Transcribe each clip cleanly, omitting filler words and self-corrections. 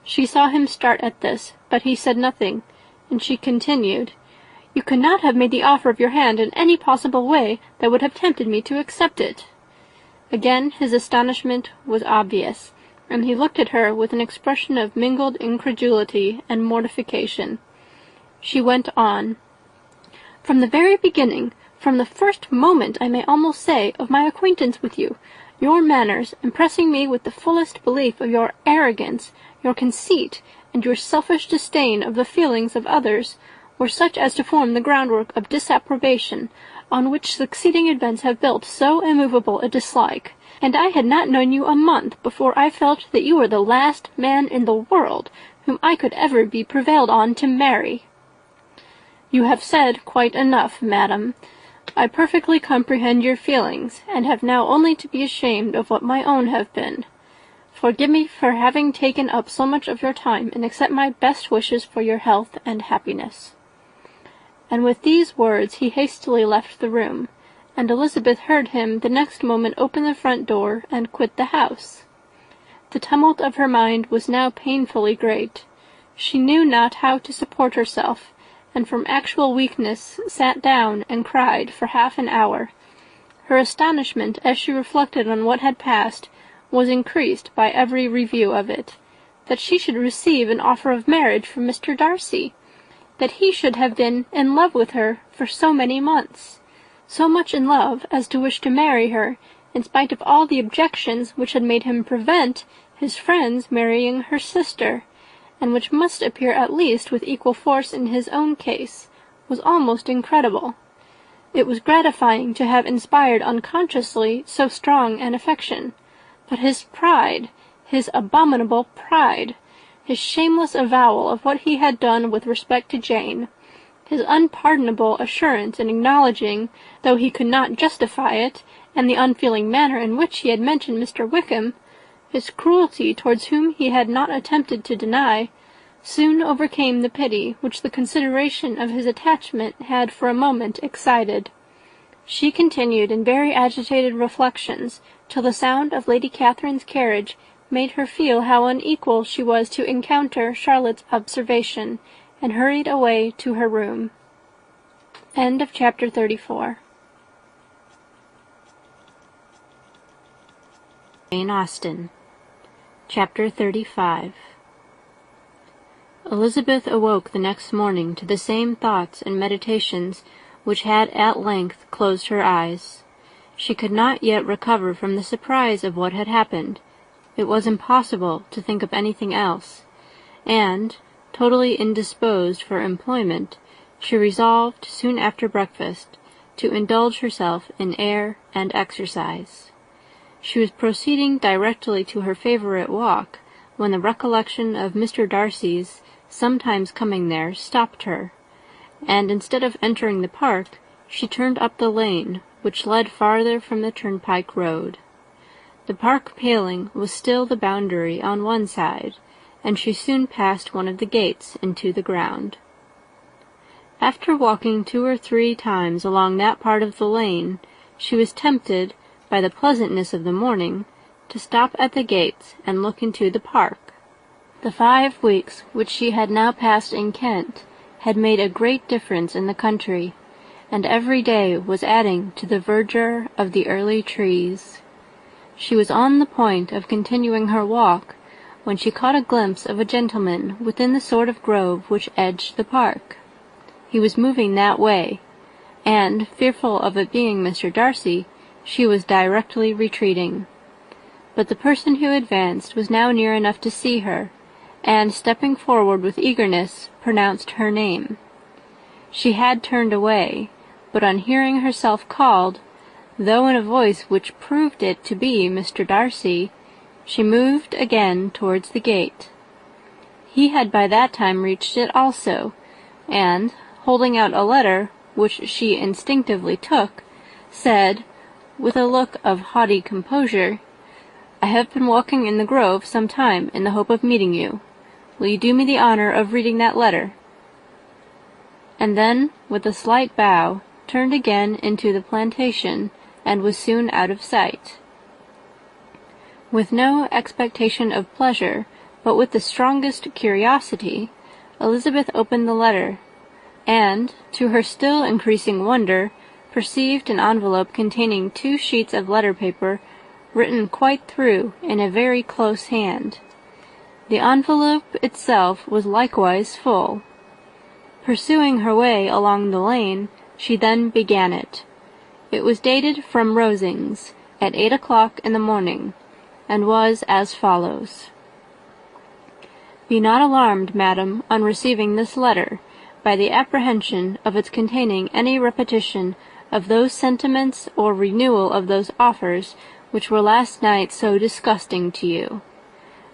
She saw him start at this, but he said nothing, and she continued, "You could not have made the offer of your hand in any possible way that would have tempted me to accept it." Again his astonishment was obvious, and he looked at her with an expression of mingled incredulity and mortification. She went on, "From the very beginning, from the first moment, I may almost say, of my acquaintance with you, your manners, impressing me with the fullest belief of your arrogance, your conceit, and your selfish disdain of the feelings of others, were such as to form the groundwork of disapprobation, on which succeeding events have built so immovable a dislike, and I had not known you a month before I felt that you were the last man in the world whom I could ever be prevailed on to marry." "You have said quite enough, madam. I perfectly comprehend your feelings, and have now only to be ashamed of what my own have been. Forgive me for having taken up so much of your time, and accept my best wishes for your health and happiness." And with these words he hastily left the room, and Elizabeth heard him the next moment open the front door and quit the house. The tumult of her mind was now painfully great. She knew not how to support herself, and from actual weakness sat down and cried for half an hour. Her astonishment, as she reflected on what had passed, was increased by every review of it. That she should receive an offer of marriage from Mr. Darcy! That he should have been in love with her for so many months! So much in love as to wish to marry her, in spite of all the objections which had made him prevent his friends marrying her sister, and which must appear at least with equal force in his own case, was almost incredible. It was gratifying to have inspired unconsciously so strong an affection, but his pride, his abominable pride, his shameless avowal of what he had done with respect to Jane, his unpardonable assurance in acknowledging, though he could not justify it, and the unfeeling manner in which he had mentioned Mr. Wickham, his cruelty towards whom he had not attempted to deny, soon overcame the pity which the consideration of his attachment had for a moment excited. She continued in very agitated reflections till the sound of Lady Catherine's carriage made her feel how unequal she was to encounter Charlotte's observation, and hurried away to her room. End of chapter 34. Jane Austen. Chapter 35. Elizabeth awoke the next morning to the same thoughts and meditations which had at length closed her eyes. She could not yet recover from the surprise of what had happened. It was impossible to think of anything else, and, totally indisposed for employment, she resolved, soon after breakfast, to indulge herself in air and exercise. She was proceeding directly to her favourite walk, when the recollection of Mr. Darcy's sometimes coming there stopped her, and instead of entering the park, she turned up the lane, which led farther from the turnpike road. The park paling was still the boundary on one side, and she soon passed one of the gates into the ground. After walking 2 or 3 times along that part of the lane, she was tempted, by the pleasantness of the morning, to stop at the gates and look into the park. The 5 weeks which she had now passed in Kent had made a great difference in the country, and every day was adding to the verdure of the early trees. She was on the point of continuing her walk, when she caught a glimpse of a gentleman within the sort of grove which edged the park. He was moving that way, and, fearful of it being Mr. Darcy, she was directly retreating. But the person who advanced was now near enough to see her, and, stepping forward with eagerness, pronounced her name. She had turned away, but on hearing herself called, though in a voice which proved it to be Mr. Darcy, she moved again towards the gate. He had by that time reached it also, and, holding out a letter, which she instinctively took, said, with a look of haughty composure, "I have been walking in the grove some time in the hope of meeting you. Will you do me the honour of reading that letter?" And then, with a slight bow, turned again into the plantation, and was soon out of sight. With no expectation of pleasure, but with the strongest curiosity, Elizabeth opened the letter, and, to her still increasing wonder, perceived an envelope containing 2 sheets of letter paper written quite through in a very close hand. The envelope itself was likewise full. Pursuing her way along the lane, she then began it. It was dated from Rosings, at 8 o'clock in the morning, and was as follows. Be not alarmed, madam, on receiving this letter, by the apprehension of its containing any repetition of those sentiments or renewal of those offers which were last night so disgusting to you.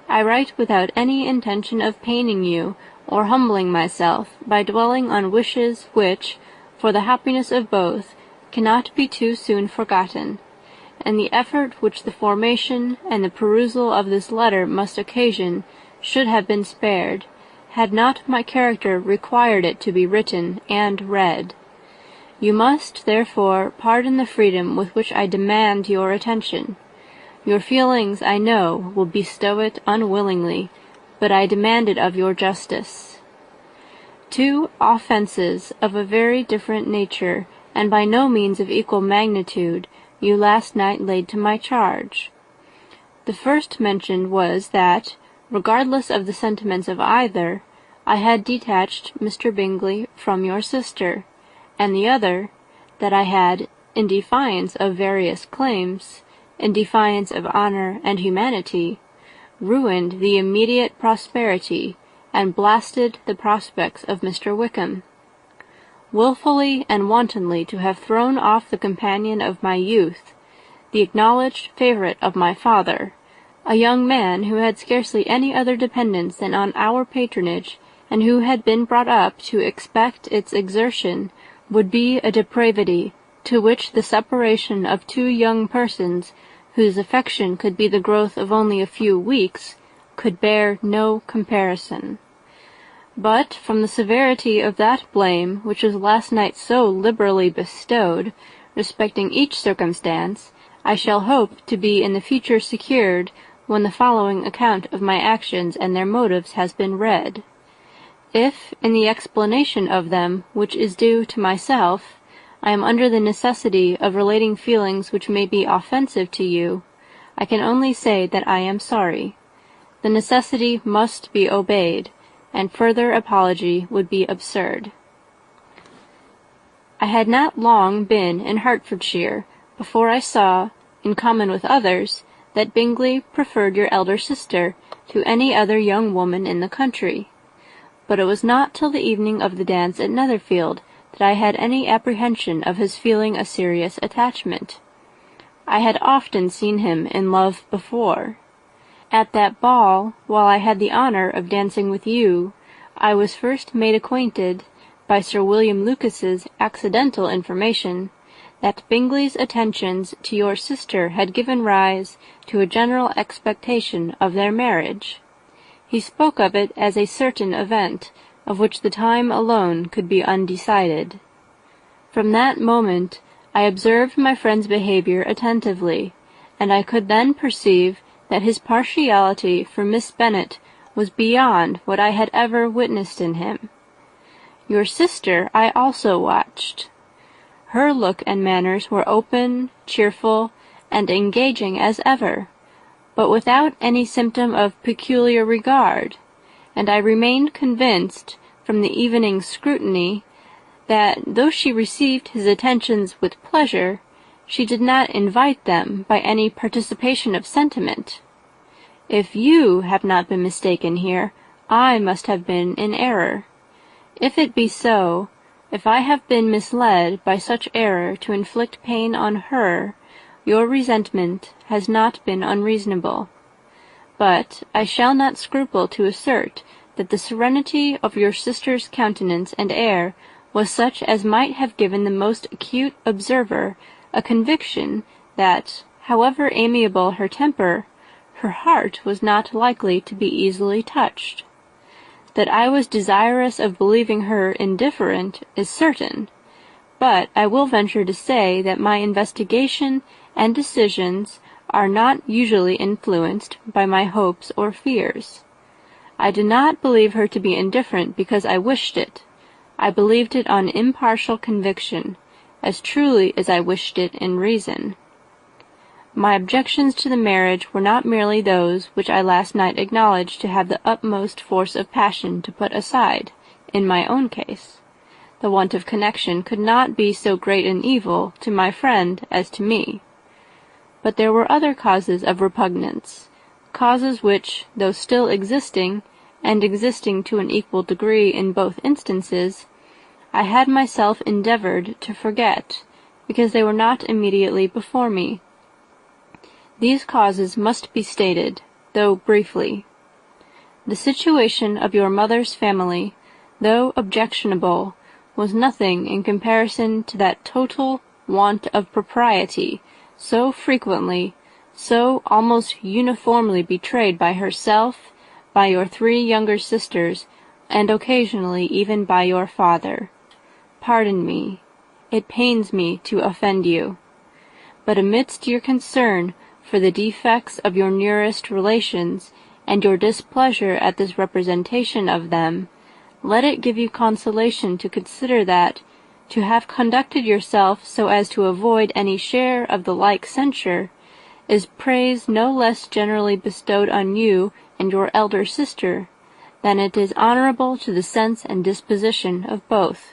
I write without any intention of paining you or humbling myself by dwelling on wishes which, for the happiness of both, cannot be too soon forgotten, and the effort which the formation and the perusal of this letter must occasion should have been spared, had not my character required it to be written and read. You must, therefore, pardon the freedom with which I demand your attention. Your feelings, I know, will bestow it unwillingly, but I demand it of your justice. 2 offences of a very different nature, and by no means of equal magnitude, you last night laid to my charge. The first mentioned was that, regardless of the sentiments of either, I had detached Mr. Bingley from your sister, and the other, that I had, in defiance of various claims, in defiance of honour and humanity, ruined the immediate prosperity and blasted the prospects of Mr. Wickham. Wilfully and wantonly to have thrown off the companion of my youth, the acknowledged favourite of my father, a young man who had scarcely any other dependence than on our patronage, and who had been brought up to expect its exertion, would be a depravity to which the separation of 2 young persons, whose affection could be the growth of only a few weeks, could bear no comparison. But from the severity of that blame which was last night so liberally bestowed, respecting each circumstance, I shall hope to be in the future secured when the following account of my actions and their motives has been read. If, in the explanation of them, which is due to myself, I am under the necessity of relating feelings which may be offensive to you, I can only say that I am sorry. The necessity must be obeyed, and further apology would be absurd. I had not long been in Hertfordshire before I saw, in common with others, that Bingley preferred your elder sister to any other young woman in the country. But it was not till the evening of the dance at Netherfield that I had any apprehension of his feeling a serious attachment. I had often seen him in love before. At that ball, while I had the honour of dancing with you, I was first made acquainted, by Sir William Lucas's accidental information, that Bingley's attentions to your sister had given rise to a general expectation of their marriage. He spoke of it as a certain event, of which the time alone could be undecided. From that moment I observed my friend's behaviour attentively, and I could then perceive that his partiality for Miss Bennet was beyond what I had ever witnessed in him. Your sister I also watched. Her look and manners were open, cheerful, and engaging as ever, but without any symptom of peculiar regard, and I remained convinced, from the evening's scrutiny, that, though she received his attentions with pleasure, she did not invite them by any participation of sentiment. If you have not been mistaken here, I must have been in error. If it be so, if I have been misled by such error to inflict pain on her, your resentment has not been unreasonable. But I shall not scruple to assert that the serenity of your sister's countenance and air was such as might have given the most acute observer a conviction that, however amiable her temper, her heart was not likely to be easily touched. That I was desirous of believing her indifferent is certain, but I will venture to say that my investigation and decisions are not usually influenced by my hopes or fears. I did not believe her to be indifferent because I wished it. I believed it on impartial conviction, as truly as I wished it in reason. My objections to the marriage were not merely those which I last night acknowledged to have the utmost force of passion to put aside, in my own case. The want of connection could not be so great an evil to my friend as to me. But there were other causes of repugnance, causes which, though still existing, and existing to an equal degree in both instances, I had myself endeavoured to forget, because they were not immediately before me. These causes must be stated, though briefly. The situation of your mother's family, though objectionable, was nothing in comparison to that total want of propriety so frequently, so almost uniformly betrayed by herself, by your 3 younger sisters, and occasionally even by your father. Pardon me. It pains me to offend you. But amidst your concern for the defects of your nearest relations, and your displeasure at this representation of them, let it give you consolation to consider that, to have conducted yourself so as to avoid any share of the like censure, is praise no less generally bestowed on you and your elder sister, than it is honourable to the sense and disposition of both.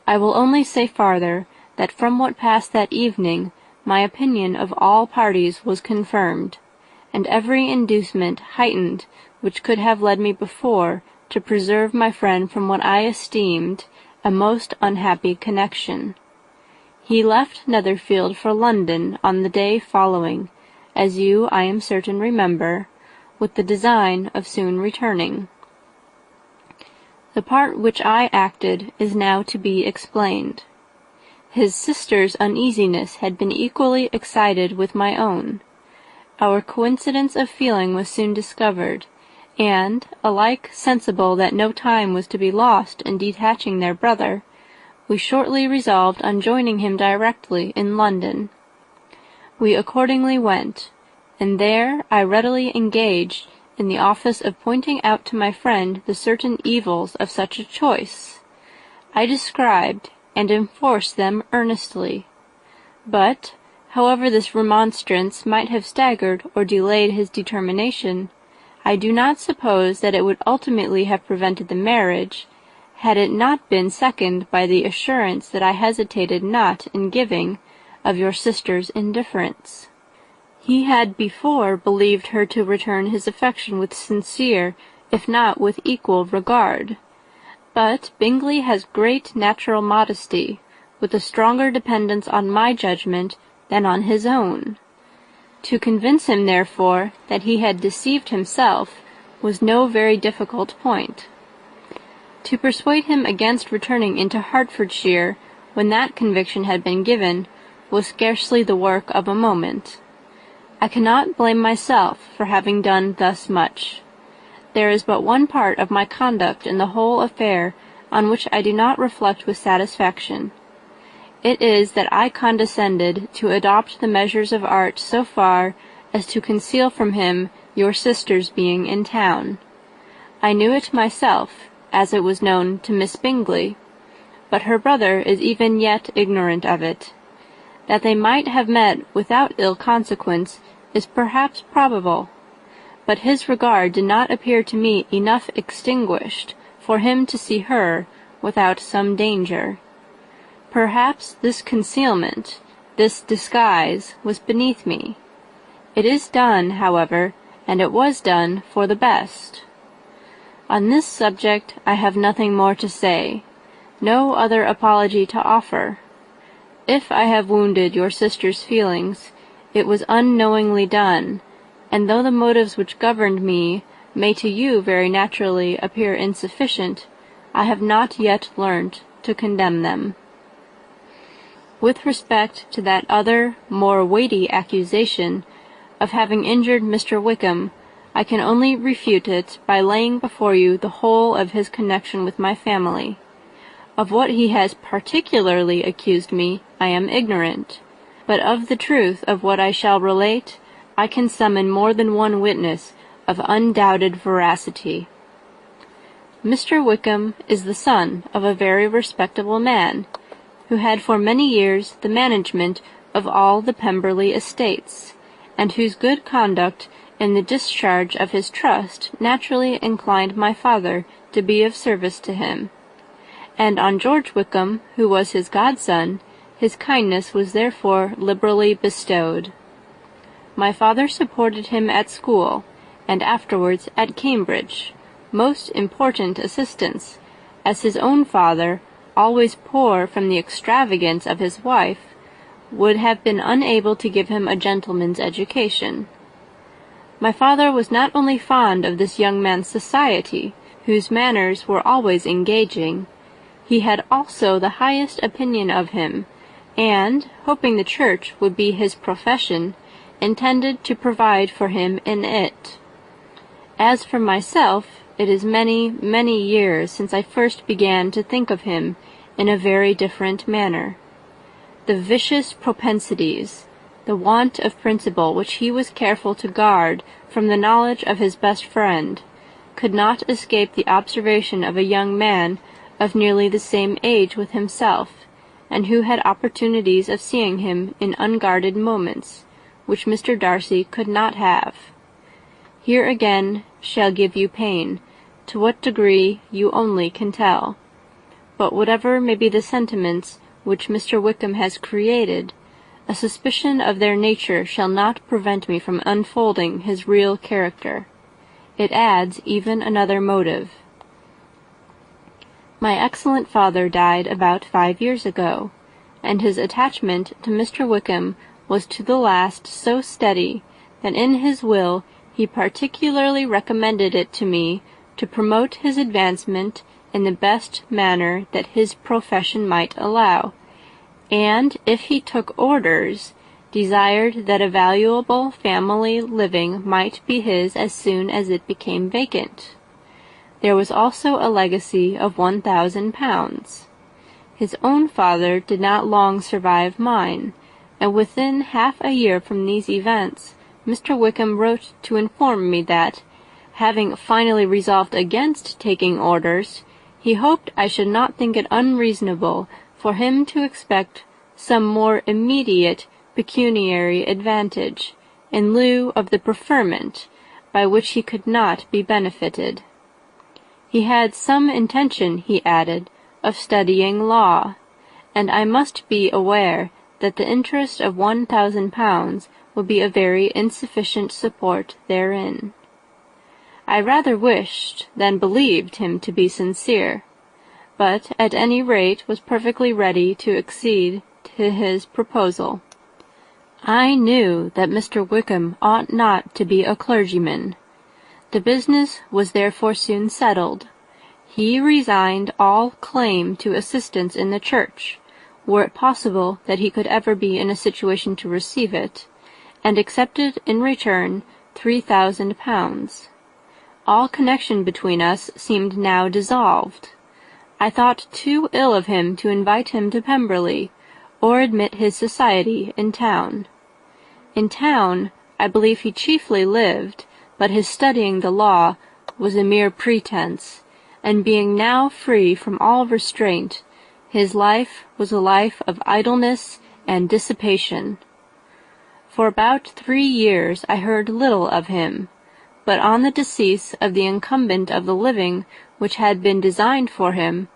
I will only say farther, that from what passed that evening, my opinion of all parties was confirmed, and every inducement heightened which could have led me before to preserve my friend from what I esteemed a most unhappy connection. He left Netherfield for London on the day following, as you, I am certain, remember, with the design of soon returning. The part which I acted is now to be explained. His sister's uneasiness had been equally excited with my own. Our coincidence of feeling was soon discovered, and, alike sensible that no time was to be lost in detaching their brother, we shortly resolved on joining him directly in London. We accordingly went, and there I readily engaged in the office of pointing out to my friend the certain evils of such a choice. I described and enforced them earnestly. But, however this remonstrance might have staggered or delayed his determination, I do not suppose that it would ultimately have prevented the marriage, had it not been seconded by the assurance that I hesitated not in giving of your sister's indifference. He had before believed her to return his affection with sincere, if not with equal, regard. But Bingley has great natural modesty, with a stronger dependence on my judgment than on his own. To convince him, therefore, that he had deceived himself was no very difficult point. To persuade him against returning into Hertfordshire, when that conviction had been given, was scarcely the work of a moment. I cannot blame myself for having done thus much. There is but one part of my conduct in the whole affair on which I do not reflect with satisfaction. It is that I condescended to adopt the measures of art so far as to conceal from him your sister's being in town. I knew it myself, as it was known to Miss Bingley, but her brother is even yet ignorant of it. That they might have met without ill consequence is perhaps probable, but his regard did not appear to me enough extinguished for him to see her without some danger. Perhaps this concealment, this disguise, was beneath me. It is done, however, and it was done for the best. On this subject I have nothing more to say, no other apology to offer. If I have wounded your sister's feelings, it was unknowingly done, and though the motives which governed me may to you very naturally appear insufficient, I have not yet learnt to condemn them. With respect to that other, more weighty accusation of having injured Mr. Wickham, I can only refute it by laying before you the whole of his connection with my family. Of what he has particularly accused me, I am ignorant, but of the truth of what I shall relate, I can summon more than one witness of undoubted veracity. Mr. Wickham is the son of a very respectable man, who had for many years the management of all the Pemberley estates, and whose good conduct in the discharge of his trust naturally inclined my father to be of service to him. And on George Wickham, who was his godson, his kindness was therefore liberally bestowed. My father supported him at school, and afterwards at Cambridge, most important assistance, as his own father, always poor from the extravagance of his wife, would have been unable to give him a gentleman's education. My father was not only fond of this young man's society, whose manners were always engaging, he had also the highest opinion of him, and, hoping the church would be his profession, intended to provide for him in it. As for myself, it is many, many years since I first began to think of him in a very different manner. The vicious propensities, the want of principle which he was careful to guard from the knowledge of his best friend, could not escape the observation of a young man of nearly the same age with himself, and who had opportunities of seeing him in unguarded moments, which Mr. Darcy could not have. Here again shall give you pain, to what degree you only can tell. But whatever may be the sentiments which Mr. Wickham has created, a suspicion of their nature shall not prevent me from unfolding his real character. It adds even another motive. My excellent father died about 5 years ago, and his attachment to Mr. Wickham was to the last so steady that in his will he particularly recommended it to me to promote his advancement in the best manner that his profession might allow, and, if he took orders, desired that a valuable family living might be his as soon as it became vacant. There was also a legacy of £1,000. His own father did not long survive mine, and within half a year from these events, Mr. Wickham wrote to inform me that, having finally resolved against taking orders, he hoped I should not think it unreasonable for him to expect some more immediate pecuniary advantage, in lieu of the preferment, by which he could not be benefited. He had some intention, he added, of studying law, and I must be aware that the interest of £1,000 would be a very insufficient support therein. I rather wished than believed him to be sincere, but at any rate was perfectly ready to accede to his proposal. I knew that Mr. Wickham ought not to be a clergyman. The business was therefore soon settled. He resigned all claim to assistance in the church, were it possible that he could ever be in a situation to receive it, and accepted in return £3,000. All connection between us seemed now dissolved. I thought too ill of him to invite him to Pemberley, or admit his society in town. In town, I believe he chiefly lived, but his studying the law was a mere pretence, and being now free from all restraint, his life was a life of idleness and dissipation. For about 3 years I heard little of him, but on the decease of the incumbent of the living which had been designed for him,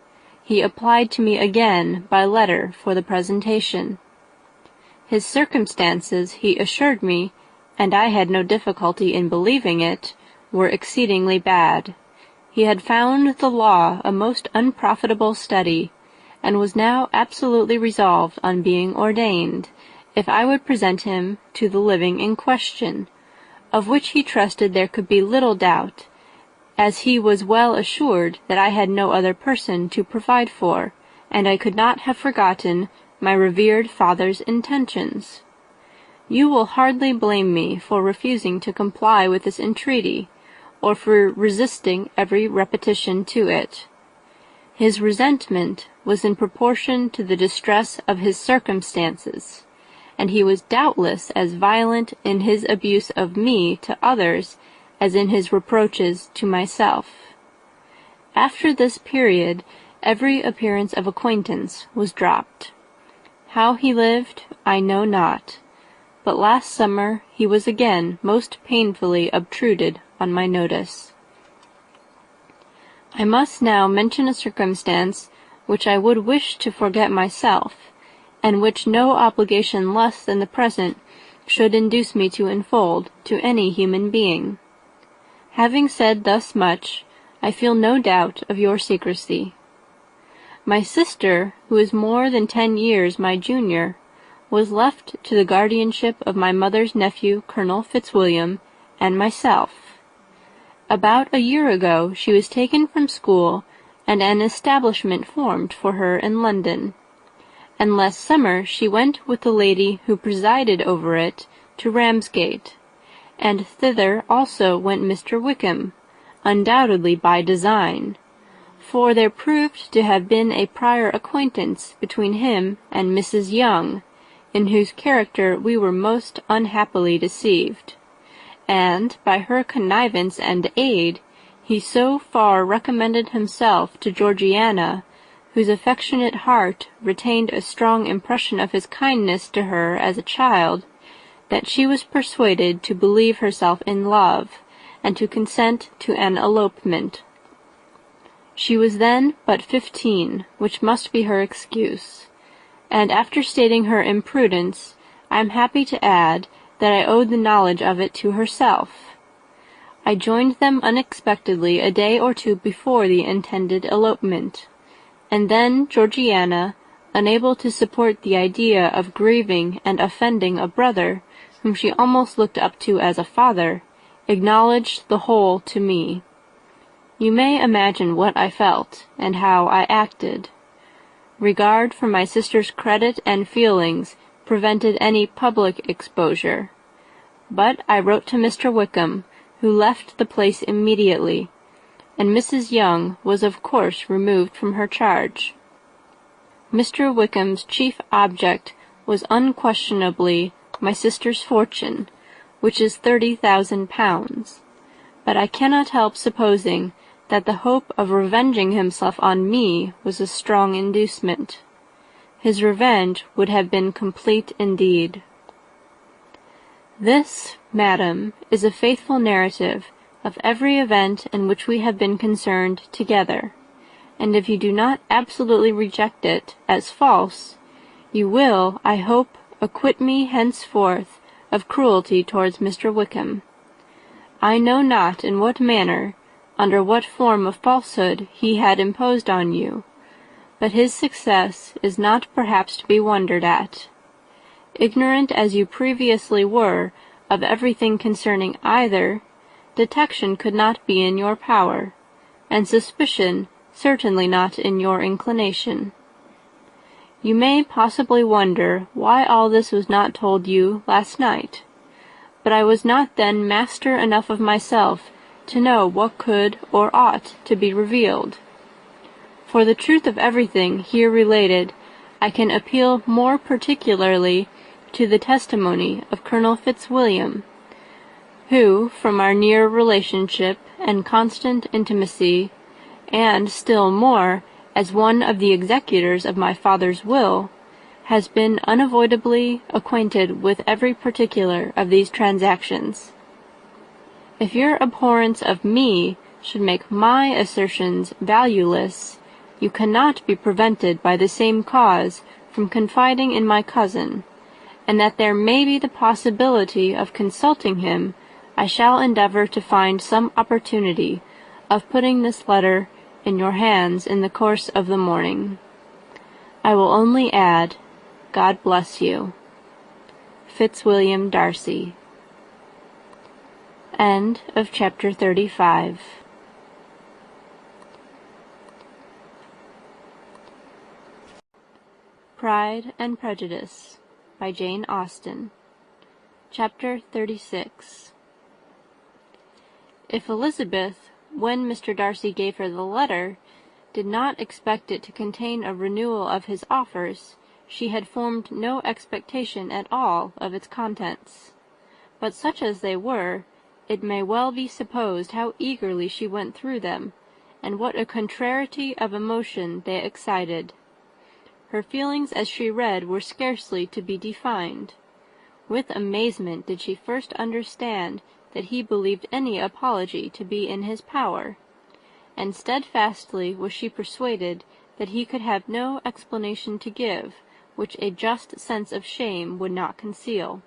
he applied to me again by letter for the presentation. His circumstances, he assured me, and I had no difficulty in believing it, were exceedingly bad. He had found the law a most unprofitable study, and was now absolutely resolved on being ordained, if I would present him to the living in question, of which he trusted there could be little doubt, as he was well assured that I had no other person to provide for, and I could not have forgotten my revered father's intentions. You will hardly blame me for refusing to comply with this entreaty, or for resisting every repetition to it. His resentment was in proportion to the distress of his circumstances, and he was doubtless as violent in his abuse of me to others as in his reproaches to myself. After this period, every appearance of acquaintance was dropped. How he lived, I know not, but last summer he was again most painfully obtruded on my notice. I must now mention a circumstance which I would wish to forget myself, and which no obligation less than the present should induce me to unfold to any human being. Having said thus much, I feel no doubt of your secrecy. My sister, who is more than 10 years my junior, was left to the guardianship of my mother's nephew, Colonel Fitzwilliam, and myself. About a year ago she was taken from school, and an establishment formed for her in London, and last summer she went with the lady who presided over it to Ramsgate, and thither also went Mr. Wickham, undoubtedly by design, for there proved to have been a prior acquaintance between him and Mrs. Young, in whose character we were most unhappily deceived, and by her connivance and aid he so far recommended himself to Georgiana, whose affectionate heart retained a strong impression of his kindness to her as a child, that she was persuaded to believe herself in love, and to consent to an elopement. She was then but 15, which must be her excuse, and after stating her imprudence, I am happy to add that I owed the knowledge of it to herself. I joined them unexpectedly a day or two before the intended elopement, and then Georgiana, unable to support the idea of grieving and offending a brother whom she almost looked up to as a father, acknowledged the whole to me. You may imagine what I felt, and how I acted. Regard for my sister's credit and feelings prevented any public exposure, but I wrote to Mr. Wickham, who left the place immediately, and Mrs. Young was of course removed from her charge. Mr. Wickham's chief object was unquestionably my sister's fortune, which is £30,000, but I cannot help supposing that the hope of revenging himself on me was a strong inducement. His revenge would have been complete indeed. This, madam, is a faithful narrative of every event in which we have been concerned together, and if you do not absolutely reject it as false, you will, I hope, acquit me henceforth of cruelty towards Mr. Wickham. I know not in what manner, under what form of falsehood he had imposed on you, but his success is not perhaps to be wondered at. Ignorant as you previously were of everything concerning either, detection could not be in your power, and suspicion certainly not in your inclination. You may possibly wonder why all this was not told you last night, but I was not then master enough of myself to know what could or ought to be revealed. For the truth of everything here related, I can appeal more particularly to the testimony of Colonel Fitzwilliam, who, from our near relationship and constant intimacy, and still more as one of the executors of my father's will, has been unavoidably acquainted with every particular of these transactions. If your abhorrence of me should make my assertions valueless, you cannot be prevented by the same cause from confiding in my cousin, and that there may be the possibility of consulting him, I shall endeavor to find some opportunity of putting this letter in your hands in the course of the morning. I will only add, God bless you. Fitzwilliam Darcy. End of chapter 35. Pride and Prejudice by Jane Austen. Chapter 36. If Elizabeth, when Mr. Darcy gave her the letter, did not expect it to contain a renewal of his offers, she had formed no expectation at all of its contents. But such as they were, it may well be supposed how eagerly she went through them, and what a contrariety of emotion they excited. Her feelings as she read were scarcely to be defined. With amazement did she first understand that he believed any apology to be in his power, and steadfastly was she persuaded that he could have no explanation to give which a just sense of shame would not conceal.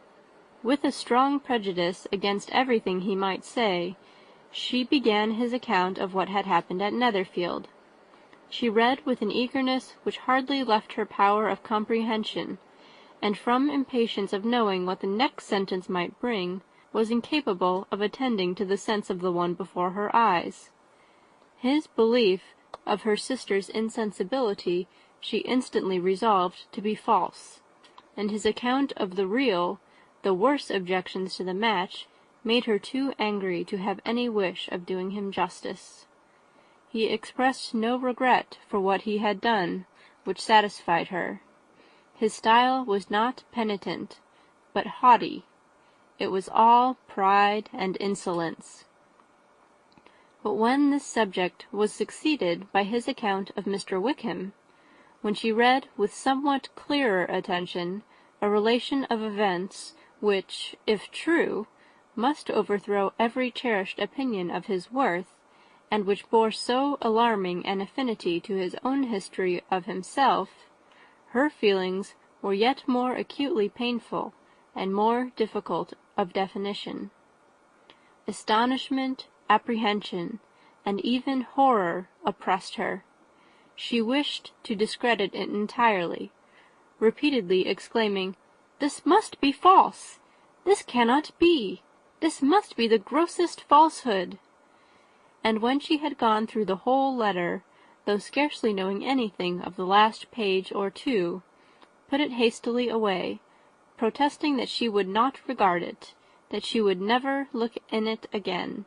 With a strong prejudice against everything he might say, she began his account of what had happened at Netherfield. She read with an eagerness which hardly left her power of comprehension, and from impatience of knowing what the next sentence might bring, was incapable of attending to the sense of the one before her eyes. His belief of her sister's insensibility she instantly resolved to be false, and his account of the real, the worse objections to the match, made her too angry to have any wish of doing him justice. He expressed no regret for what he had done, which satisfied her. His style was not penitent, but haughty. It was all pride and insolence. But when this subject was succeeded by his account of Mr. Wickham, when she read with somewhat clearer attention a relation of events which, if true, must overthrow every cherished opinion of his worth, and which bore so alarming an affinity to his own history of himself, her feelings were yet more acutely painful and more difficult of definition. Astonishment, apprehension, and even horror oppressed her. She wished to discredit it entirely, repeatedly exclaiming, "This must be false! This cannot be! This must be the grossest falsehood!" And when she had gone through the whole letter, though scarcely knowing anything of the last page or two, put it hastily away, protesting that she would not regard it, that she would never look in it again.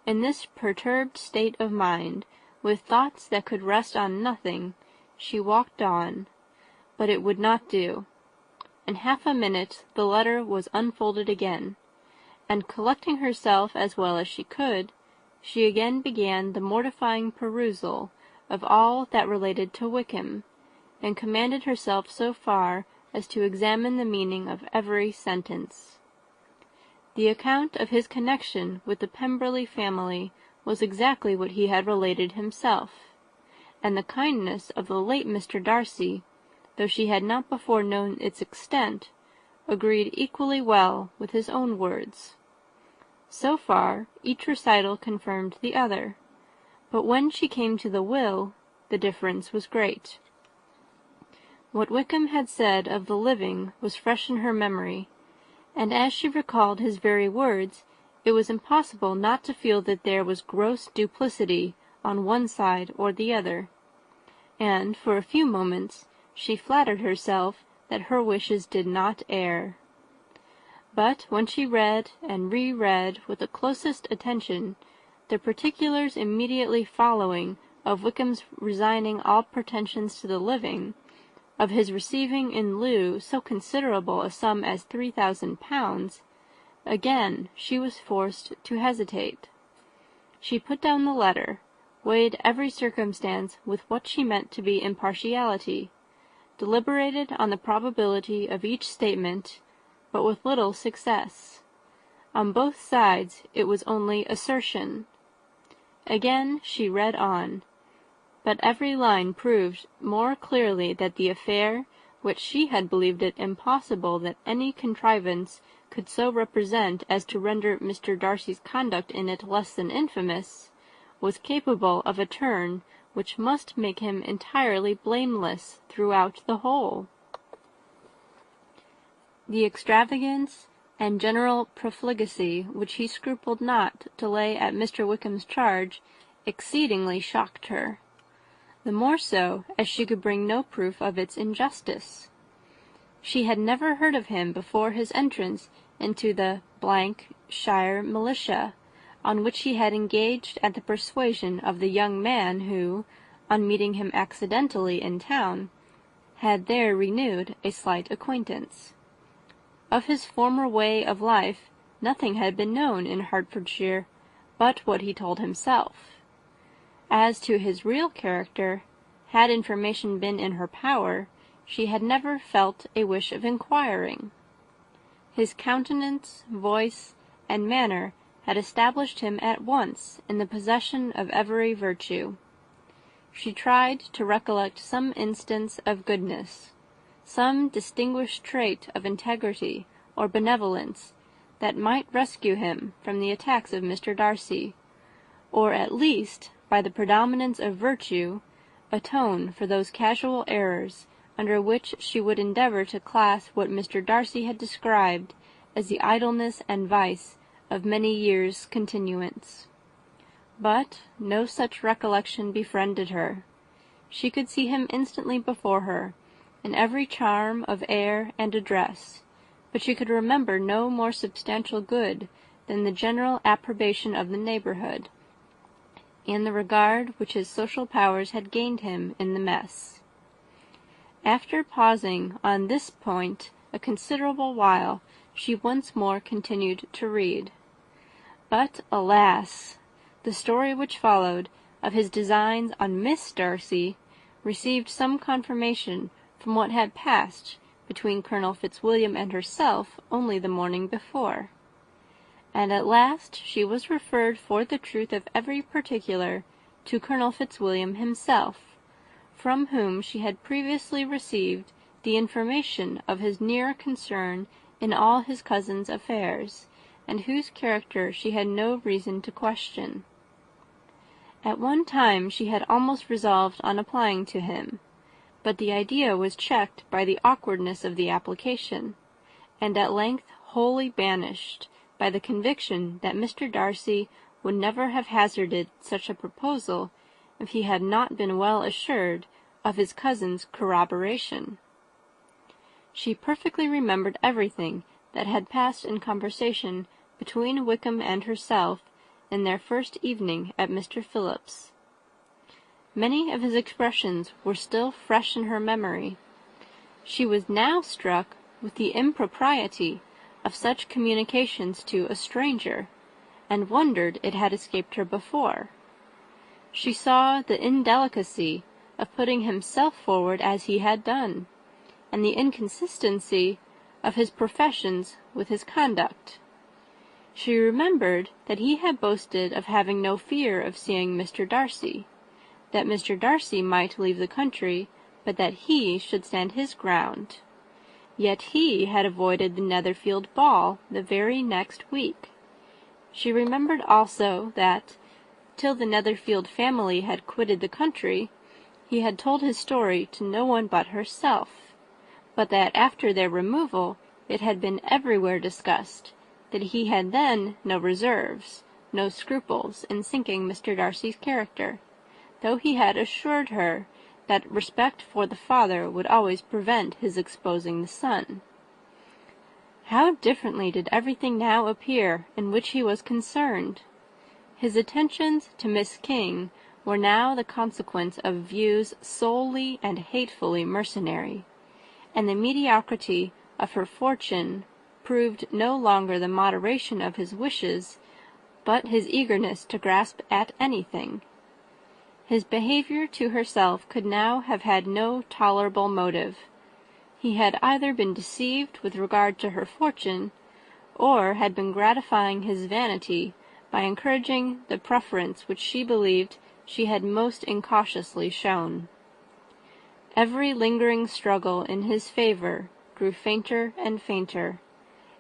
In this perturbed state of mind, with thoughts that could rest on nothing, she walked on, but it would not do. In half a minute the letter was unfolded again, and collecting herself as well as she could, she again began the mortifying perusal of all that related to Wickham, and commanded herself so far as to examine the meaning of every sentence. The account of his connection with the Pemberley family was exactly what he had related himself, and the kindness of the late Mr. Darcy, though she had not before known its extent, agreed equally well with his own words. So far each recital confirmed the other, but when she came to the will, the difference was great. What Wickham had said of the living was fresh in her memory, and as she recalled his very words, it was impossible not to feel that there was gross duplicity on one side or the other, and for a few moments she flattered herself that her wishes did not err. But when she read and re-read with the closest attention the particulars immediately following of Wickham's resigning all pretensions to the living, of his receiving in lieu so considerable a sum as £3,000, again she was forced to hesitate. She put down the letter, weighed every circumstance with what she meant to be impartiality, deliberated on the probability of each statement, but with little success. On both sides it was only assertion. Again she read on, but every line proved more clearly that the affair, which she had believed it impossible that any contrivance could so represent as to render Mr. Darcy's conduct in it less than infamous, was capable of a turn which must make him entirely blameless throughout the whole. The extravagance and general profligacy which he scrupled not to lay at Mr. Wickham's charge exceedingly shocked her, the more so as she could bring no proof of its injustice. She had never heard of him before his entrance into the shire militia, on which he had engaged at the persuasion of the young man who, on meeting him accidentally in town, had there renewed a slight acquaintance. Of his former way of life nothing had been known in Hertfordshire but what he told himself. As to his real character, had information been in her power, she had never felt a wish of inquiring. His countenance, voice, and manner had established him at once in the possession of every virtue. She tried to recollect some instance of goodness, some distinguished trait of integrity or benevolence that might rescue him from the attacks of Mr. Darcy, or at least, by the predominance of virtue, atone for those casual errors under which she would endeavour to class what Mr. Darcy had described as the idleness and vice of many years' continuance. But no such recollection befriended her. She could see him instantly before her, in every charm of air and address, but she could remember no more substantial good than the general approbation of the neighbourhood, and the regard which his social powers had gained him in the mess. After pausing on this point a considerable while, she once more continued to read. But, alas! the story which followed of his designs on Miss Darcy received some confirmation from what had passed between Colonel Fitzwilliam and herself only the morning before. And at last she was referred for the truth of every particular to Colonel Fitzwilliam himself, from whom she had previously received the information of his near concern in all his cousin's affairs, and whose character she had no reason to question. At one time she had almost resolved on applying to him, but the idea was checked by the awkwardness of the application, and at length wholly banished by the conviction that Mr. Darcy would never have hazarded such a proposal if he had not been well assured of his cousin's corroboration. She perfectly remembered everything that had passed in conversation between Wickham and herself in their first evening at Mr. Phillips's. Many of his expressions were still fresh in her memory. She was now struck with the impropriety of such communications to a stranger, and wondered it had escaped her before. She saw the indelicacy of putting himself forward as he had done, and the inconsistency of his professions with his conduct. She remembered that he had boasted of having no fear of seeing Mr. Darcy, that Mr. Darcy might leave the country, but that he should stand his ground. Yet he had avoided the Netherfield ball the very next week. She remembered also that, till the Netherfield family had quitted the country, he had told his story to no one but herself, but that after their removal it had been everywhere discussed, that he had then no reserves, no scruples in sinking Mr. Darcy's character, though he had assured her that respect for the father would always prevent his exposing the son. How differently did everything now appear in which he was concerned! His attentions to Miss King were now the consequence of views solely and hatefully mercenary, and the mediocrity of her fortune proved no longer the moderation of his wishes, but his eagerness to grasp at anything. His behaviour to herself could now have had no tolerable motive. He had either been deceived with regard to her fortune, or had been gratifying his vanity by encouraging the preference which she believed she had most incautiously shown. Every lingering struggle in his favour grew fainter and fainter,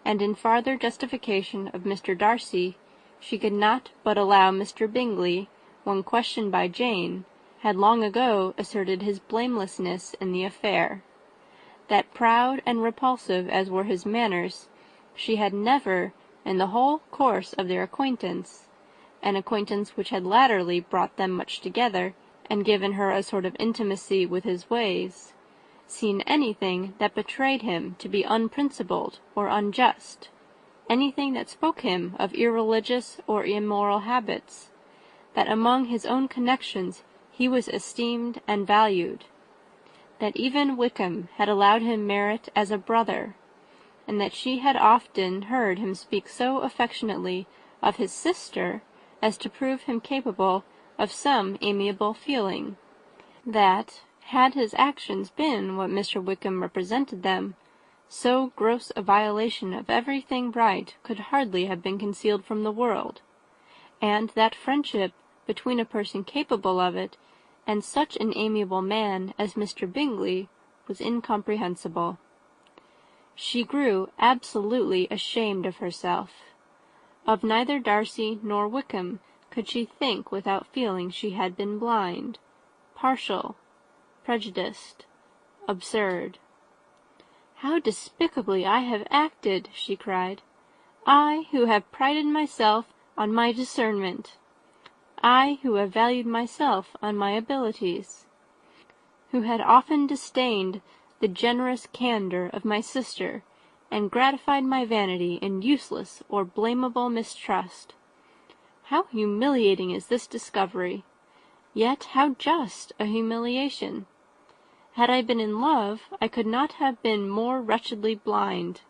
and in farther justification of Mr. Darcy she could not but allow Mr. Bingley, when questioned by Jane, had long ago asserted his blamelessness in the affair. That proud and repulsive as were his manners, she had never, in the whole course of their acquaintance, an acquaintance which had latterly brought them much together, and given her a sort of intimacy with his ways, seen anything that betrayed him to be unprincipled or unjust, anything that spoke him of irreligious or immoral habits, that among his own connections he was esteemed and valued, that even Wickham had allowed him merit as a brother, and that she had often heard him speak so affectionately of his sister as to prove him capable of some amiable feeling, that, had his actions been what Mr. Wickham represented them, so gross a violation of everything right could hardly have been concealed from the world, and that friendship between a person capable of it and such an amiable man as Mr. Bingley was incomprehensible. She grew absolutely ashamed of herself. Of neither Darcy nor Wickham could she think without feeling she had been blind, partial, prejudiced, absurd. "How despicably I have acted!" she cried. "I, who have prided myself on my discernment! I, who have valued myself on my abilities! Who had often disdained the generous candour of my sister, and gratified my vanity in useless or blamable mistrust! How humiliating is this discovery! Yet how just a humiliation! Had I been in love, I could not have been more wretchedly blind.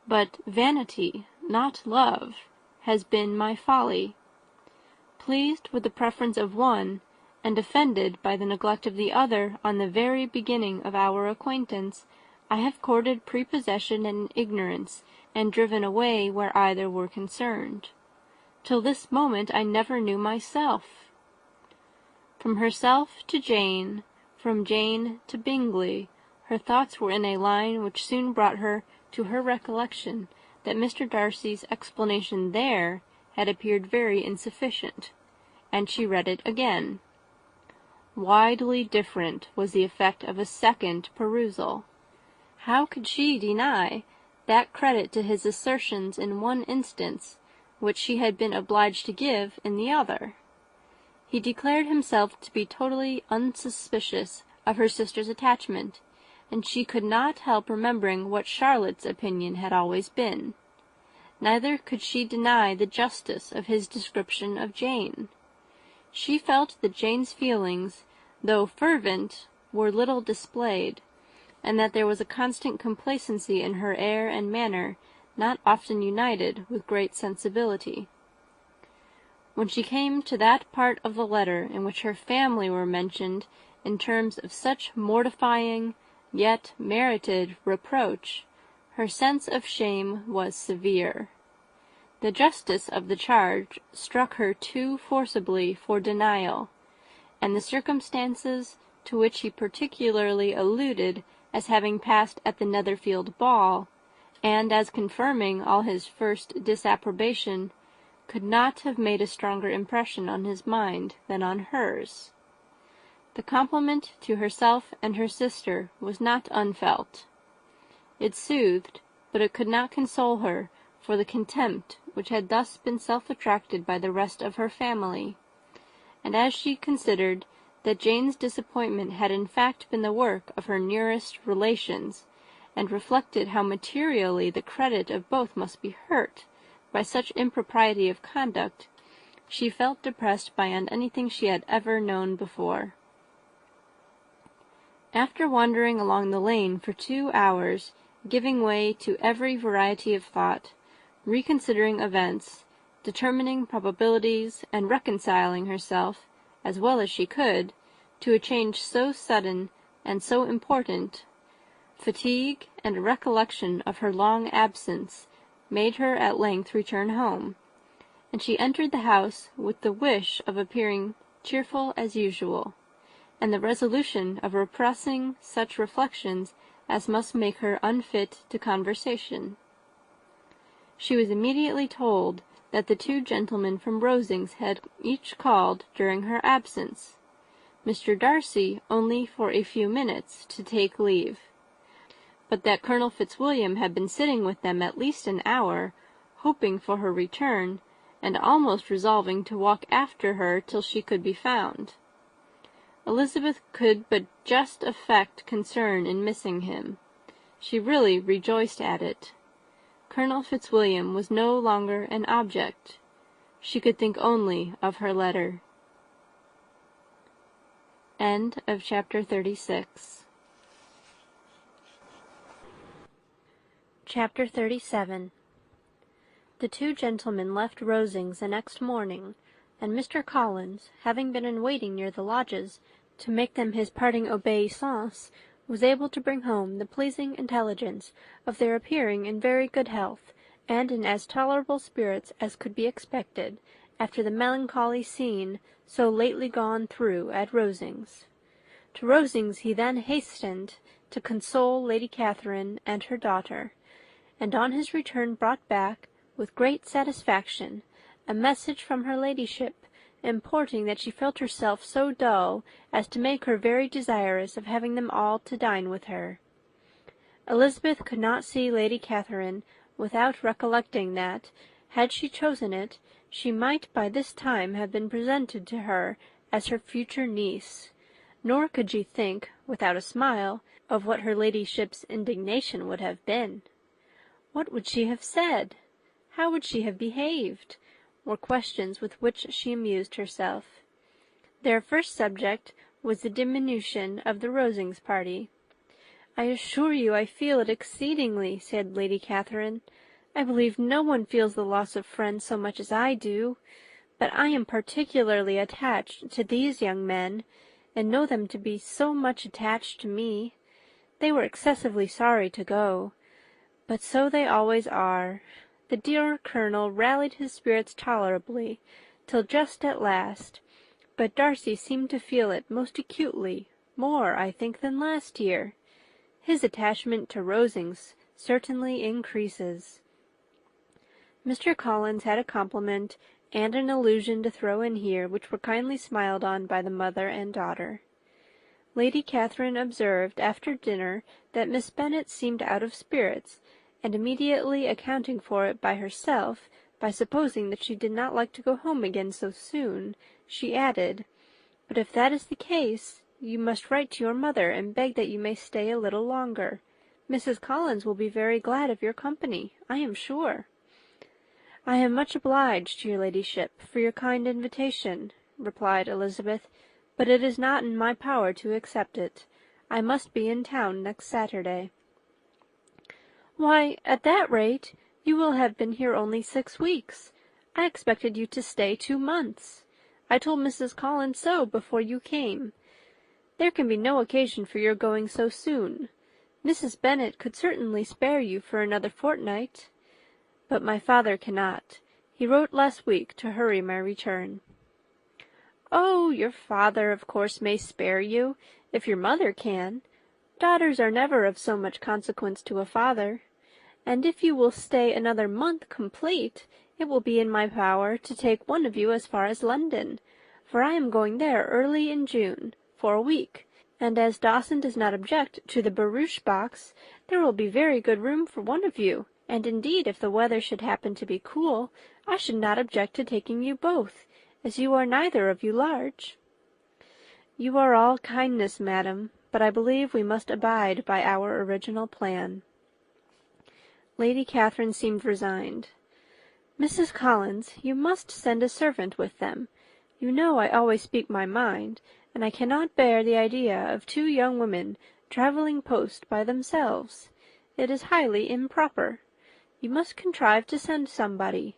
But vanity, not love, has been my folly. Pleased with the preference of one, and offended by the neglect of the other on the very beginning of our acquaintance, I have courted prepossession and ignorance, and driven away where either were concerned. Till this moment I never knew myself." From herself to Jane, from Jane to Bingley, her thoughts were in a line which soon brought her to her recollection that Mr. Darcy's explanation there had appeared very insufficient, and she read it again. Widely different was the effect of a second perusal. How could she deny that credit to his assertions in one instance which she had been obliged to give in the other? He declared himself to be totally unsuspicious of her sister's attachment, and she could not help remembering what Charlotte's opinion had always been. Neither could she deny the justice of his description of Jane. She felt that Jane's feelings, though fervent, were little displayed, and that there was a constant complacency in her air and manner not often united with great sensibility. When she came to that part of the letter in which her family were mentioned in terms of such mortifying, yet merited, reproach, her sense of shame was severe. The justice of the charge struck her too forcibly for denial, and the circumstances to which he particularly alluded as having passed at the Netherfield ball, and as confirming all his first disapprobation, could not have made a stronger impression on his mind than on hers. The compliment to herself and her sister was not unfelt. It soothed, but it could not console her for the contempt which had thus been self-attracted by the rest of her family, and as she considered that Jane's disappointment had in fact been the work of her nearest relations, and reflected how materially the credit of both must be hurt by such impropriety of conduct, she felt depressed beyond anything she had ever known before. After wandering along the lane for 2 hours, giving way to every variety of thought, reconsidering events, determining probabilities, and reconciling herself, as well as she could, to a change so sudden and so important, fatigue and a recollection of her long absence made her at length return home, and she entered the house with the wish of appearing cheerful as usual, and the resolution of repressing such reflections as must make her unfit to conversation. She was immediately told that the 2 gentlemen from Rosings had each called during her absence, Mr. Darcy only for a few minutes to take leave, but that Colonel Fitzwilliam had been sitting with them at least an hour, hoping for her return, and almost resolving to walk after her till she could be found. Elizabeth could but just affect concern in missing him. She really rejoiced at it. Colonel Fitzwilliam was no longer an object. She could think only of her letter. End of chapter 36. Chapter 37. The two gentlemen left Rosings the next morning, and Mr. Collins, having been in waiting near the lodges to make them his parting obeisance, was able to bring home the pleasing intelligence of their appearing in very good health, and in as tolerable spirits as could be expected, after the melancholy scene so lately gone through at Rosings. To Rosings he then hastened to console Lady Catherine and her daughter, and on his return brought back, with great satisfaction, a message from her ladyship, importing that she felt herself so dull as to make her very desirous of having them all to dine with her. Elizabeth could not see Lady Catherine without recollecting that, had she chosen it, she might by this time have been presented to her as her future niece, nor could she think, without a smile, of what her ladyship's indignation would have been. What would she have said? How would she have behaved? Were questions with which she amused herself. Their first subject was the diminution of the Rosings party. "I assure you I feel it exceedingly," said Lady Catherine. "I believe no one feels the loss of friends so much as I do. But I am particularly attached to these young men, and know them to be so much attached to me. They were excessively sorry to go. But so they always are. The dear Colonel rallied his spirits tolerably, till just at last, but Darcy seemed to feel it most acutely, more, I think, than last year. His attachment to Rosings certainly increases." Mr. Collins had a compliment and an allusion to throw in here, which were kindly smiled on by the mother and daughter. Lady Catherine observed after dinner that Miss Bennet seemed out of spirits, and immediately accounting for it by herself, by supposing that she did not like to go home again so soon, she added, "But if that is the case, you must write to your mother and beg that you may stay a little longer. Mrs. Collins will be very glad of your company, I am sure." "I am much obliged to your ladyship for your kind invitation," replied Elizabeth, "but it is not in my power to accept it. I must be in town next Saturday." "Why, at that rate, you will have been here only 6 weeks. I expected you to stay 2 months. I told Mrs. Collins so before you came. There can be no occasion for your going so soon. Mrs. Bennet could certainly spare you for another fortnight. But my father cannot. He wrote last week to hurry my return." "Oh, your father, of course, may spare you, if your mother can. Daughters are never of so much consequence to a father. And if you will stay another month complete, it will be in my power to take one of you as far as London, for I am going there early in June, for a week, and as Dawson does not object to the barouche box, there will be very good room for one of you, and indeed if the weather should happen to be cool, I should not object to taking you both, as you are neither of you large." "You are all kindness, madam, but I believe we must abide by our original plan." Lady Catherine seemed resigned. "Mrs. Collins, you must send a servant with them. You know I always speak my mind, and I cannot bear the idea of 2 young women travelling post by themselves. It is highly improper. You must contrive to send somebody.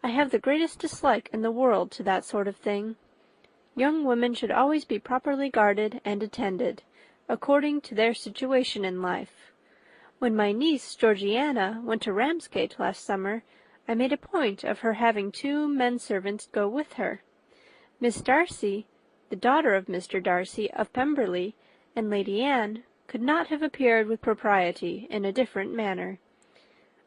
I have the greatest dislike in the world to that sort of thing. Young women should always be properly guarded and attended, according to their situation in life. When my niece Georgiana went to Ramsgate last summer, I made a point of her having 2 men-servants go with her. Miss Darcy, the daughter of Mr. Darcy of Pemberley, and Lady Anne, could not have appeared with propriety in a different manner.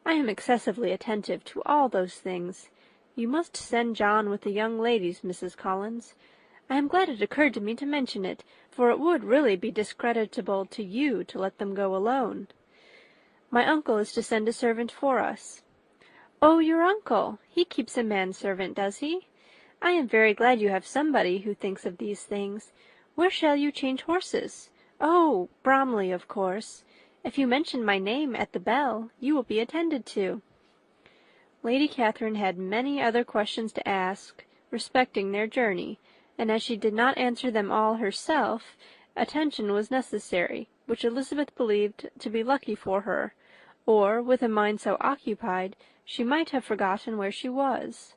I am excessively attentive to all those things. You must send John with the young ladies, Mrs. Collins. I am glad it occurred to me to mention it, for it would really be discreditable to you to let them go alone. My uncle is to send a servant for us." "Oh, your uncle! He keeps a manservant, does he? I am very glad you have somebody who thinks of these things. Where shall you change horses? Oh, Bromley, of course. If you mention my name at the bell, you will be attended to." Lady Catherine had many other questions to ask respecting their journey, and as she did not answer them all herself, attention was necessary, which Elizabeth believed to be lucky for her, or, with a mind so occupied, she might have forgotten where she was.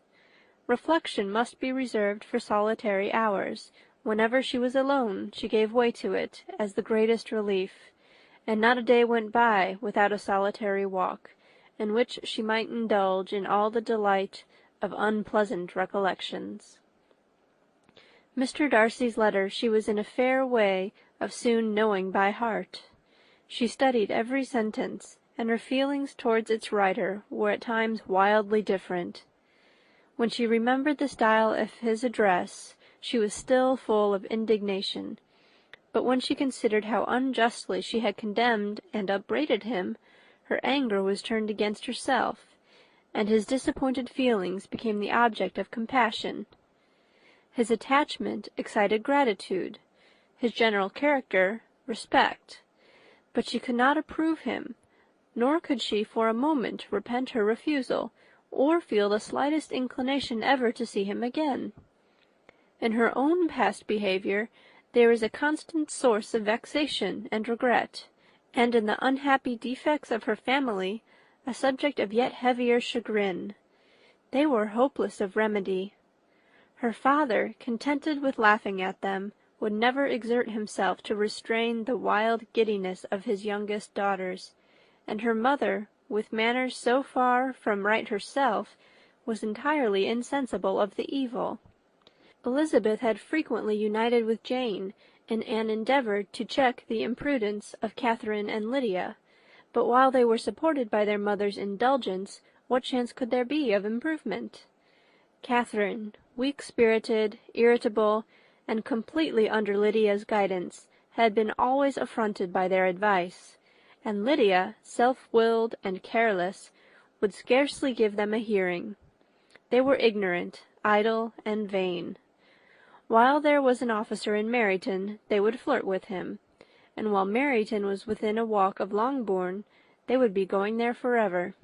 Reflection must be reserved for solitary hours. Whenever she was alone, she gave way to it, as the greatest relief, and not a day went by without a solitary walk, in which she might indulge in all the delight of unpleasant recollections. Mr. Darcy's letter she was in a fair way of soon knowing by heart. She studied every sentence, and her feelings towards its writer were at times wildly different. When she remembered the style of his address, she was still full of indignation, but when she considered how unjustly she had condemned and upbraided him, her anger was turned against herself, and his disappointed feelings became the object of compassion. His attachment excited gratitude, his general character respect, but she could not approve him, nor could she for a moment repent her refusal, or feel the slightest inclination ever to see him again. In her own past behaviour there is a constant source of vexation and regret, and in the unhappy defects of her family a subject of yet heavier chagrin. They were hopeless of remedy. Her father, contented with laughing at them, would never exert himself to restrain the wild giddiness of his youngest daughters, and her mother, with manners so far from right herself, was entirely insensible of the evil. Elizabeth had frequently united with Jane in an endeavour to check the imprudence of Catherine and Lydia, but while they were supported by their mother's indulgence, what chance could there be of improvement? Catherine, weak-spirited, irritable, and completely under Lydia's guidance, had been always affronted by their advice, and Lydia, self-willed and careless, would scarcely give them a hearing. They were ignorant, idle, and vain. While there was an officer in Meryton, they would flirt with him, and while Meryton was within a walk of Longbourn, they would be going there forever.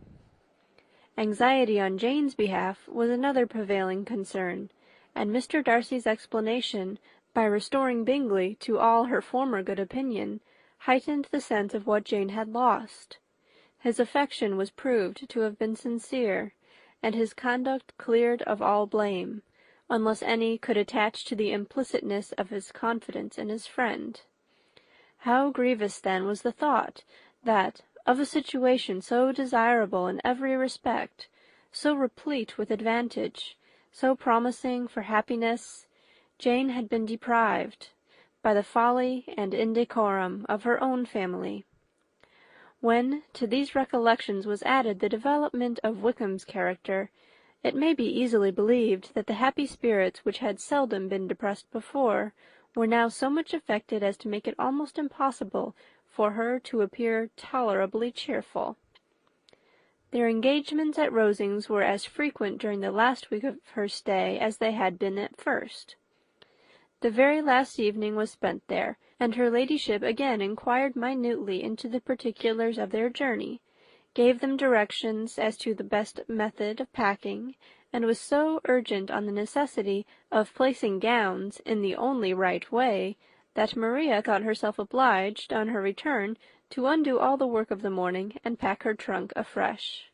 Anxiety on Jane's behalf was another prevailing concern, and Mr. Darcy's explanation, by restoring Bingley to all her former good opinion, heightened the sense of what Jane had lost. His affection was proved to have been sincere, and his conduct cleared of all blame, unless any could attach to the implicitness of his confidence in his friend. How grievous then was the thought, that, of a situation so desirable in every respect, so replete with advantage, so promising for happiness, Jane had been deprived, by the folly and indecorum of her own family. When to these recollections was added the development of Wickham's character, it may be easily believed that the happy spirits which had seldom been depressed before were now so much affected as to make it almost impossible for her to appear tolerably cheerful. Their engagements at Rosings were as frequent during the last week of her stay as they had been at first. The very last evening was spent there, and her ladyship again inquired minutely into the particulars of their journey, gave them directions as to the best method of packing, and was so urgent on the necessity of placing gowns in the only right way, that Maria thought herself obliged, on her return, to undo all the work of the morning and pack her trunk afresh.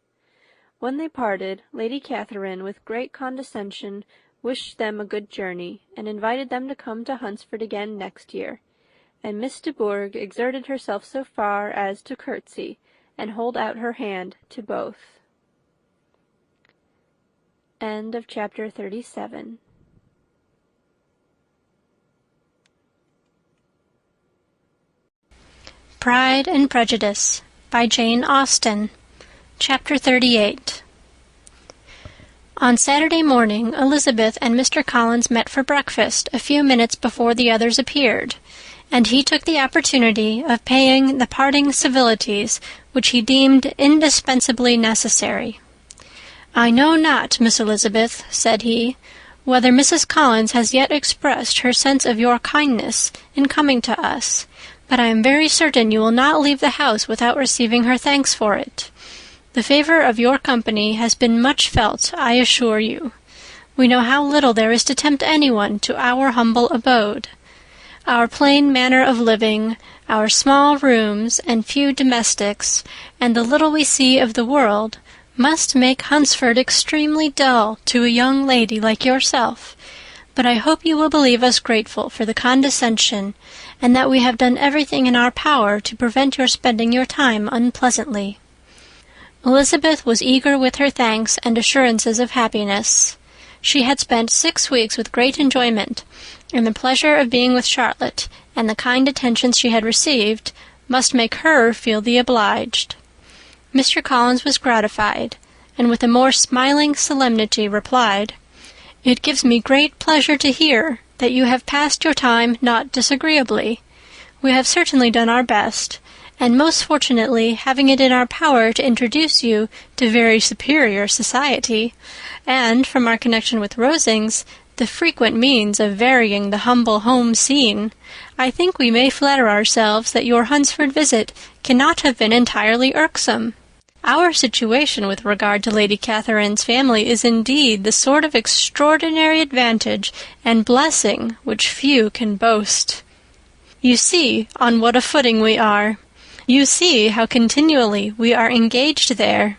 When they parted, Lady Catherine, with great condescension, wished them a good journey, and invited them to come to Hunsford again next year, and Miss de Bourgh exerted herself so far as to curtsy, and hold out her hand to both. End of chapter 37. Pride and Prejudice by Jane Austen. Chapter 38. On Saturday morning, Elizabeth and Mr. Collins met for breakfast a few minutes before the others appeared, and he took the opportunity of paying the parting civilities which he deemed indispensably necessary. "I know not, Miss Elizabeth," said he, "whether Mrs. Collins has yet expressed her sense of your kindness in coming to us, but I am very certain you will not leave the house without receiving her thanks for it. The favour of your company has been much felt, I assure you. We know how little there is to tempt anyone to our humble abode. Our plain manner of living, our small rooms and few domestics, and the little we see of the world, must make Hunsford extremely dull to a young lady like yourself. But I hope you will believe us grateful for the condescension, and that we have done everything in our power to prevent your spending your time unpleasantly." Elizabeth was eager with her thanks and assurances of happiness. She had spent 6 weeks with great enjoyment, and the pleasure of being with Charlotte, and the kind attentions she had received, must make her feel the obliged. Mr. Collins was gratified, and with a more smiling solemnity replied, "It gives me great pleasure to hear that you have passed your time not disagreeably. We have certainly done our best, and most fortunately having it in our power to introduce you to very superior society, and, from our connection with Rosings, the frequent means of varying the humble home scene, I think we may flatter ourselves that your Hunsford visit cannot have been entirely irksome. Our situation with regard to Lady Catherine's family is indeed the sort of extraordinary advantage and blessing which few can boast. You see on what a footing we are. You see how continually we are engaged there.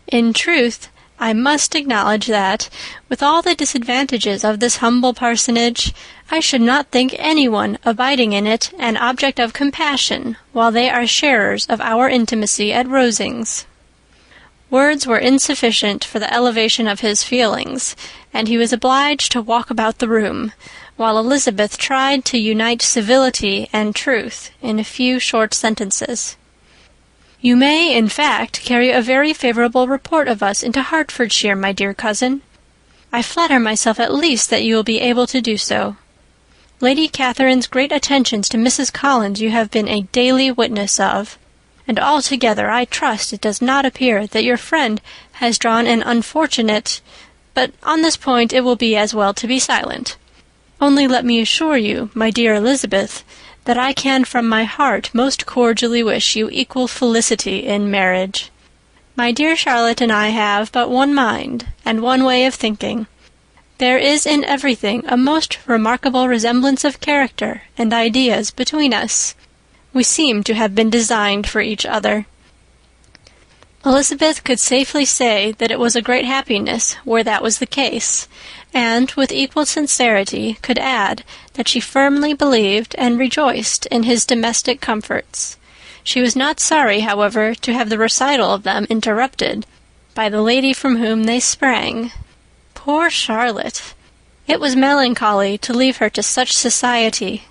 In truth, I must acknowledge that, with all the disadvantages of this humble parsonage, I should not think anyone abiding in it an object of compassion while they are sharers of our intimacy at Rosings." Words were insufficient for the elevation of his feelings, and he was obliged to walk about the room, while Elizabeth tried to unite civility and truth in a few short sentences. "You may, in fact, carry a very favorable report of us into Hertfordshire, my dear cousin. I flatter myself at least that you will be able to do so. Lady Catherine's great attentions to Mrs. Collins you have been a daily witness of, and altogether I trust it does not appear that your friend has drawn an unfortunate— but on this point it will be as well to be silent. Only let me assure you, my dear Elizabeth, that I can from my heart most cordially wish you equal felicity in marriage. My dear Charlotte and I have but one mind, and one way of thinking. There is in everything a most remarkable resemblance of character and ideas between us. We seem to have been designed for each other." Elizabeth could safely say that it was a great happiness where that was the case, and with equal sincerity could add that she firmly believed and rejoiced in his domestic comforts. She was not sorry, however, to have the recital of them interrupted by the lady from whom they sprang. Poor Charlotte! It was melancholy to leave her to such society,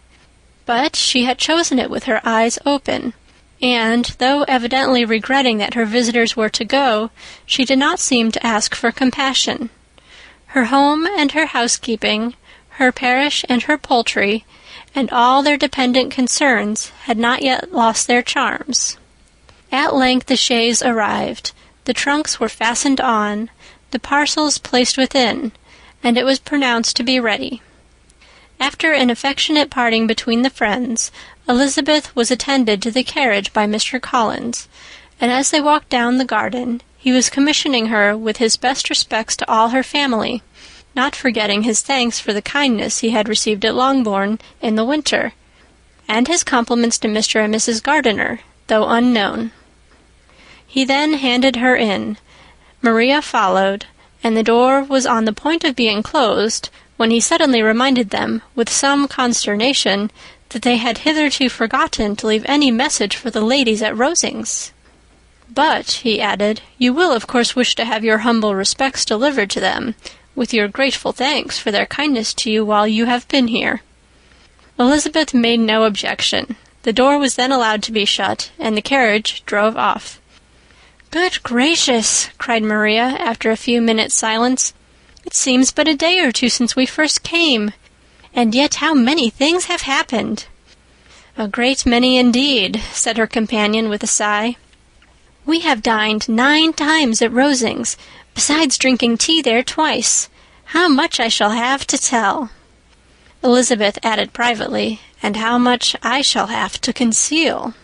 but she had chosen it with her eyes open, and, though evidently regretting that her visitors were to go, she did not seem to ask for compassion. Her home and her housekeeping, her parish and her poultry, and all their dependent concerns had not yet lost their charms. At length the chaise arrived, the trunks were fastened on, the parcels placed within, and it was pronounced to be ready. After an affectionate parting between the friends, Elizabeth was attended to the carriage by Mr. Collins, and as they walked down the garden, he was commissioning her with his best respects to all her family, not forgetting his thanks for the kindness he had received at Longbourn in the winter, and his compliments to Mr. and Mrs. Gardiner, though unknown. He then handed her in. Maria followed, and the door was on the point of being closed, when he suddenly reminded them, with some consternation, that they had hitherto forgotten to leave any message for the ladies at Rosings. "But," he added, "you will of course wish to have your humble respects delivered to them, with your grateful thanks for their kindness to you while you have been here." Elizabeth made no objection. The door was then allowed to be shut, and the carriage drove off. "Good gracious!" cried Maria, after a few minutes' silence. "It seems but a day or two since we first came, and yet how many things have happened!" "A great many indeed," said her companion with a sigh. "We have dined 9 times at Rosings, besides drinking tea there twice. How much I shall have to tell!" Elizabeth added privately, "and how much I shall have to conceal."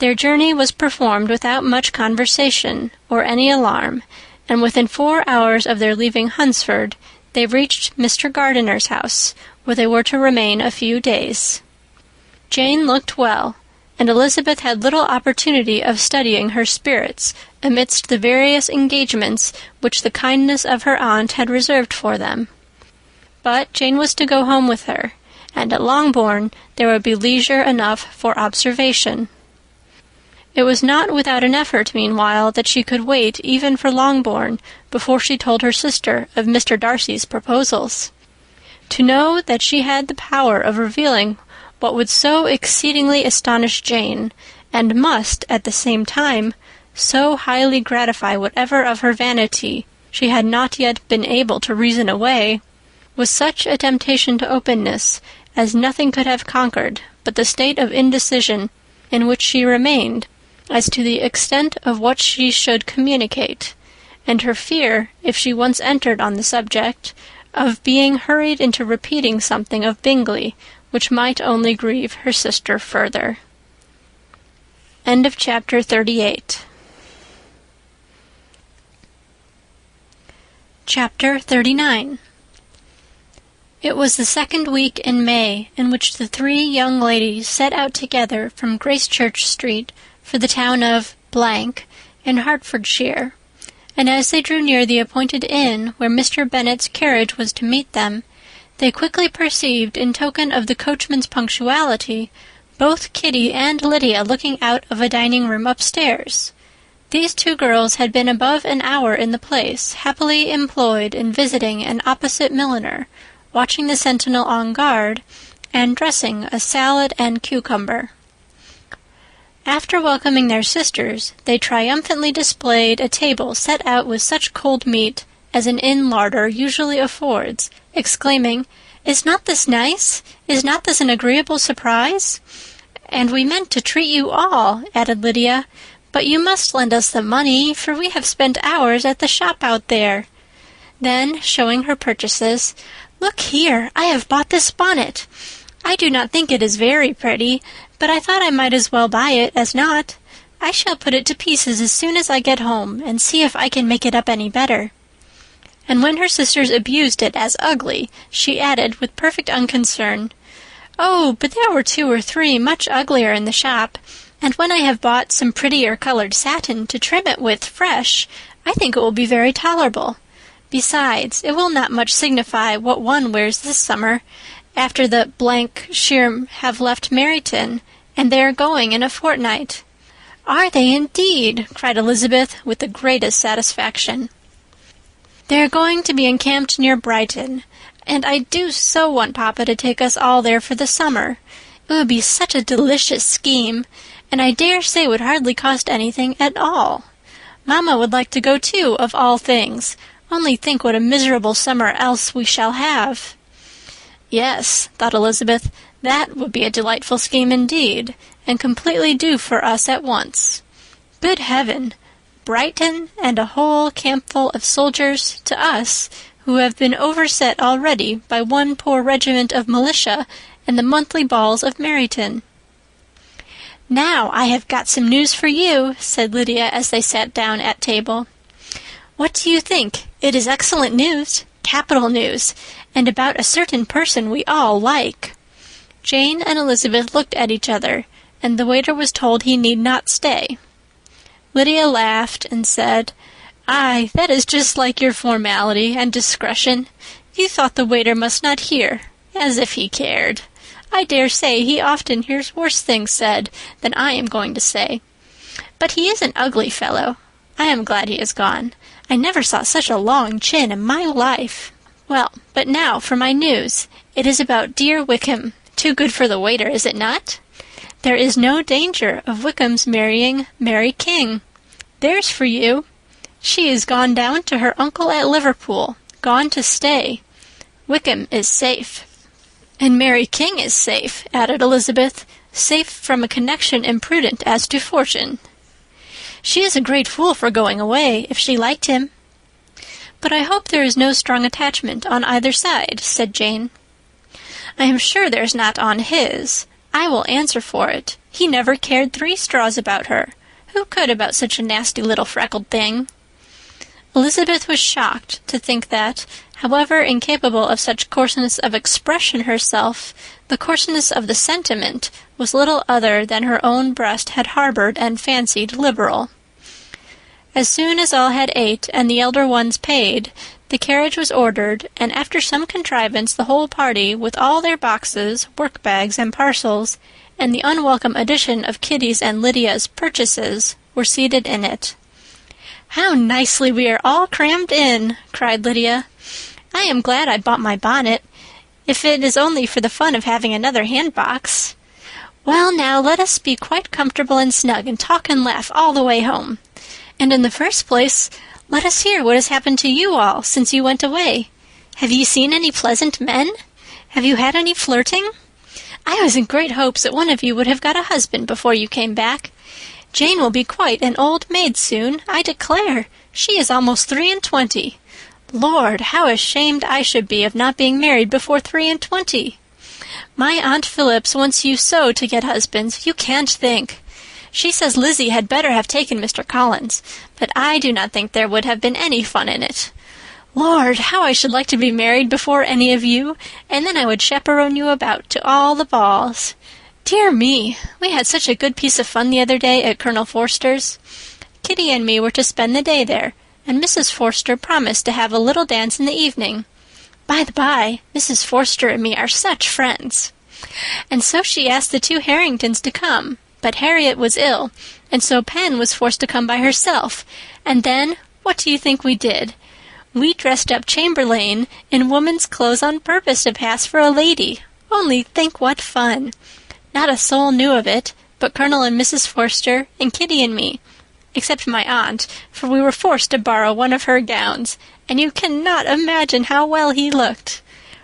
Their journey was performed without much conversation or any alarm, and within 4 hours of their leaving Hunsford, they reached Mr. Gardiner's house, where they were to remain a few days. Jane looked well, and Elizabeth had little opportunity of studying her spirits amidst the various engagements which the kindness of her aunt had reserved for them. But Jane was to go home with her, and at Longbourn there would be leisure enough for observation. It was not without an effort, meanwhile, that she could wait even for Longbourn before she told her sister of Mr. Darcy's proposals. To know that she had the power of revealing what would so exceedingly astonish Jane, and must, at the same time, so highly gratify whatever of her vanity she had not yet been able to reason away, was such a temptation to openness as nothing could have conquered but the state of indecision in which she remained as to the extent of what she should communicate, and her fear, if she once entered on the subject, of being hurried into repeating something of Bingley which might only grieve her sister further. End of chapter 38. Chapter 39. It was the second week in May in which the three young ladies set out together from Gracechurch Street for the town of in Hertfordshire, and as they drew near the appointed inn where Mr. Bennet's carriage was to meet them, they quickly perceived, in token of the coachman's punctuality, both Kitty and Lydia looking out of a dining-room upstairs. These two girls had been above an hour in the place, happily employed in visiting an opposite milliner, watching the sentinel on guard, and dressing a salad and cucumber. After welcoming their sisters, they triumphantly displayed a table set out with such cold meat as an inn larder usually affords, exclaiming, "Is not this nice? Is not this an agreeable surprise?" "And we meant to treat you all," added Lydia, "but you must lend us the money, for we have spent hours at the shop out there." Then, showing her purchases, "Look here, I have bought this bonnet. I do not think it is very pretty, but I thought I might as well buy it as not. I shall put it to pieces as soon as I get home, and see if I can make it up any better." And when her sisters abused it as ugly, she added, with perfect unconcern, "Oh, but there were 2 or 3 much uglier in the shop, and when I have bought some prettier colored satin to trim it with fresh, I think it will be very tolerable. Besides, it will not much signify what one wears this summer, after the shire have left Meryton, and they are going in a fortnight." "Are they indeed?" cried Elizabeth with the greatest satisfaction. "They are going to be encamped near Brighton, and I do so want Papa to take us all there for the summer. It would be such a delicious scheme, and I dare say would hardly cost anything at all. Mamma would like to go too, of all things. Only think what a miserable summer else we shall have." "Yes," thought Elizabeth, "that would be a delightful scheme indeed, and completely do for us at once. Good heaven! Brighton and a whole campful of soldiers to us, who have been overset already by one poor regiment of militia and the monthly balls of Meryton." "Now I have got some news for you," said Lydia as they sat down at table. "What do you think? It is excellent news, capital news, and about a certain person we all like." Jane and Elizabeth looked at each other, and the waiter was told he need not stay. Lydia laughed and said, "Aye, that is just like your formality and discretion. You thought the waiter must not hear, as if he cared. I dare say he often hears worse things said than I am going to say. But he is an ugly fellow. I am glad he is gone. I never saw such a long chin in my life. Well, but now for my news. It is about dear Wickham. Too good for the waiter, is it not? There is no danger of Wickham's marrying Mary King. There's for you. She is gone down to her uncle at Liverpool, gone to stay. Wickham is safe." "And Mary King is safe," added Elizabeth, "safe from a connection imprudent as to fortune." "She is a great fool for going away, if she liked him." "But I hope there is no strong attachment on either side," said Jane. "I am sure there's not on his. I will answer for it. He never cared 3 straws about her. Who could about such a nasty little freckled thing?" Elizabeth was shocked to think that, However incapable of such coarseness of expression herself, the coarseness of the sentiment was little other than her own breast had harbored and fancied liberal. As soon as all had ate and the elder ones paid, the carriage was ordered, and after some contrivance the whole party, with all their boxes, work-bags, and parcels, and the unwelcome addition of Kitty's and Lydia's purchases, were seated in it. "How nicely we are all crammed in!" cried Lydia. "I am glad I bought my bonnet, if it is only for the fun of having another hand-box. Well, now, let us be quite comfortable and snug, and talk and laugh all the way home. And in the first place, let us hear what has happened to you all since you went away. Have you seen any pleasant men? Have you had any flirting? I was in great hopes that one of you would have got a husband before you came back. Jane will be quite an old maid soon, I declare. She is almost 23. Lord, how ashamed I should be of not being married before 23. My Aunt Phillips wants you so to get husbands, you can't think. She says Lizzie had better have taken Mr. Collins, but I do not think there would have been any fun in it. Lord, how I should like to be married before any of you, and then I would chaperone you about to all the balls. Dear me, we had such a good piece of fun the other day at Colonel Forster's. Kitty and me were to spend the day there, and Mrs. Forster promised to have a little dance in the evening. By the by, Mrs. Forster and me are such friends. And so she asked the two Harringtons to come, but Harriet was ill, and so Pen was forced to come by herself, and then, what do you think we did? We dressed up Chamberlain in woman's clothes on purpose to pass for a lady. Only think what fun! Not a soul knew of it, but Colonel and Mrs. Forster, and Kitty and me, except my aunt, for we were forced to borrow one of her gowns, and you cannot imagine how well he looked.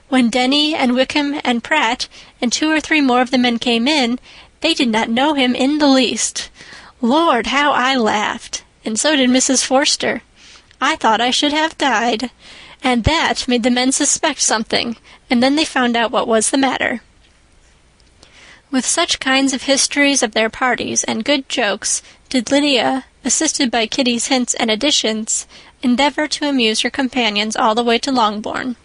When Denny and Wickham and Pratt and 2 or 3 more of the men came in, they did not know him in the least. Lord, how I laughed! And so did Mrs. Forster. I thought I should have died. And that made the men suspect something, and then they found out what was the matter. With such kinds of histories of their parties and good jokes did Lydia, assisted by Kitty's hints and additions, endeavor to amuse her companions all the way to Longbourn.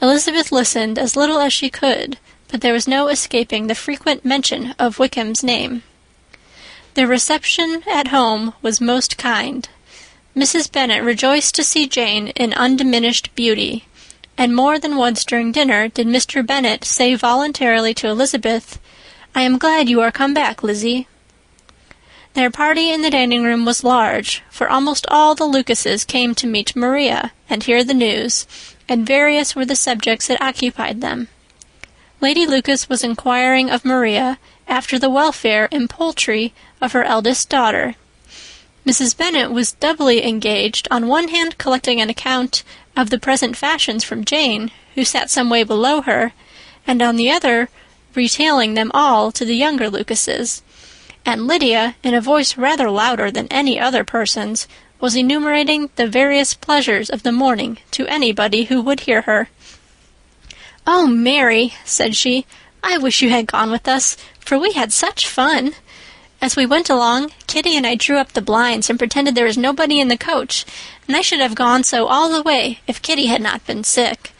Elizabeth listened as little as she could, but there was no escaping the frequent mention of Wickham's name. Their reception at home was most kind. Mrs. Bennet rejoiced to see Jane in undiminished beauty, and more than once during dinner did Mr. Bennet say voluntarily to Elizabeth, "I am glad you are come back, Lizzie." Their party in the dining-room was large, for almost all the Lucases came to meet Maria and hear the news, and various were the subjects that occupied them. Lady Lucas was inquiring of Maria after the welfare and poultry of her eldest daughter. Mrs. Bennet was doubly engaged, on one hand collecting an account of the present fashions from Jane, who sat some way below her, and on the other retailing them all to the younger Lucases, and Lydia, in a voice rather louder than any other person's, was enumerating the various pleasures of the morning to anybody who would hear her. "Oh, Mary," said she, "I wish you had gone with us, for we had such fun. As we went along, Kitty and I drew up the blinds and pretended there was nobody in the coach, and I should have gone so all the way if Kitty had not been sick.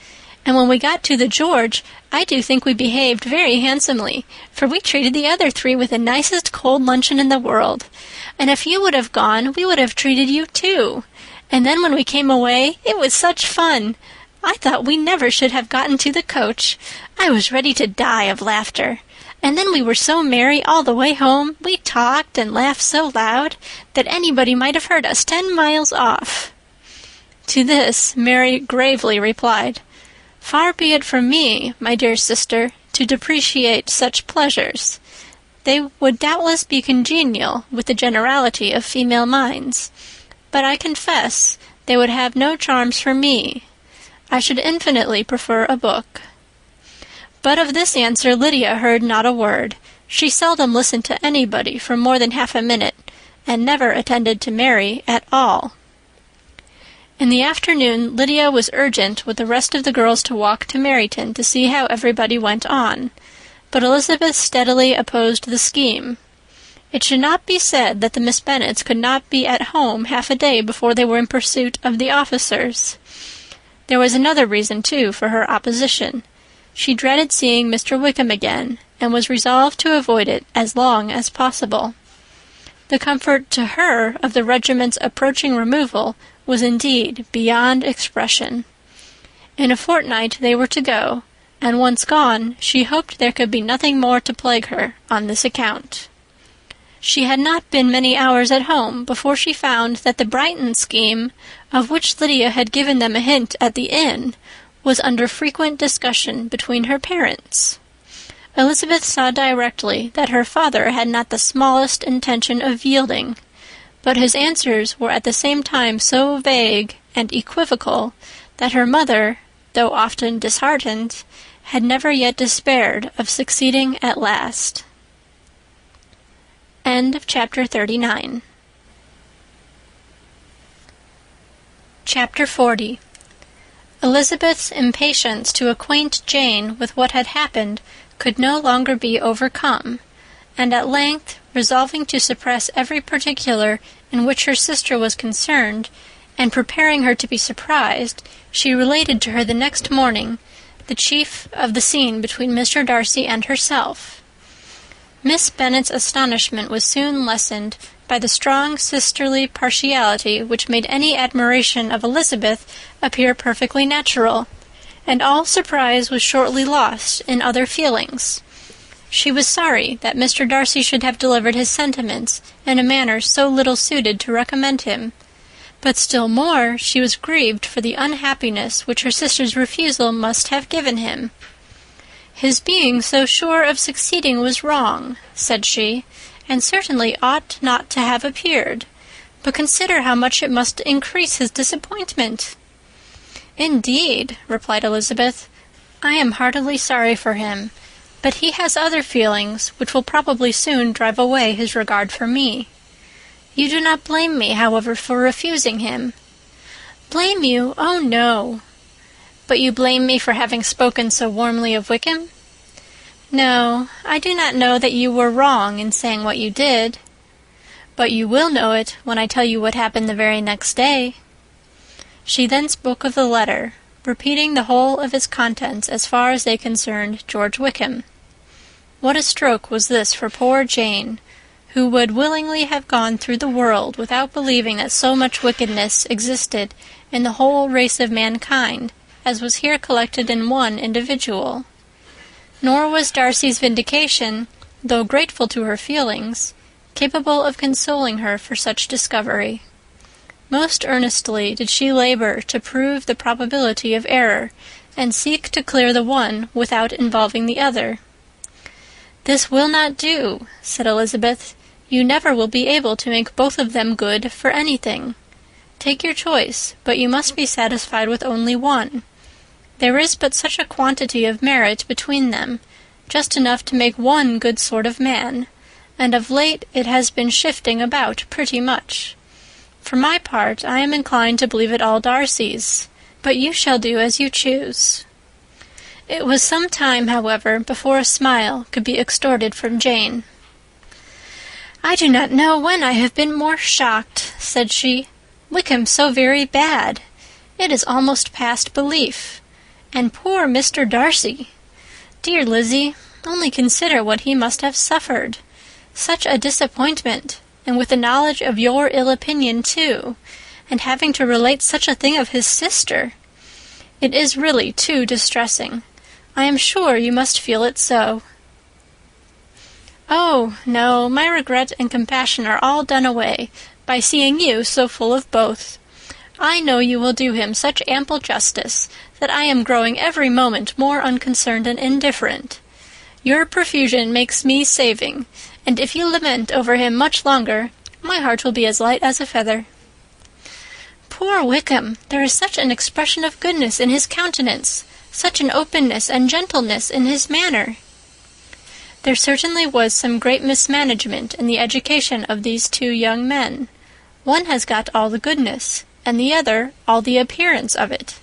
And when we got to the George, I do think we behaved very handsomely, for we treated the other 3 with the nicest cold luncheon in the world. And if you would have gone, we would have treated you too. And then when we came away, it was such fun. I thought we never should have gotten to the coach. I was ready to die of laughter. And then we were so merry all the way home, we talked and laughed so loud that anybody might have heard us 10 miles off." To this Mary gravely replied, "Far be it from me, my dear sister, to depreciate such pleasures. They would doubtless be congenial with the generality of female minds, but I confess they would have no charms for me. I should infinitely prefer a book." But of this answer Lydia heard not a word. She seldom listened to anybody for more than half a minute, and never attended to Mary at all. In the afternoon Lydia was urgent with the rest of the girls to walk to Meryton to see how everybody went on, but Elizabeth steadily opposed the scheme. It should not be said that the Miss Bennets could not be at home half a day before they were in pursuit of the officers. There was another reason, too, for her opposition. She dreaded seeing Mr. Wickham again, and was resolved to avoid it as long as possible. The comfort to her of the regiment's approaching removal was indeed beyond expression. In a fortnight they were to go, and once gone, she hoped there could be nothing more to plague her on this account. She had not been many hours at home before she found that the Brighton scheme, of which Lydia had given them a hint at the inn, was under frequent discussion between her parents. Elizabeth saw directly that her father had not the smallest intention of yielding, but his answers were at the same time so vague and equivocal that her mother, though often disheartened, had never yet despaired of succeeding at last. End of Chapter 39. Chapter 40. Elizabeth's impatience to acquaint Jane with what had happened could no longer be overcome, and at length, resolving to suppress every particular in which her sister was concerned, and preparing her to be surprised, she related to her the next morning the chief of the scene between Mr. Darcy and herself. Miss Bennet's astonishment was soon lessened by the strong sisterly partiality which made any admiration of Elizabeth appear perfectly natural, and all surprise was shortly lost in other feelings. She was sorry that Mr. Darcy should have delivered his sentiments in a manner so little suited to recommend him, but still more she was grieved for the unhappiness which her sister's refusal must have given him. "His being so sure of succeeding was wrong," said she, "and certainly ought not to have appeared. But consider how much it must increase his disappointment." "Indeed," replied Elizabeth, "I am heartily sorry for him, but he has other feelings which will probably soon drive away his regard for me. You do not blame me, however, for refusing him." "Blame you? Oh, no." "But you blame me for having spoken so warmly of Wickham?" "No, I do not know that you were wrong in saying what you did. But you will know it when I tell you what happened the very next day." She then spoke of the letter, repeating the whole of its contents as far as they concerned George Wickham. What a stroke was this for poor Jane, who would willingly have gone through the world without believing that so much wickedness existed in the whole race of mankind as was here collected in one individual. Nor was Darcy's vindication, though grateful to her feelings, capable of consoling her for such discovery. Most earnestly did she labor to prove the probability of error, and seek to clear the one without involving the other. "This will not do," said Elizabeth. "You never will be able to make both of them good for anything. Take your choice, but you must be satisfied with only one. There is but such a quantity of merit between them, just enough to make one good sort of man, and of late it has been shifting about pretty much. For my part, I am inclined to believe it all Darcy's, but you shall do as you choose." It was some time, however, before a smile could be extorted from Jane. "I do not know when I have been more shocked," said she. "Wickham so very bad. It is almost past belief. And poor Mr. Darcy! Dear Lizzie, only consider what he must have suffered. Such a disappointment, and with the knowledge of your ill opinion, too, and having to relate such a thing of his sister. It is really too distressing. I am sure you must feel it so." "Oh, no, my regret and compassion are all done away by seeing you so full of both. I know you will do him such ample justice that I am growing every moment more unconcerned and indifferent. Your profusion makes me saving, and if you lament over him much longer, my heart will be as light as a feather." "Poor Wickham! There is such an expression of goodness in his countenance, such an openness and gentleness in his manner." There certainly was some great mismanagement in the education of these two young men. One has got all the goodness, and the other all the appearance of it.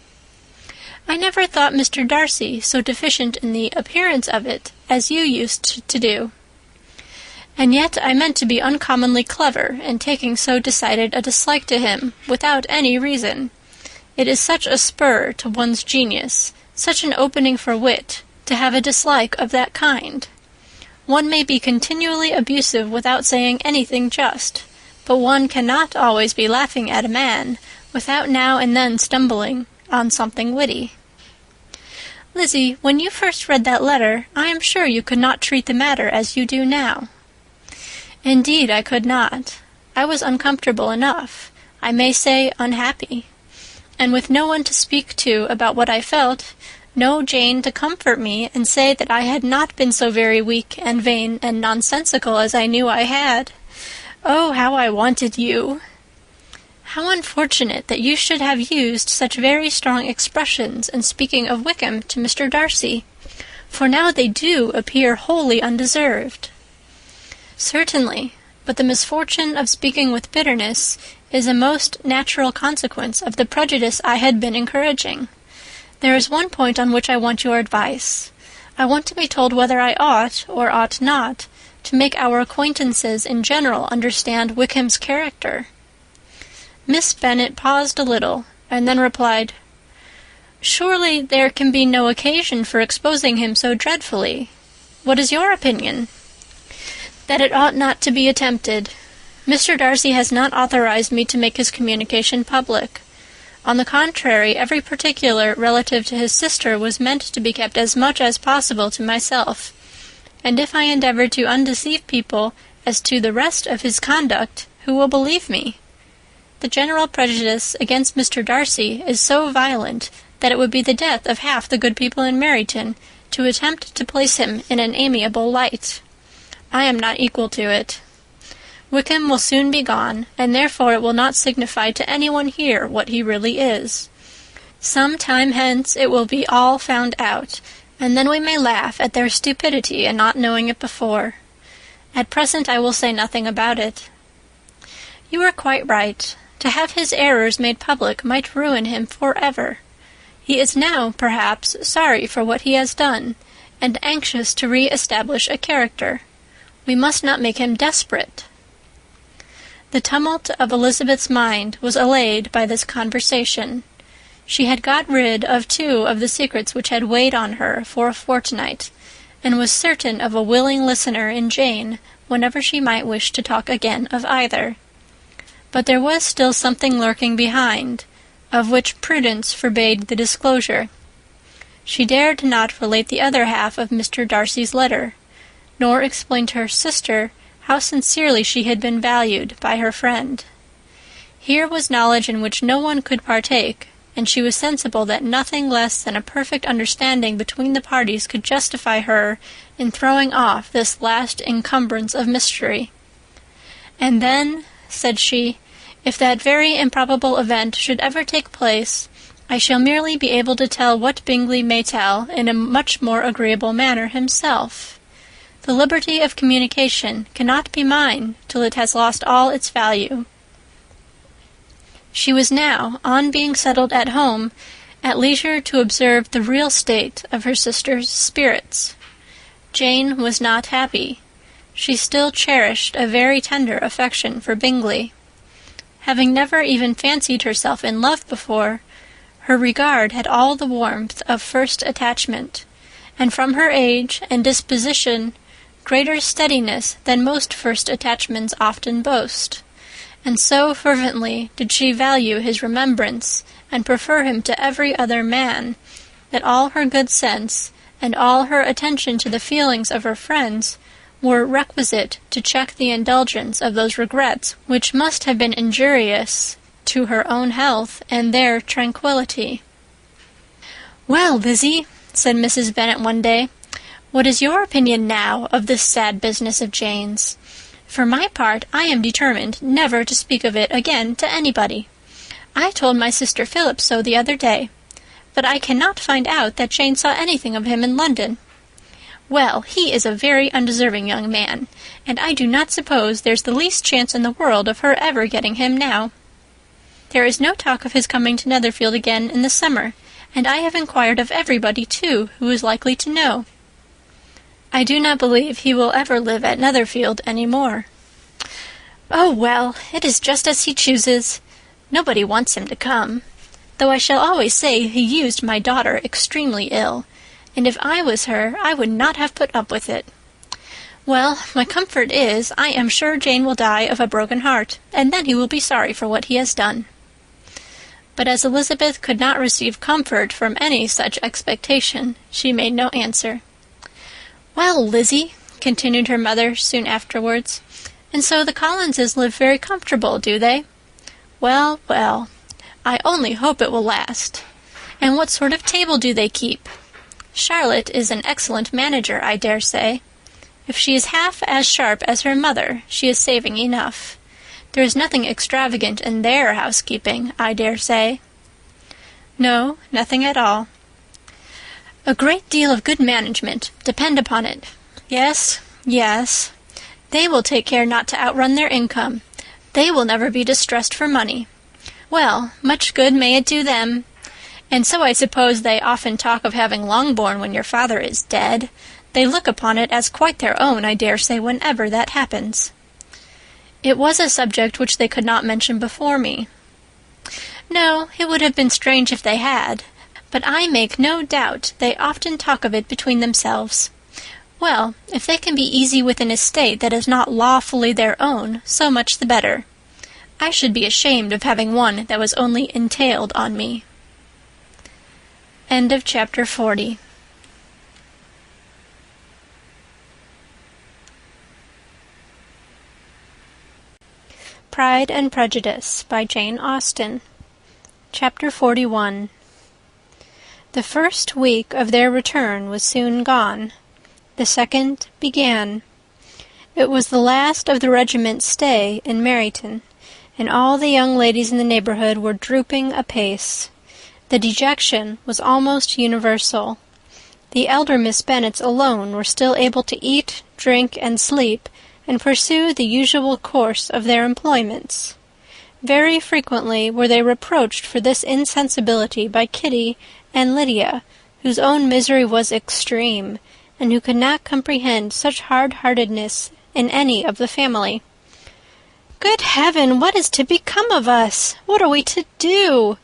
"I never thought Mr. Darcy so deficient in the appearance of it as you used to do. And yet I meant to be uncommonly clever in taking so decided a dislike to him without any reason. It is such a spur to one's genius, such an opening for wit, to have a dislike of that kind. One may be continually abusive without saying anything just, but one cannot always be laughing at a man without now and then stumbling on something witty. Lizzie, when you first read that letter, I am sure you could not treat the matter as you do now. Indeed, I could not. I was uncomfortable enough, I may say unhappy, and with no one to speak to about what I felt, no Jane to comfort me and say that I had not been so very weak and vain and nonsensical as I knew I had. Oh, how I wanted you! How unfortunate that you should have used such very strong expressions in speaking of Wickham to Mr. Darcy, for now they do appear wholly undeserved. Certainly, but the misfortune of speaking with bitterness is a most natural consequence of the prejudice I had been encouraging. There is one point on which I want your advice. I want to be told whether I ought, or ought not, to make our acquaintances in general understand Wickham's character. Miss Bennet paused a little, and then replied, "Surely there can be no occasion for exposing him so dreadfully. What is your opinion?" "That it ought not to be attempted. Mr. Darcy has not authorized me to make his communication public. On the contrary, every particular relative to his sister was meant to be kept as much as possible to myself, and if I endeavor to undeceive people as to the rest of his conduct, who will believe me? The general prejudice against Mr. Darcy is so violent that it would be the death of half the good people in Meryton to attempt to place him in an amiable light. I am not equal to it. Wickham will soon be gone, and therefore it will not signify to anyone here what he really is. Some time hence it will be all found out, and then we may laugh at their stupidity in not knowing it before. At present I will say nothing about it. You are quite right. To have his errors made public might ruin him forever. He is now, perhaps, sorry for what he has done, and anxious to re-establish a character. We must not make him desperate." The tumult of Elizabeth's mind was allayed by this conversation. She had got rid of 2 of the secrets which had weighed on her for a fortnight, and was certain of a willing listener in Jane whenever she might wish to talk again of either. But there was still something lurking behind, of which prudence forbade the disclosure. She dared not relate the other half of Mr. Darcy's letter, nor explain to her sister how sincerely she had been valued by her friend. Here was knowledge in which no one could partake, and she was sensible that nothing less than a perfect understanding between the parties could justify her in throwing off this last encumbrance of mystery. "And then," said she, "if that very improbable event should ever take place, I shall merely be able to tell what Bingley may tell in a much more agreeable manner himself. The liberty of communication cannot be mine till it has lost all its value." She was now, on being settled at home, at leisure to observe the real state of her sister's spirits. Jane was not happy. She still cherished a very tender affection for Bingley. Having never even fancied herself in love before, her regard had all the warmth of first attachment, and from her age and disposition greater steadiness than most first attachments often boast, and so fervently did she value his remembrance and prefer him to every other man, that all her good sense and all her attention to the feelings of her friends were requisite to check the indulgence of those regrets which must have been injurious to her own health and their tranquillity. "Well, Lizzie," said Mrs. Bennet one day, "what is your opinion now of this sad business of Jane's? For my part, I am determined never to speak of it again to anybody. I told my sister Philip so the other day, but I cannot find out that Jane saw anything of him in London. Well, he is a very undeserving young man, and I do not suppose there's the least chance in the world of her ever getting him now. There is no talk of his coming to Netherfield again in the summer, and I have inquired of everybody, too, who is likely to know. I do not believe he will ever live at Netherfield any more." "Oh, well, it is just as he chooses. Nobody wants him to come. though I shall always say he used my daughter extremely ill, and if I was her, I would not have put up with it. Well, my comfort is, I am sure Jane will die of a broken heart, and then he will be sorry for what he has done." But as Elizabeth could not receive comfort from any such expectation, she made no answer. "Well, Lizzie," continued her mother soon afterwards, "and so the Collinses live very comfortable, do they? Well, well, I only hope it will last. And what sort of table do they keep? Charlotte is an excellent manager, I dare say. If she is half as sharp as her mother, she is saving enough. There is nothing extravagant in their housekeeping, I dare say." "No, nothing at all." "A great deal of good management, depend upon it. Yes, yes. They will take care not to outrun their income. They will never be distressed for money. Well, much good may it do them. And so I suppose they often talk of having Longbourn when your father is dead. They look upon it as quite their own, I dare say, whenever that happens." "It was a subject which they could not mention before me." "No, it would have been strange if they had. But I make no doubt they often talk of it between themselves. Well, if they can be easy with an estate that is not lawfully their own, so much the better. I should be ashamed of having one that was only entailed on me." End of chapter 40. Pride and Prejudice by Jane Austen. Chapter 41. The first week of their return was soon gone. The second began. It was the last of the regiment's stay in Meryton, and all the young ladies in the neighbourhood were drooping apace. The dejection was almost universal. The elder Miss Bennets alone were still able to eat, drink, and sleep, and pursue the usual course of their employments. Very frequently were they reproached for this insensibility by Kitty and Lydia, whose own misery was extreme, and who could not comprehend such hard-heartedness in any of the family. "Good heaven, what is to become of us? What are we to do?"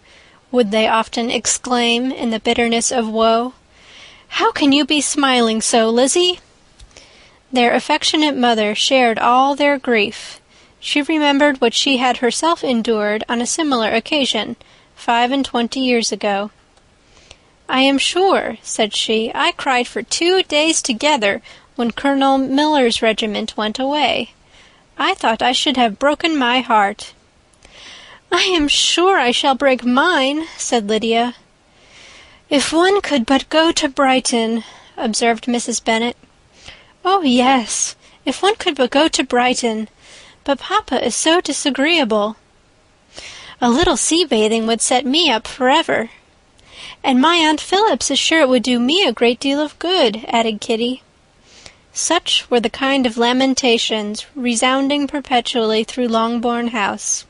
would they often exclaim in the bitterness of woe. "How can you be smiling so, Lizzie?" Their affectionate mother shared all their grief. She remembered what she had herself endured on a similar occasion 25 years ago. "I am sure," said she, "I cried for 2 days together when Colonel Miller's regiment went away. I thought I should have broken my heart." "I am sure I shall break mine," said Lydia. "If one could but go to Brighton," observed Mrs. Bennet. "Oh, yes, if one could but go to Brighton. But papa is so disagreeable." "A little sea-bathing would set me up forever." "And my Aunt Phillips is sure it would do me a great deal of good," added Kitty. Such were the kind of lamentations resounding perpetually through Longbourn House.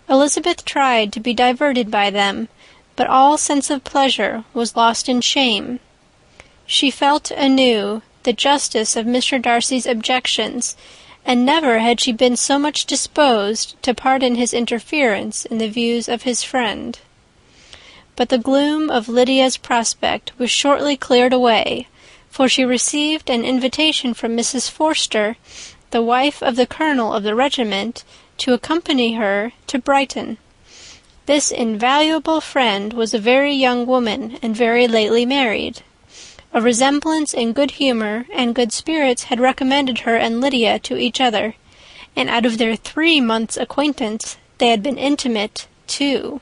Elizabeth tried to be diverted by them, but all sense of pleasure was lost in shame. She felt anew the justice of Mr. Darcy's objections, and never had she been so much disposed to pardon his interference in the views of his friend. But the gloom of Lydia's prospect was shortly cleared away, for she received an invitation from Mrs. Forster, the wife of the colonel of the regiment, to accompany her to Brighton. This invaluable friend was a very young woman, and very lately married. A resemblance in good humour and good spirits had recommended her and Lydia to each other, and out of their 3 months' acquaintance they had been intimate 2.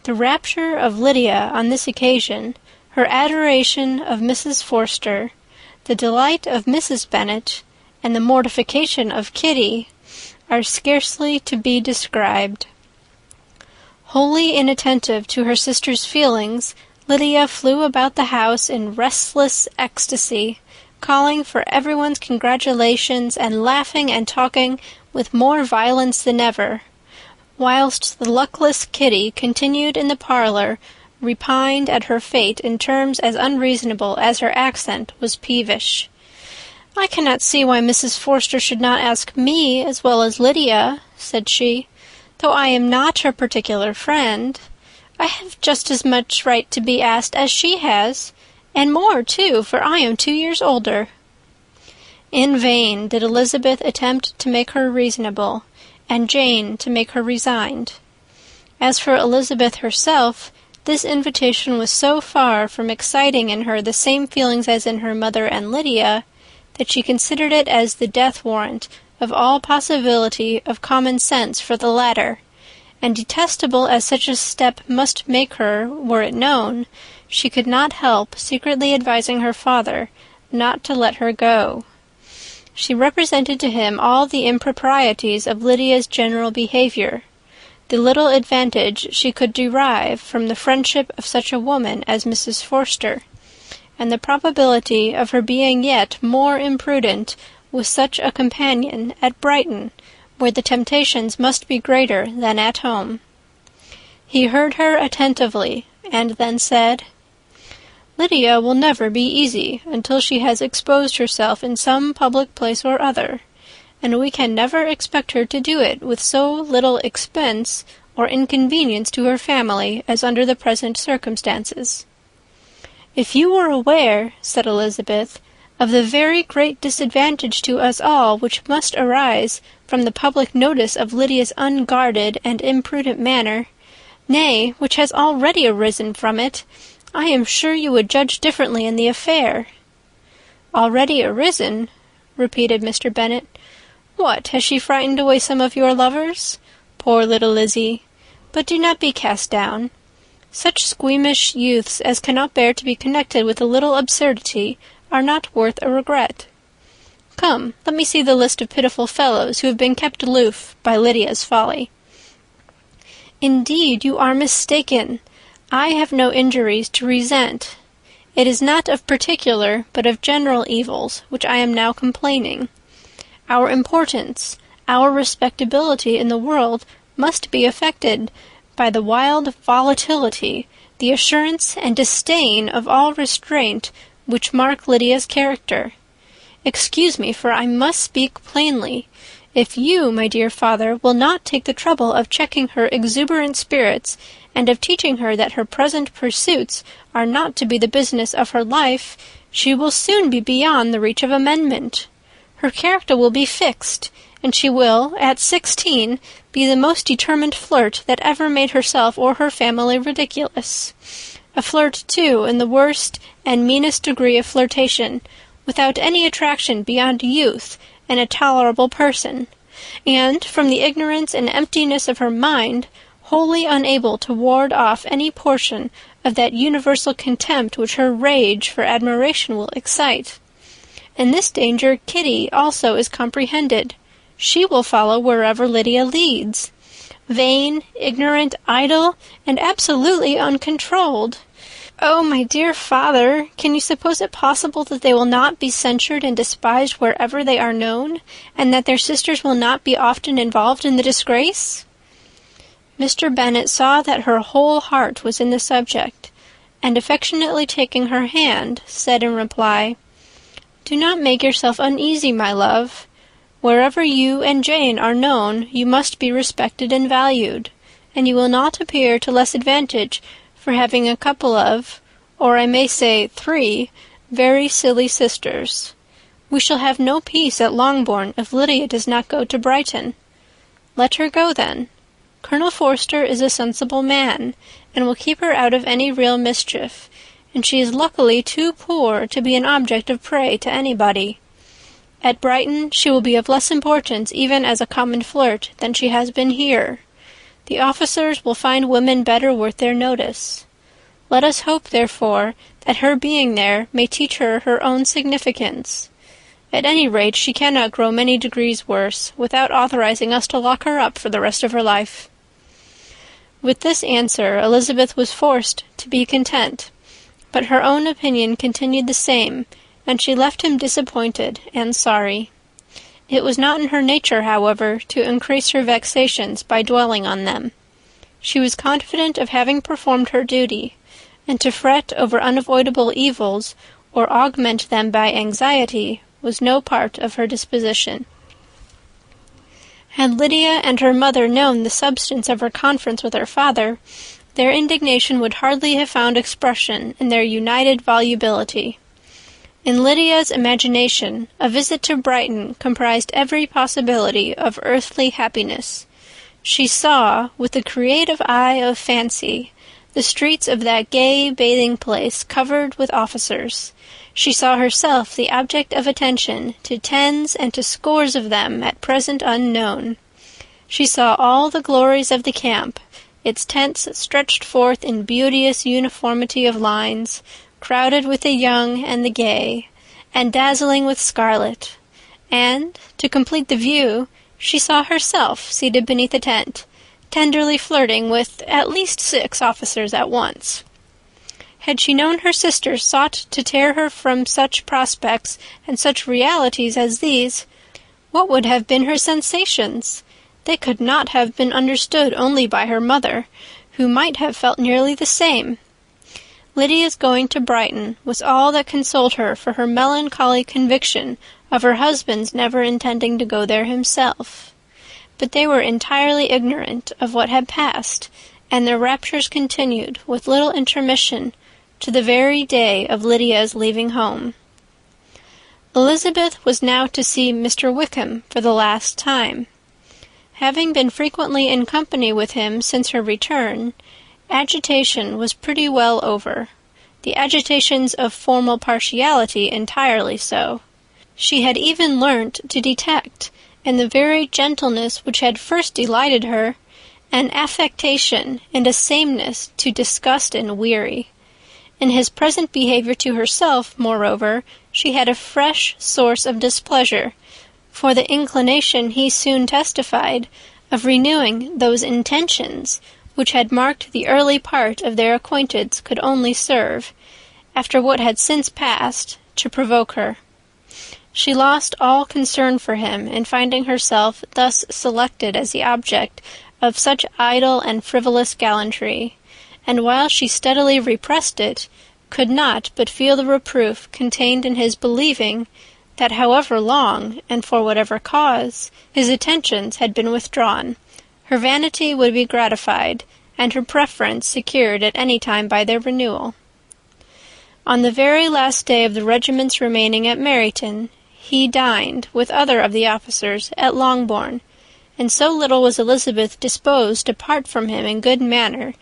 The rapture of Lydia on this occasion, her adoration of Mrs. Forster, the delight of Mrs. Bennet, and the mortification of Kitty, are scarcely to be described. Wholly inattentive to her sister's feelings, Lydia flew about the house in restless ecstasy, calling for everyone's congratulations and laughing and talking with more violence than ever, whilst the luckless Kitty continued in the parlour, repined at her fate in terms as unreasonable as her accent was peevish. "I cannot see why Mrs. Forster should not ask me as well as Lydia," said she, "though I am not her particular friend. I have just as much right to be asked as she has, and more, too, for I am 2 years older." In vain did Elizabeth attempt to make her reasonable, and Jane to make her resigned. As for Elizabeth herself, this invitation was so far from exciting in her the same feelings as in her mother and Lydia, that she considered it as the death warrant of all possibility of common sense for the latter, and detestable as such a step must make her, were it known, she could not help secretly advising her father not to let her go. She represented to him all the improprieties of Lydia's general behavior, the little advantage she could derive from the friendship of such a woman as Mrs. Forster, and the probability of her being yet more imprudent with such a companion at Brighton, where the temptations must be greater than at home. He heard her attentively, and then said, "Lydia will never be easy until she has exposed herself in some public place or other, and we can never expect her to do it with so little expense or inconvenience to her family as under the present circumstances." "If you were aware," said Elizabeth, "of the very great disadvantage to us all which must arise from the public notice of Lydia's unguarded and imprudent manner, nay, which has already arisen from it, I am sure you would judge differently in the affair." "Already arisen?" repeated Mr. Bennet. "What, has she frightened away some of your lovers? Poor little Lizzie! But do not be cast down. Such squeamish youths as cannot bear to be connected with a little absurdity are not worth a regret. Come, let me see the list of pitiful fellows who have been kept aloof by Lydia's folly." "Indeed, you are mistaken. I have no injuries to resent. It is not of particular, but of general evils, which I am now complaining. Our importance, our respectability in the world must be affected by the wild volatility, the assurance and disdain of all restraint which mark Lydia's character. Excuse me, for I must speak plainly. If you, my dear father, will not take the trouble of checking her exuberant spirits, and of teaching her that her present pursuits are not to be the business of her life, she will soon be beyond the reach of amendment. Her character will be fixed, and she will, at 16, be the most determined flirt that ever made herself or her family ridiculous. A flirt, too, in the worst and meanest degree of flirtation, without any attraction beyond youth and a tolerable person, and, from the ignorance and emptiness of her mind, wholly unable to ward off any portion of that universal contempt which her rage for admiration will excite. In this danger Kitty also is comprehended. She will follow wherever Lydia leads. Vain, ignorant, idle, and absolutely uncontrolled. Oh, my dear father, can you suppose it possible that they will not be censured and despised wherever they are known, and that their sisters will not be often involved in the disgrace?" Mr. Bennet saw that her whole heart was in the subject, and affectionately taking her hand, said in reply, "Do not make yourself uneasy, my love. Wherever you and Jane are known, you must be respected and valued, and you will not appear to less advantage for having a couple of, or I may say 3, very silly sisters. We shall have no peace at Longbourn if Lydia does not go to Brighton. Let her go, then. Colonel Forster is a sensible man, and will keep her out of any real mischief, and she is luckily too poor to be an object of prey to anybody. At Brighton she will be of less importance even as a common flirt than she has been here. The officers will find women better worth their notice. Let us hope, therefore, that her being there may teach her her own significance. At any rate, she cannot grow many degrees worse, without authorizing us to lock her up for the rest of her life." With this answer Elizabeth was forced to be content, but her own opinion continued the same, and she left him disappointed and sorry. It was not in her nature, however, to increase her vexations by dwelling on them. She was confident of having performed her duty, and to fret over unavoidable evils or augment them by anxiety was no part of her disposition. Had Lydia and her mother known the substance of her conference with her father, their indignation would hardly have found expression in their united volubility. In Lydia's imagination, a visit to Brighton comprised every possibility of earthly happiness. She saw, with the creative eye of fancy, the streets of that gay bathing-place covered with officers. She saw herself the object of attention to tens and to scores of them at present unknown. She saw all the glories of the camp, its tents stretched forth in beauteous uniformity of lines, crowded with the young and the gay, and dazzling with scarlet. And, to complete the view, she saw herself seated beneath a tent, tenderly flirting with at least 6 officers at once. Had she known her sister sought to tear her from such prospects and such realities as these, what would have been her sensations? They could not have been understood only by her mother, who might have felt nearly the same. Lydia's going to Brighton was all that consoled her for her melancholy conviction of her husband's never intending to go there himself. But they were entirely ignorant of what had passed, and their raptures continued with little intermission to the very day of Lydia's leaving home. Elizabeth was now to see Mr. Wickham for the last time. Having been frequently in company with him since her return, agitation was pretty well over, the agitations of formal partiality entirely so. She had even learnt to detect, in the very gentleness which had first delighted her, an affectation and a sameness to disgust and weary. In his present behaviour to herself, moreover, she had a fresh source of displeasure, for the inclination he soon testified of renewing those intentions which had marked the early part of their acquaintance could only serve, after what had since passed, to provoke her. She lost all concern for him in finding herself thus selected as the object of such idle and frivolous gallantry, and while she steadily repressed it, could not but feel the reproof contained in his believing that however long, and for whatever cause, his attentions had been withdrawn, her vanity would be gratified, and her preference secured at any time by their renewal. On the very last day of the regiment's remaining at Meryton, he dined, with other of the officers, at Longbourn, and so little was Elizabeth disposed to part from him in good manner,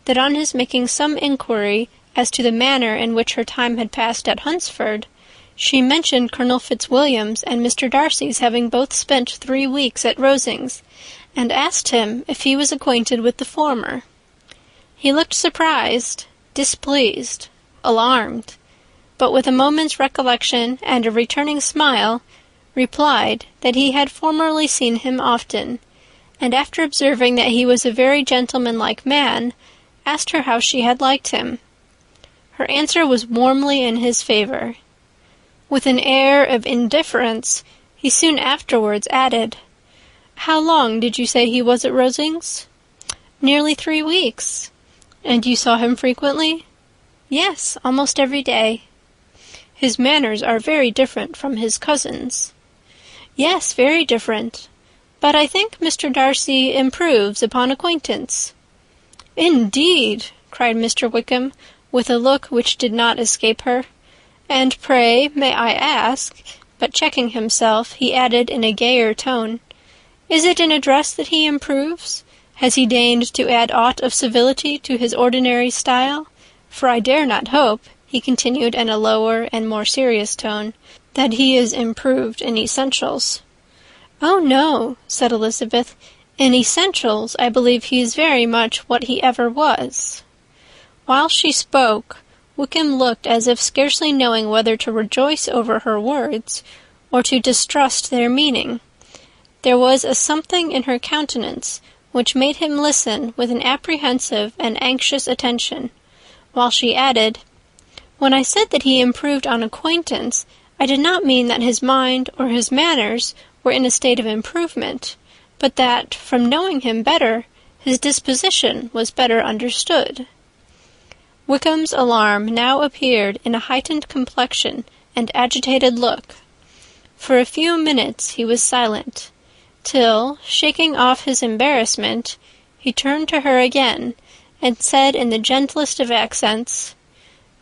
that on his making some inquiry as to the manner in which her time had passed at Hunsford, she mentioned Colonel Fitzwilliam's and Mr. Darcy's having both spent 3 weeks at Rosings, and asked him if he was acquainted with the former. He looked surprised, displeased, alarmed, but with a moment's recollection and a returning smile, replied that he had formerly seen him often, and after observing that he was a very gentlemanlike man, asked her how she had liked him. Her answer was warmly in his favour. With an air of indifference, he soon afterwards added, "How long did you say he was at Rosings?" "Nearly 3 weeks." "And you saw him frequently?" "Yes, almost every day." "His manners are very different from his cousin's." "Yes, very different. But I think Mr. Darcy improves upon acquaintance." "Indeed!" cried Mr. Wickham, with a look which did not escape her. "And pray, may I ask," but checking himself, he added in a gayer tone, "is it in address that he improves? Has he deigned to add aught of civility to his ordinary style? For I dare not hope," he continued in a lower and more serious tone, "that he is improved in essentials." "Oh, no," said Elizabeth. "In essentials I believe he is very much what he ever was." While she spoke, Wickham looked as if scarcely knowing whether to rejoice over her words or to distrust their meaning. There was a something in her countenance which made him listen with an apprehensive and anxious attention, while she added, "When I said that he improved on acquaintance, I did not mean that his mind or his manners were in a state of improvement, but that, from knowing him better, his disposition was better understood." Wickham's alarm now appeared in a heightened complexion and agitated look. For a few minutes he was silent, till, shaking off his embarrassment, he turned to her again, and said in the gentlest of accents,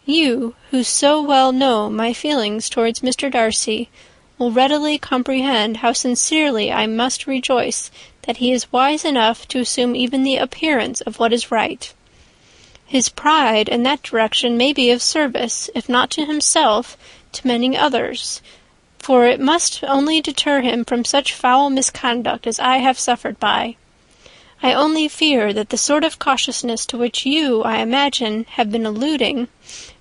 "You, who so well know my feelings towards Mr. Darcy, will readily comprehend how sincerely I must rejoice that he is wise enough to assume even the appearance of what is right. His pride in that direction may be of service, if not to himself, to many others, for it must only deter him from such foul misconduct as I have suffered by. I only fear that the sort of cautiousness to which you, I imagine, have been alluding,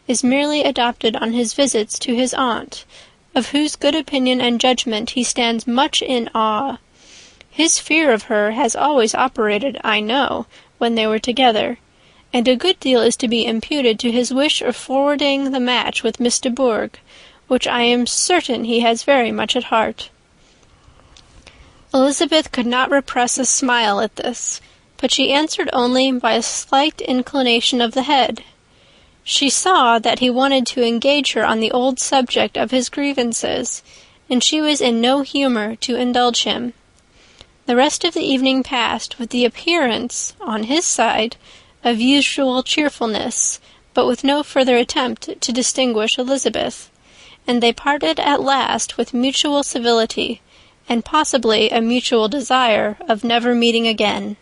is merely adopted on his visits to his aunt, of whose good opinion and judgment he stands much in awe. His fear of her has always operated, I know, when they were together, and a good deal is to be imputed to his wish of forwarding the match with Miss de Bourgh, which I am certain he has very much at heart." Elizabeth could not repress a smile at this, but she answered only by a slight inclination of the head. She saw that he wanted to engage her on the old subject of his grievances, and she was in no humour to indulge him. The rest of the evening passed with the appearance, on his side, of usual cheerfulness, but with no further attempt to distinguish Elizabeth, and they parted at last with mutual civility, and possibly a mutual desire of never meeting again.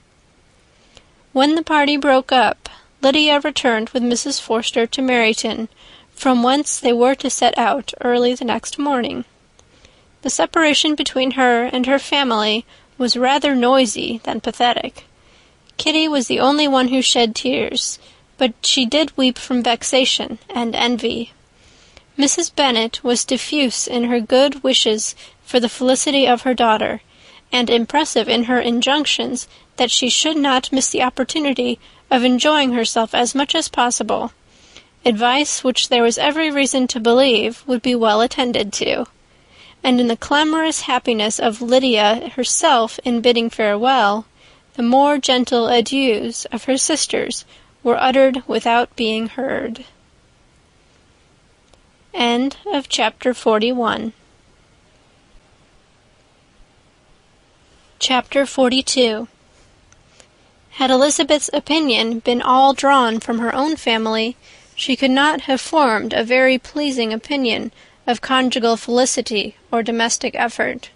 When the party broke up, Lydia returned with Mrs. Forster to Meryton, from whence they were to set out early the next morning. The separation between her and her family was rather noisy than pathetic. Kitty was the only one who shed tears, but she did weep from vexation and envy. Mrs. Bennet was diffuse in her good wishes for the felicity of her daughter, and impressive in her injunctions that she should not miss the opportunity of enjoying herself as much as possible, advice which there was every reason to believe would be well attended to. And in the clamorous happiness of Lydia herself in bidding farewell, the more gentle adieus of her sisters were uttered without being heard. End of chapter 41. Chapter 42. Had Elizabeth's opinion been all drawn from her own family, she could not have formed a very pleasing opinion of conjugal felicity or domestic effort.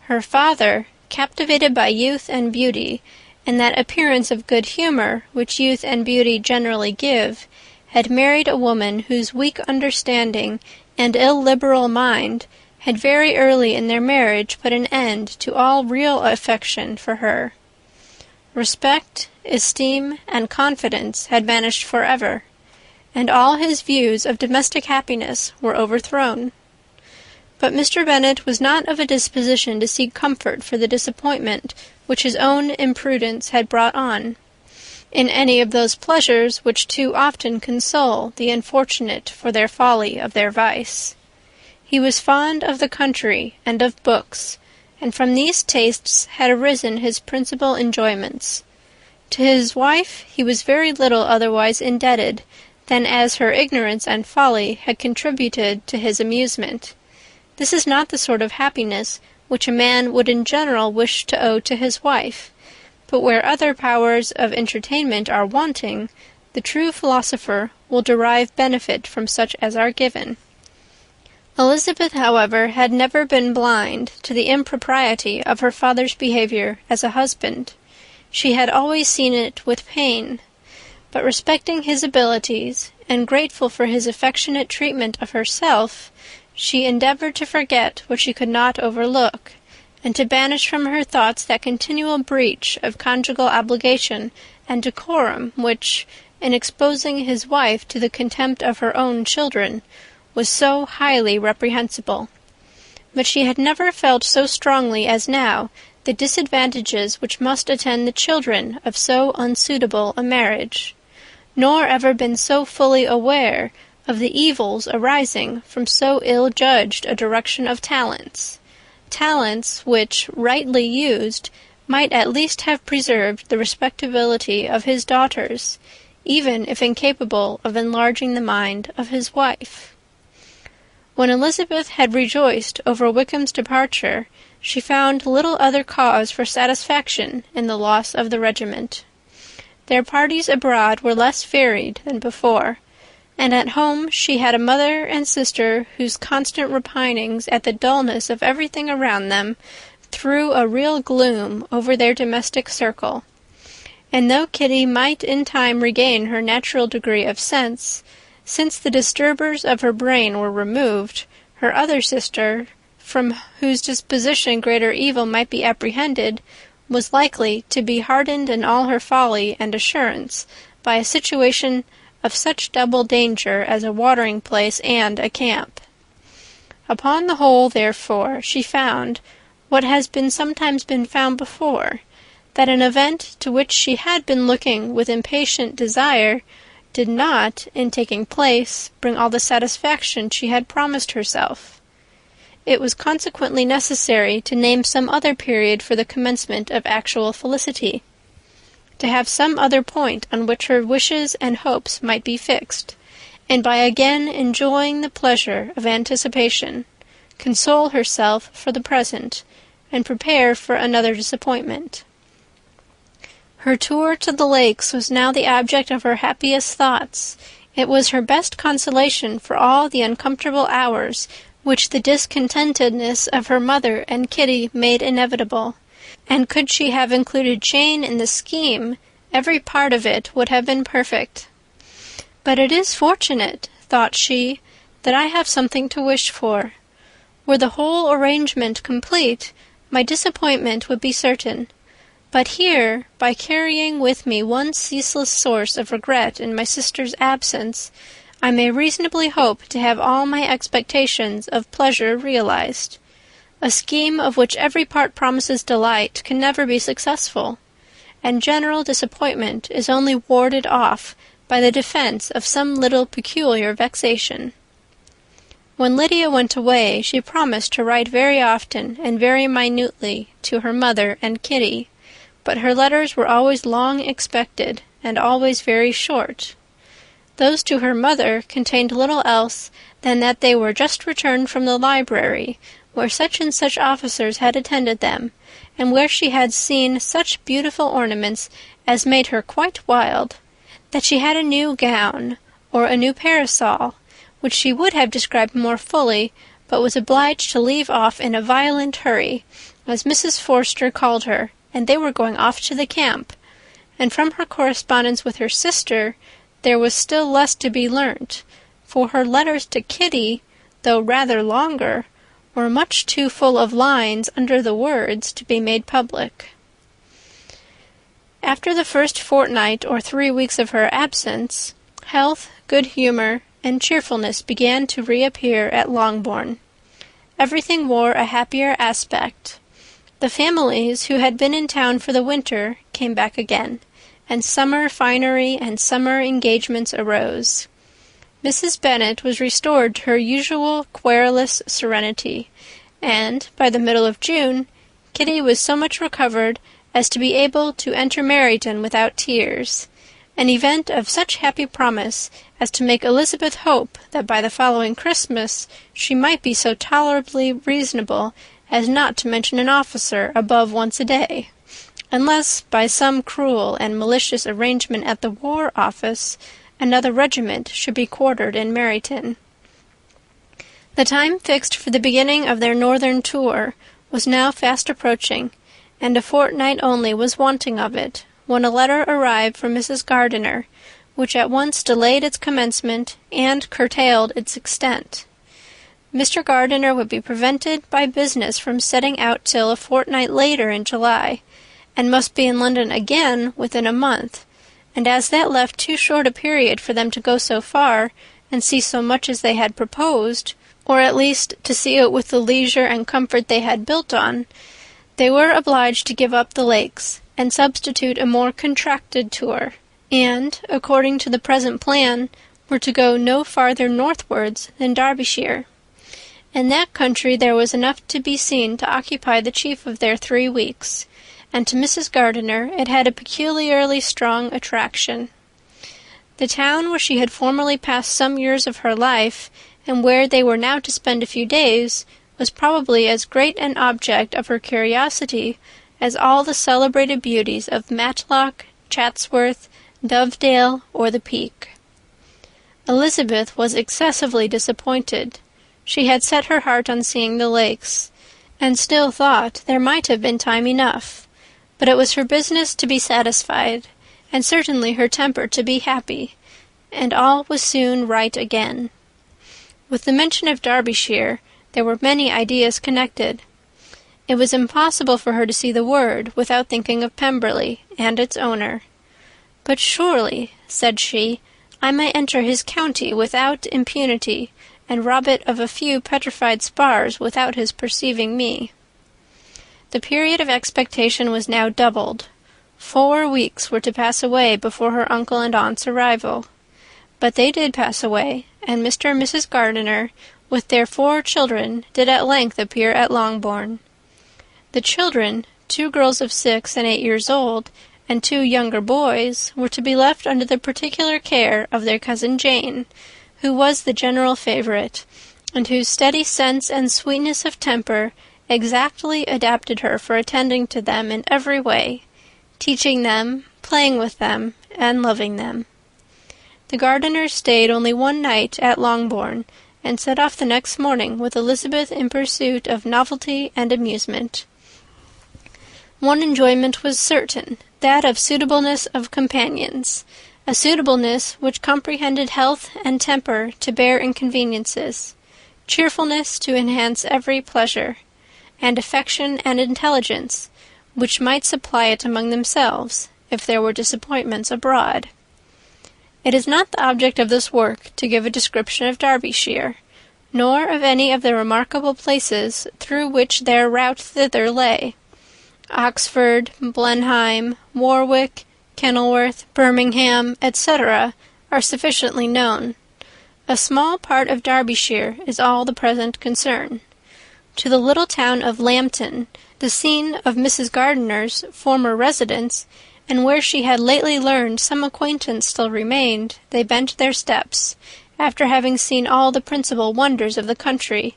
Her father, captivated by youth and beauty, and that appearance of good humour which youth and beauty generally give, had married a woman whose weak understanding and illiberal mind had very early in their marriage put an end to all real affection for her. Respect, esteem, and confidence had vanished forever, and all his views of domestic happiness were overthrown. But Mr. Bennet was not of a disposition to seek comfort for the disappointment which his own imprudence had brought on, in any of those pleasures which too often console the unfortunate for their folly of their vice. He was fond of the country and of books, and from these tastes had arisen his principal enjoyments. To his wife he was very little otherwise indebted than as her ignorance and folly had contributed to his amusement. This is not the sort of happiness which a man would in general wish to owe to his wife, but where other powers of entertainment are wanting, the true philosopher will derive benefit from such as are given. Elizabeth, however, had never been blind to the impropriety of her father's behaviour as a husband. She had always seen it with pain, but respecting his abilities, and grateful for his affectionate treatment of herself, she endeavoured to forget what she could not overlook, and to banish from her thoughts that continual breach of conjugal obligation and decorum which, in exposing his wife to the contempt of her own children, was so highly reprehensible. But she had never felt so strongly as now the disadvantages which must attend the children of so unsuitable a marriage, nor ever been so fully aware of the evils arising from so ill-judged a direction of talents which, rightly used, might at least have preserved the respectability of his daughters, even if incapable of enlarging the mind of his wife. When Elizabeth had rejoiced over Wickham's departure, she found little other cause for satisfaction in the loss of the regiment. Their parties abroad were less varied than before, and at home she had a mother and sister whose constant repinings at the dullness of everything around them threw a real gloom over their domestic circle. And though Kitty might in time regain her natural degree of sense, since the disturbers of her brain were removed, her other sister, from whose disposition greater evil might be apprehended, was likely to be hardened in all her folly and assurance by a situation of such double danger as a watering-place and a camp. Upon the whole, therefore, she found, what has sometimes been found before, that an event to which she had been looking with impatient desire did not, in taking place, bring all the satisfaction she had promised herself. It was consequently necessary to name some other period for the commencement of actual felicity, to have some other point on which her wishes and hopes might be fixed, and by again enjoying the pleasure of anticipation, console herself for the present, and prepare for another disappointment. Her tour to the lakes was now the object of her happiest thoughts. It was her best consolation for all the uncomfortable hours which the discontentedness of her mother and Kitty made inevitable, and could she have included Jane in the scheme, every part of it would have been perfect. But it is fortunate, thought she, that I have something to wish for. Were the whole arrangement complete, my disappointment would be certain. But here, by carrying with me one ceaseless source of regret in my sister's absence, I may reasonably hope to have all my expectations of pleasure realized. A scheme of which every part promises delight can never be successful, and general disappointment is only warded off by the defense of some little peculiar vexation. When Lydia went away, she promised to write very often and very minutely to her mother and Kitty, but her letters were always long expected, and always very short. Those to her mother contained little else than that they were just returned from the library, where such and such officers had attended them, and where she had seen such beautiful ornaments as made her quite wild, that she had a new gown, or a new parasol, which she would have described more fully, but was obliged to leave off in a violent hurry, as Mrs. Forster called her, and they were going off to the camp, and from her correspondence with her sister there was still less to be learnt, for her letters to Kitty, though rather longer, were much too full of lines under the words to be made public. After the first fortnight or 3 weeks of her absence, health, good humour, and cheerfulness began to reappear at Longbourn. Everything wore a happier aspect. The families who had been in town for the winter came back again, and summer finery and summer engagements arose. Mrs. Bennet was restored to her usual querulous serenity, and, by the middle of June, Kitty was so much recovered as to be able to enter Meryton without tears, an event of such happy promise as to make Elizabeth hope that by the following Christmas she might be so tolerably reasonable as not to mention an officer above once a day, unless by some cruel and malicious arrangement at the War Office another regiment should be quartered in Meryton. The time fixed for the beginning of their northern tour was now fast approaching, and a fortnight only was wanting of it, when a letter arrived from Mrs. Gardiner, which at once delayed its commencement and curtailed its extent. Mr. Gardiner would be prevented by business from setting out till a fortnight later in July, and must be in London again within a month, and as that left too short a period for them to go so far and see so much as they had proposed, or at least to see it with the leisure and comfort they had built on, they were obliged to give up the lakes, and substitute a more contracted tour, and, according to the present plan, were to go no farther northwards than Derbyshire. In that country there was enough to be seen to occupy the chief of their 3 weeks, and to Mrs. Gardiner it had a peculiarly strong attraction. The town where she had formerly passed some years of her life, and where they were now to spend a few days, was probably as great an object of her curiosity as all the celebrated beauties of Matlock, Chatsworth, Dovedale or the Peak. Elizabeth was excessively disappointed. She had set her heart on seeing the Lakes, and still thought there might have been time enough, but it was her business to be satisfied, and certainly her temper to be happy, and all was soon right again. With the mention of Derbyshire, there were many ideas connected. It was impossible for her to see the word without thinking of Pemberley and its owner. "But surely," said she, "I may enter his county without impunity, and rob it of a few petrified spars without his perceiving me." The period of expectation was now doubled. 4 weeks were to pass away before her uncle and aunt's arrival. But they did pass away, and Mr. and Mrs. Gardiner, with their 4 children, did at length appear at Longbourn. The children, 2 girls of 6 and 8 years old, and 2 younger boys, were to be left under the particular care of their cousin Jane, who was the general favourite, and whose steady sense and sweetness of temper exactly adapted her for attending to them in every way, teaching them, playing with them, and loving them. The Gardiners stayed only one night at Longbourn, and set off the next morning with Elizabeth in pursuit of novelty and amusement. One enjoyment was certain, that of suitableness of companions, a suitableness which comprehended health and temper to bear inconveniences, cheerfulness to enhance every pleasure, and affection and intelligence, which might supply it among themselves, if there were disappointments abroad. It is not the object of this work to give a description of Derbyshire, nor of any of the remarkable places through which their route thither lay. Oxford, Blenheim, Warwick, Kenilworth, Birmingham, etc., are sufficiently known. A small part of Derbyshire is all the present concern. To the little town of Lambton, the scene of Mrs. Gardiner's former residence, and where she had lately learned some acquaintance still remained, they bent their steps, after having seen all the principal wonders of the country,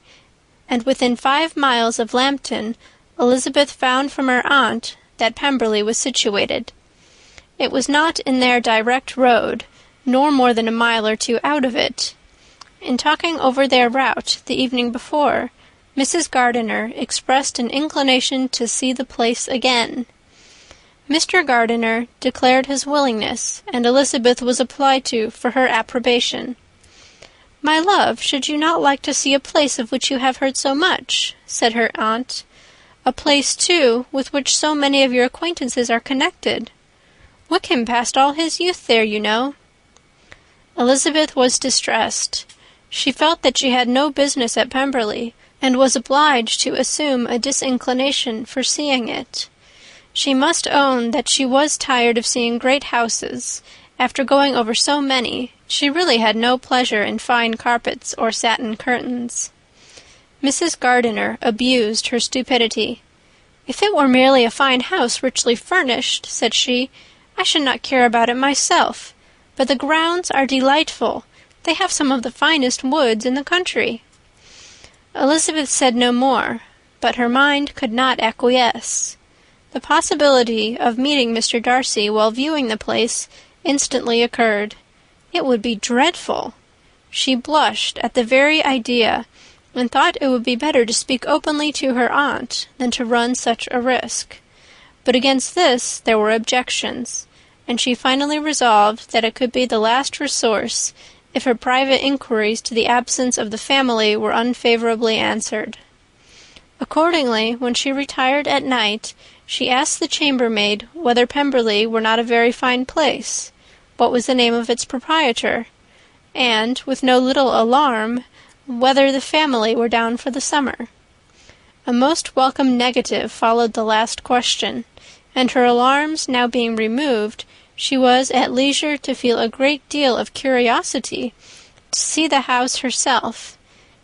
and within 5 miles of Lambton Elizabeth found from her aunt that Pemberley was situated. It was not in their direct road, nor more than a mile or 2 out of it. In talking over their route the evening before, Mrs. Gardiner expressed an inclination to see the place again. Mr. Gardiner declared his willingness, and Elizabeth was applied to for her approbation. "My love, should you not like to see a place of which you have heard so much?" said her aunt. "A place, too, with which so many of your acquaintances are connected. Wickham passed all his youth there, you know." Elizabeth was distressed. She felt that she had no business at Pemberley, and was obliged to assume a disinclination for seeing it. She must own that she was tired of seeing great houses. After going over so many, she really had no pleasure in fine carpets or satin curtains. Mrs. Gardiner abused her stupidity. "If it were merely a fine house richly furnished," said she, "I should not care about it myself. But the grounds are delightful. They have some of the finest woods in the country." Elizabeth said no more, but her mind could not acquiesce. The possibility of meeting Mr. Darcy while viewing the place instantly occurred. It would be dreadful. She blushed at the very idea, and thought it would be better to speak openly to her aunt than to run such a risk. But against this there were objections, and she finally resolved that it could be the last resource if her private inquiries to the absence of the family were unfavourably answered. Accordingly, when she retired at night, she asked the chambermaid whether Pemberley were not a very fine place, what was the name of its proprietor, and, with no little alarm, whether the family were down for the summer. A most welcome negative followed the last question, and her alarms now being removed, she was at leisure to feel a great deal of curiosity to see the house herself,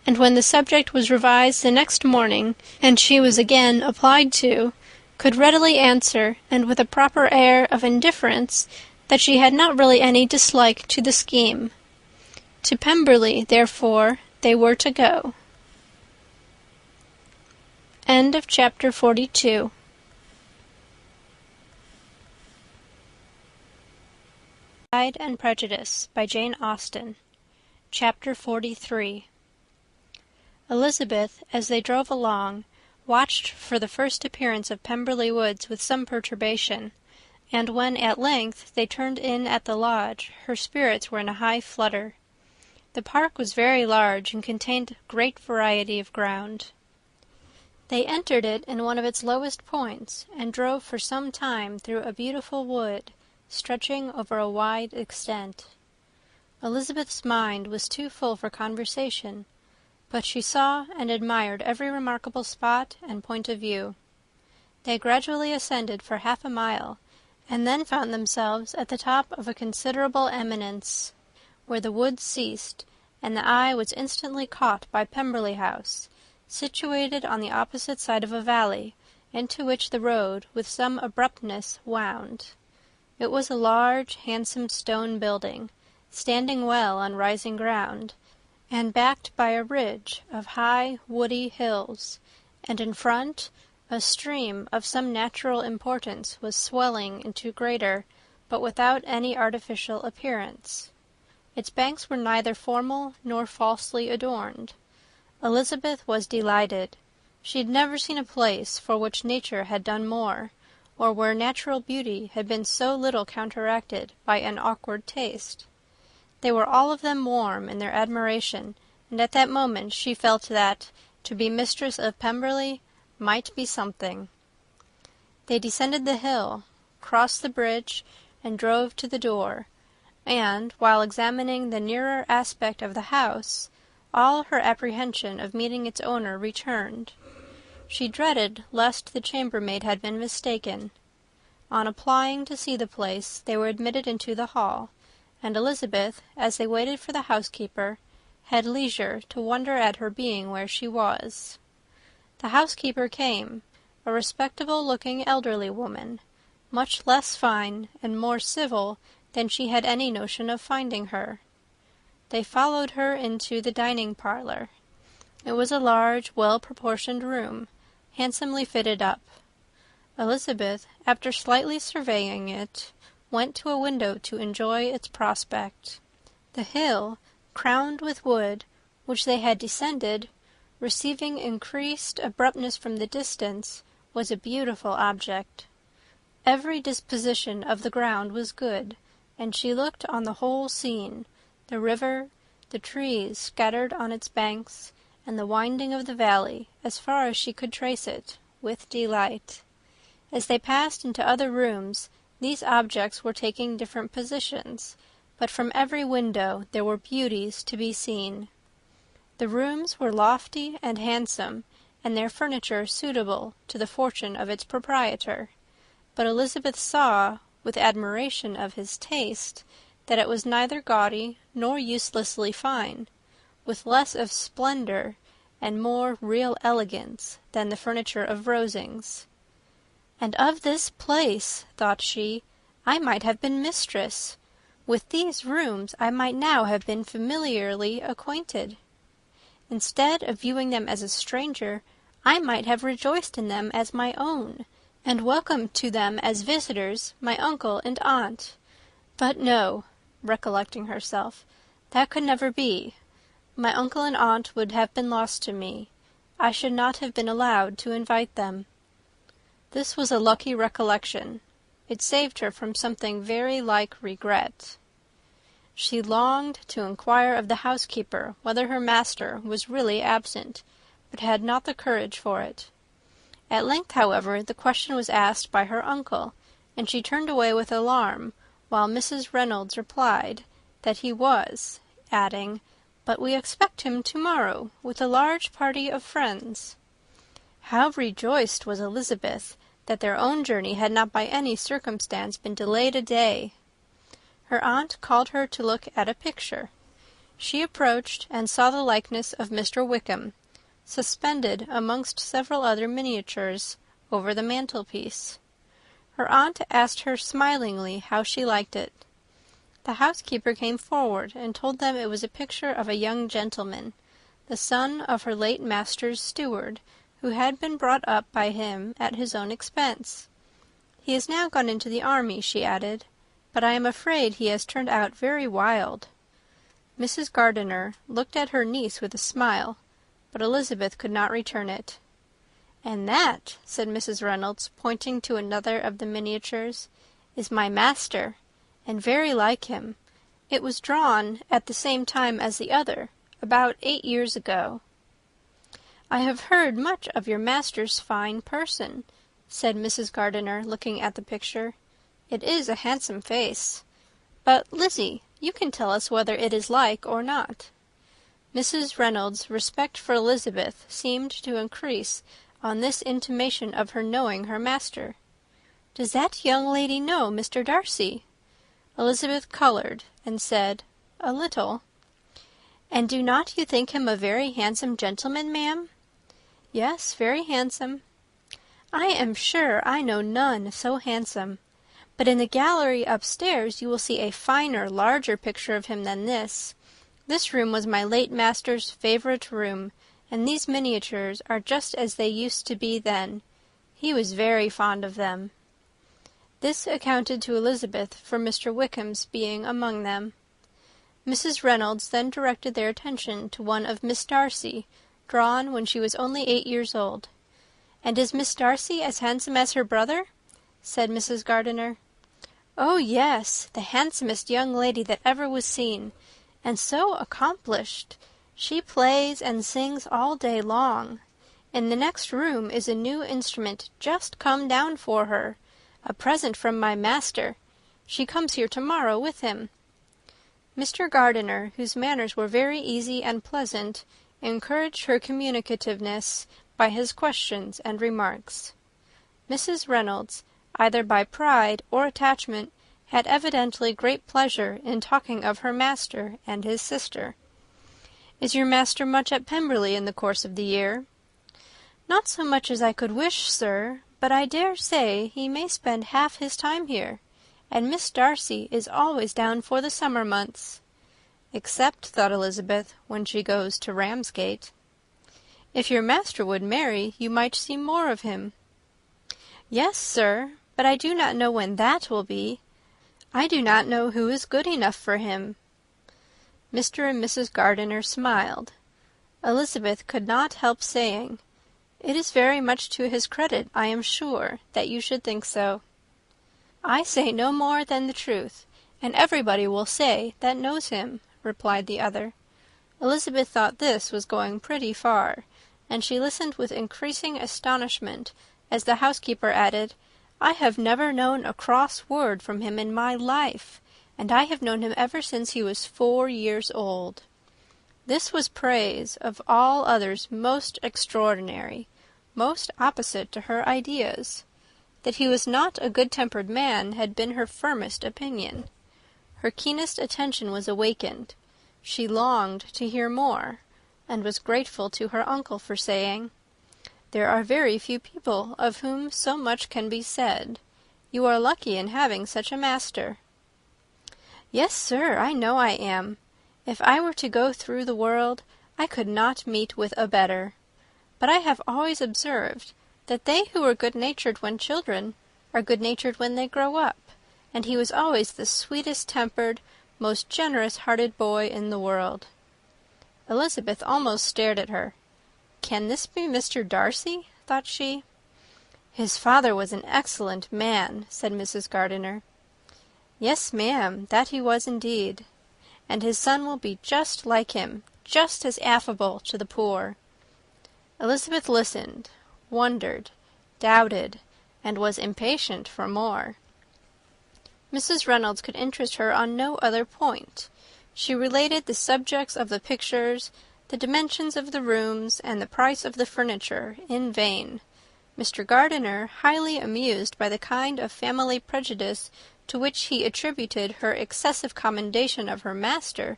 and when the subject was revised the next morning, and she was again applied to, could readily answer, and with a proper air of indifference, that she had not really any dislike to the scheme. To Pemberley, therefore, they were to go. End of chapter 42. Pride and Prejudice by Jane Austen. Chapter 43. Elizabeth, as they drove along, watched for the first appearance of Pemberley Woods with some perturbation, and when at length they turned in at the lodge, her spirits were in a high flutter. The park was very large and contained great variety of ground. They entered it in one of its lowest points, and drove for some time through a beautiful wood, stretching over a wide extent. Elizabeth's mind was too full for conversation, but she saw and admired every remarkable spot and point of view. They gradually ascended for 1/2 mile, and then found themselves at the top of a considerable eminence, where the wood ceased, and the eye was instantly caught by Pemberley House, situated on the opposite side of a valley, into which the road with some abruptness wound. It was a large, handsome stone building, standing well on rising ground, and backed by a ridge of high, woody hills, and in front a stream of some natural importance was swelling into greater, but without any artificial appearance. Its banks were neither formal nor falsely adorned. Elizabeth was delighted. She had never seen a place for which nature had done more, or where natural beauty had been so little counteracted by an awkward taste. They were all of them warm in their admiration, and at that moment she felt that, to be mistress of Pemberley, might be something. They descended the hill, crossed the bridge, and drove to the door, and, while examining the nearer aspect of the house, all her apprehension of meeting its owner returned. She dreaded lest the chambermaid had been mistaken. On applying to see the place, they were admitted into the hall, and Elizabeth, as they waited for the housekeeper, had leisure to wonder at her being where she was. The housekeeper came, a respectable-looking elderly woman, much less fine and more civil than she had any notion of finding her. They followed her into the dining-parlour. It was a large, well-proportioned room, handsomely fitted up. Elizabeth, after slightly surveying it, went to a window to enjoy its prospect. The hill, crowned with wood, which they had descended, receiving increased abruptness from the distance, was a beautiful object. Every disposition of the ground was good, and she looked on the whole scene, the river, the trees scattered on its banks, and the winding of the valley, as far as she could trace it, with delight. As they passed into other rooms, these objects were taking different positions, but from every window there were beauties to be seen. The rooms were lofty and handsome, and their furniture suitable to the fortune of its proprietor, but Elizabeth saw, with admiration of his taste, that it was neither gaudy nor uselessly fine, with less of splendor and more real elegance than the furniture of Rosings. "And of this place," thought she, "I might have been mistress. With these rooms I might now have been familiarly acquainted. Instead of viewing them as a stranger, I might have rejoiced in them as my own, and welcomed to them as visitors my uncle and aunt. But no," recollecting herself, "that could never be. My uncle and aunt would have been lost to me. I should not have been allowed to invite them." This was a lucky recollection. It saved her from something very like regret. She longed to inquire of the housekeeper whether her master was really absent, but had not the courage for it. At length, however, the question was asked by her uncle, and she turned away with alarm, while Mrs. Reynolds replied that he was, adding, "But we expect him to-morrow, with a large party of friends." How rejoiced was Elizabeth that their own journey had not by any circumstance been delayed a day! Her aunt called her to look at a picture. She approached and saw the likeness of Mr. Wickham, suspended amongst several other miniatures, over the mantelpiece. Her aunt asked her smilingly how she liked it. The housekeeper came forward and told them it was a picture of a young gentleman, the son of her late master's steward, who had been brought up by him at his own expense. He is now gone into the army, she added, but I am afraid he has turned out very wild." Mrs. Gardiner looked at her niece with a smile, but Elizabeth could not return it. "And that," said Mrs. Reynolds, pointing to another of the miniatures, "is my master, and very like him. It was drawn at the same time as the other, about 8 years ago." "I have heard much of your master's fine person," said Mrs. Gardiner, looking at the picture. "It is a handsome face. But, Lizzie, you can tell us whether it is like or not." Mrs. Reynolds' respect for Elizabeth seemed to increase on this intimation of her knowing her master. "Does that young lady know Mr. Darcy?" Elizabeth coloured, and said, "A little." "And do not you think him a very handsome gentleman, ma'am?" "Yes, very handsome." "I am sure I know none so handsome. But in the gallery upstairs you will see a finer, larger picture of him than this. This room was my late master's favourite room, and these miniatures are just as they used to be then. He was very fond of them." This accounted to Elizabeth for Mr. Wickham's being among them. Mrs. Reynolds then directed their attention to one of Miss Darcy, drawn when she was only 8 years old. "And is Miss Darcy as handsome as her brother?" said Mrs. Gardiner. "Oh, yes, the handsomest young lady that ever was seen, and so accomplished. She plays and sings all day long. In the next room is a new instrument just come down for her, a present from my master. She comes here to-morrow with him." Mr. Gardiner, whose manners were very easy and pleasant, encouraged her communicativeness by his questions and remarks. Mrs. Reynolds, either by pride or attachment, had evidently great pleasure in talking of her master and his sister. "Is your master much at Pemberley in the course of the year?" "Not so much as I could wish, sir, but I dare say he may spend half his time here, and Miss Darcy is always down for the summer months." "Except," thought Elizabeth, "when she goes to Ramsgate." "If your master would marry, you might see more of him." "Yes, sir, but I do not know when that will be. I do not know who is good enough for him." Mr. and Mrs. Gardiner smiled. Elizabeth could not help saying, "It is very much to his credit, I am sure, that you should think so." "I say no more than the truth, and everybody will say that knows him," replied the other. Elizabeth thought this was going pretty far, and she listened with increasing astonishment as the housekeeper added, "I have never known a cross word from him in my life, and I have known him ever since he was 4 years old." This was praise of all others most extraordinary, most opposite to her ideas. That he was not a good-tempered man had been her firmest opinion. Her keenest attention was awakened. She longed to hear more, and was grateful to her uncle for saying, "There are very few people of whom so much can be said. You are lucky in having such a master." "Yes, sir, I know I am. If I were to go through the world, I could not meet with a better. But I have always observed that they who are good-natured when children are good-natured when they grow up, and he was always the sweetest-tempered, most generous-hearted boy in the world." Elizabeth almost stared at her. "Can this be Mr. Darcy?" thought she. "His father was an excellent man," said Mrs. Gardiner. "Yes, ma'am, that he was indeed. And his son will be just like him, just as affable to the poor." Elizabeth listened, wondered, doubted, and was impatient for more. Mrs. Reynolds could interest her on no other point. She related the subjects of the pictures, the dimensions of the rooms, and the price of the furniture, in vain. Mr. Gardiner, highly amused by the kind of family prejudice to which he attributed her excessive commendation of her master,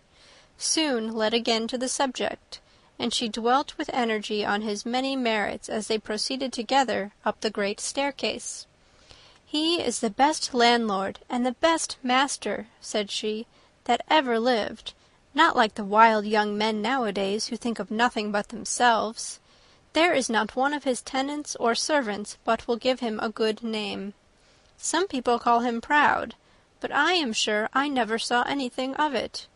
soon led again to the subject, and she dwelt with energy on his many merits as they proceeded together up the great staircase. "He is the best landlord and the best master," said she, "that ever lived. Not like the wild young men nowadays, who think of nothing but themselves. There is not one of his tenants or servants but will give him a good name. Some people call him proud, but I am sure I never saw anything of it.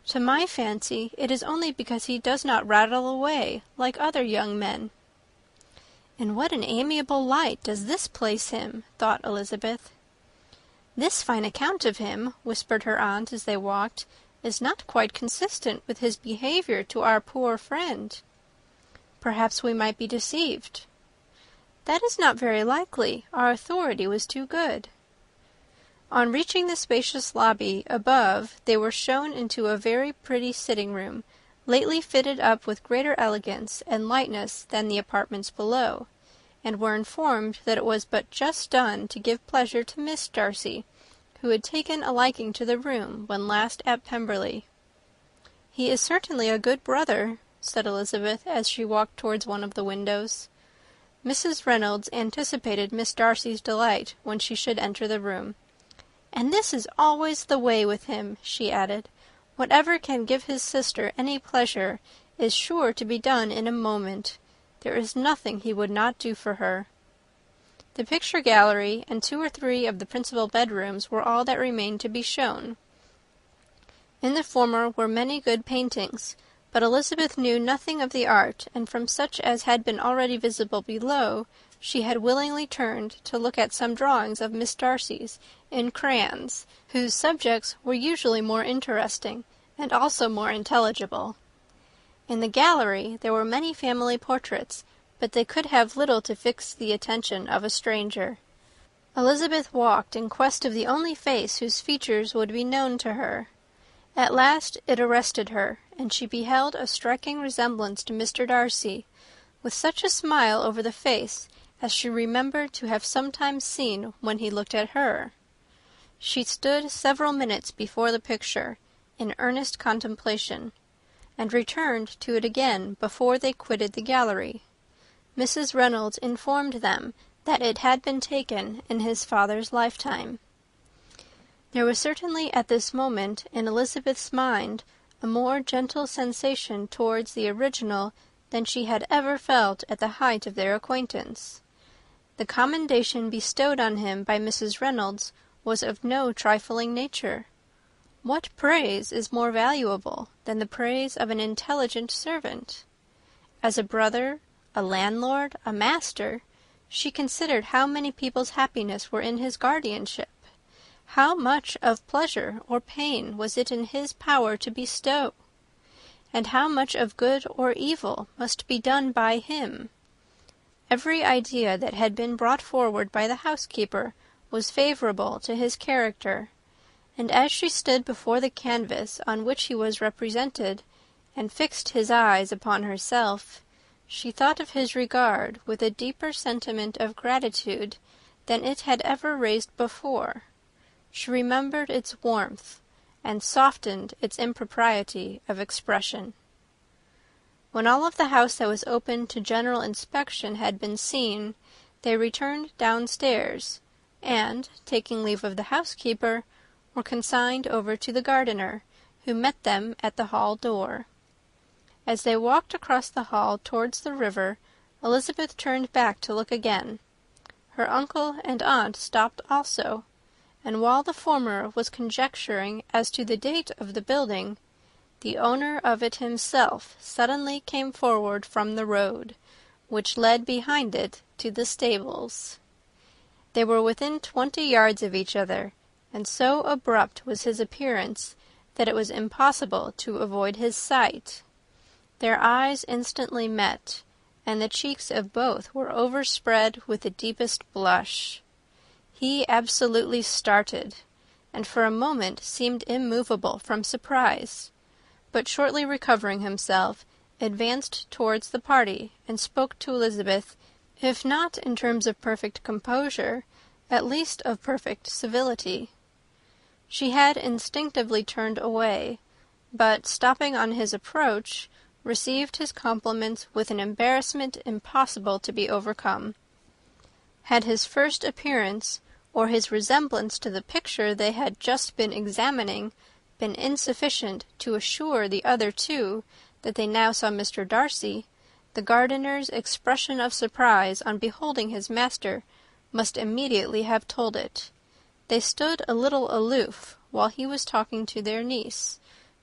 To my fancy, it is only because he does not rattle away like other young men." "In what an amiable light does this place him!" thought Elizabeth. "This fine account of him," whispered her aunt as they walked, "is not quite consistent with his behaviour to our poor friend. Perhaps we might be deceived." "That is not very likely. Our authority was too good." On reaching the spacious lobby above, they were shown into a very pretty sitting-room, lately fitted up with greater elegance and lightness than the apartments below, and were informed that it was but just done to give pleasure to Miss Darcy, who had taken a liking to the room when last at Pemberley. "He is certainly a good brother," said Elizabeth, as she walked towards one of the windows. Mrs. Reynolds anticipated Miss Darcy's delight when she should enter the room. "And this is always the way with him," she added. "Whatever can give his sister any pleasure is sure to be done in a moment. There is nothing he would not do for her." The picture gallery and 2 or 3 of the principal bedrooms were all that remained to be shown. In the former were many good paintings, but Elizabeth knew nothing of the art, and from such as had been already visible below, she had willingly turned to look at some drawings of Miss Darcy's in crayons, whose subjects were usually more interesting, and also more intelligible. In the gallery there were many family portraits, but they could have little to fix the attention of a stranger. Elizabeth walked in quest of the only face whose features would be known to her. At last it arrested her, and she beheld a striking resemblance to Mr. Darcy, with such a smile over the face as she remembered to have sometimes seen when he looked at her. She stood several minutes before the picture, in earnest contemplation, and returned to it again before they quitted the gallery. Mrs. Reynolds informed them that it had been taken in his father's lifetime. There was certainly at this moment in Elizabeth's mind a more gentle sensation towards the original than she had ever felt at the height of their acquaintance. The commendation bestowed on him by Mrs. Reynolds was of no trifling nature. What praise is more valuable than the praise of an intelligent servant? As a brother, a landlord, a master, she considered how many people's happiness were in his guardianship. How much of pleasure or pain was it in his power to bestow? And how much of good or evil must be done by him? Every idea that had been brought forward by the housekeeper was favourable to his character, and as she stood before the canvas on which he was represented, and fixed his eyes upon herself, she thought of his regard with a deeper sentiment of gratitude than it had ever raised before. She remembered its warmth, and softened its impropriety of expression. When all of the house that was open to general inspection had been seen, they returned downstairs, and, taking leave of the housekeeper, were consigned over to the gardener, who met them at the hall door. As they walked across the hall towards the river, Elizabeth turned back to look again. Her uncle and aunt stopped also, and while the former was conjecturing as to the date of the building, the owner of it himself suddenly came forward from the road, which led behind it to the stables. They were within 20 yards of each other, and so abrupt was his appearance that it was impossible to avoid his sight. Their eyes instantly met, and the cheeks of both were overspread with the deepest blush. He absolutely started, and for a moment seemed immovable from surprise, but shortly recovering himself, advanced towards the party, and spoke to Elizabeth, if not in terms of perfect composure, at least of perfect civility. She had instinctively turned away, but, stopping on his approach, received his compliments with an embarrassment impossible to be overcome. Had his first appearance, or his resemblance to the picture they had just been examining, been insufficient to assure the other two that they now saw Mr. Darcy, the gardener's expression of surprise on beholding his master must immediately have told it. They stood a little aloof while he was talking to their niece,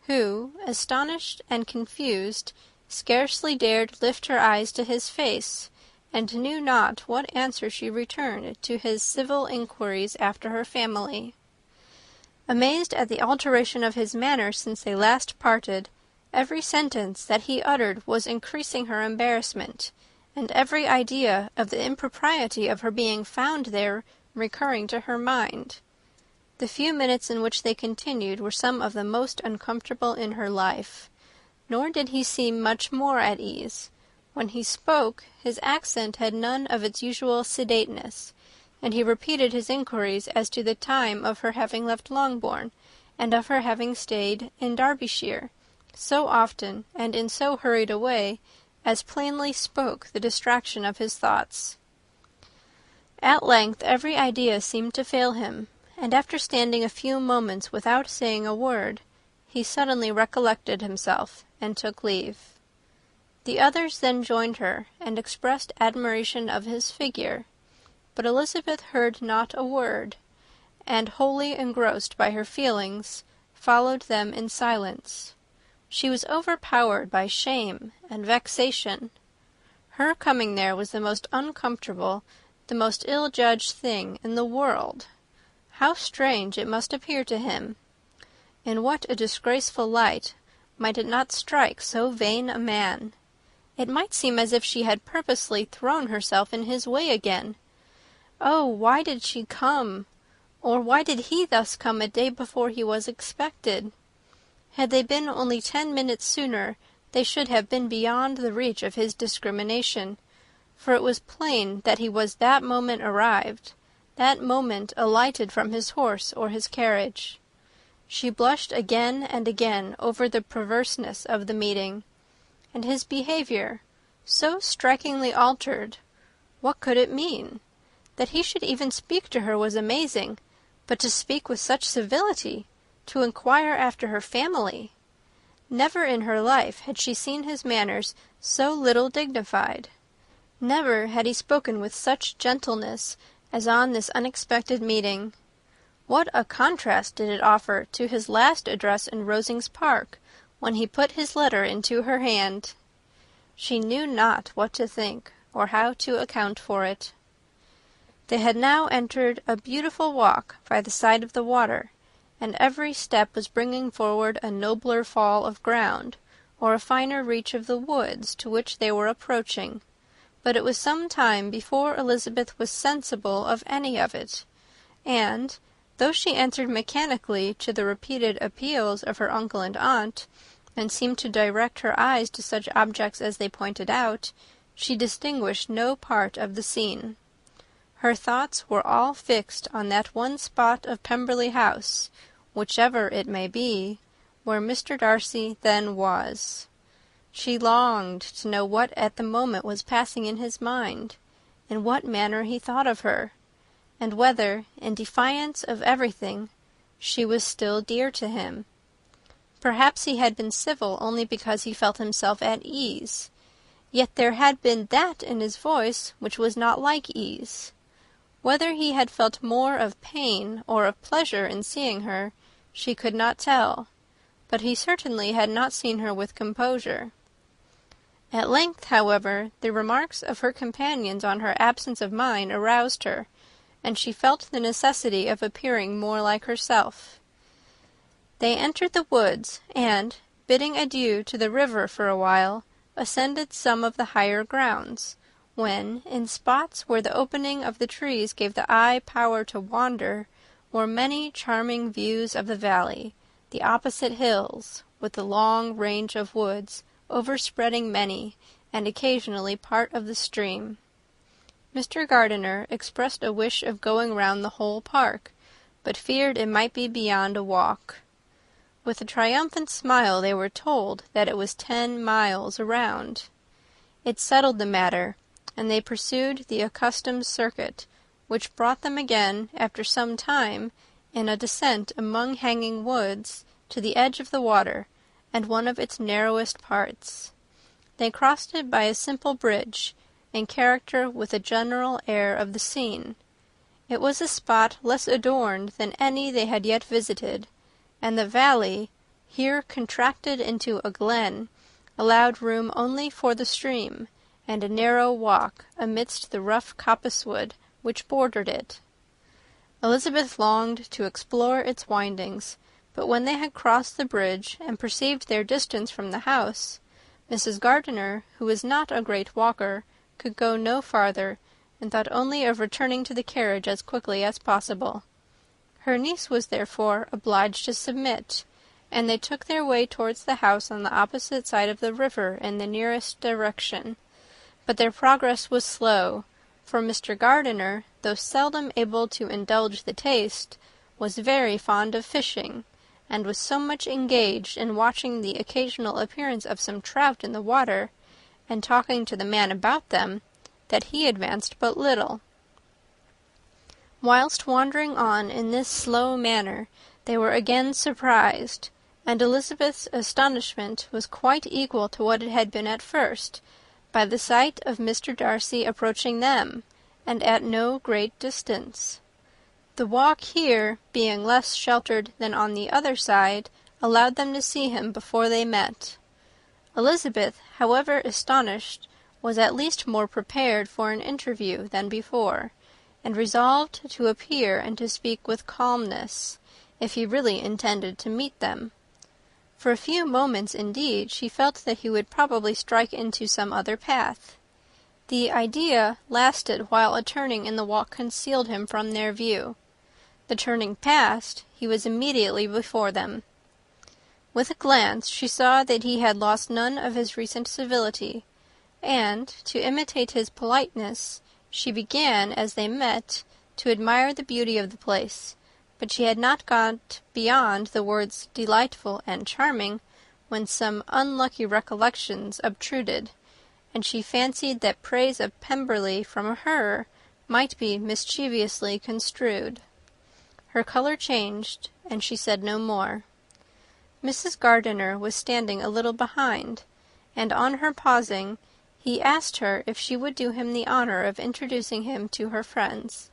who, astonished and confused, scarcely dared lift her eyes to his face, and knew not what answer she returned to his civil inquiries after her family. Amazed at the alteration of his manner since they last parted, every sentence that he uttered was increasing her embarrassment, and every idea of the impropriety of her being found there recurring to her mind. The few minutes in which they continued were some of the most uncomfortable in her life, nor did he seem much more at ease. When he spoke, his accent had none of its usual sedateness, and he repeated his inquiries as to the time of her having left Longbourn, and of her having stayed in Derbyshire, so often and in so hurried a way as plainly spoke the distraction of his thoughts. At length every idea seemed to fail him, and after standing a few moments without saying a word, he suddenly recollected himself and took leave. The others then joined her, and expressed admiration of his figure, but Elizabeth heard not a word, and, wholly engrossed by her feelings, followed them in silence. She was overpowered by shame and vexation. Her coming there was the most uncomfortable, the most ill-judged thing in the world. How strange it must appear to him! In what a disgraceful light might it not strike so vain a man! It might seem as if she had purposely thrown herself in his way again. Oh, why did she come? Or why did he thus come a day before he was expected? Had they been only 10 minutes sooner, they should have been beyond the reach of his discrimination, for it was plain that he was that moment arrived, that moment alighted from his horse or his carriage. She blushed again and again over the perverseness of the meeting. And his behaviour, so strikingly altered, what could it mean? That he should even speak to her was amazing, but to speak with such civility, to inquire after her family! Never in her life had she seen his manners so little dignified. Never had he spoken with such gentleness as on this unexpected meeting. What a contrast did it offer to his last address in Rosings Park, when he put his letter into her hand! She knew not what to think, or how to account for it. They had now entered a beautiful walk by the side of the water, and every step was bringing forward a nobler fall of ground, or a finer reach of the woods to which they were approaching, but it was some time before Elizabeth was sensible of any of it, and, though she answered mechanically to the repeated appeals of her uncle and aunt, and seemed to direct her eyes to such objects as they pointed out, she distinguished no part of the scene. Her thoughts were all fixed on that one spot of Pemberley House, whichever it may be, where Mr. Darcy then was. She longed to know what at the moment was passing in his mind, in what manner he thought of her, and whether, in defiance of everything, she was still dear to him. Perhaps he had been civil only because he felt himself at ease, yet there had been that in his voice which was not like ease. Whether he had felt more of pain or of pleasure in seeing her, she could not tell, but he certainly had not seen her with composure. At length, however, the remarks of her companions on her absence of mind aroused her, and she felt the necessity of appearing more like herself. They entered the woods, and, bidding adieu to the river for a while, ascended some of the higher grounds, when, in spots where the opening of the trees gave the eye power to wander, were many charming views of the valley, the opposite hills, with the long range of woods, overspreading many, and occasionally part of the stream. Mr. Gardiner expressed a wish of going round the whole park, but feared it might be beyond a walk. With a triumphant smile they were told that it was 10 miles around. It settled the matter, and they pursued the accustomed circuit, which brought them again, after some time, in a descent among hanging woods, to the edge of the water, and one of its narrowest parts. They crossed it by a simple bridge, in character with the general air of the scene. It was a spot less adorned than any they had yet visited, and the valley, here contracted into a glen, allowed room only for the stream, and a narrow walk amidst the rough coppice-wood which bordered it. Elizabeth longed to explore its windings, but when they had crossed the bridge and perceived their distance from the house, Mrs. Gardiner, who was not a great walker, could go no farther, and thought only of returning to the carriage as quickly as possible. Her niece was therefore obliged to submit, and they took their way towards the house on the opposite side of the river in the nearest direction. But their progress was slow, for Mr. Gardiner, though seldom able to indulge the taste, was very fond of fishing, and was so much engaged in watching the occasional appearance of some trout in the water, and talking to the man about them, that he advanced but little. Whilst wandering on in this slow manner, they were again surprised, and Elizabeth's astonishment was quite equal to what it had been at first, by the sight of Mr. Darcy approaching them, and at no great distance. The walk here, being less sheltered than on the other side, allowed them to see him before they met. Elizabeth, however astonished, was at least more prepared for an interview than before, and resolved to appear and to speak with calmness, if he really intended to meet them. For a few moments, indeed, she felt that he would probably strike into some other path. The idea lasted while a turning in the walk concealed him from their view. The turning past, he was immediately before them. With a glance she saw that he had lost none of his recent civility, and, to imitate his politeness, she began, as they met, to admire the beauty of the place, but she had not got beyond the words delightful and charming, when some unlucky recollections obtruded, and she fancied that praise of Pemberley from her might be mischievously construed. Her colour changed, and she said no more. Mrs. Gardiner was standing a little behind, and on her pausing, he asked her if she would do him the honour of introducing him to her friends.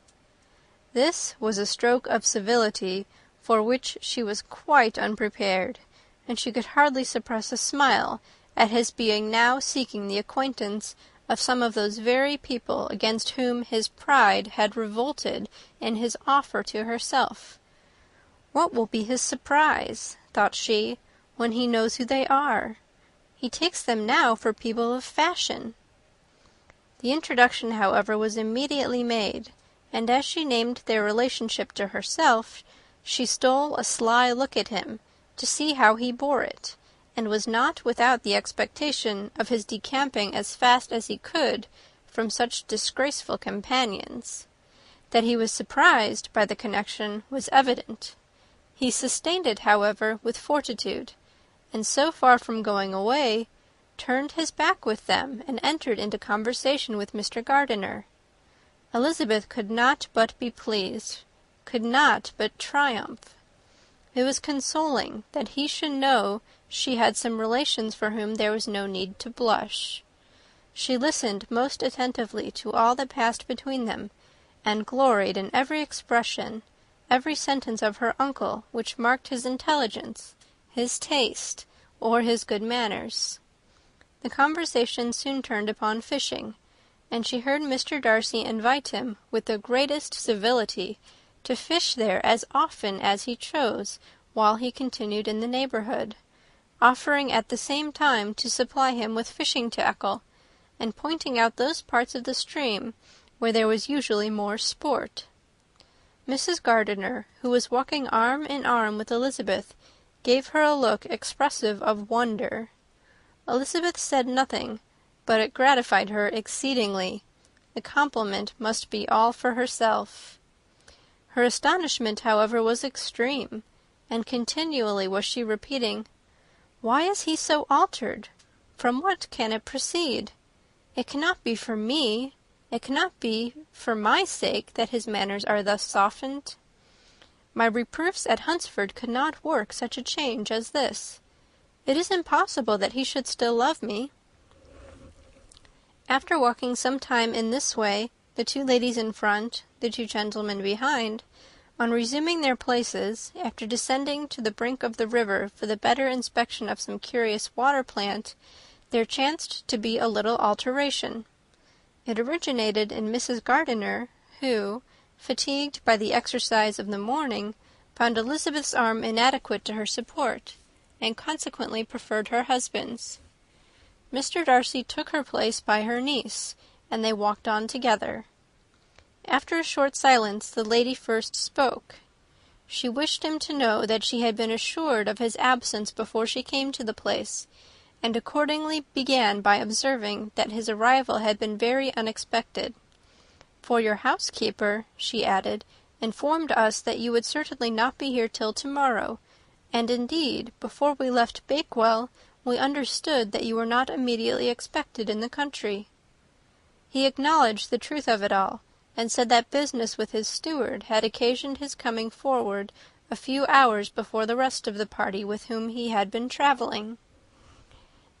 This was a stroke of civility for which she was quite unprepared, and she could hardly suppress a smile at his being now seeking the acquaintance of some of those very people against whom his pride had revolted in his offer to herself. What will be his surprise, thought she, when he knows who they are? He takes them now for people of fashion. The introduction, however, was immediately made, and as she named their relationship to herself, she stole a sly look at him, to see how he bore it, and was not without the expectation of his decamping as fast as he could from such disgraceful companions. That he was surprised by the connection was evident. He sustained it, however, with fortitude, and so far from going away, turned his back with them, and entered into conversation with Mr. Gardiner. Elizabeth could not but be pleased, could not but triumph. It was consoling that he should know she had some relations for whom there was no need to blush. She listened most attentively to all that passed between them, and gloried in every expression, every sentence of her uncle which marked his intelligence, his taste, or his good manners. The conversation soon turned upon fishing, and she heard Mr. Darcy invite him, with the greatest civility, to fish there as often as he chose while he continued in the neighbourhood, offering at the same time to supply him with fishing tackle, and pointing out those parts of the stream where there was usually more sport. Mrs. Gardiner, who was walking arm in arm with Elizabeth, gave her a look expressive of wonder. Elizabeth said nothing, but it gratified her exceedingly. The compliment must be all for herself. Her astonishment, however, was extreme, and continually was she repeating, "Why is he so altered? From what can it proceed? It cannot be for me. It cannot be for my sake that his manners are thus softened. My reproofs at Hunsford could not work such a change as this. It is impossible that he should still love me." After walking some time in this way, the two ladies in front, the two gentlemen behind, on resuming their places, after descending to the brink of the river for the better inspection of some curious water plant, there chanced to be a little alteration. It originated in Mrs. Gardiner, who, fatigued by the exercise of the morning, found Elizabeth's arm inadequate to her support, and consequently preferred her husband's. Mr. Darcy took her place by her niece, and they walked on together. After a short silence, the lady first spoke. She wished him to know that she had been assured of his absence before she came to the place, and accordingly began by observing that his arrival had been very unexpected. "For your housekeeper," she added, "informed us that you would certainly not be here till tomorrow, and indeed, before we left Bakewell, we understood that you were not immediately expected in the country." He acknowledged the truth of it all, and said that business with his steward had occasioned his coming forward a few hours before the rest of the party with whom he had been travelling.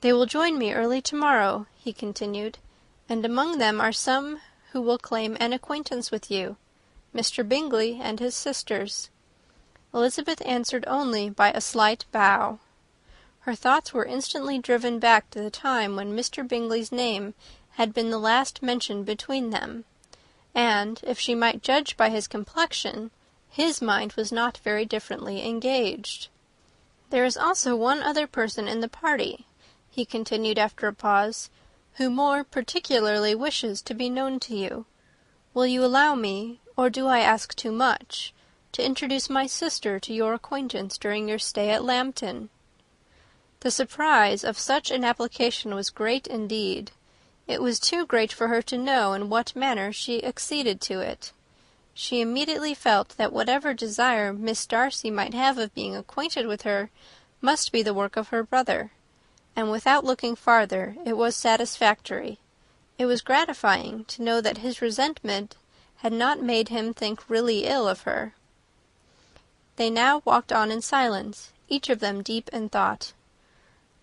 "They will join me early tomorrow," he continued, "and among them are some who will claim an acquaintance with you, Mr. Bingley and his sisters." Elizabeth answered only by a slight bow. Her thoughts were instantly driven back to the time when Mr. Bingley's name had been the last mentioned between them, and, if she might judge by his complexion, his mind was not very differently engaged. "There is also one other person in the party," he continued after a pause, "who more particularly wishes to be known to you. Will you allow me, or do I ask too much, to introduce my sister to your acquaintance during your stay at Lambton?" The surprise of such an application was great indeed. It was too great for her to know in what manner she acceded to it. She immediately felt that whatever desire Miss Darcy might have of being acquainted with her must be the work of her brother, and without looking farther, it was satisfactory. It was gratifying to know that his resentment had not made him think really ill of her. They now walked on in silence, each of them deep in thought.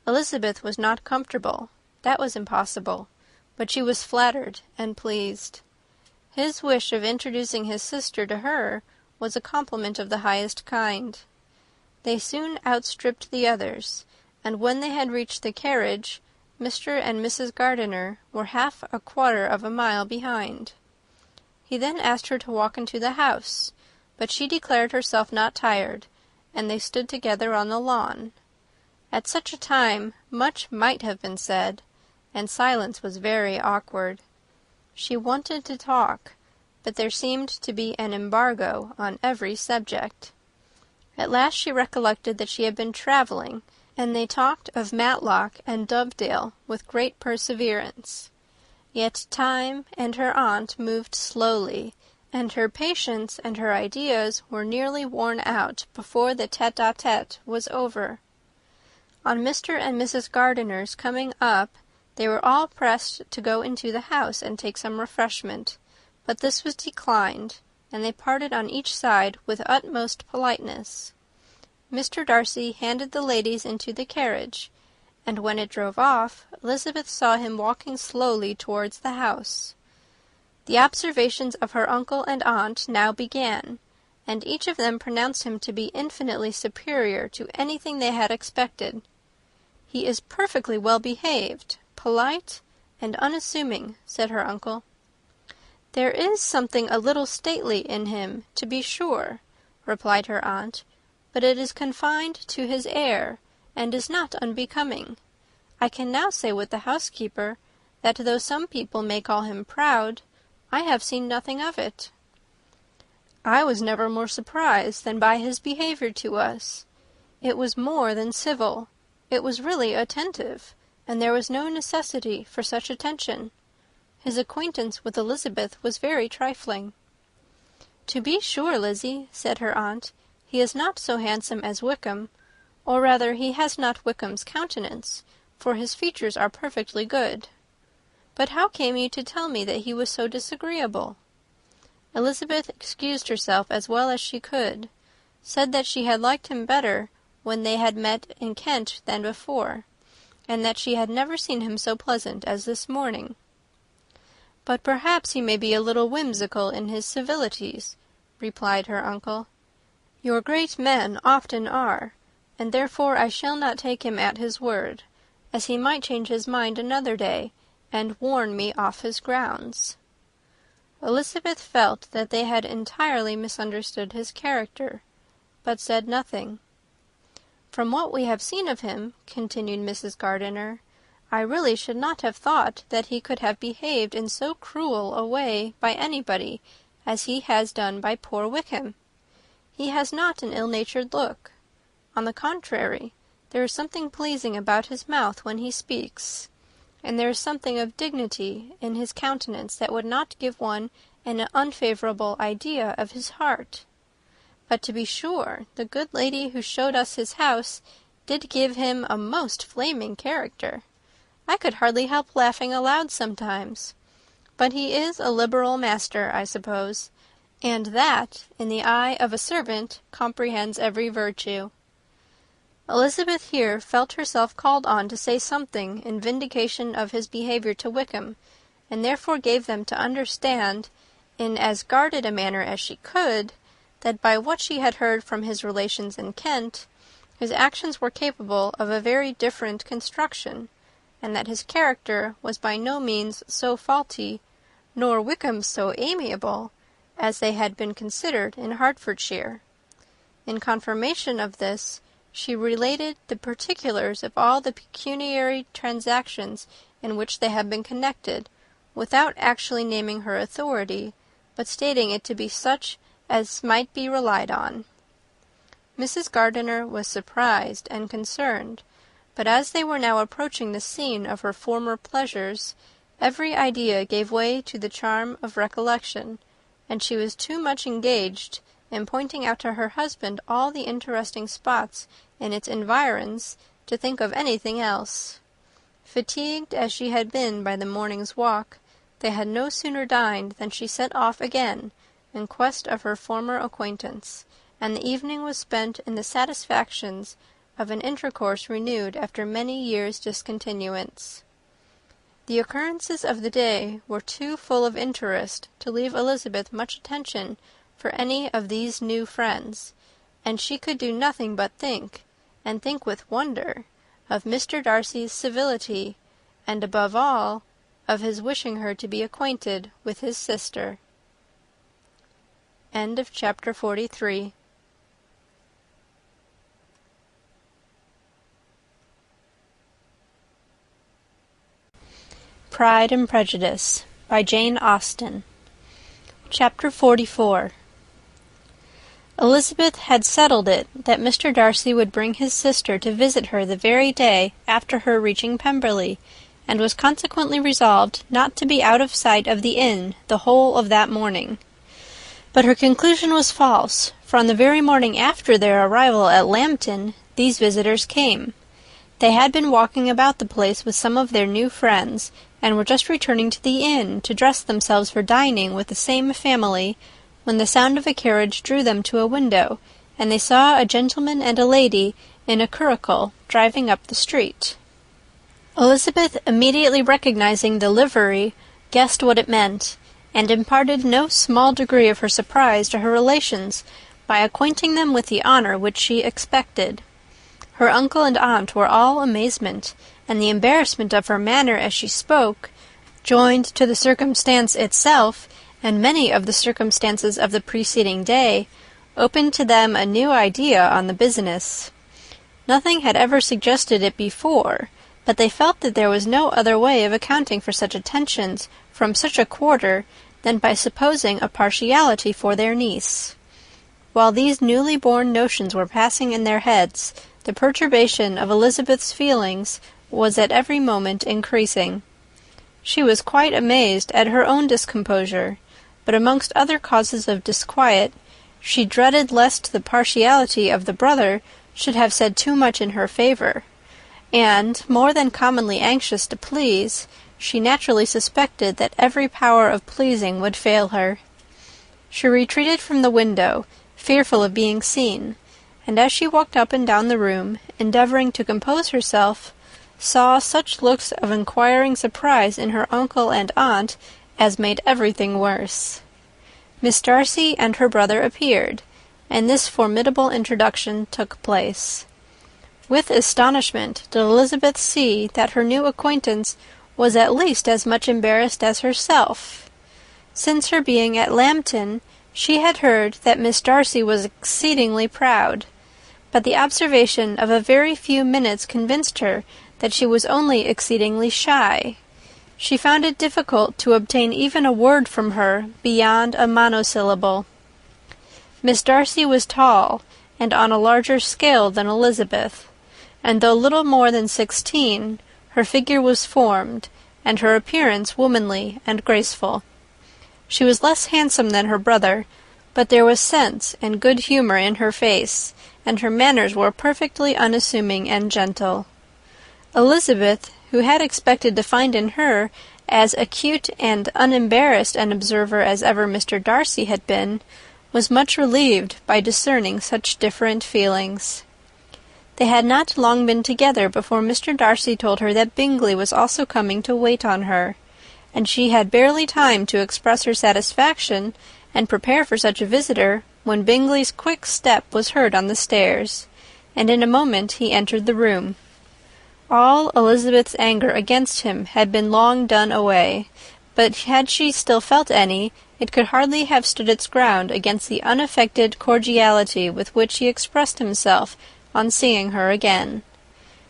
Elizabeth was not comfortable. That was impossible. But she was flattered and pleased. His wish of introducing his sister to her was a compliment of the highest kind. They soon outstripped the others, and when they had reached the carriage, Mr. and Mrs. Gardiner were half a quarter of a mile behind. He then asked her to walk into the house, but she declared herself not tired, and they stood together on the lawn. At such a time much might have been said, and silence was very awkward. She wanted to talk, but there seemed to be an embargo on every subject. At last she recollected that she had been travelling, and they talked of Matlock and Dovedale with great perseverance. Yet time and her aunt moved slowly, and her patience and her ideas were nearly worn out before the tete-a-tete was over. On Mr. and Mrs. Gardiner's coming up, they were all pressed to go into the house and take some refreshment, but this was declined, and they parted on each side with utmost politeness. Mr. Darcy handed the ladies into the carriage, and when it drove off, Elizabeth saw him walking slowly towards the house. The observations of her uncle and aunt now began, and each of them pronounced him to be infinitely superior to anything they had expected. "He is perfectly well behaved, polite, and unassuming," said her uncle. "There is something a little stately in him, to be sure," replied her aunt, "but it is confined to his air, and is not unbecoming. I can now say with the housekeeper, that though some people may call him proud, I have seen nothing of it." "I was never more surprised than by his behaviour to us. It was more than civil. It was really attentive, and there was no necessity for such attention. His acquaintance with Elizabeth was very trifling." "To be sure, Lizzie," said her aunt, "he is not so handsome as Wickham, or rather he has not Wickham's countenance, for his features are perfectly good. But how came you to tell me that he was so disagreeable?" Elizabeth excused herself as well as she could, said that she had liked him better when they had met in Kent than before, and that she had never seen him so pleasant as this morning. "But perhaps he may be a little whimsical in his civilities," replied her uncle. "Your great men often are, and therefore I shall not take him at his word, as he might change his mind another day, and warn me off his grounds." Elizabeth felt that they had entirely misunderstood his character, but said nothing. "From what we have seen of him," continued Mrs. Gardiner, "I really should not have thought that he could have behaved in so cruel a way by anybody as he has done by poor Wickham. He has not an ill-natured look. On the contrary, there is something pleasing about his mouth when he speaks, and there is something of dignity in his countenance that would not give one an unfavourable idea of his heart. But to be sure, the good lady who showed us his house did give him a most flaming character. I could hardly help laughing aloud sometimes. But he is a liberal master, I suppose, and that, in the eye of a servant, comprehends every virtue." Elizabeth here felt herself called on to say something in vindication of his behaviour to Wickham, and therefore gave them to understand, in as guarded a manner as she could, that by what she had heard from his relations in Kent, his actions were capable of a very different construction, and that his character was by no means so faulty, nor Wickham so amiable, as they had been considered in Hertfordshire. In confirmation of this, she related the particulars of all the pecuniary transactions in which they had been connected, without actually naming her authority, but stating it to be such as might be relied on. Mrs. Gardiner was surprised and concerned, but as they were now approaching the scene of her former pleasures, every idea gave way to the charm of recollection, and she was too much engaged in pointing out to her husband all the interesting spots in its environs to think of anything else. Fatigued as she had been by the morning's walk, they had no sooner dined than she set off again in quest of her former acquaintance, and the evening was spent in the satisfactions of an intercourse renewed after many years' discontinuance. The occurrences of the day were too full of interest to leave Elizabeth much attention for any of these new friends, and she could do nothing but think, and think with wonder, of Mr. Darcy's civility, and above all, of his wishing her to be acquainted with his sister. End of chapter 43. Pride and Prejudice by Jane Austen. Chapter 44. Elizabeth had settled it that Mr. Darcy would bring his sister to visit her the very day after her reaching Pemberley, and was consequently resolved not to be out of sight of the inn the whole of that morning. But her conclusion was false, for on the very morning after their arrival at Lambton, these visitors came. They had been walking about the place with some of their new friends, and were just returning to the inn to dress themselves for dining with the same family, when the sound of a carriage drew them to a window, and they saw a gentleman and a lady in a curricle driving up the street. Elizabeth, immediately recognizing the livery, guessed what it meant, and imparted no small degree of her surprise to her relations by acquainting them with the honour which she expected. Her uncle and aunt were all amazement, and the embarrassment of her manner as she spoke, joined to the circumstance itself, and many of the circumstances of the preceding day, opened to them a new idea on the business. Nothing had ever suggested it before, but they felt that there was no other way of accounting for such attentions from such a quarter than by supposing a partiality for their niece. While these newly born notions were passing in their heads, the perturbation of Elizabeth's feelings was at every moment increasing. She was quite amazed at her own discomposure, but amongst other causes of disquiet, she dreaded lest the partiality of the brother should have said too much in her favour, and, more than commonly anxious to please, she naturally suspected that every power of pleasing would fail her. She retreated from the window, fearful of being seen, and as she walked up and down the room, endeavouring to compose herself, saw such looks of inquiring surprise in her uncle and aunt as made everything worse. Miss Darcy and her brother appeared, and this formidable introduction took place. With astonishment did Elizabeth see that her new acquaintance was at least as much embarrassed as herself. Since her being at Lambton, she had heard that Miss Darcy was exceedingly proud, but the observation of a very few minutes convinced her that she was only exceedingly shy. She found it difficult to obtain even a word from her beyond a monosyllable. Miss Darcy was tall, and on a larger scale than Elizabeth, and though little more than 16, her figure was formed, and her appearance womanly and graceful. She was less handsome than her brother, but there was sense and good humour in her face, and her manners were perfectly unassuming and gentle. Elizabeth, who had expected to find in her as acute and unembarrassed an observer as ever Mr. Darcy had been, was much relieved by discerning such different feelings. They had not long been together before Mr. Darcy told her that Bingley was also coming to wait on her, and she had barely time to express her satisfaction and prepare for such a visitor when Bingley's quick step was heard on the stairs, and in a moment he entered the room. All Elizabeth's anger against him had been long done away, but had she still felt any, it could hardly have stood its ground against the unaffected cordiality with which he expressed himself on seeing her again.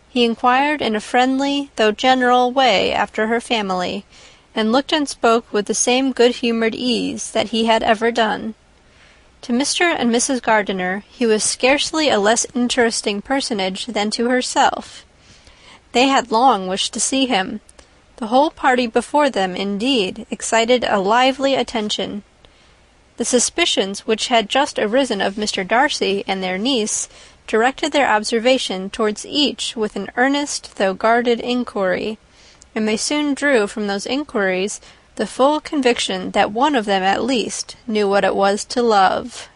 He inquired in a friendly, though general, way after her family, and looked and spoke with the same good-humoured ease that he had ever done. To Mr. and Mrs. Gardiner he was scarcely a less interesting personage than to herself. They had long wished to see him. The whole party before them, indeed, excited a lively attention. The suspicions which had just arisen of Mr. Darcy and their niece directed their observation towards each with an earnest though guarded inquiry, and they soon drew from those inquiries the full conviction that one of them at least knew what it was to love.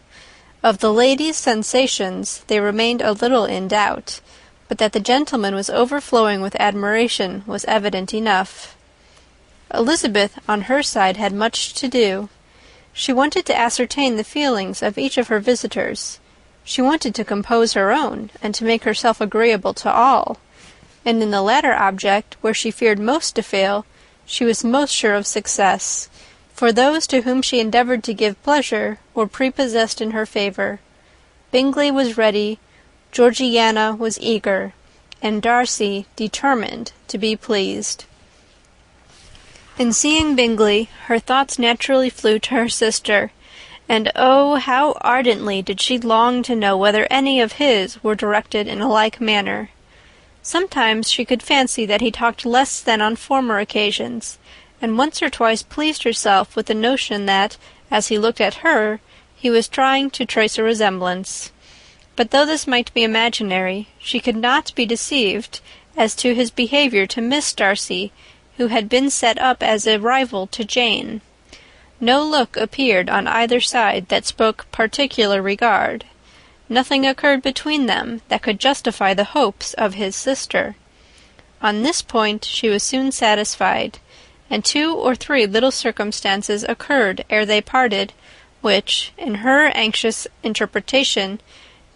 Of the lady's sensations they remained a little in doubt, but that the gentleman was overflowing with admiration was evident enough. Elizabeth, on her side, had much to do. She wanted to ascertain the feelings of each of her visitors. She wanted to compose her own, and to make herself agreeable to all, and in the latter object, where she feared most to fail, she was most sure of success, for those to whom she endeavoured to give pleasure were prepossessed in her favour. Bingley was ready, Georgiana was eager, and Darcy determined to be pleased. In seeing Bingley, her thoughts naturally flew to her sister, and oh, how ardently did she long to know whether any of his were directed in a like manner. Sometimes she could fancy that he talked less than on former occasions, and once or twice pleased herself with the notion that, as he looked at her, he was trying to trace a resemblance. But though this might be imaginary, she could not be deceived as to his behaviour to Miss Darcy, who had been set up as a rival to Jane. No look appeared on either side that spoke particular regard. Nothing occurred between them that could justify the hopes of his sister. On this point she was soon satisfied, and 2 or 3 little circumstances occurred ere they parted, which, in her anxious interpretation,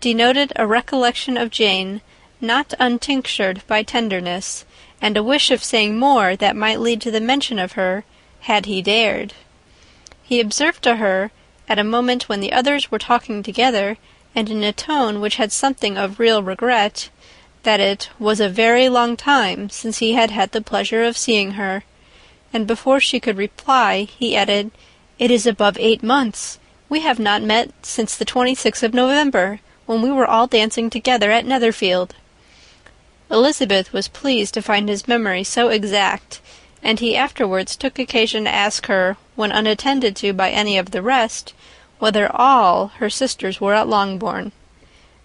denoted a recollection of Jane, not untinctured by tenderness, and a wish of saying more that might lead to the mention of her, had he dared. He observed to her, at a moment when the others were talking together, and in a tone which had something of real regret, that it was a very long time since he had had the pleasure of seeing her, and before she could reply, he added, "It is above 8 months. We have not met since the 26th of November, when we were all dancing together at Netherfield." Elizabeth was pleased to find his memory so exact, and he afterwards took occasion to ask her, when unattended to by any of the rest, whether all her sisters were at Longbourn.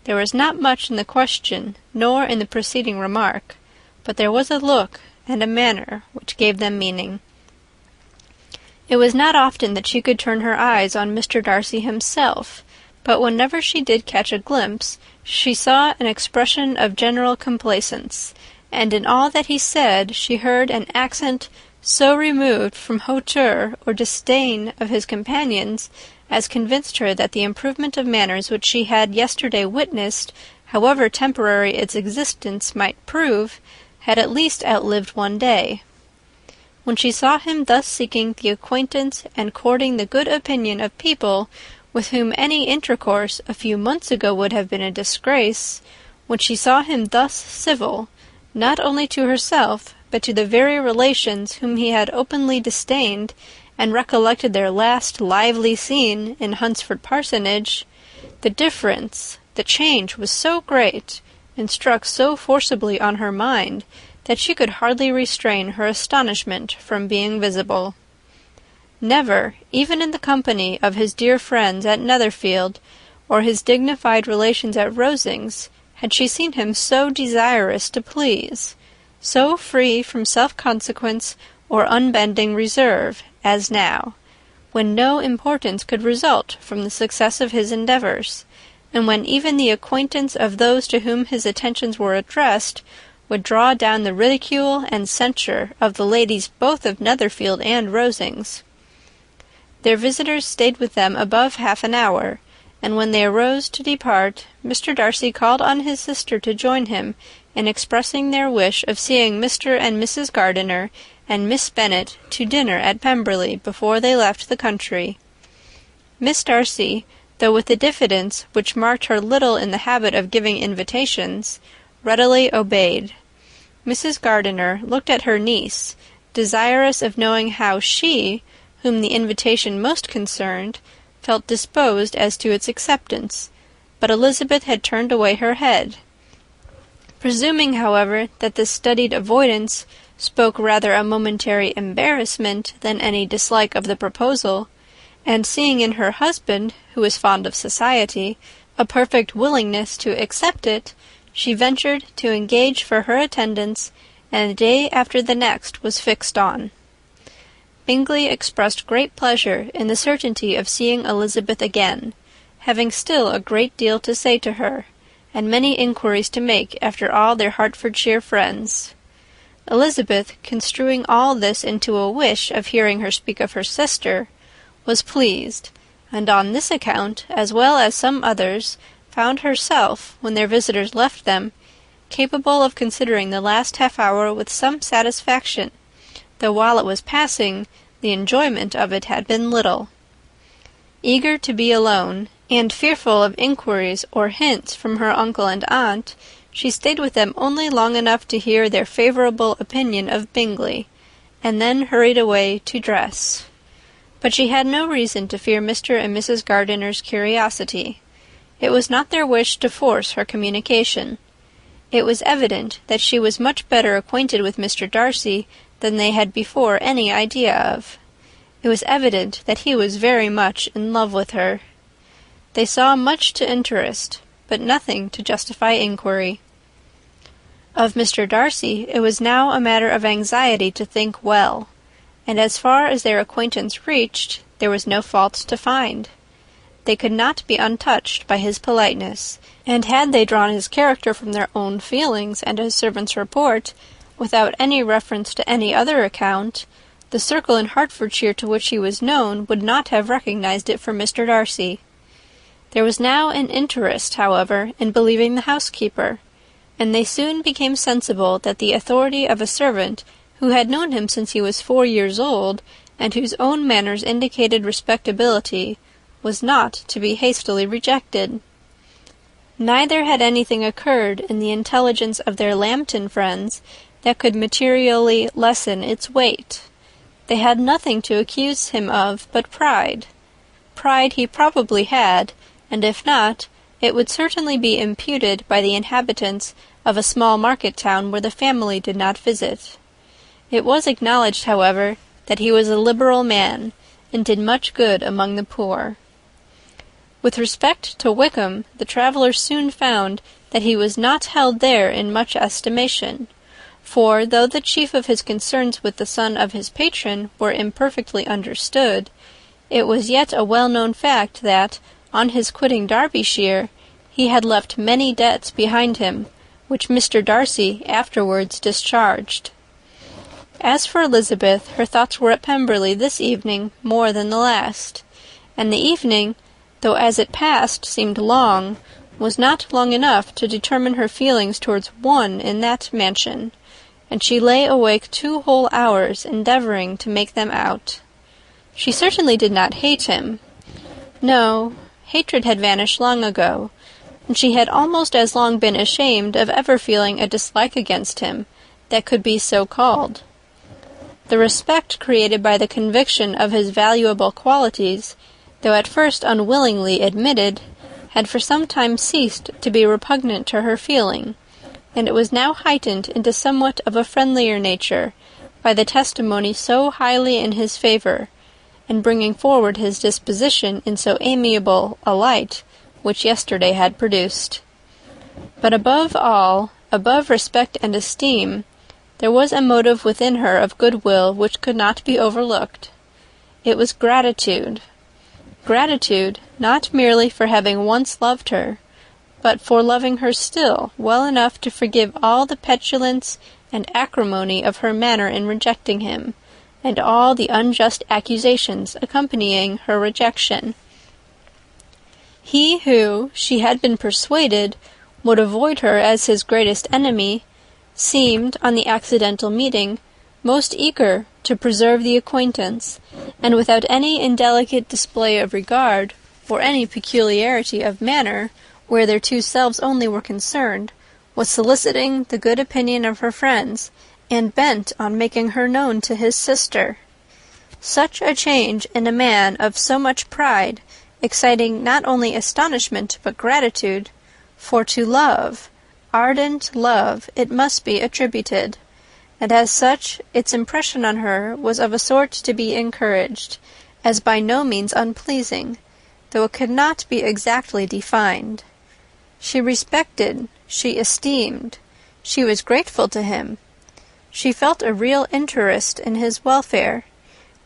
There was not much in the question, nor in the preceding remark, but there was a look and a manner which gave them meaning. It was not often that she could turn her eyes on Mr. Darcy himself, but whenever she did catch a glimpse, she saw an expression of general complacence, and in all that he said she heard an accent so removed from hauteur or disdain of his companions, as convinced her that the improvement of manners which she had yesterday witnessed, however temporary its existence might prove, had at least outlived one day. When she saw him thus seeking the acquaintance and courting the good opinion of people with whom any intercourse a few months ago would have been a disgrace, when she saw him thus civil, not only to herself, but to the very relations whom he had openly disdained, and recollected their last lively scene in Hunsford Parsonage, the difference, the change was so great, and struck so forcibly on her mind, that she could hardly restrain her astonishment from being visible. Never, even in the company of his dear friends at Netherfield, or his dignified relations at Rosings, had she seen him so desirous to please, so free from self-consequence or unbending reserve, as now, when no importance could result from the success of his endeavours, and when even the acquaintance of those to whom his attentions were addressed would draw down the ridicule and censure of the ladies both of Netherfield and Rosings. Their visitors stayed with them above half an hour, and when they arose to depart, Mr. Darcy called on his sister to join him in expressing their wish of seeing Mr. and Mrs. Gardiner and Miss Bennet to dinner at Pemberley before they left the country. Miss Darcy, though with a diffidence which marked her little in the habit of giving invitations, readily obeyed. Mrs. Gardiner looked at her niece, desirous of knowing how she, whom the invitation most concerned, felt disposed as to its acceptance, but Elizabeth had turned away her head. Presuming, however, that this studied avoidance spoke rather a momentary embarrassment than any dislike of the proposal, and seeing in her husband, who was fond of society, a perfect willingness to accept it, she ventured to engage for her attendance, and the day after the next was fixed on. Bingley expressed great pleasure in the certainty of seeing Elizabeth again, having still a great deal to say to her, and many inquiries to make after all their Hertfordshire friends. Elizabeth, construing all this into a wish of hearing her speak of her sister, was pleased, and on this account, as well as some others, found herself, when their visitors left them, capable of considering the last half-hour with some satisfaction, though while it was passing, the enjoyment of it had been little. Eager to be alone, and fearful of inquiries or hints from her uncle and aunt, she stayed with them only long enough to hear their favourable opinion of Bingley, and then hurried away to dress. But she had no reason to fear Mr. and Mrs. Gardiner's curiosity. It was not their wish to force her communication. It was evident that she was much better acquainted with Mr. Darcy than they had before any idea of. It was evident that he was very much in love with her. They saw much to interest, but nothing to justify inquiry. Of Mr. Darcy it was now a matter of anxiety to think well, and as far as their acquaintance reached, there was no fault to find. They could not be untouched by his politeness, and had they drawn his character from their own feelings and his servant's report, without any reference to any other account, the circle in Hertfordshire to which he was known would not have recognized it for Mr. Darcy. There was now an interest, however, in believing the housekeeper, and they soon became sensible that the authority of a servant who had known him since he was 4 years old, and whose own manners indicated respectability, was not to be hastily rejected. Neither had anything occurred in the intelligence of their Lambton friends that could materially lessen its weight. They had nothing to accuse him of but pride. Pride he probably had, and if not, it would certainly be imputed by the inhabitants of a small market-town where the family did not visit. It was acknowledged, however, that he was a liberal man, and did much good among the poor. With respect to Wickham, the travellers soon found that he was not held there in much estimation, for, though the chief of his concerns with the son of his patron were imperfectly understood, it was yet a well-known fact that, on his quitting Derbyshire, he had left many debts behind him, which Mr. Darcy afterwards discharged. As for Elizabeth, her thoughts were at Pemberley this evening more than the last, and the evening, though as it passed seemed long, was not long enough to determine her feelings towards one in that mansion, and she lay awake 2 whole hours endeavouring to make them out. She certainly did not hate him. No, hatred had vanished long ago, and she had almost as long been ashamed of ever feeling a dislike against him that could be so called. The respect created by the conviction of his valuable qualities, though at first unwillingly admitted, had for some time ceased to be repugnant to her feeling, and it was now heightened into somewhat of a friendlier nature by the testimony so highly in his favour, and bringing forward his disposition in so amiable a light, which yesterday had produced. But above all, above respect and esteem, there was a motive within her of goodwill which could not be overlooked. It was gratitude. Gratitude, not merely for having once loved her, but for loving her still well enough to forgive all the petulance and acrimony of her manner in rejecting him, and all the unjust accusations accompanying her rejection. He who, she had been persuaded, would avoid her as his greatest enemy, seemed, on the accidental meeting, most eager to preserve the acquaintance, and without any indelicate display of regard, or any peculiarity of manner, where their 2 selves only were concerned, was soliciting the good opinion of her friends, and bent on making her known to his sister. Such a change in a man of so much pride, exciting not only astonishment but gratitude, for to love, ardent love, it must be attributed, and as such its impression on her was of a sort to be encouraged, as by no means unpleasing, though it could not be exactly defined. She respected, she esteemed, she was grateful to him. She felt a real interest in his welfare,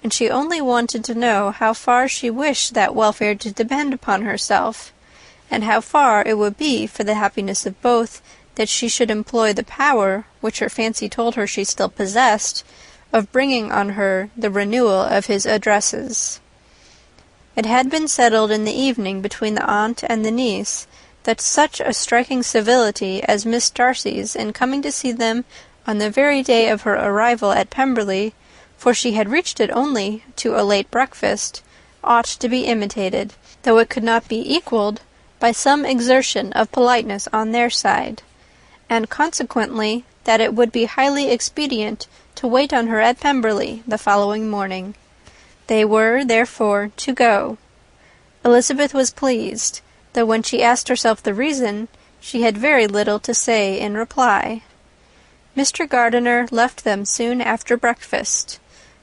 and she only wanted to know how far she wished that welfare to depend upon herself, and how far it would be for the happiness of both that she should employ the power, which her fancy told her she still possessed, of bringing on her the renewal of his addresses. It had been settled in the evening between the aunt and the niece that such a striking civility as Miss Darcy's in coming to see them on the very day of her arrival at Pemberley, for she had reached it only to a late breakfast, ought to be imitated, though it could not be equalled, by some exertion of politeness on their side, and consequently that it would be highly expedient to wait on her at Pemberley the following morning. They were, therefore, to go. Elizabeth was pleased, though when she asked herself the reason, she had very little to say in reply. Mr. Gardiner left them soon after breakfast.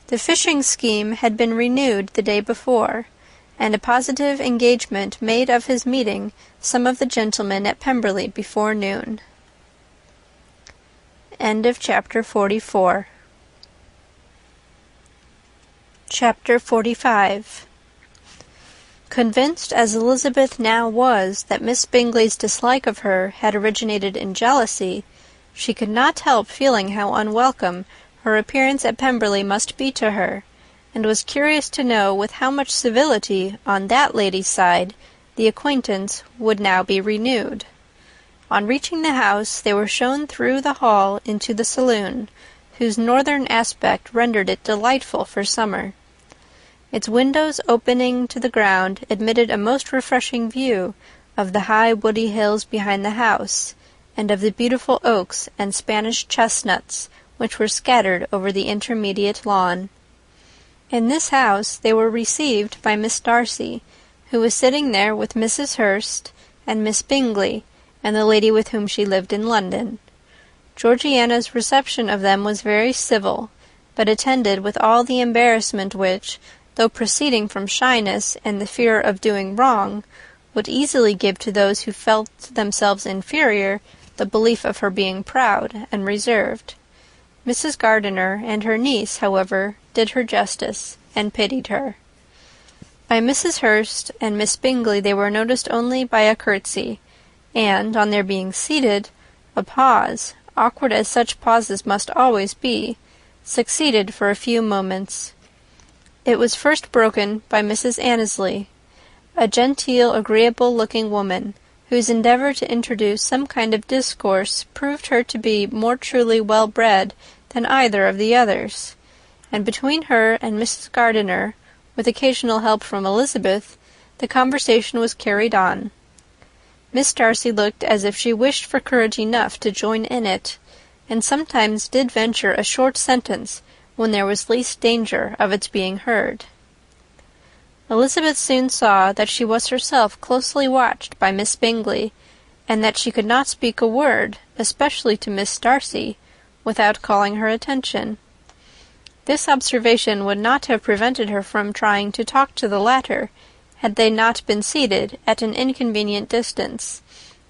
The fishing scheme had been renewed the day before, and a positive engagement made of his meeting some of the gentlemen at Pemberley before noon. End of chapter 44. Chapter 45. Convinced as Elizabeth now was that Miss Bingley's dislike of her had originated in jealousy, she could not help feeling how unwelcome her appearance at Pemberley must be to her, and was curious to know with how much civility on that lady's side the acquaintance would now be renewed. On reaching the house, they were shown through the hall into the saloon, whose northern aspect rendered it delightful for summer. Its windows opening to the ground admitted a most refreshing view of the high woody hills behind the house, and of the beautiful oaks and Spanish chestnuts which were scattered over the intermediate lawn. In this house they were received by Miss Darcy, who was sitting there with Mrs. Hurst and Miss Bingley, and the lady with whom she lived in London. Georgiana's reception of them was very civil, but attended with all the embarrassment which, though proceeding from shyness and the fear of doing wrong, would easily give to those who felt themselves inferior the belief of her being proud and reserved. Mrs. Gardiner and her niece, however, did her justice, and pitied her. By Mrs. Hurst and Miss Bingley they were noticed only by a curtsy, and, on their being seated, a pause, awkward as such pauses must always be, succeeded for a few moments. It was first broken by Mrs. Annesley, a genteel, agreeable-looking woman, whose endeavour to introduce some kind of discourse proved her to be more truly well-bred than either of the others, and between her and Mrs. Gardiner, with occasional help from Elizabeth, the conversation was carried on. Miss Darcy looked as if she wished for courage enough to join in it, and sometimes did venture a short sentence when there was least danger of its being heard. Elizabeth soon saw that she was herself closely watched by Miss Bingley, and that she could not speak a word, especially to Miss Darcy, without calling her attention. This observation would not have prevented her from trying to talk to the latter, had they not been seated at an inconvenient distance,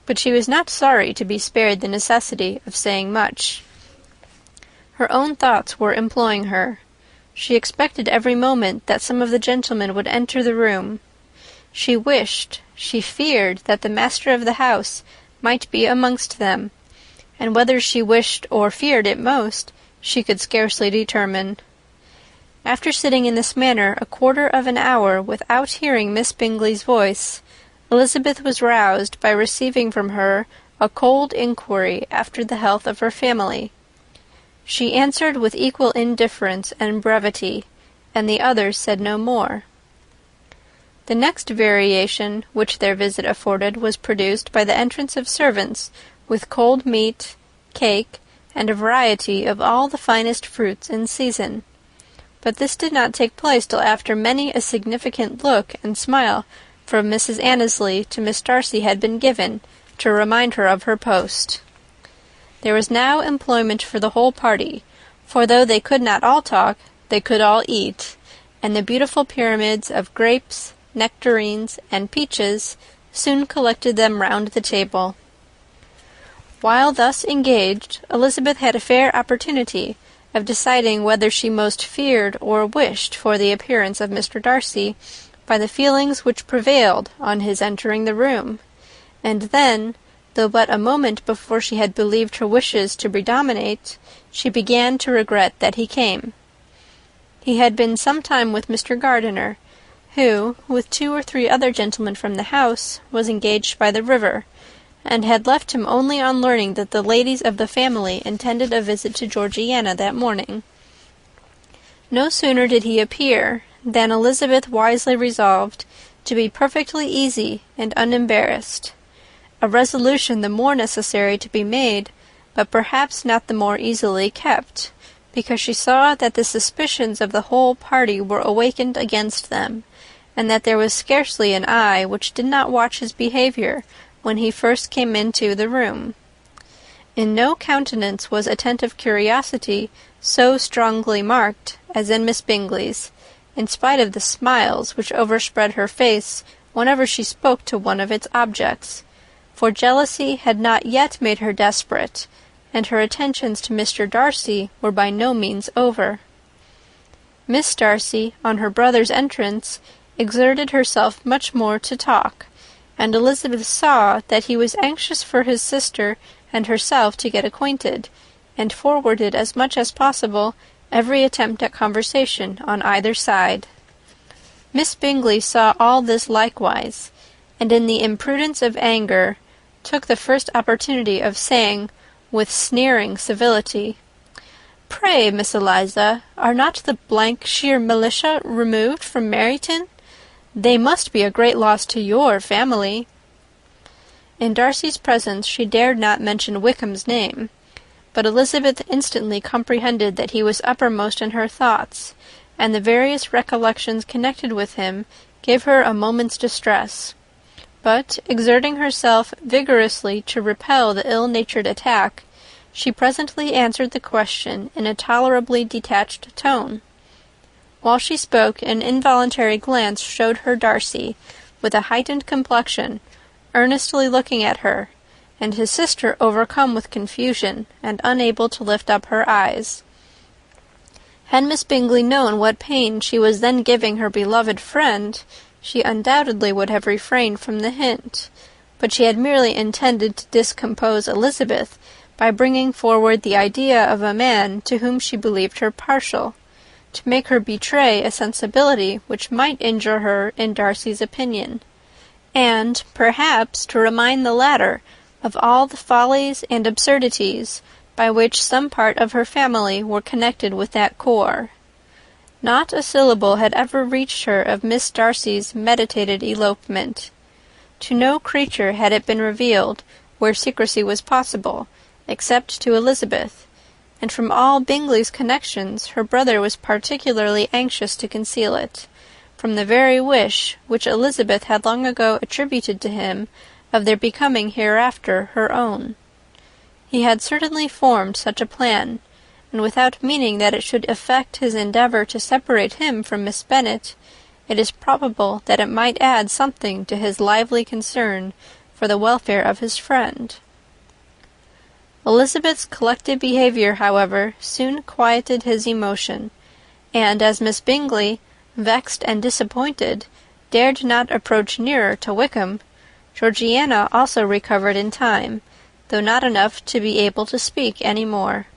but she was not sorry to be spared the necessity of saying much. Her own thoughts were employing her. She expected every moment that some of the gentlemen would enter the room. She wished, she feared that the master of the house might be amongst them, and whether she wished or feared it most, she could scarcely determine. After sitting in this manner a quarter of an hour without hearing Miss Bingley's voice, Elizabeth was roused by receiving from her a cold inquiry after the health of her family. She answered with equal indifference and brevity, and the others said no more. The next variation which their visit afforded was produced by the entrance of servants with cold meat, cake, and a variety of all the finest fruits in season. But this did not take place till after many a significant look and smile from Mrs. Annesley to Miss Darcy had been given, to remind her of her post. There was now employment for the whole party, for though they could not all talk, they could all eat, and the beautiful pyramids of grapes, nectarines, and peaches soon collected them round the table. While thus engaged, Elizabeth had a fair opportunity of deciding whether she most feared or wished for the appearance of Mr. Darcy by the feelings which prevailed on his entering the room, and then, though but a moment before she had believed her wishes to predominate, she began to regret that he came. He had been some time with Mr. Gardiner, who, with 2 or 3 other gentlemen from the house, was engaged by the river, and had left him only on learning that the ladies of the family intended a visit to Georgiana that morning. No sooner did he appear than Elizabeth wisely resolved to be perfectly easy and unembarrassed, a resolution the more necessary to be made, but perhaps not the more easily kept, because she saw that the suspicions of the whole party were awakened against them, and that there was scarcely an eye which did not watch his behaviour when he first came into the room. In no countenance was attentive curiosity so strongly marked as in Miss Bingley's, in spite of the smiles which overspread her face whenever she spoke to one of its objects, for jealousy had not yet made her desperate, and her attentions to Mr. Darcy were by no means over. Miss Darcy, on her brother's entrance, exerted herself much more to talk, and Elizabeth saw that he was anxious for his sister and herself to get acquainted, and forwarded as much as possible every attempt at conversation on either side. Miss Bingley saw all this likewise, and in the imprudence of anger took the first opportunity of saying, with sneering civility, "Pray, Miss Eliza, are not the Blankshire militia removed from Meryton? They must be a great loss to your family." In Darcy's presence she dared not mention Wickham's name, but Elizabeth instantly comprehended that he was uppermost in her thoughts, and the various recollections connected with him gave her a moment's distress. But, exerting herself vigorously to repel the ill-natured attack, she presently answered the question in a tolerably detached tone. While she spoke, an involuntary glance showed her Darcy, with a heightened complexion, earnestly looking at her, and his sister overcome with confusion, and unable to lift up her eyes. Had Miss Bingley known what pain she was then giving her beloved friend, she undoubtedly would have refrained from the hint, but she had merely intended to discompose Elizabeth by bringing forward the idea of a man to whom she believed her partial, to make her betray a sensibility which might injure her in Darcy's opinion, and, perhaps, to remind the latter of all the follies and absurdities by which some part of her family were connected with that corps. Not a syllable had ever reached her of Miss Darcy's meditated elopement. To no creature had it been revealed where secrecy was possible, except to Elizabeth, and from all Bingley's connections her brother was particularly anxious to conceal it, from the very wish which Elizabeth had long ago attributed to him of their becoming hereafter her own. He had certainly formed such a plan, and without meaning that it should affect his endeavour to separate him from Miss Bennet, it is probable that it might add something to his lively concern for the welfare of his friend. Elizabeth's collected behaviour, however, soon quieted his emotion, and as Miss Bingley, vexed and disappointed, dared not approach nearer to Wickham, Georgiana also recovered in time, though not enough to be able to speak any more.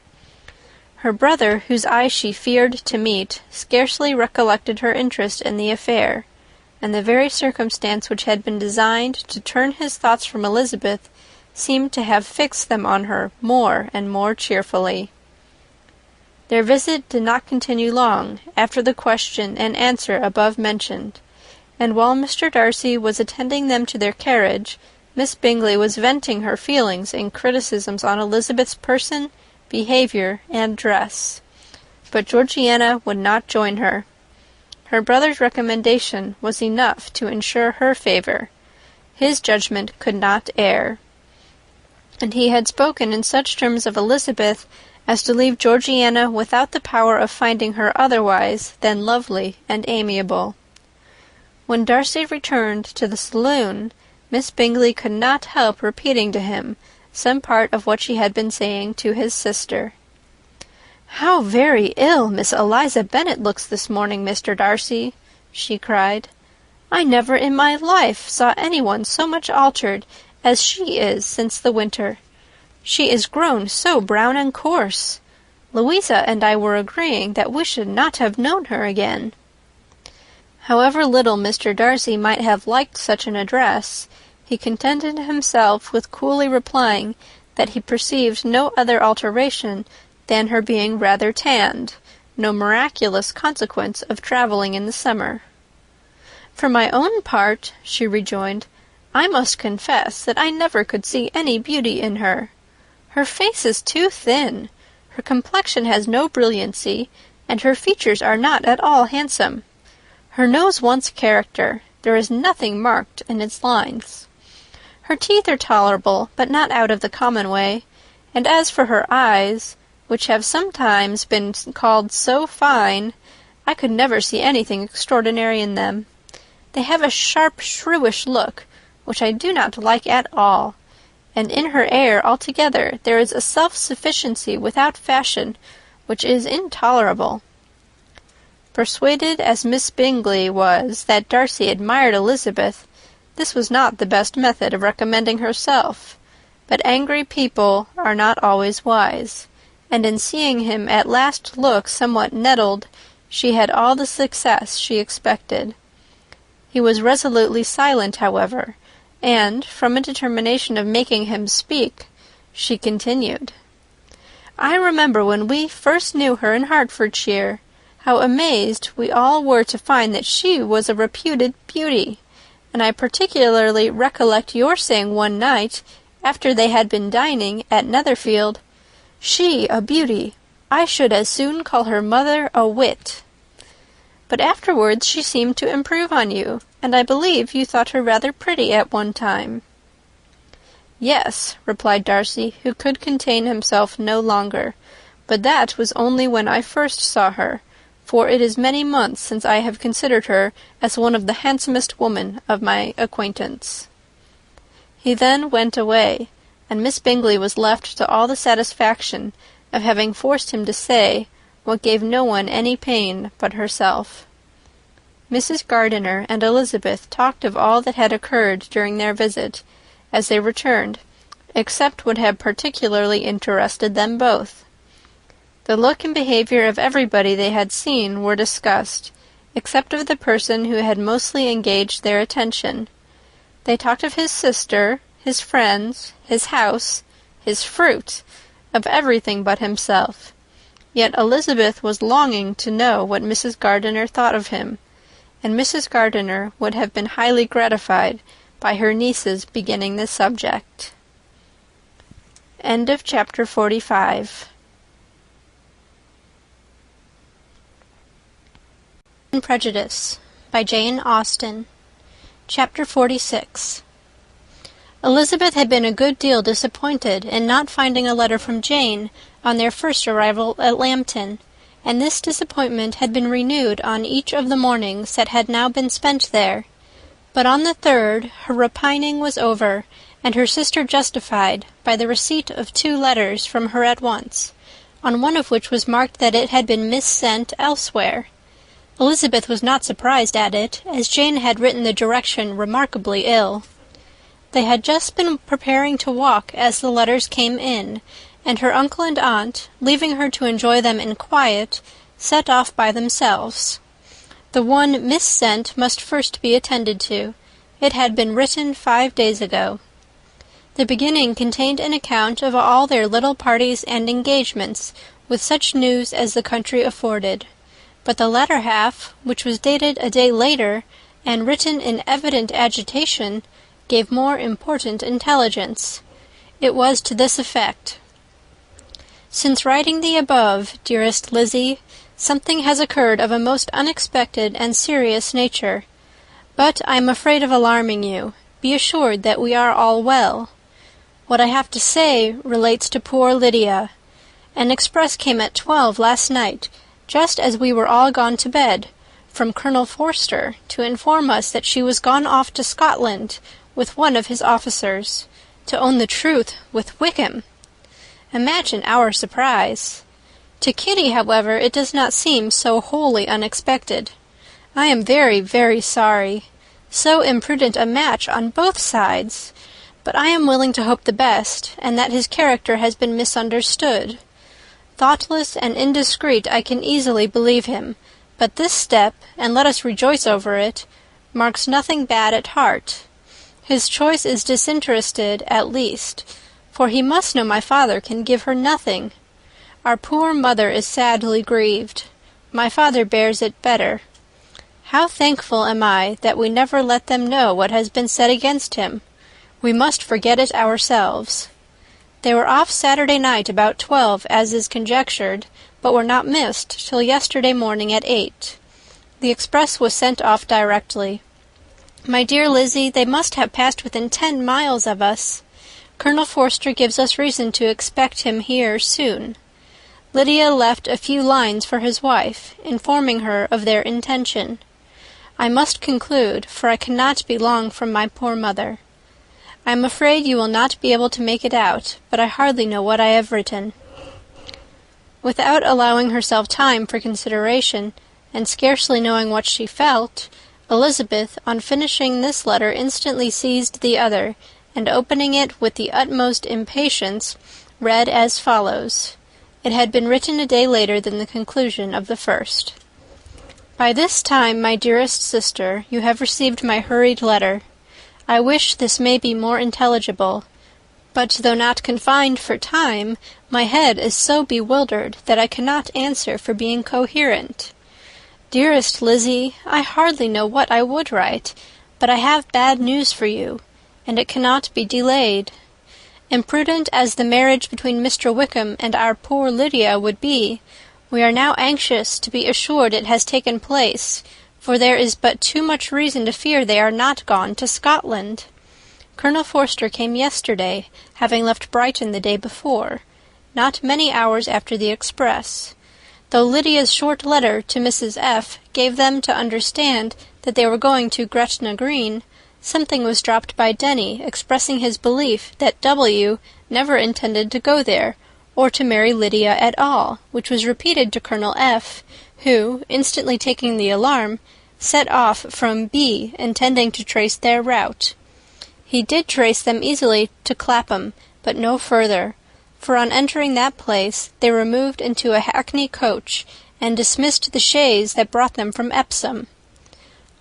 Her brother, whose eye she feared to meet, scarcely recollected her interest in the affair, and the very circumstance which had been designed to turn his thoughts from Elizabeth seemed to have fixed them on her more and more cheerfully. Their visit did not continue long after the question and answer above mentioned, and while Mr. Darcy was attending them to their carriage, Miss Bingley was venting her feelings in criticisms on Elizabeth's person, behaviour, and dress. But Georgiana would not join her. Her brother's recommendation was enough to ensure her favour. His judgment could not err, and he had spoken in such terms of Elizabeth as to leave Georgiana without the power of finding her otherwise than lovely and amiable. When Darcy returned to the saloon, Miss Bingley could not help repeating to him some part of what she had been saying to his sister. "How very ill Miss Eliza Bennet looks this morning, Mr. Darcy!" she cried. "I never in my life saw anyone so much altered as she is since the winter. She is grown so brown and coarse. Louisa and I were agreeing that we should not have known her again." However little Mr. Darcy might have liked such an address, he contented himself with coolly replying that he perceived no other alteration than her being rather tanned, no miraculous consequence of travelling in the summer. "For my own part," she rejoined, "I must confess that I never could see any beauty in her. Her face is too thin, her complexion has no brilliancy, and her features are not at all handsome. Her nose wants character, there is nothing marked in its lines. Her teeth are tolerable, but not out of the common way, and as for her eyes, which have sometimes been called so fine, I could never see anything extraordinary in them. They have a sharp, shrewish look, which I do not like at all, and in her air altogether there is a self-sufficiency without fashion, which is intolerable." Persuaded as Miss Bingley was that Darcy admired Elizabeth, this was not the best method of recommending herself, but angry people are not always wise, and in seeing him at last look somewhat nettled, she had all the success she expected. He was resolutely silent, however, and, from a determination of making him speak, she continued, "I remember when we first knew her in Hertfordshire, how amazed we all were to find that she was a reputed beauty, and I particularly recollect your saying one night, after they had been dining at Netherfield, 'She a beauty! I should as soon call her mother a wit.' But afterwards she seemed to improve on you, and I believe you thought her rather pretty at one time." "Yes," replied Darcy, who could contain himself no longer, "but that was only when I first saw her, for it is many months since I have considered her as one of the handsomest women of my acquaintance." He then went away, and Miss Bingley was left to all the satisfaction of having forced him to say what gave no one any pain but herself. Mrs. Gardiner and Elizabeth talked of all that had occurred during their visit, as they returned, except would have particularly interested them both. The look and behavior of everybody they had seen were discussed, except of the person who had mostly engaged their attention. They talked of his sister, his friends, his house, his fruit, of everything but himself. Yet Elizabeth was longing to know what Mrs. Gardiner thought of him, and Mrs. Gardiner would have been highly gratified by her niece's beginning the subject. End of chapter 45. Prejudice by Jane Austen. Chapter 46. Elizabeth had been a good deal disappointed in not finding a letter from Jane on their first arrival at Lambton, and this disappointment had been renewed on each of the mornings that had now been spent there. But on the third her repining was over, and her sister justified by the receipt of 2 letters from her at once, on one of which was marked that it had been missent elsewhere. Elizabeth was not surprised at it, as Jane had written the direction remarkably ill. They had just been preparing to walk as the letters came in, and her uncle and aunt, leaving her to enjoy them in quiet, set off by themselves. The one missent must first be attended to. It had been written 5 days ago. The beginning contained an account of all their little parties and engagements, with such news as the country afforded. But the latter half, which was dated a day later, and written in evident agitation, gave more important intelligence. It was to this effect: "Since writing the above, dearest Lizzie, something has occurred of a most unexpected and serious nature. But I am afraid of alarming you. Be assured that we are all well. What I have to say relates to poor Lydia. An express came at 12 last night, just as we were all gone to bed, from Colonel Forster, to inform us that she was gone off to Scotland with one of his officers, to own the truth, with Wickham. Imagine our surprise. To Kitty, however, it does not seem so wholly unexpected. I am very, very sorry. So imprudent a match on both sides. But I am willing to hope the best, and that his character has been misunderstood. Thoughtless and indiscreet I can easily believe him, but this step, and let us rejoice over it, marks nothing bad at heart. His choice is disinterested, at least, for he must know my father can give her nothing. Our poor mother is sadly grieved. My father bears it better. How thankful am I that we never let them know what has been said against him. We must forget it ourselves. They were off Saturday night about 12, as is conjectured, but were not missed till yesterday morning at 8. The express was sent off directly. My dear Lizzie, they must have passed within 10 miles of us. Colonel Forster gives us reason to expect him here soon. Lydia left a few lines for his wife, informing her of their intention. I must conclude, for I cannot be long from my poor mother. I am afraid you will not be able to make it out, but I hardly know what I have written." Without allowing herself time for consideration, and scarcely knowing what she felt, Elizabeth, on finishing this letter, instantly seized the other, and opening it with the utmost impatience, read as follows. It had been written a day later than the conclusion of the first. "By this time, my dearest sister, you have received my hurried letter. I wish this may be more intelligible, but though not confined for time, my head is so bewildered that I cannot answer for being coherent. Dearest Lizzie, I hardly know what I would write, but I have bad news for you, and it cannot be delayed. Imprudent as the marriage between Mr. Wickham and our poor Lydia would be, we are now anxious to be assured it has taken place, for there is but too much reason to fear they are not gone to Scotland. Colonel Forster came yesterday, having left Brighton the day before, not many hours after the express. Though Lydia's short letter to Mrs. F. gave them to understand that they were going to Gretna Green, something was dropped by Denny expressing his belief that W. never intended to go there, or to marry Lydia at all, which was repeated to Colonel F., who, instantly taking the alarm, set off from B., intending to trace their route. He did trace them easily to Clapham, but no further, for on entering that place they removed into a hackney coach, and dismissed the chaise that brought them from Epsom.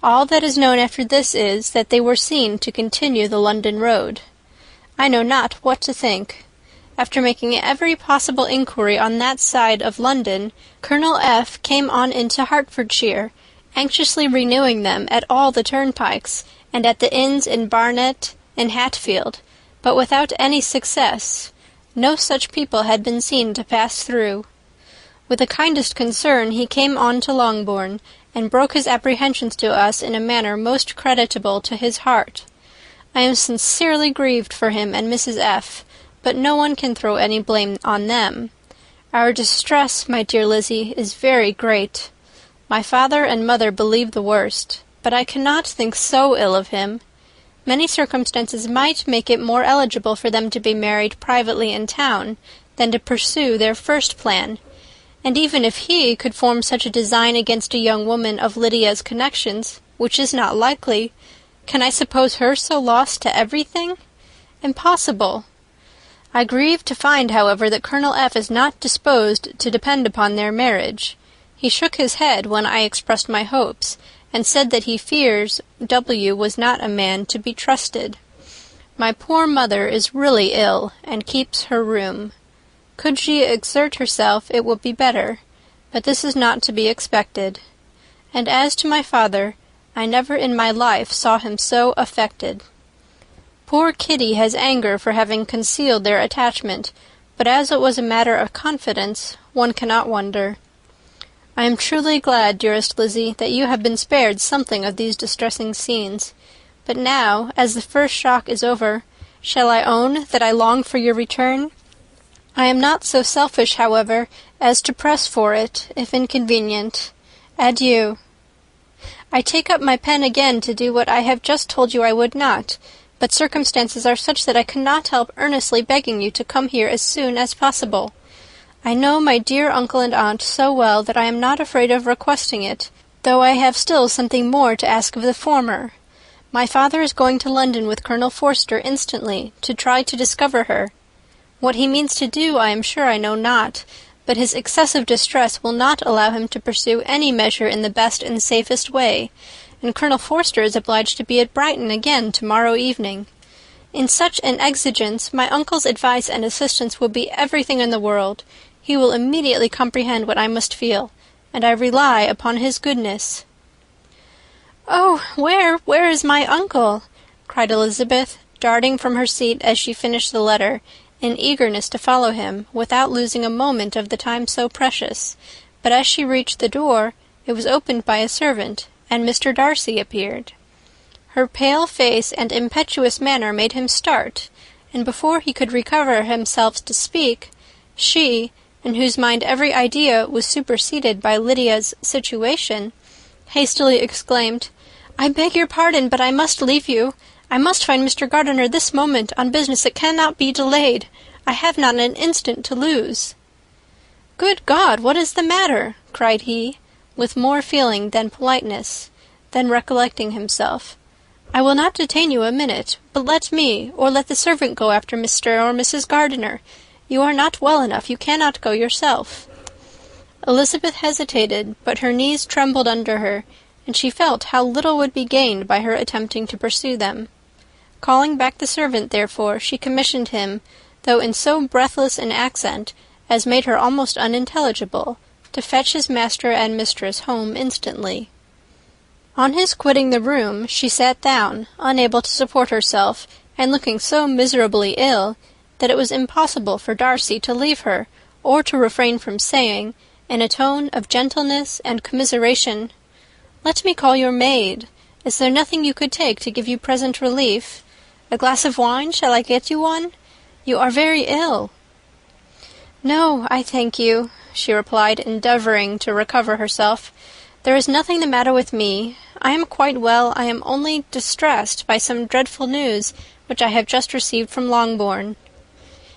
All that is known after this is, that they were seen to continue the London road. I know not what to think. After making every possible inquiry on that side of London, Colonel F. came on into Hertfordshire, anxiously renewing them at all the turnpikes, and at the inns in Barnet and Hatfield, but without any success. No such people had been seen to pass through. With the kindest concern he came on to Longbourn, and broke his apprehensions to us in a manner most creditable to his heart. I am sincerely grieved for him and Mrs. F., but no one can throw any blame on them. Our distress, my dear Lizzie, is very great. My father and mother believe the worst, but I cannot think so ill of him. Many circumstances might make it more eligible for them to be married privately in town than to pursue their first plan, and even if he could form such a design against a young woman of Lydia's connections, which is not likely, can I suppose her so lost to everything? Impossible. I grieve to find, however, that Colonel F. is not disposed to depend upon their marriage. He shook his head when I expressed my hopes, and said that he fears W. was not a man to be trusted. My poor mother is really ill, and keeps her room. Could she exert herself, it would be better, but this is not to be expected. And as to my father, I never in my life saw him so affected. Poor Kitty has anger for having concealed their attachment, but as it was a matter of confidence, one cannot wonder. I am truly glad, dearest Lizzie, that you have been spared something of these distressing scenes. But now, as the first shock is over, shall I own that I long for your return? I am not so selfish, however, as to press for it, if inconvenient. Adieu. I take up my pen again to do what I have just told you I would not, but circumstances are such that I cannot help earnestly begging you to come here as soon as possible. I know my dear uncle and aunt so well that I am not afraid of requesting it, though I have still something more to ask of the former. My father is going to London with Colonel Forster instantly, to try to discover her. What he means to do I am sure I know not, but his excessive distress will not allow him to pursue any measure in the best and safest way, and Colonel Forster is obliged to be at Brighton again to-morrow evening. In such an exigence my uncle's advice and assistance will be everything in the world. He will immediately comprehend what I must feel, and I rely upon his goodness." "Oh, where is my uncle?" cried Elizabeth, darting from her seat as she finished the letter, in eagerness to follow him, without losing a moment of the time so precious. But as she reached the door, it was opened by a servant, and Mr. Darcy appeared. Her pale face and impetuous manner made him start, and before he could recover himself to speak, she, in whose mind every idea was superseded by Lydia's situation, hastily exclaimed, "I beg your pardon, but I must leave you. I must find Mr. Gardiner this moment, on business that cannot be delayed. I have not an instant to lose." "Good God, what is the matter?" cried he, with more feeling than politeness. Then recollecting himself, "I will not detain you a minute, but let me, or let the servant go after Mr. or Mrs. Gardiner. You are not well enough, you cannot go yourself." Elizabeth hesitated, but her knees trembled under her, and she felt how little would be gained by her attempting to pursue them. Calling back the servant, therefore, she commissioned him, though in so breathless an accent as made her almost unintelligible, to fetch his master and mistress home instantly. On his quitting the room, she sat down, unable to support herself, and looking so miserably ill, that it was impossible for Darcy to leave her, or to refrain from saying, in a tone of gentleness and commiseration, "Let me call your maid. Is there nothing you could take to give you present relief? A glass of wine? Shall I get you one? You are very ill." "No, I thank you," she replied, endeavouring to recover herself. "There is nothing the matter with me. I am quite well. I am only distressed by some dreadful news which I have just received from Longbourn."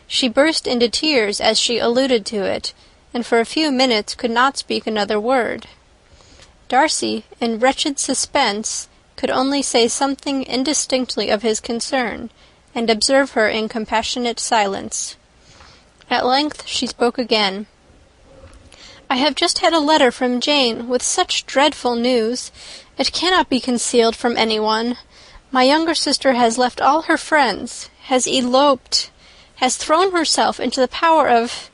She burst into tears as she alluded to it, and for a few minutes could not speak another word. Darcy, in wretched suspense, could only say something indistinctly of his concern, and observe her in compassionate silence. At length she spoke again. "I have just had a letter from Jane with such dreadful news. It cannot be concealed from anyone. My younger sister has left all her friends, has eloped, has thrown herself into the power of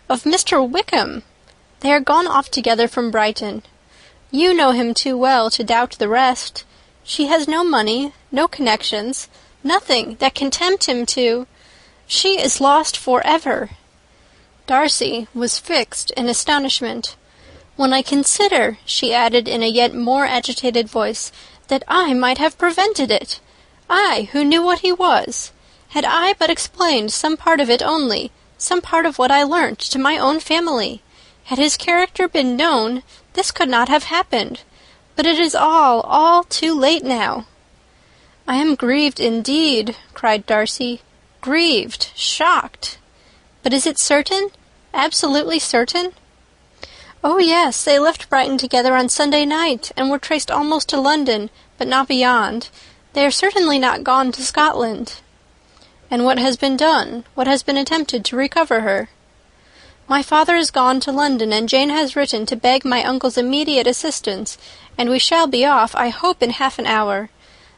Mr. Wickham. They are gone off together from Brighton. You know him too well to doubt the rest. She has no money, no connections, nothing that can tempt him to. She is lost forever." Darcy was fixed in astonishment. "When I consider," she added in a yet more agitated voice, "that I might have prevented it. I, who knew what he was. Had I but explained some part of it only, some part of what I learnt, to my own family. Had his character been known, this could not have happened. But it is all too late now." "I am grieved indeed," cried Darcy. "Grieved, shocked. But is it certain? Absolutely certain?" "Oh, yes, they left Brighton together on Sunday night, and were traced almost to London, but not beyond. They are certainly not gone to Scotland." "And what has been done? What has been attempted to recover her?" "My father is gone to London, and Jane has written to beg my uncle's immediate assistance, and we shall be off, I hope, in half an hour.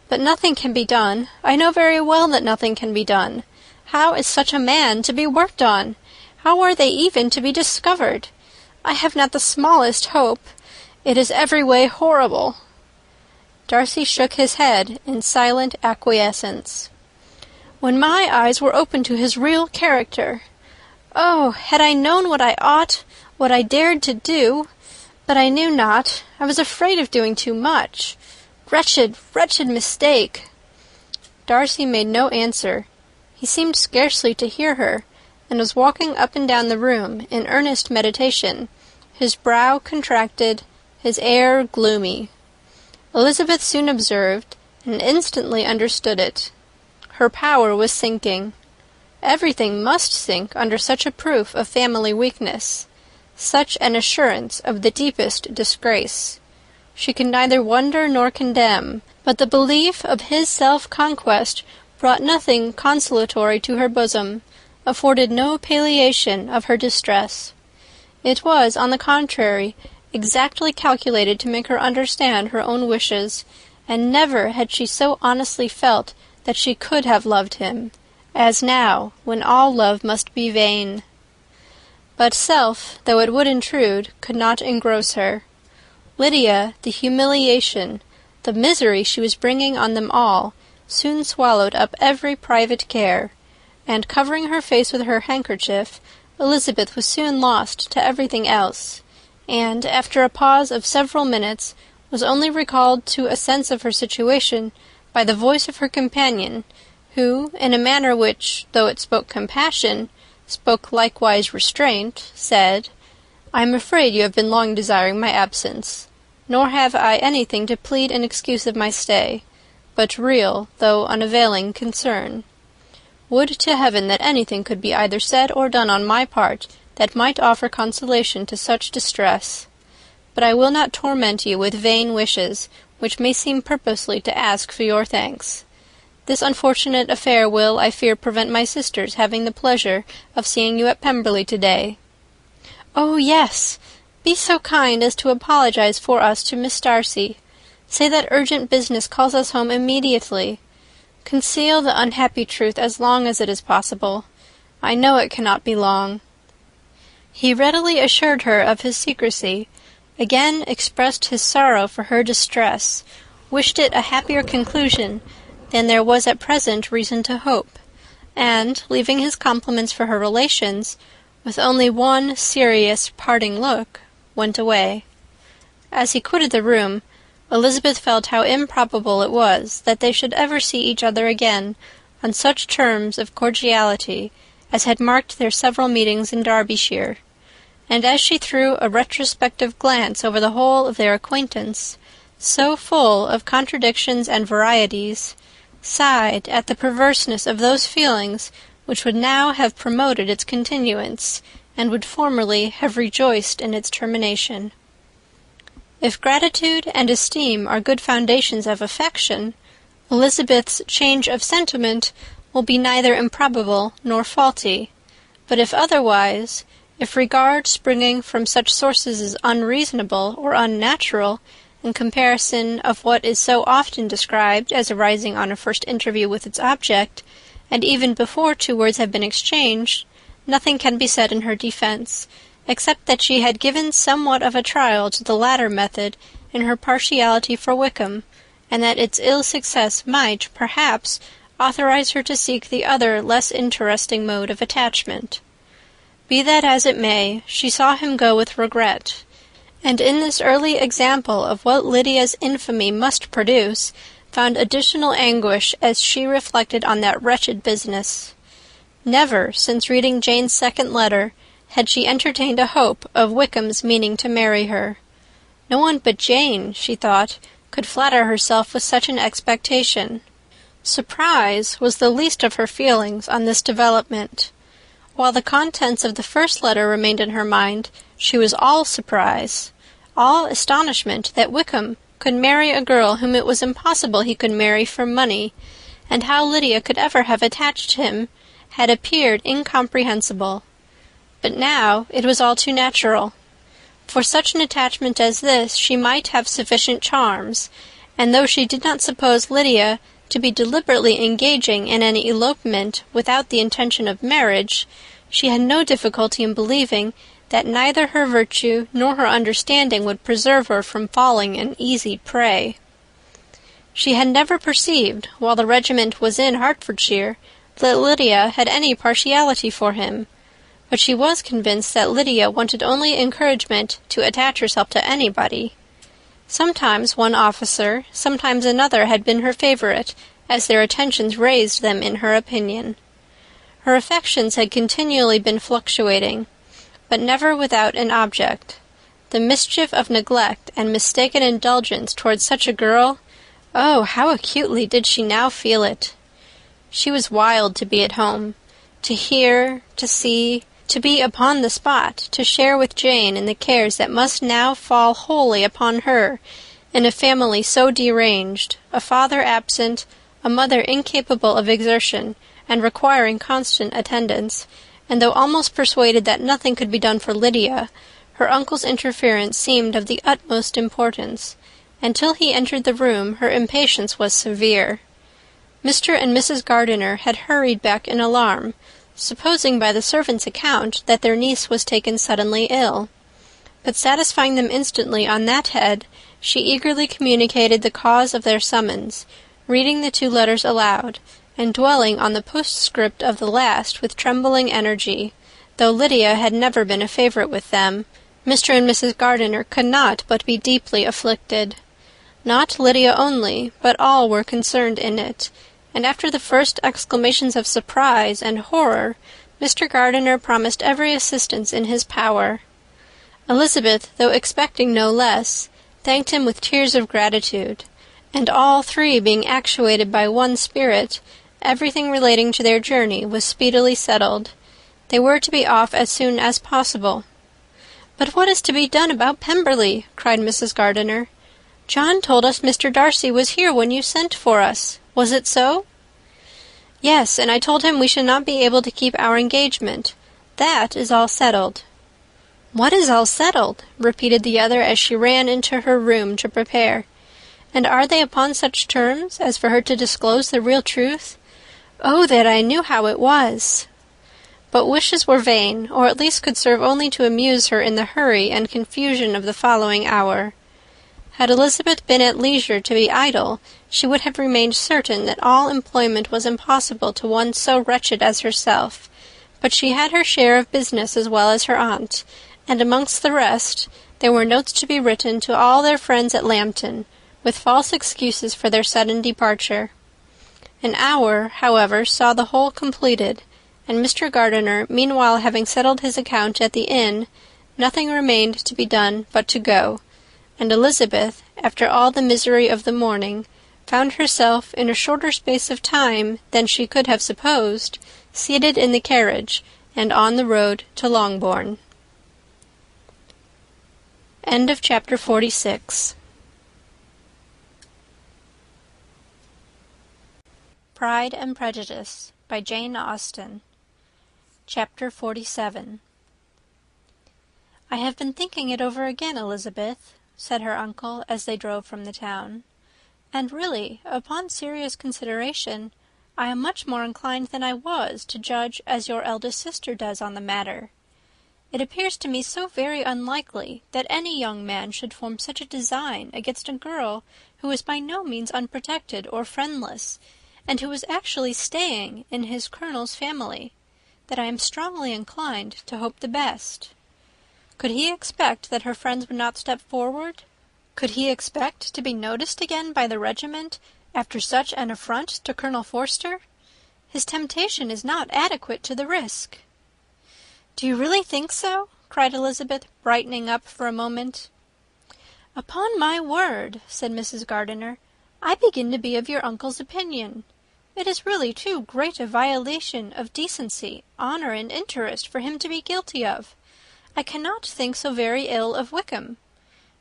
But nothing can be done. I know very well that nothing can be done. How is such a man to be worked on? How are they even to be discovered? I have not the smallest hope. It is every way horrible." Darcy shook his head in silent acquiescence. "When my eyes were opened to his real character! Oh, had I known what I ought, what I dared to do! But I knew not. I was afraid of doing too much. Wretched, wretched mistake!" Darcy made no answer. He seemed scarcely to hear her, and was walking up and down the room in earnest meditation, his brow contracted, his air gloomy. Elizabeth soon observed, and instantly understood it. Her power was sinking. Everything must sink under such a proof of family weakness, such an assurance of the deepest disgrace. She could neither wonder nor condemn, but the belief of his self-conquest brought nothing consolatory to her bosom, afforded no palliation of her distress. It was, on the contrary, exactly calculated to make her understand her own wishes, and never had she so honestly felt that she could have loved him, as now, when all love must be vain. But self, though it would intrude, could not engross her. Lydia, the humiliation, the misery she was bringing on them all, soon swallowed up every private care, and, covering her face with her handkerchief, Elizabeth was soon lost to everything else, and, after a pause of several minutes, was only recalled to a sense of her situation by the voice of her companion, who, in a manner which, though it spoke compassion, spoke likewise restraint, said, "I am afraid you have been long desiring my absence, nor have I anything to plead in excuse of my stay, but real, though unavailing, concern. Would to heaven that anything could be either said or done on my part that might offer consolation to such distress. But I will not torment you with vain wishes, which may seem purposely to ask for your thanks. This unfortunate affair will, I fear, prevent my sister's having the pleasure of seeing you at Pemberley to-day." "Oh, yes! Be so kind as to apologize for us to Miss Darcy. Say that urgent business calls us home immediately. Conceal the unhappy truth as long as it is possible. I know it cannot be long." He readily assured her of his secrecy, again expressed his sorrow for her distress, wished it a happier conclusion than there was at present reason to hope, and, leaving his compliments for her relations, with only one serious parting look, went away. As he quitted the room, Elizabeth felt how improbable it was that they should ever see each other again on such terms of cordiality as had marked their several meetings in Derbyshire, and as she threw a retrospective glance over the whole of their acquaintance, so full of contradictions and varieties, sighed at the perverseness of those feelings which would now have promoted its continuance, and would formerly have rejoiced in its termination. If gratitude and esteem are good foundations of affection, Elizabeth's change of sentiment will be neither improbable nor faulty, but if otherwise, if regard springing from such sources is unreasonable or unnatural, in comparison of what is so often described as arising on a first interview with its object, and even before 2 words have been exchanged, nothing can be said in her defence, except that she had given somewhat of a trial to the latter method in her partiality for Wickham, and that its ill success might, perhaps, authorize her to seek the other less interesting mode of attachment. Be that as it may, she saw him go with regret, and in this early example of what Lydia's infamy must produce, found additional anguish as she reflected on that wretched business. Never, since reading Jane's second letter, had she entertained a hope of Wickham's meaning to marry her. No one but Jane, she thought, could flatter herself with such an expectation. Surprise was the least of her feelings on this development. While the contents of the first letter remained in her mind, she was all surprise, all astonishment that Wickham could marry a girl whom it was impossible he could marry for money, and how Lydia could ever have attached him had appeared incomprehensible. But now it was all too natural. For such an attachment as this she might have sufficient charms, and though she did not suppose Lydia to be deliberately engaging in an elopement without the intention of marriage, she had no difficulty in believing that neither her virtue nor her understanding would preserve her from falling an easy prey. She had never perceived, while the regiment was in Hertfordshire, that Lydia had any partiality for him, but she was convinced that Lydia wanted only encouragement to attach herself to anybody. Sometimes one officer, sometimes another had been her favourite, as their attentions raised them in her opinion. Her affections had continually been fluctuating, but never without an object. The mischief of neglect and mistaken indulgence towards such a girl, oh, how acutely did she now feel it! She was wild to be at home, to hear, to see, to be upon the spot, to share with Jane in the cares that must now fall wholly upon her, in a family so deranged, a father absent, a mother incapable of exertion, and requiring constant attendance, and though almost persuaded that nothing could be done for Lydia, her uncle's interference seemed of the utmost importance. Until he entered the room, her impatience was severe. Mr. and Mrs. Gardiner had hurried back in alarm, supposing by the servant's account that their niece was taken suddenly ill. But satisfying them instantly on that head, she eagerly communicated the cause of their summons, reading the 2 letters aloud, and dwelling on the postscript of the last with trembling energy. Though Lydia had never been a favourite with them, Mr. and Mrs. Gardiner could not but be deeply afflicted. Not Lydia only, but all were concerned in it, and after the first exclamations of surprise and horror, Mr. Gardiner promised every assistance in his power. Elizabeth, though expecting no less, thanked him with tears of gratitude, and all 3 being actuated by one spirit, everything relating to their journey was speedily settled. They were to be off as soon as possible. "But what is to be done about Pemberley?" cried Mrs. Gardiner. "John told us Mr. Darcy was here when you sent for us. Was it so?" "Yes, and I told him we should not be able to keep our engagement. That is all settled." "What is all settled?" repeated the other as she ran into her room to prepare. "And are they upon such terms as for her to disclose the real truth? Oh, that I knew how it was!" But wishes were vain, or at least could serve only to amuse her in the hurry and confusion of the following hour. Had Elizabeth been at leisure to be idle, she would have remained certain that all employment was impossible to one so wretched as herself, but she had her share of business as well as her aunt, and amongst the rest, there were notes to be written to all their friends at Lambton, with false excuses for their sudden departure. An hour, however, saw the whole completed, and Mr. Gardiner, meanwhile having settled his account at the inn, nothing remained to be done but to go, and Elizabeth, after all the misery of the morning, found herself, in a shorter space of time than she could have supposed, seated in the carriage, and on the road to Longbourn. End of chapter 46. Pride and Prejudice by Jane Austen. Chapter 47. "I have been thinking it over again, Elizabeth," said her uncle, as they drove from the town, "and really, upon serious consideration, I am much more inclined than I was to judge as your eldest sister does on the matter. It appears to me so very unlikely that any young man should form such a design against a girl who is by no means unprotected or friendless, and who is actually staying in his colonel's family, that I am strongly inclined to hope the best. Could he expect that her friends would not step forward? Could he expect to be noticed again by the regiment after such an affront to Colonel Forster? His temptation is not adequate to the risk." "Do you really think so?" cried Elizabeth, brightening up for a moment. "Upon my word," said Mrs. Gardiner, "I begin to be of your uncle's opinion. It is really too great a violation of decency, honour, and interest for him to be guilty of. I cannot think so very ill of Wickham.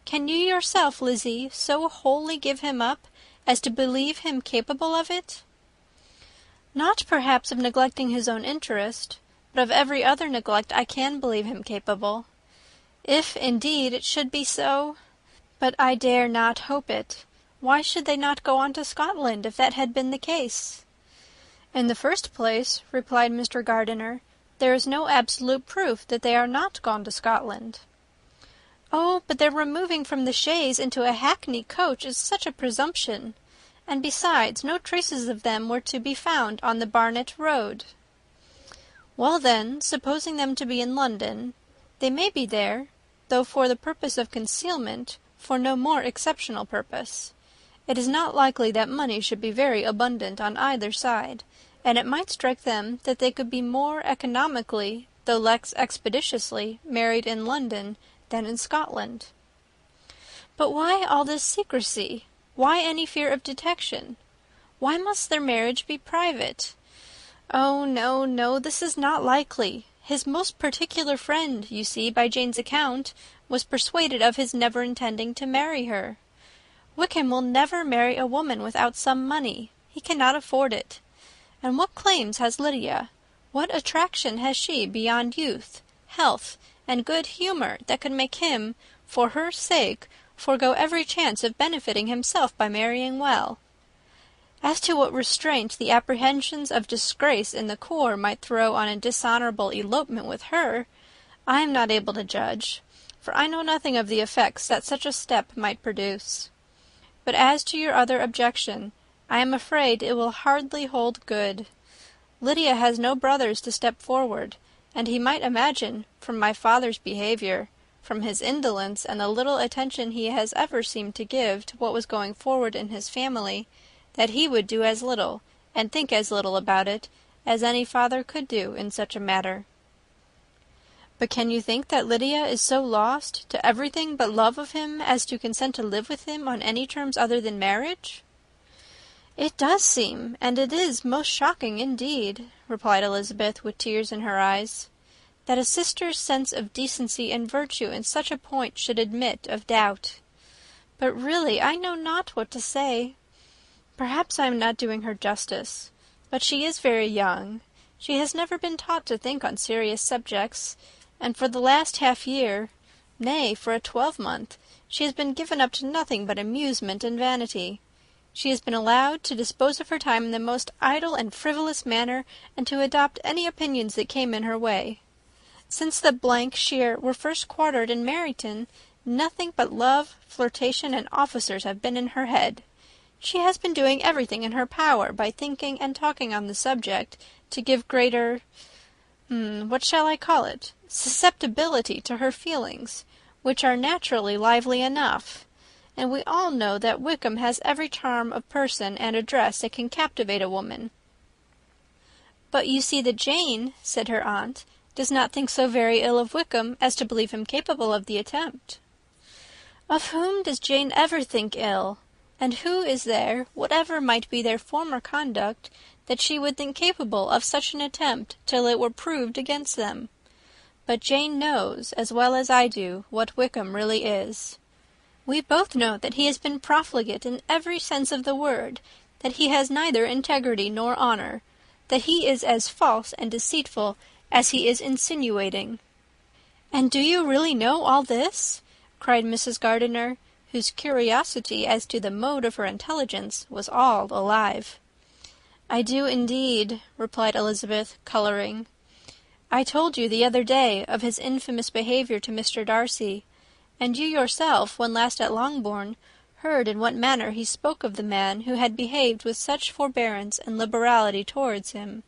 Can you yourself, Lizzie, so wholly give him up as to believe him capable of it?" "Not perhaps of neglecting his own interest, but of every other neglect I can believe him capable. If, indeed, it should be so. But I dare not hope it. Why should they not go on to Scotland, if that had been the case?" "In the first place," replied Mr. Gardiner, "there is no absolute proof that they are not gone to Scotland." "Oh, but their removing from the chaise into a hackney coach is such a presumption. And besides, no traces of them were to be found on the Barnet road." "Well then, supposing them to be in London, they may be there, though for the purpose of concealment, for no more exceptional purpose. It is not likely that money should be very abundant on either side, and it might strike them that they could be more economically, though less expeditiously, married in London than in Scotland." "But why all this secrecy? Why any fear of detection? Why must their marriage be private? Oh, no, no, this is not likely. His most particular friend, you see, by Jane's account, was persuaded of his never intending to marry her. Wickham will never marry a woman without some money. He cannot afford it. And what claims has Lydia? What attraction has she beyond youth, health, and good humour that could make him, for her sake, forego every chance of benefiting himself by marrying well? As to what restraint the apprehensions of disgrace in the corps might throw on a dishonourable elopement with her, I am not able to judge, for I know nothing of the effects that such a step might produce. But as to your other objection, I am afraid it will hardly hold good. Lydia has no brothers to step forward, and he might imagine, from my father's behaviour, from his indolence and the little attention he has ever seemed to give to what was going forward in his family, that he would do as little, and think as little about it, as any father could do in such a matter." "But can you think that Lydia is so lost to everything but love of him as to consent to live with him on any terms other than marriage?" "It does seem, and it is most shocking indeed," replied Elizabeth, with tears in her eyes, "that a sister's sense of decency and virtue in such a point should admit of doubt. But really I know not what to say. Perhaps I am not doing her justice, but she is very young. She has never been taught to think on serious subjects, and for the last half-year, nay, for a 12-month, she has been given up to nothing but amusement and vanity. She has been allowed to dispose of her time in the most idle and frivolous manner, and to adopt any opinions that came in her way. Since the Shire were first quartered in Meryton, nothing but love, flirtation, and officers have been in her head. She has been doing everything in her power by thinking and talking on the subject to give greater, what shall I call it, susceptibility to her feelings, which are naturally lively enough. And we all know that Wickham has every charm of person and address that can captivate a woman." "But you see that Jane," said her aunt, "does not think so very ill of Wickham as to believe him capable of the attempt." "Of whom does Jane ever think ill? And who is there, whatever might be their former conduct, that she would think capable of such an attempt till it were proved against them? But Jane knows, as well as I do, what Wickham really is. We both know that he has been profligate in every sense of the word, that he has neither integrity nor honour, that he is as false and deceitful as he is insinuating." "And do you really know all this?" cried Mrs. Gardiner, whose curiosity as to the mode of her intelligence was all alive. "I do indeed," replied Elizabeth, colouring. "I told you the other day of his infamous behaviour to Mr. Darcy, and you yourself, when last at Longbourn, heard in what manner he spoke of the man who had behaved with such forbearance and liberality towards him.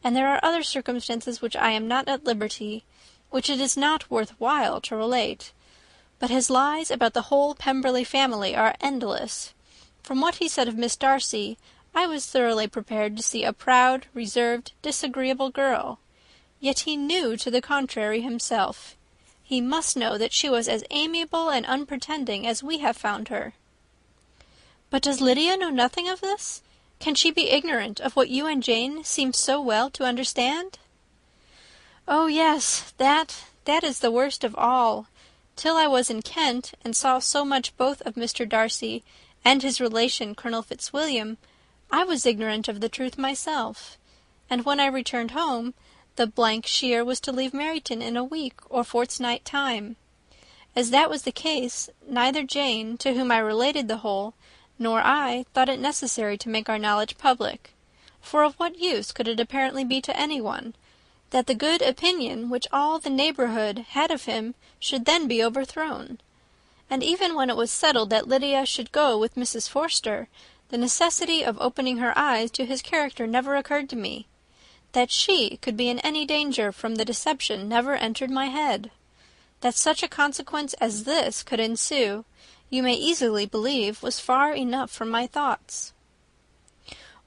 And there are other circumstances which I am not at liberty, which it is not worth while to relate. But his lies about the whole Pemberley family are endless. From what he said of Miss Darcy, I was thoroughly prepared to see a proud, reserved, disagreeable girl. Yet he knew to the contrary himself. He must know that she was as amiable and unpretending as we have found her." "But does Lydia know nothing of this? Can she be ignorant of what you and Jane seem so well to understand?" "Oh, yes, that is the worst of all. Till I was in Kent, and saw so much both of Mr. Darcy and his relation Colonel Fitzwilliam, I was ignorant of the truth myself. And when I returned home, the shear was to leave Meryton in a week or fortnight time. As that was the case, neither Jane, to whom I related the whole, nor I thought it necessary to make our knowledge public. For of what use could it apparently be to anyone, that the good opinion which all the neighbourhood had of him should then be overthrown? And even when it was settled that Lydia should go with Mrs. Forster, the necessity of opening her eyes to his character never occurred to me. That she could be in any danger from the deception never entered my head. That such a consequence as this could ensue, you may easily believe, was far enough from my thoughts."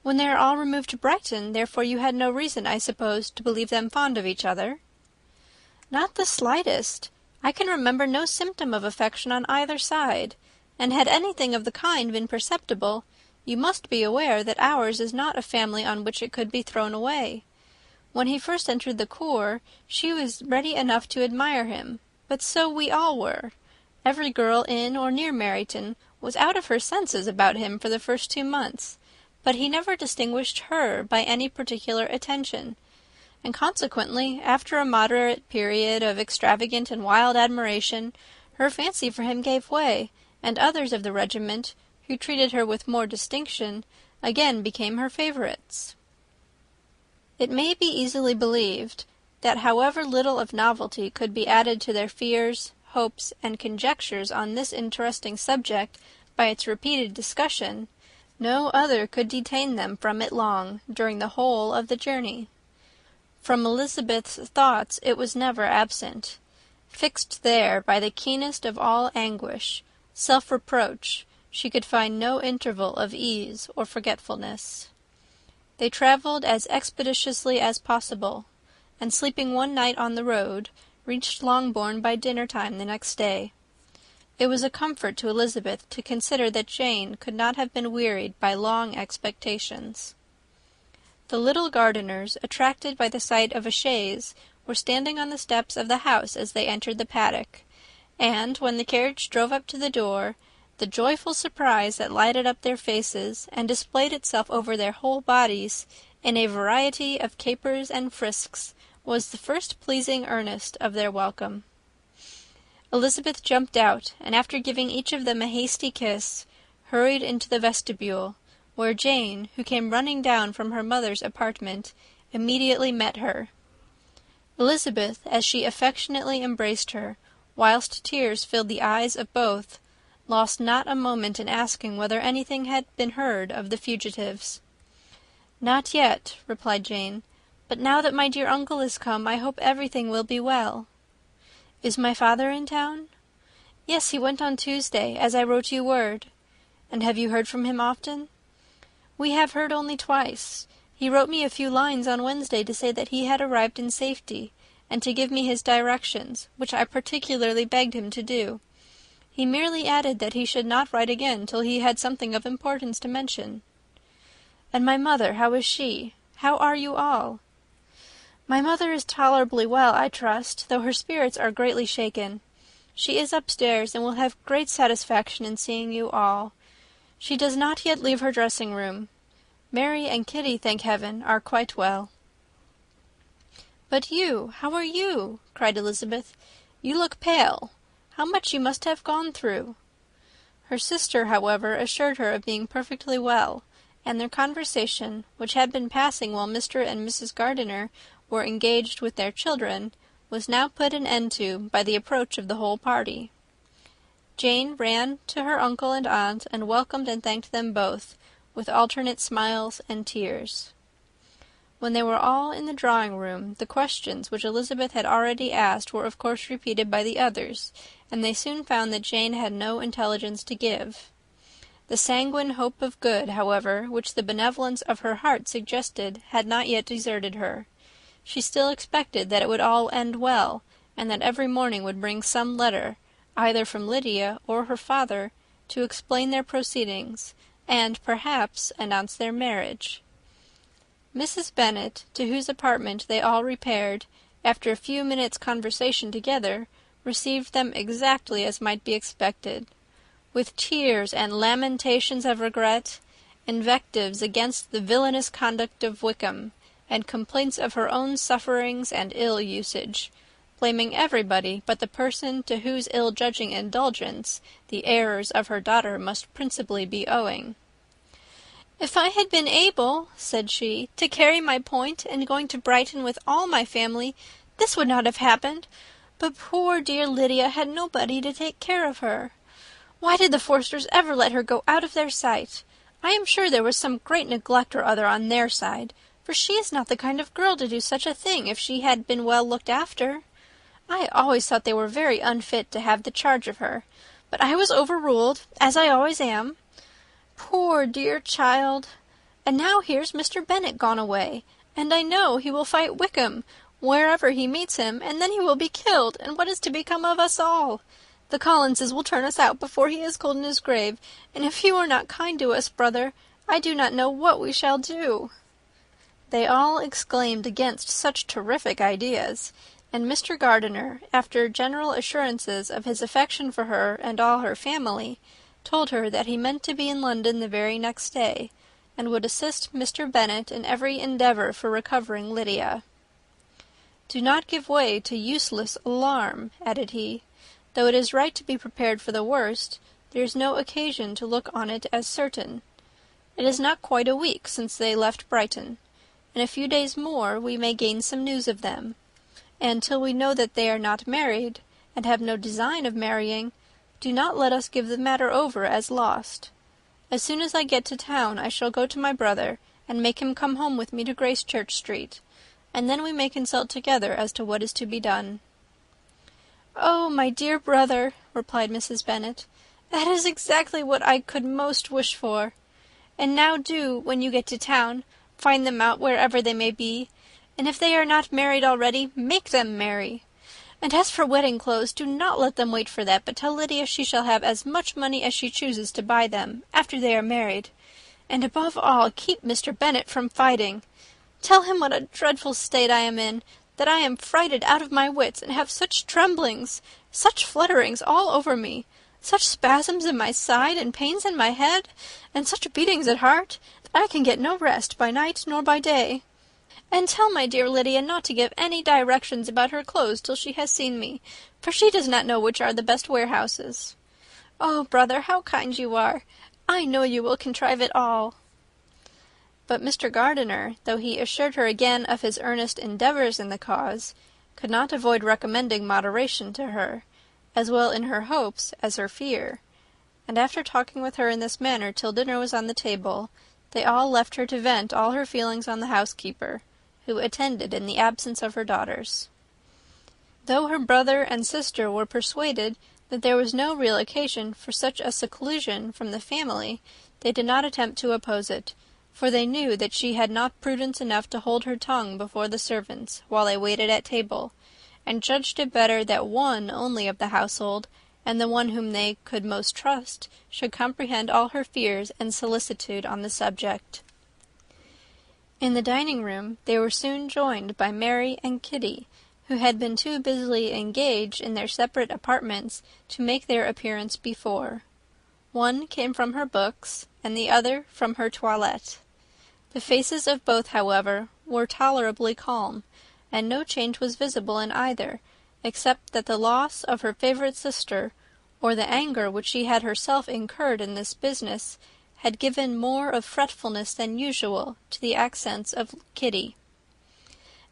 "When they are all removed to Brighton, therefore you had no reason, I suppose, to believe them fond of each other?" "Not the slightest. I can remember no symptom of affection on either side, and had anything of the kind been perceptible, you must be aware that ours is not a family on which it could be thrown away. When he first entered the corps, she was ready enough to admire him, but so we all were. Every girl in or near Meryton was out of her senses about him for the first 2 months, but he never distinguished her by any particular attention, and consequently, after a moderate period of extravagant and wild admiration, her fancy for him gave way, and others of the regiment, who treated her with more distinction, again became her favourites." It may be easily believed that however little of novelty could be added to their fears, hopes, and conjectures on this interesting subject by its repeated discussion, no other could detain them from it long during the whole of the journey. From Elizabeth's thoughts it was never absent. Fixed there by the keenest of all anguish, self-reproach, she could find no interval of ease or forgetfulness. They travelled as expeditiously as possible, and sleeping one night on the road, reached Longbourn by dinner-time the next day. It was a comfort to Elizabeth to consider that Jane could not have been wearied by long expectations. The little Gardiners, attracted by the sight of a chaise, were standing on the steps of the house as they entered the paddock, and, when the carriage drove up to the door, the joyful surprise that lighted up their faces and displayed itself over their whole bodies in a variety of capers and frisks was the first pleasing earnest of their welcome. Elizabeth jumped out, and after giving each of them a hasty kiss, hurried into the vestibule, where Jane, who came running down from her mother's apartment, immediately met her. Elizabeth, as she affectionately embraced her, whilst tears filled the eyes of both, lost not a moment in asking whether anything had been heard of the fugitives. "Not yet," replied Jane, "but now that my dear uncle is come, I hope everything will be well." "Is my father in town?" "Yes, he went on Tuesday, as I wrote you word." "And have you heard from him often?" "We have heard only twice. He wrote me a few lines on Wednesday to say that he had arrived in safety, and to give me his directions, which I particularly begged him to do. He merely added that he should not write again till he had something of importance to mention." "And my mother, how is she? How are you all?" "My mother is tolerably well, I trust, though her spirits are greatly shaken. She is upstairs, and will have great satisfaction in seeing you all. She does not yet leave her dressing-room. Mary and Kitty, thank heaven, are quite well." "But you, how are you?" cried Elizabeth. "You look pale. How much you must have gone through!" Her sister, however, assured her of being perfectly well, and their conversation, which had been passing while Mr. and Mrs. Gardiner were engaged with their children, was now put an end to by the approach of the whole party. Jane ran to her uncle and aunt, and welcomed and thanked them both, with alternate smiles and tears. When they were all in the drawing-room, the questions which Elizabeth had already asked were of course repeated by the others, and they soon found that Jane had no intelligence to give. The sanguine hope of good, however, which the benevolence of her heart suggested, had not yet deserted her. She still expected that it would all end well, and that every morning would bring some letter, either from Lydia or her father, to explain their proceedings, and, perhaps, announce their marriage. Mrs. Bennet, to whose apartment they all repaired, after a few minutes' conversation together, received them exactly as might be expected. With tears and lamentations of regret, invectives against the villainous conduct of Wickham, and complaints of her own sufferings and ill usage, blaming everybody but the person to whose ill-judging indulgence the errors of her daughter must principally be owing. "If I had been able," said she, "to carry my point in going to Brighton with all my family, this would not have happened. But poor dear Lydia had nobody to take care of her. Why did the Forsters ever let her go out of their sight? I am sure there was some great neglect or other on their side, for she is not the kind of girl to do such a thing if she had been well looked after. I always thought they were very unfit to have the charge of her, but I was overruled, as I always am. Poor dear child! And now here's Mr. Bennet gone away, and I know he will fight Wickham wherever he meets him, and then he will be killed, and what is to become of us all? The Collinses will turn us out before he is cold in his grave, and if you are not kind to us, brother, I do not know what we shall do." They all exclaimed against such terrific ideas, and Mr. Gardiner, after general assurances of his affection for her and all her family, told her that he meant to be in London the very next day, and would assist Mr. Bennet in every endeavour for recovering Lydia. "Do not give way to useless alarm," added he. "Though it is right to be prepared for the worst, there is no occasion to look on it as certain. It is not quite a week since they left Brighton. In a few days more we may gain some news of them, and till we know that they are not married, and have no design of marrying, do not let us give the matter over as lost. As soon as I get to town I shall go to my brother, and make him come home with me to Gracechurch Street, and then we may consult together as to what is to be done." "Oh, my dear brother," replied Mrs. Bennet, "that is exactly what I could most wish for. And now do, when you get to town, find them out wherever they may be, and if they are not married already, make them marry. And as for wedding clothes, do not let them wait for that, but tell Lydia she shall have as much money as she chooses to buy them, after they are married. And above all, keep Mr. Bennet from fighting. Tell him what a dreadful state I am in, that I am frighted out of my wits, and have such tremblings, such flutterings all over me, such spasms in my side, and pains in my head, and such beatings at heart, that I can get no rest by night nor by day. And tell my dear Lydia not to give any directions about her clothes till she has seen me, for she does not know which are the best warehouses. Oh, brother, how kind you are! I know you will contrive it all." But Mr. Gardiner, though he assured her again of his earnest endeavours in the cause, could not avoid recommending moderation to her, as well in her hopes as her fear, and after talking with her in this manner till dinner was on the table, they all left her to vent all her feelings on the housekeeper, who attended in the absence of her daughters. Though her brother and sister were persuaded that there was no real occasion for such a seclusion from the family, they did not attempt to oppose it, for they knew that she had not prudence enough to hold her tongue before the servants while they waited at table, and judged it better that one only of the household, and the one whom they could most trust, should comprehend all her fears and solicitude on the subject. In the dining-room they were soon joined by Mary and Kitty, who had been too busily engaged in their separate apartments to make their appearance before. One came from her books, and the other from her toilette. The faces of both, however, were tolerably calm, and no change was visible in either, except that the loss of her favourite sister, or the anger which she had herself incurred in this business, had given more of fretfulness than usual to the accents of Kitty.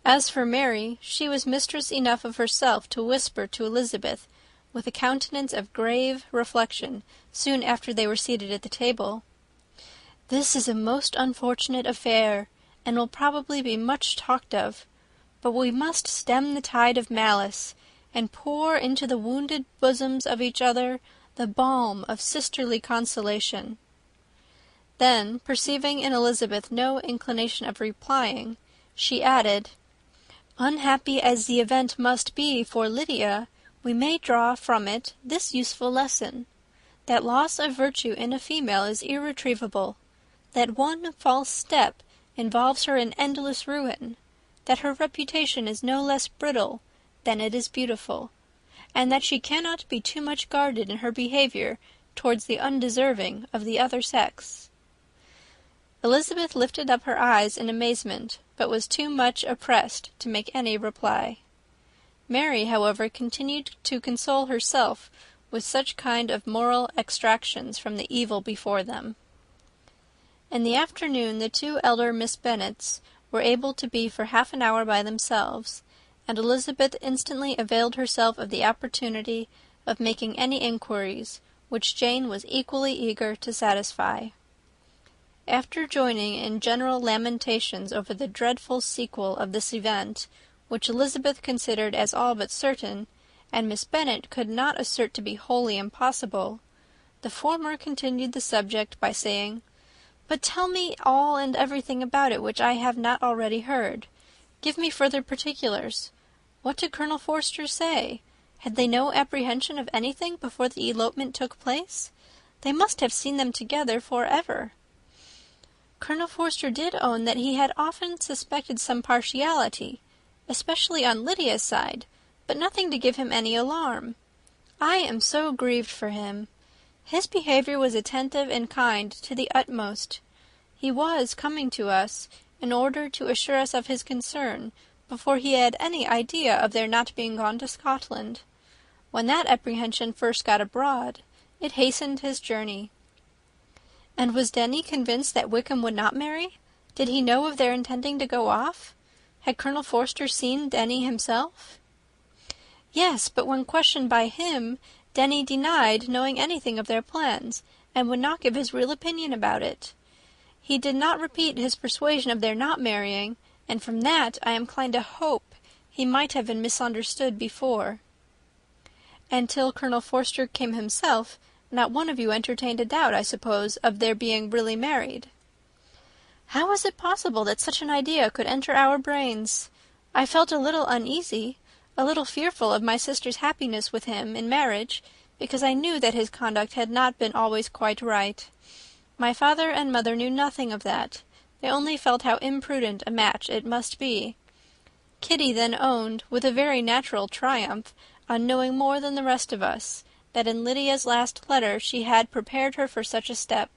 As for Mary, she was mistress enough of herself to whisper to Elizabeth, with a countenance of grave reflection, soon after they were seated at the table, "This is a most unfortunate affair, and will probably be much talked of, but we must stem the tide of malice, and pour into the wounded bosoms of each other the balm of sisterly consolation." Then, perceiving in Elizabeth no inclination of replying, she added, "Unhappy as the event must be for Lydia, we may draw from it this useful lesson, that loss of virtue in a female is irretrievable, that one false step involves her in endless ruin, that her reputation is no less brittle than it is beautiful, and that she cannot be too much guarded in her behaviour towards the undeserving of the other sex." Elizabeth lifted up her eyes in amazement, but was too much oppressed to make any reply. Mary, however, continued to console herself with such kind of moral extractions from the evil before them. In the afternoon the two elder Miss Bennets were able to be for half an hour by themselves, and Elizabeth instantly availed herself of the opportunity of making any inquiries, which Jane was equally eager to satisfy. After joining in general lamentations over the dreadful sequel of this event, which Elizabeth considered as all but certain, and Miss Bennet could not assert to be wholly impossible, the former continued the subject by saying, "But tell me all and everything about it which I have not already heard. Give me further particulars. What did Colonel Forster say? Had they no apprehension of anything before the elopement took place? They must have seen them together for ever." "Colonel Forster did own that he had often suspected some partiality, especially on Lydia's side, but nothing to give him any alarm. I am so grieved for him. His behaviour was attentive and kind to the utmost. He was coming to us in order to assure us of his concern, before he had any idea of their not being gone to Scotland. When that apprehension first got abroad, it hastened his journey." "And was Denny convinced that Wickham would not marry? Did he know of their intending to go off? Had Colonel Forster seen Denny himself?" "Yes, but when questioned by him, Denny denied knowing anything of their plans, and would not give his real opinion about it. He did not repeat his persuasion of their not marrying, and from that I am inclined to hope he might have been misunderstood before." "And till Colonel Forster came himself, not one of you entertained a doubt, I suppose, of their being really married?" "How was it possible that such an idea could enter our brains? I felt a little uneasy, a little fearful of my sister's happiness with him in marriage, because I knew that his conduct had not been always quite right. My father and mother knew nothing of that. They only felt how imprudent a match it must be. Kitty then owned, with a very natural triumph, on knowing more than the rest of us, that in Lydia's last letter she had prepared her for such a step.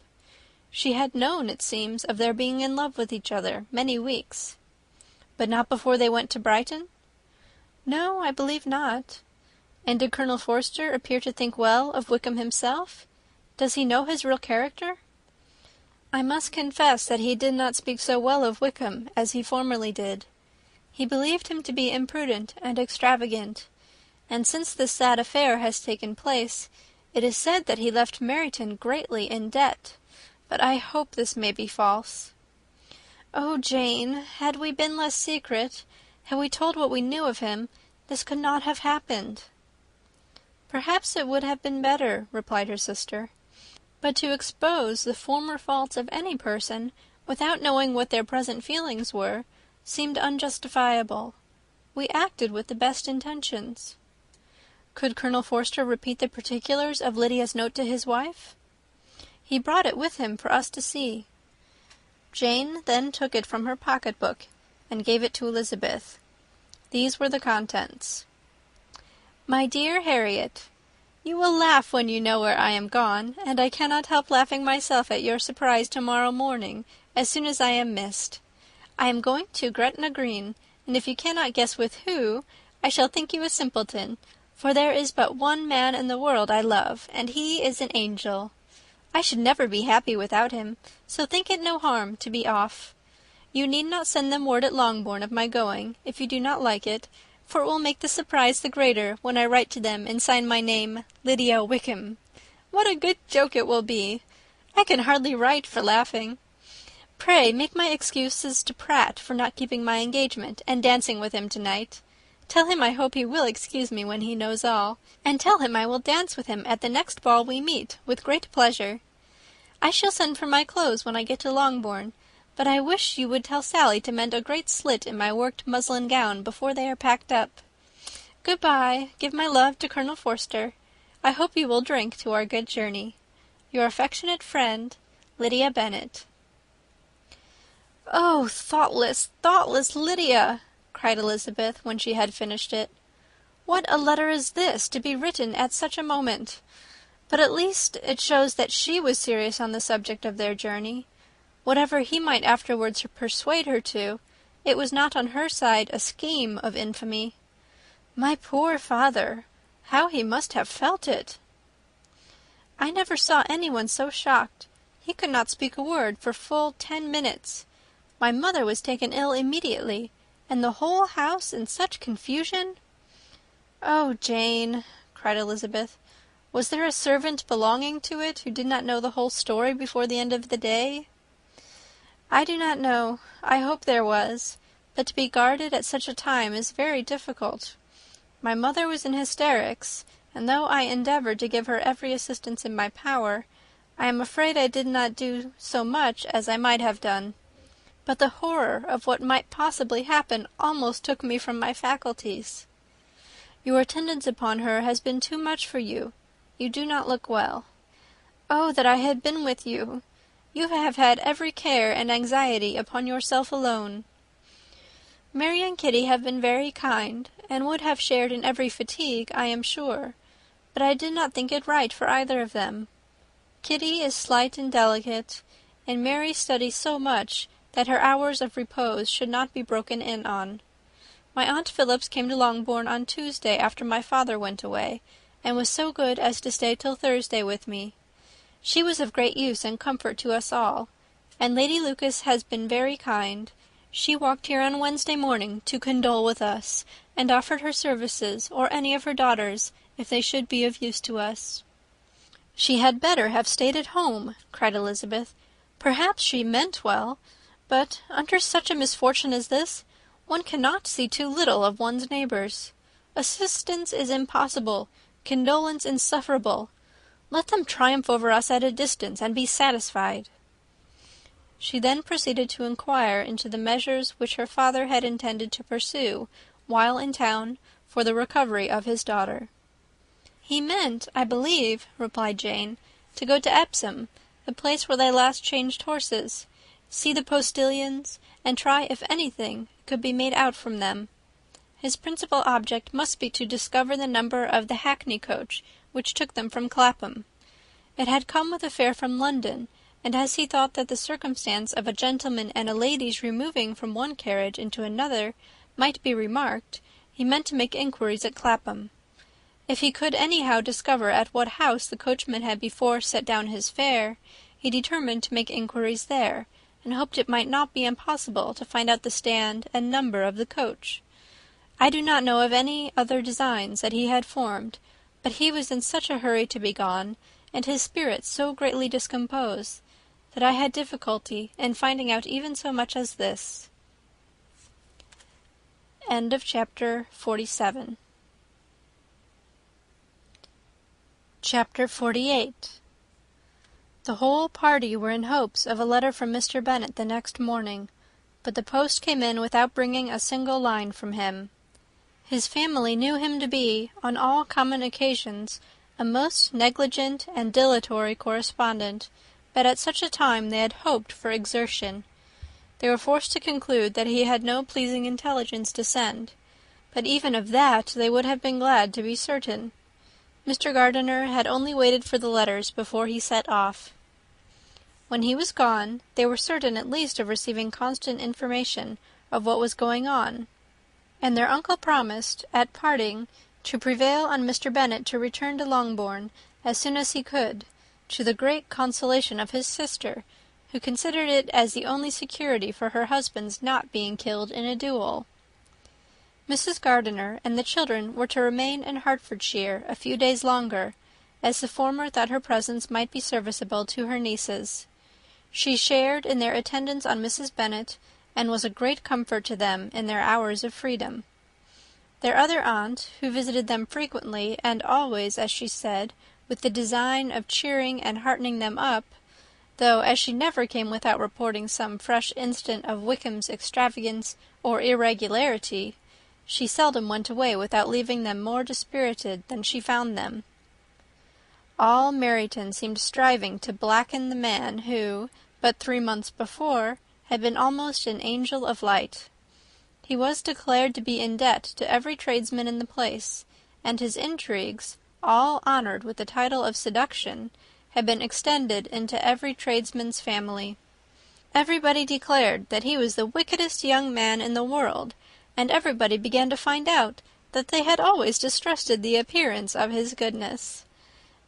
She had known, it seems, of their being in love with each other many weeks." "But not before they went to Brighton?" "No, I believe not." "And did Colonel Forster appear to think well of Wickham himself? Does he know his real character?" "I must confess that he did not speak so well of Wickham as he formerly did. He believed him to be imprudent and extravagant, and since this sad affair has taken place, it is said that he left Meryton greatly in debt, but I hope this may be false. Oh, Jane, had we been less secret, had we told what we knew of him, this could not have happened." "Perhaps it would have been better," replied her sister. "But to expose the former faults of any person, without knowing what their present feelings were, seemed unjustifiable. We acted with the best intentions." "Could Colonel Forster repeat the particulars of Lydia's note to his wife?" "He brought it with him for us to see." Jane then took it from her pocket-book and gave it to Elizabeth. These were the contents. "My dear Harriet, you will laugh when you know where I am gone, and I cannot help laughing myself at your surprise to-morrow morning as soon as I am missed. I am going to Gretna Green, and if you cannot guess with who, I shall think you a simpleton, for there is but one man in the world I love, and he is an angel. I should never be happy without him, so think it no harm to be off. You need not send them word at Longbourn of my going, if you do not like it, for it will make the surprise the greater when I write to them and sign my name Lydia Wickham. What a good joke it will be! I can hardly write for laughing. Pray make my excuses to Pratt for not keeping my engagement and dancing with him tonight. Tell him I hope he will excuse me when he knows all, and tell him I will dance with him at the next ball we meet, with great pleasure. I shall send for my clothes when I get to Longbourn, but I wish you would tell Sally to mend a great slit in my worked muslin gown before they are packed up. Good-bye. Give my love to Colonel Forster. I hope you will drink to our good journey. Your affectionate friend, Lydia Bennet. "Oh, thoughtless, thoughtless Lydia!" cried Elizabeth, when she had finished it. "What a letter is this, to be written at such a moment! But at least it shows that she was serious on the subject of their journey. Whatever he might afterwards persuade her to, it was not on her side a scheme of infamy. My poor father! How he must have felt it!" "I never saw anyone so shocked. He could not speak a word for full 10 minutes. My mother was taken ill immediately, and the whole house in such confusion." "Oh, Jane," cried Elizabeth, "was there a servant belonging to it who did not know the whole story before the end of the day?" "I do not know. I hope there was. But to be guarded at such a time is very difficult. My mother was in hysterics, and though I endeavoured to give her every assistance in my power, I am afraid I did not do so much as I might have done. But the horror of what might possibly happen almost took me from my faculties. Your attendance upon her has been too much for you. You do not look well. Oh, that I had been with you! You have had every care and anxiety upon yourself alone. Mary and Kitty have been very kind, and would have shared in every fatigue, I am sure, but I did not think it right for either of them. Kitty is slight and delicate, and Mary studies so much that her hours of repose should not be broken in on. My Aunt Phillips came to Longbourn on Tuesday after my father went away, and was so good as to stay till Thursday with me. She was of great use and comfort to us all, and Lady Lucas has been very kind. She walked here on Wednesday morning to condole with us, and offered her services, or any of her daughters, if they should be of use to us." "She had better have stayed at home," cried Elizabeth. "Perhaps she meant well, but under such a misfortune as this, one cannot see too little of one's neighbours. Assistance is impossible, condolence insufferable. Let them triumph over us at a distance, and be satisfied." She then proceeded to inquire into the measures which her father had intended to pursue, while in town, for the recovery of his daughter. "He meant, I believe," replied Jane, "to go to Epsom, the place where they last changed horses, see the postilions, and try if anything could be made out from them. His principal object must be to discover the number of the hackney coach which took them from Clapham. It had come with a fare from London, and as he thought that the circumstance of a gentleman and a lady's removing from one carriage into another might be remarked, he meant to make inquiries at Clapham. If he could anyhow discover at what house the coachman had before set down his fare, he determined to make inquiries there, and hoped it might not be impossible to find out the stand and number of the coach. I do not know of any other designs that he had formed, but he was in such a hurry to be gone, and his spirits so greatly discomposed, that I had difficulty in finding out even so much as this. End of chapter 47. Chapter 48. The whole party were in hopes of a letter from Mr. Bennet the next morning, but the post came in without bringing a single line from him. His family knew him to be, on all common occasions, a most negligent and dilatory correspondent, but at such a time they had hoped for exertion. They were forced to conclude that he had no pleasing intelligence to send, but even of that they would have been glad to be certain. Mr. Gardiner had only waited for the letters before he set off. When he was gone, they were certain at least of receiving constant information of what was going on, and their uncle promised, at parting, to prevail on Mr. Bennet to return to Longbourn as soon as he could, to the great consolation of his sister, who considered it as the only security for her husband's not being killed in a duel. Mrs. Gardiner and the children were to remain in Hertfordshire a few days longer, as the former thought her presence might be serviceable to her nieces. She shared in their attendance on Mrs. Bennet, and was a great comfort to them in their hours of freedom. Their other aunt, who visited them frequently, and always, as she said, with the design of cheering and heartening them up, though as she never came without reporting some fresh instance of Wickham's extravagance or irregularity, she seldom went away without leaving them more dispirited than she found them. All Meryton seemed striving to blacken the man who, but 3 months before, had been almost an angel of light. He was declared to be in debt to every tradesman in the place, and his intrigues, all honoured with the title of seduction, had been extended into every tradesman's family. Everybody declared that he was the wickedest young man in the world, and everybody began to find out that they had always distrusted the appearance of his goodness.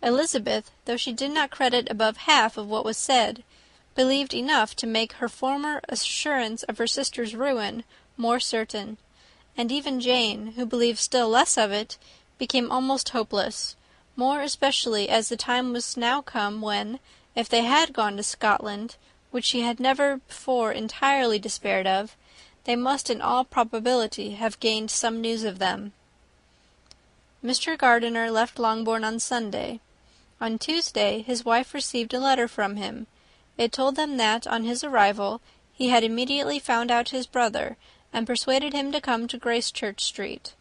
Elizabeth, though she did not credit above half of what was said, believed enough to make her former assurance of her sister's ruin more certain, and even Jane, who believed still less of it, became almost hopeless, more especially as the time was now come when, if they had gone to Scotland, which she had never before entirely despaired of, they must in all probability have gained some news of them. Mr. Gardiner left Longbourn on Sunday. On Tuesday his wife received a letter from him. It told them that, on his arrival, he had immediately found out his brother, and persuaded him to come to Gracechurch Street;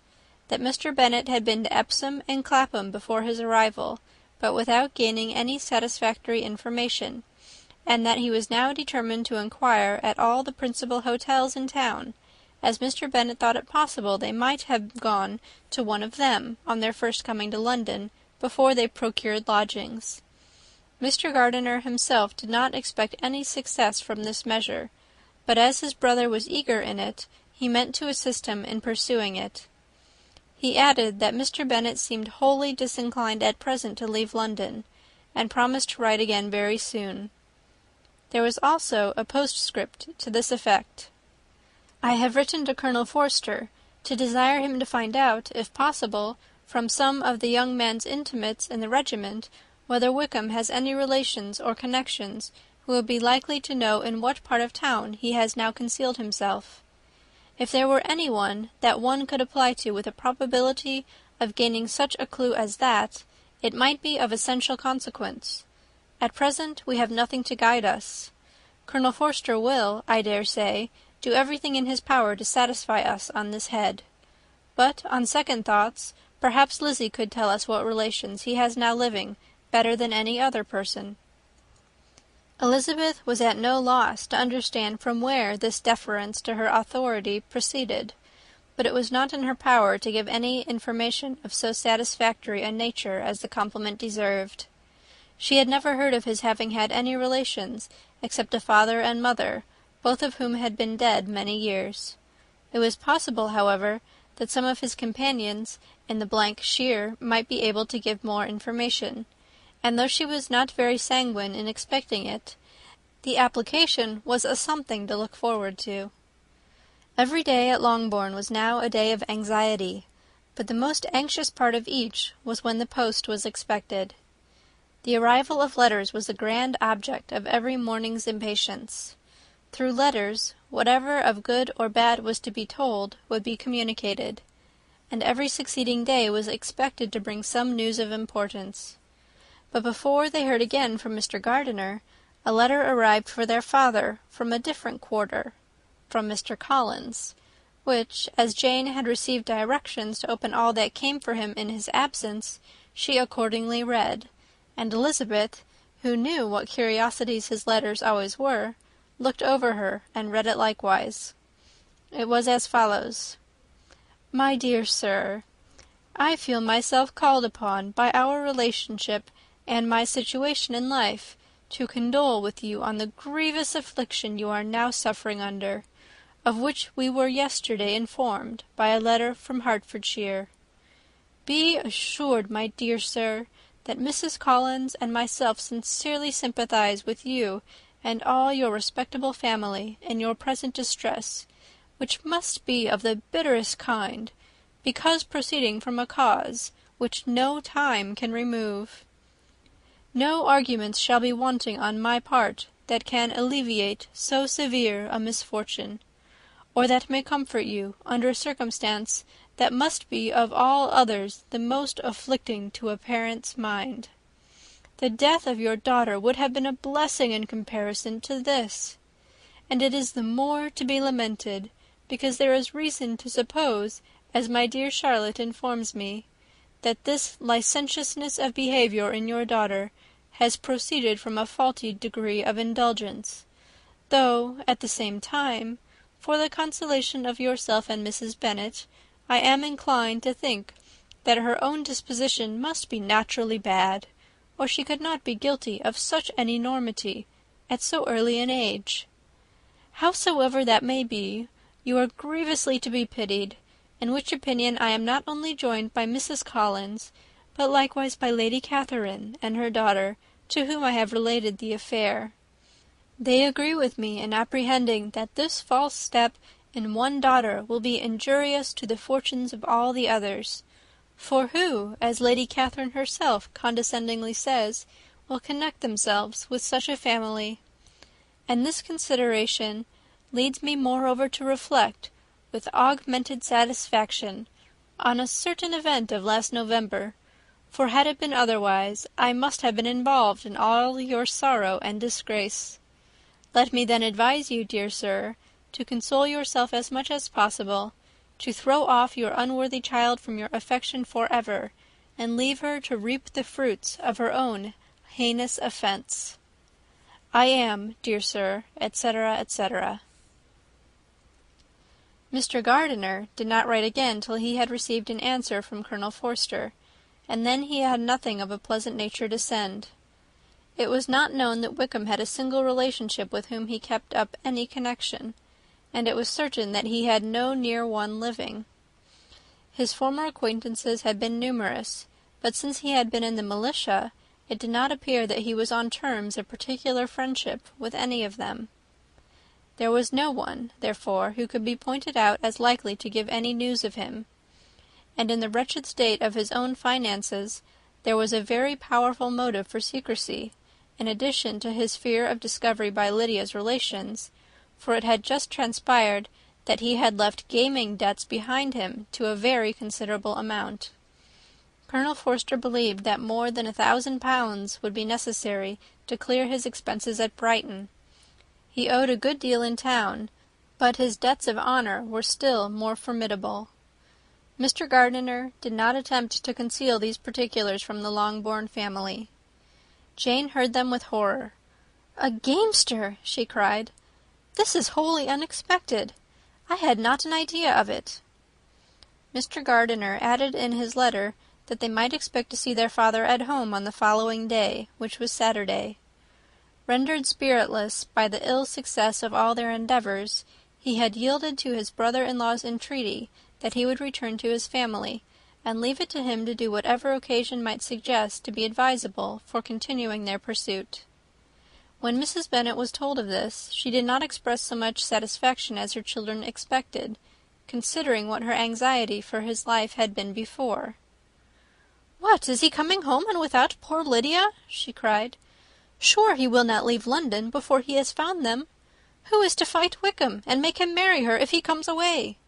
that Mr. Bennet had been to Epsom and Clapham before his arrival, but without gaining any satisfactory information, and that he was now determined to inquire at all the principal hotels in town, as Mr. Bennet thought it possible they might have gone to one of them, on their first coming to London, before they procured lodgings. Mr. Gardiner himself did not expect any success from this measure, but as his brother was eager in it, he meant to assist him in pursuing it. He added that Mr. Bennet seemed wholly disinclined at present to leave London, and promised to write again very soon. There was also a postscript to this effect: "I have written to Colonel Forster, to desire him to find out, if possible, from some of the young man's intimates in the regiment, whether Wickham has any relations or connections who would be likely to know in what part of town he has now concealed himself. If there were any one that one could apply to with a probability of gaining such a clue as that, it might be of essential consequence. At present we have nothing to guide us. Colonel Forster will, I dare say, do everything in his power to satisfy us on this head. But, on second thoughts, perhaps Lizzie could tell us what relations he has now living, better than any other person." Elizabeth was at no loss to understand from where this deference to her authority proceeded, but it was not in her power to give any information of so satisfactory a nature as the compliment deserved. She had never heard of his having had any relations, except a father and mother, both of whom had been dead many years. It was possible, however, that some of his companions in the shire might be able to give more information, and though she was not very sanguine in expecting it, the application was a something to look forward to. Every day at Longbourn was now a day of anxiety, but the most anxious part of each was when the post was expected. The arrival of letters was the grand object of every morning's impatience. Through letters, whatever of good or bad was to be told would be communicated, and every succeeding day was expected to bring some news of importance. But before they heard again from Mr. Gardiner, a letter arrived for their father from a different quarter, from Mr. Collins, which, as Jane had received directions to open all that came for him in his absence, she accordingly read, and Elizabeth, who knew what curiosities his letters always were, looked over her and read it likewise. It was as follows: "My dear Sir, I feel myself called upon by our relationship and my situation in life to condole with you on the grievous affliction you are now suffering under, of which we were yesterday informed by a letter from Hertfordshire. Be assured, my dear sir, that Mrs. Collins and myself sincerely sympathize with you and all your respectable family in your present distress, which must be of the bitterest kind, because proceeding from a cause which no time can remove. No arguments shall be wanting on my part that can alleviate so severe a misfortune, or that may comfort you under a circumstance that must be of all others the most afflicting to a parent's mind. The death of your daughter would have been a blessing in comparison to this, and it is the more to be lamented, because there is reason to suppose, as my dear Charlotte informs me, that this licentiousness of behaviour in your daughter has proceeded from a faulty degree of indulgence, though, at the same time, for the consolation of yourself and Mrs. Bennet, I am inclined to think that her own disposition must be naturally bad, or she could not be guilty of such an enormity at so early an age. Howsoever that may be, you are grievously to be pitied, in which opinion I am not only joined by Mrs. Collins, but likewise by Lady Catherine and her daughter, to whom I have related the affair. They agree with me in apprehending that this false step in one daughter will be injurious to the fortunes of all the others. For who, as Lady Catherine herself condescendingly says, will connect themselves with such a family? And this consideration leads me moreover to reflect, with augmented satisfaction, on a certain event of last November, for had it been otherwise, I must have been involved in all your sorrow and disgrace. Let me then advise you, dear sir, to console yourself as much as possible, to throw off your unworthy child from your affection for ever, and leave her to reap the fruits of her own heinous offence. I am, dear sir, etc., etc. Mr. Gardiner did not write again till he had received an answer from Colonel Forster, and then he had nothing of a pleasant nature to send. It was not known that Wickham had a single relationship with whom he kept up any connection, and it was certain that he had no near one living. His former acquaintances had been numerous, but since he had been in the militia, it did not appear that he was on terms of particular friendship with any of them. There was no one, therefore, who could be pointed out as likely to give any news of him, and in the wretched state of his own finances there was a very powerful motive for secrecy, in addition to his fear of discovery by Lydia's relations, for it had just transpired that he had left gaming debts behind him to a very considerable amount. Colonel Forster believed that more than £1,000 would be necessary to clear his expenses at Brighton. He owed a good deal in town, but his debts of honour were still more formidable. Mr. Gardiner did not attempt to conceal these particulars from the Longbourn family. Jane heard them with horror. "A gamester!" she cried. "This is wholly unexpected. I had not an idea of it." Mr. Gardiner added in his letter that they might expect to see their father at home on the following day, which was Saturday. Rendered spiritless by the ill success of all their endeavours, he had yielded to his brother-in-law's entreaty that he would return to his family, and leave it to him to do whatever occasion might suggest to be advisable for continuing their pursuit. When Mrs. Bennet was told of this, she did not express so much satisfaction as her children expected, considering what her anxiety for his life had been before. "What, is he coming home, and without poor Lydia?" she cried. "Sure he will not leave London before he has found them. Who is to fight Wickham, and make him marry her if he comes away?"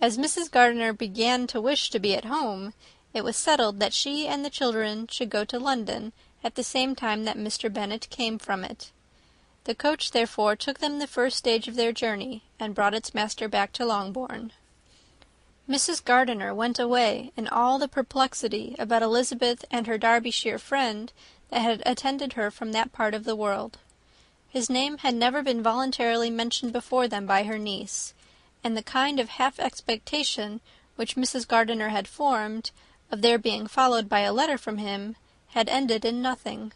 As Mrs. Gardiner began to wish to be at home, it was settled that she and the children should go to London at the same time that Mr. Bennet came from it. The coach therefore took them the first stage of their journey, and brought its master back to Longbourn. Mrs. Gardiner went away in all the perplexity about Elizabeth and her Derbyshire friend that had attended her from that part of the world. His name had never been voluntarily mentioned before them by her niece, and the kind of half-expectation which Mrs. Gardiner had formed, of their being followed by a letter from him, had ended in nothing.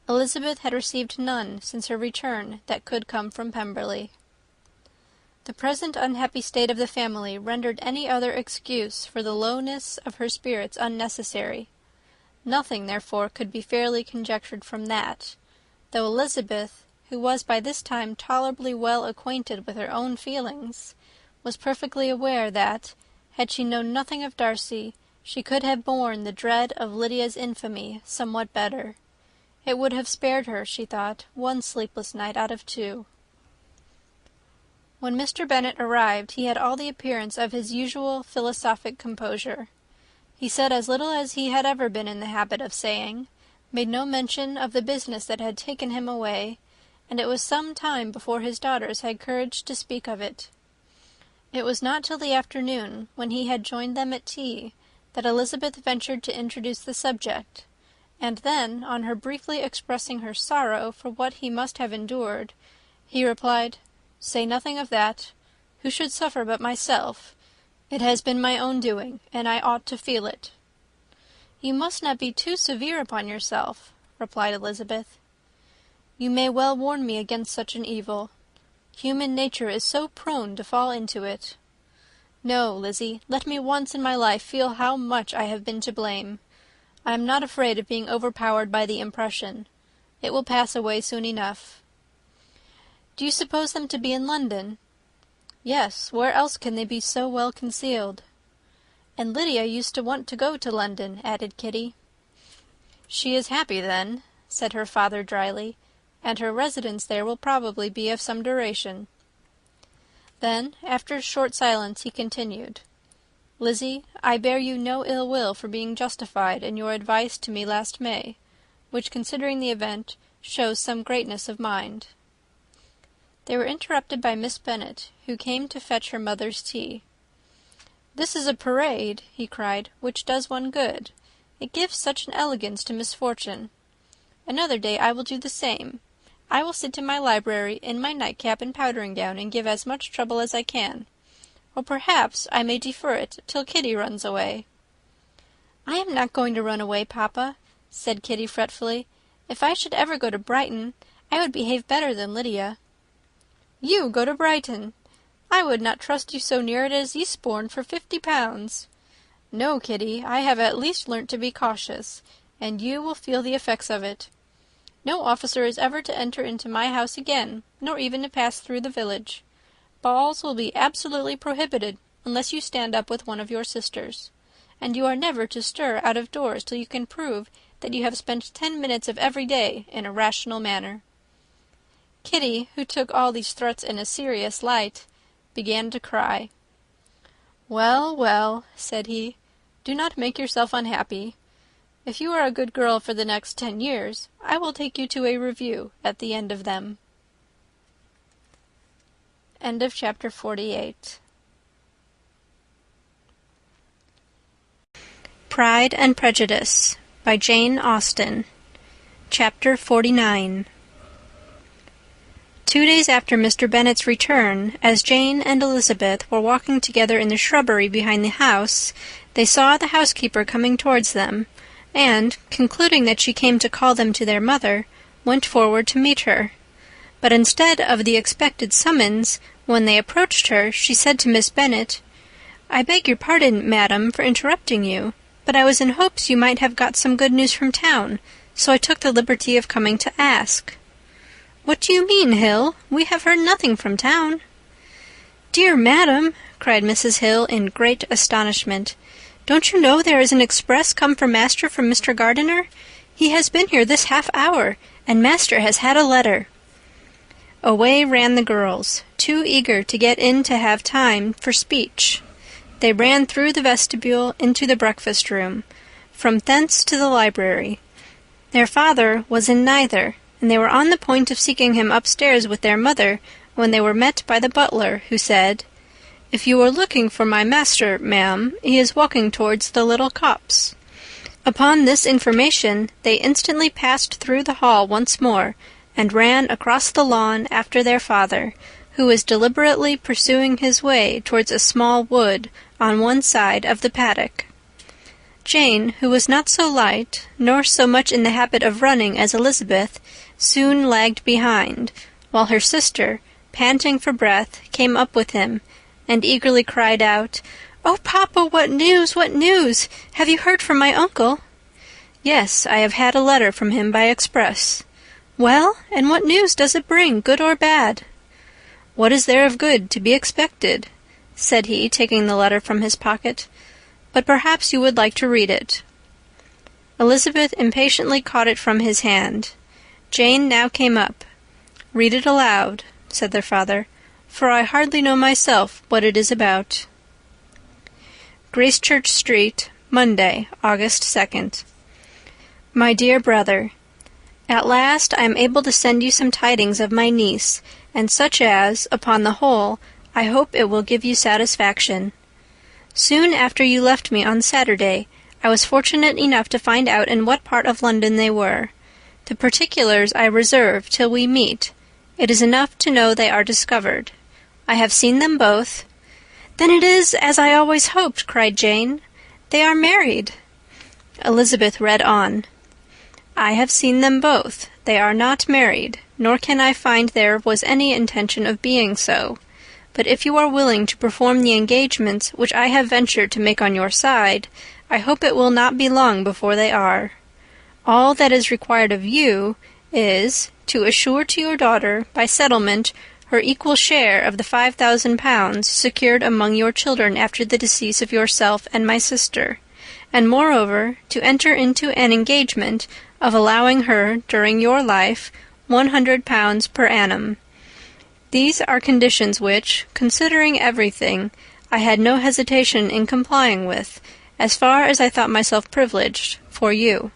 Elizabeth had received none since her return that could come from Pemberley. The present unhappy state of the family rendered any other excuse for the lowness of her spirits unnecessary. Nothing, therefore, could be fairly conjectured from that, though Elizabeth, who was by this time tolerably well acquainted with her own feelings, was perfectly aware that, had she known nothing of Darcy, she could have borne the dread of Lydia's infamy somewhat better. It would have spared her, she thought, one sleepless night out of 2. When Mr. Bennet arrived, he had all the appearance of his usual philosophic composure. He said as little as he had ever been in the habit of saying, made no mention of the business that had taken him away, and it was some time before his daughters had courage to speak of it. It was not till the afternoon, when he had joined them at tea, that Elizabeth ventured to introduce the subject, and then, on her briefly expressing her sorrow for what he must have endured, he replied, "Say nothing of that. Who should suffer but myself? It has been my own doing, and I ought to feel it." "You must not be too severe upon yourself," replied Elizabeth. "You may well warn me against such an evil. Human nature is so prone to fall into it. No, Lizzie, let me once in my life feel how much I have been to blame. I am not afraid of being overpowered by the impression. It will pass away soon enough." "Do you suppose them to be in London?" "Yes, where else can they be so well concealed?" "And Lydia used to want to go to London," added Kitty. "She is happy, then," said her father dryly, "and her residence there will probably be of some duration." Then, after a short silence, he continued, "Lizzie, I bear you no ill will for being justified in your advice to me last May, which, considering the event, shows some greatness of mind." They were interrupted by Miss Bennet, who came to fetch her mother's tea. "This is a parade," he cried, "which does one good. It gives such an elegance to misfortune. Another day I will do the same. I will sit in my library in my nightcap and powdering gown, and give as much trouble as I can. Or perhaps I may defer it till Kitty runs away." "I am not going to run away, papa," said Kitty fretfully. "If I should ever go to Brighton, I would behave better than Lydia." "You go to Brighton! I would not trust you so near it as Eastbourne for 50 pounds. No, Kitty, I have at least learnt to be cautious, and you will feel the effects of it. No officer is ever to enter into my house again, nor even to pass through the village. Balls will be absolutely prohibited, unless you stand up with one of your sisters. And you are never to stir out of doors till you can prove that you have spent 10 minutes of every day in a rational manner." Kitty, who took all these threats in a serious light, began to cry. "Well, well," said he, "do not make yourself unhappy. If you are a good girl for the next 10 years, I will take you to a review at the end of them." Chapter 48. Pride and Prejudice by Jane Austen. Chapter 49. 2 days after Mr. Bennet's return, as Jane and Elizabeth were walking together in the shrubbery behind the house, they saw the housekeeper coming towards them, and, concluding that she came to call them to their mother, went forward to meet her. But instead of the expected summons, when they approached her, she said to Miss Bennet, "I beg your pardon, madam, for interrupting you, but I was in hopes you might have got some good news from town, so I took the liberty of coming to ask." "What do you mean, Hill? We have heard nothing from town." "Dear madam," cried Mrs. Hill in great astonishment, "don't you know there is an express come for master from Mr. Gardiner? He has been here this half-hour, and master has had a letter." Away ran the girls, too eager to get in to have time for speech. They ran through the vestibule into the breakfast-room, from thence to the library. Their father was in neither, and they were on the point of seeking him upstairs with their mother, when they were met by the butler, who said, "If you are looking for my master, ma'am, he is walking towards the little copse." Upon this information, they instantly passed through the hall once more, and ran across the lawn after their father, who was deliberately pursuing his way towards a small wood on one side of the paddock. Jane, who was not so light, nor so much in the habit of running as Elizabeth, soon lagged behind, while her sister, panting for breath, came up with him, and eagerly cried out, "Oh, papa, what news, what news? Have you heard from my uncle?" "Yes, I have had a letter from him by express." "Well, and what news does it bring, good or bad?" "What is there of good to be expected?" said he, taking the letter from his pocket. "But perhaps you would like to read it." Elizabeth impatiently caught it from his hand. Jane now came up. "Read it aloud," said their father, "for I hardly know myself what it is about." Gracechurch Street, Monday, August 2nd. My dear brother, at last I am able to send you some tidings of my niece, and such as, upon the whole, I hope it will give you satisfaction. Soon after you left me on Saturday, I was fortunate enough to find out in what part of London they were. The particulars I reserve till we meet. It is enough to know they are discovered. I have seen them both. "Then it is as I always hoped," cried Jane. "They are married." Elizabeth read on. "I have seen them both. They are not married, nor can I find there was any intention of being so. But if you are willing to perform the engagements which I have ventured to make on your side, I hope it will not be long before they are. All that is required of you is, to assure to your daughter, by settlement, her equal share of the £5,000 secured among your children after the decease of yourself and my sister, and moreover to enter into an engagement of allowing her, during your life, £100 per annum. These are conditions which, considering everything, I had no hesitation in complying with, as far as I thought myself privileged, for you.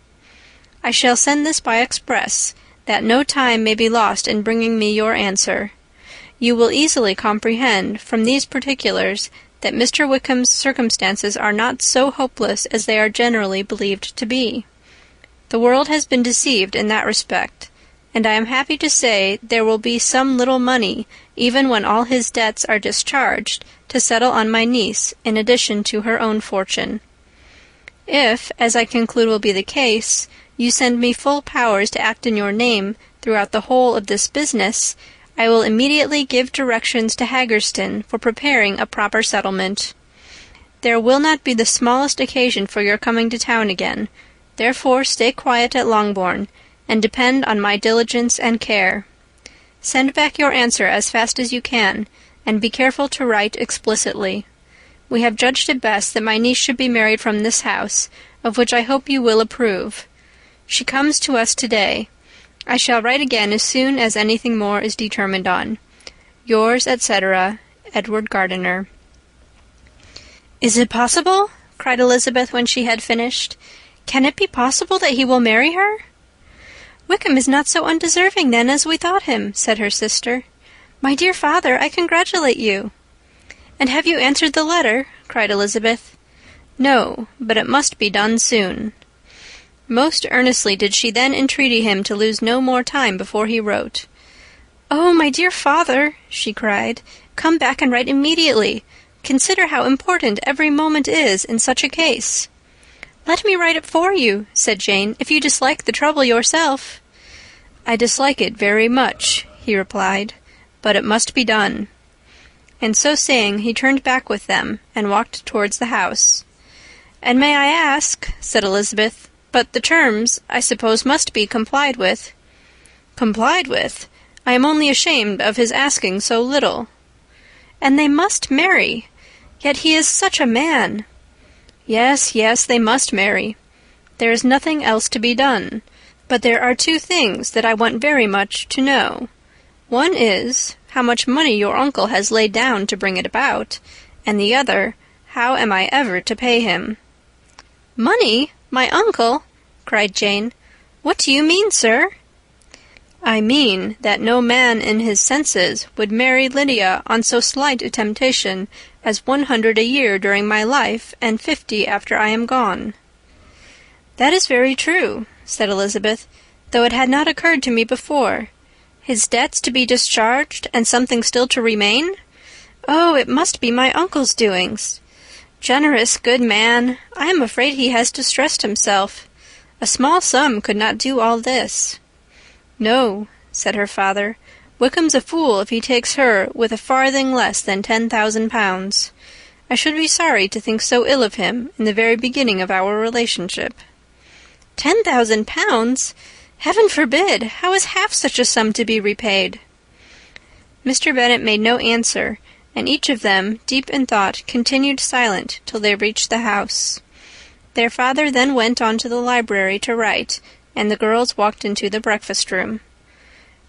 I shall send this by express, that no time may be lost in bringing me your answer. You will easily comprehend, from these particulars, that Mr. Wickham's circumstances are not so hopeless as they are generally believed to be. The world has been deceived in that respect, and I am happy to say there will be some little money, even when all his debts are discharged, to settle on my niece, in addition to her own fortune. If, as I conclude will be the case, you send me full powers to act in your name throughout the whole of this business, I will immediately give directions to Haggerston for preparing a proper settlement. There will not be the smallest occasion for your coming to town again, therefore stay quiet at Longbourn, and depend on my diligence and care. Send back your answer as fast as you can, and be careful to write explicitly. We have judged it best that my niece should be married from this house, of which I hope you will approve. She comes to us today. I shall write again as soon as anything more is determined on. Yours, etc., Edward Gardiner. "Is it possible?" cried Elizabeth when she had finished. "Can it be possible that he will marry her?" "Wickham is not so undeserving, then, as we thought him," said her sister. "My dear father, I congratulate you." "And have you answered the letter?" cried Elizabeth. "No, but it must be done soon." Most earnestly did she then entreat him to lose no more time before he wrote. "Oh, my dear father," she cried, "come back and write immediately. Consider how important every moment is in such a case." "Let me write it for you," said Jane, "if you dislike the trouble yourself." "I dislike it very much," he replied, "but it must be done." And so saying, he turned back with them, and walked towards the house. "And may I ask," said Elizabeth, "but the terms, I suppose, must be complied with." "Complied with? I am only ashamed of his asking so little." "And they must marry. Yet he is such a man." "Yes, yes, they must marry. There is nothing else to be done. But there are two things that I want very much to know. One is, how much money your uncle has laid down to bring it about, and the other, how am I ever to pay him?" "Money? My uncle?" cried Jane. "What do you mean, sir?" "I mean that no man in his senses would marry Lydia on so slight a temptation as 100 a year during my life, and 50 after I am gone." "That is very true," said Elizabeth, "though it had not occurred to me before. His debts to be discharged, and something still to remain? Oh, it must be my uncle's doings. "Generous, good man! I am afraid he has distressed himself. A small sum could not do all this." "No," said her father. "Wickham's a fool if he takes her with a farthing less than £10,000. I should be sorry to think so ill of him in the very beginning of our relationship." £10,000! Heaven forbid! How is half such a sum to be repaid? Mr. Bennet made no answer, and each of them, deep in thought, continued silent till they reached the house. Their father then went on to the library to write, and the girls walked into the breakfast-room.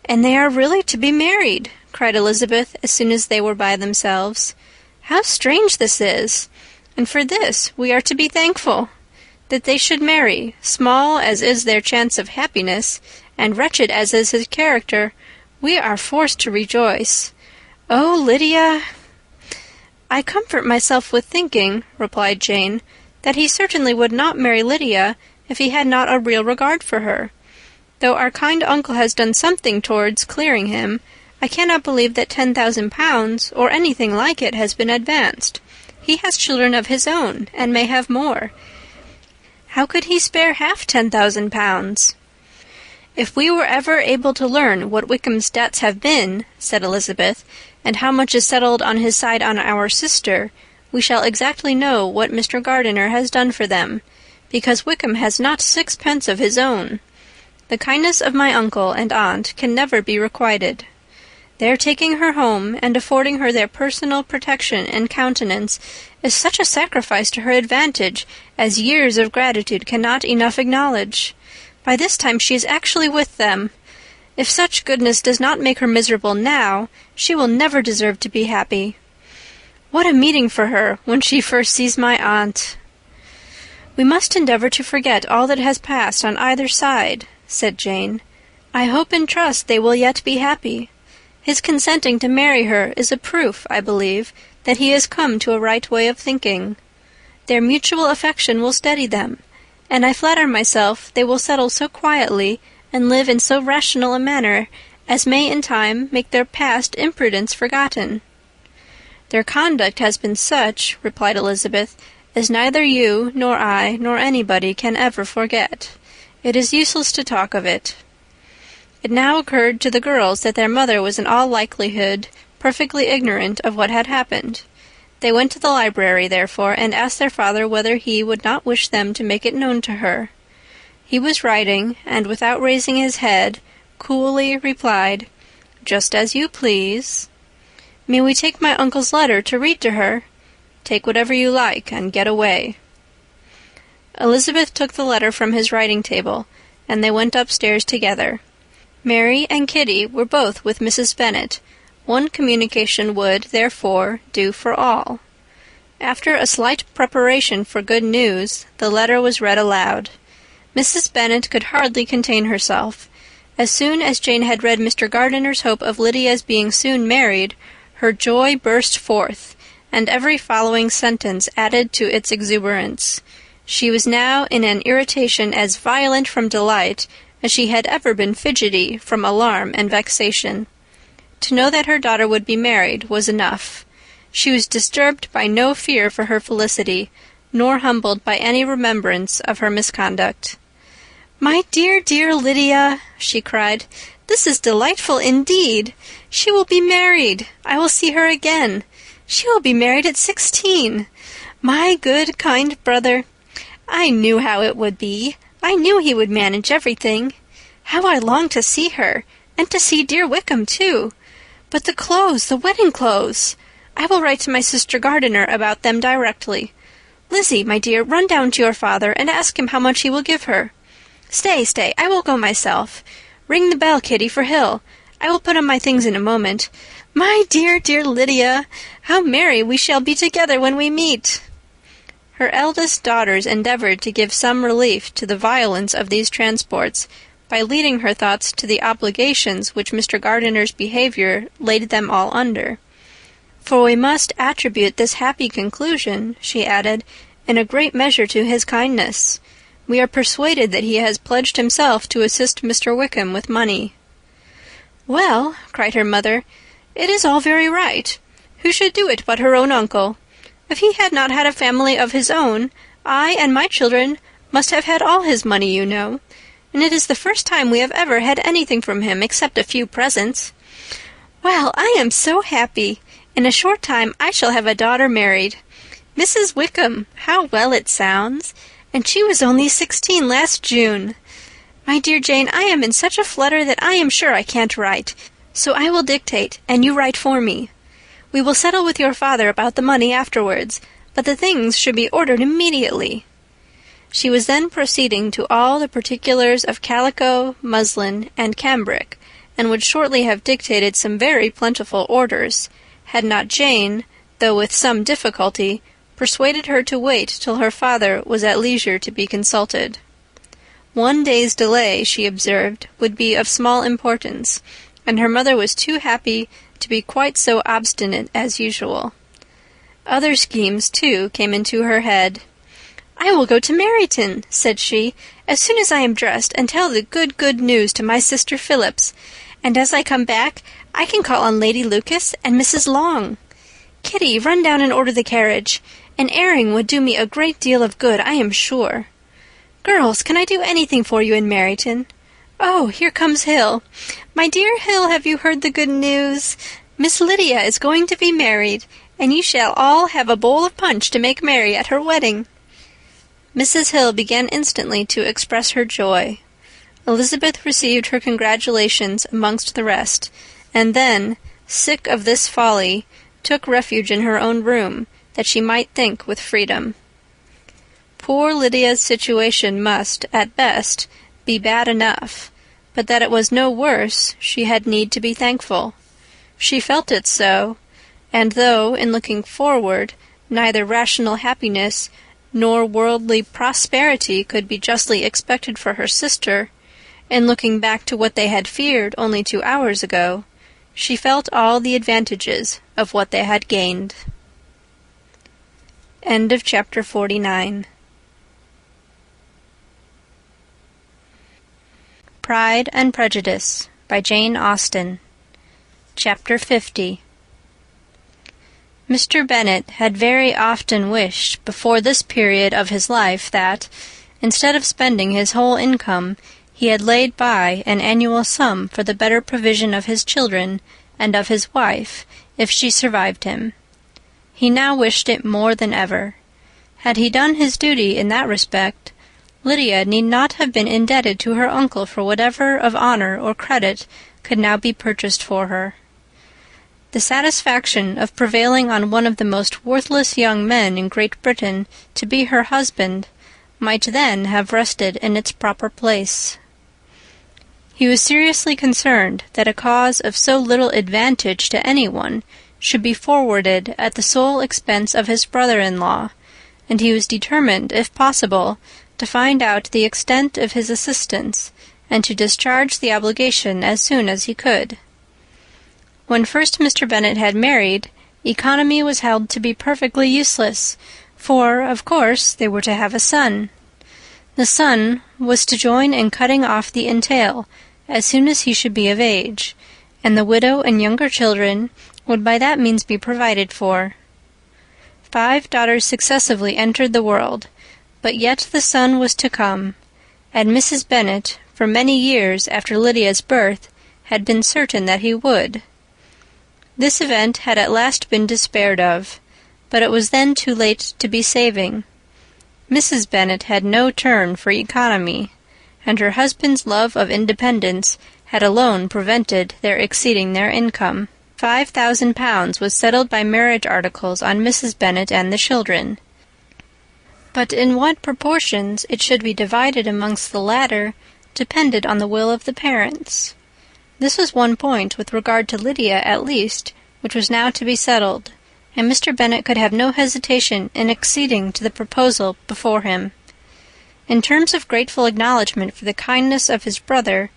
"And they are really to be married!" cried Elizabeth as soon as they were by themselves. "How strange this is! And for this we are to be thankful! That they should marry, small as is their chance of happiness, and wretched as is his character, we are forced to rejoice. Oh, Lydia!" "I comfort myself with thinking," replied Jane, "that he certainly would not marry Lydia if he had not a real regard for her. Though our kind uncle has done something towards clearing him, I cannot believe that £10,000, or anything like it, has been advanced. He has children of his own, and may have more. How could he spare half £10,000? "If we were ever able to learn what Wickham's debts have been," said Elizabeth, "and how much is settled on his side on our sister, we shall exactly know what Mr. Gardiner has done for them, because Wickham has not sixpence of his own. The kindness of my uncle and aunt can never be requited. Their taking her home and affording her their personal protection and countenance is such a sacrifice to her advantage as years of gratitude cannot enough acknowledge. By this time she is actually with them. If such goodness does not make her miserable now, she will never deserve to be happy. What a meeting for her when she first sees my aunt!" "We must endeavour to forget all that has passed on either side," said Jane. "I hope and trust they will yet be happy. His consenting to marry her is a proof, I believe, that he has come to a right way of thinking. Their mutual affection will steady them, and I flatter myself they will settle so quietly and live in so rational a manner as may in time make their past imprudence forgotten." "Their conduct has been such," replied Elizabeth, "as neither you nor I nor anybody can ever forget. It is useless to talk of it." It now occurred to the girls that their mother was in all likelihood perfectly ignorant of what had happened. They went to the library, therefore, and asked their father whether he would not wish them to make it known to her. He was writing, and without raising his head, coolly replied, "Just as you please." "May we take my uncle's letter to read to her?" "Take whatever you like, and get away." Elizabeth took the letter from his writing-table, and they went upstairs together. Mary and Kitty were both with Mrs. Bennet. One communication would, therefore, do for all. After a slight preparation for good news, the letter was read aloud. Mrs. Bennet could hardly contain herself. As soon as Jane had read Mr. Gardiner's hope of Lydia's being soon married, her joy burst forth, and every following sentence added to its exuberance. She was now in an irritation as violent from delight as she had ever been fidgety from alarm and vexation. To know that her daughter would be married was enough. She was disturbed by no fear for her felicity, nor humbled by any remembrance of her misconduct. "My dear, dear Lydia," she cried, "this is delightful indeed. She will be married. I will see her again. She will be married at 16. My good, kind brother. I knew how it would be. I knew he would manage everything. How I long to see her, and to see dear Wickham, too. But the clothes, the wedding clothes! I will write to my sister Gardiner about them directly. Lizzie, my dear, run down to your father, and ask him how much he will give her. Stay, I will go myself. Ring the bell, Kitty, for Hill. I will put on my things in a moment. My dear, dear Lydia, how merry we shall be together when we meet!" Her eldest daughters endeavoured to give some relief to the violence of these transports by leading her thoughts to the obligations which Mr. Gardiner's behaviour laid them all under. "For we must attribute this happy conclusion," she added, "in a great measure to his kindness. We are persuaded that he has pledged himself to assist Mr. Wickham with money." "Well," cried her mother, "it is all very right. Who should do it but her own uncle? If he had not had a family of his own, I and my children must have had all his money, you know, and it is the first time we have ever had anything from him except a few presents. Well, I am so happy. In a short time I shall have a daughter married. Mrs. Wickham, how well it sounds! And she was only 16 last June. My dear Jane, I am in such a flutter that I am sure I can't write, so I will dictate, and you write for me. We will settle with your father about the money afterwards, but the things should be ordered immediately. She was then proceeding to all the particulars of calico, muslin, and cambric, and would shortly have dictated some very plentiful orders, had not Jane, though with some difficulty, persuaded her to wait till her father was at leisure to be consulted. 1 day's delay, she observed, would be of small importance, and her mother was too happy to be quite so obstinate as usual. Other schemes, too, came into her head. "I will go to Meryton," said she, "as soon as I am dressed, and tell the good news to my sister Phillips, and as I come back I can call on Lady Lucas and Mrs. Long. Kitty, run down and order the carriage. An airing would do me a great deal of good, I am sure. Girls, can I do anything for you in Meryton? Oh, here comes Hill. My dear Hill, have you heard the good news? Miss Lydia is going to be married, and you shall all have a bowl of punch to make merry at her wedding." Mrs. Hill began instantly to express her joy. Elizabeth received her congratulations amongst the rest, and then, sick of this folly, took refuge in her own room, that she might think with freedom. Poor Lydia's situation must, at best, be bad enough, but that it was no worse she had need to be thankful. She felt it so, and though, in looking forward, neither rational happiness nor worldly prosperity could be justly expected for her sister, in looking back to what they had feared only 2 hours ago, she felt all the advantages of what they had gained. End of chapter 49. Pride and Prejudice by Jane Austen. Chapter 50. Mr. Bennet had very often wished before this period of his life that, instead of spending his whole income, he had laid by an annual sum for the better provision of his children and of his wife, if she survived him. He now wished it more than ever. Had he done his duty in that respect, Lydia need not have been indebted to her uncle for whatever of honor or credit could now be purchased for her. The satisfaction of prevailing on one of the most worthless young men in Great Britain to be her husband might then have rested in its proper place. He was seriously concerned that a cause of so little advantage to anyone should be forwarded at the sole expense of his brother-in-law, and he was determined, if possible, to find out the extent of his assistance, and to discharge the obligation as soon as he could. When first Mr. Bennet had married, economy was held to be perfectly useless, for, of course, they were to have a son. The son was to join in cutting off the entail as soon as he should be of age, and the widow and younger children would by that means be provided for. 5 daughters successively entered the world, but yet the son was to come, and Mrs. Bennet, for many years after Lydia's birth, had been certain that he would. This event had at last been despaired of, but it was then too late to be saving. Mrs. Bennet had no turn for economy, and her husband's love of independence had alone prevented their exceeding their income. £5,000 was settled by marriage articles on Mrs. Bennet and the children. But in what proportions it should be divided amongst the latter depended on the will of the parents. This was one point, with regard to Lydia at least, which was now to be settled, and Mr. Bennet could have no hesitation in acceding to the proposal before him. In terms of grateful acknowledgment for the kindness of his brother,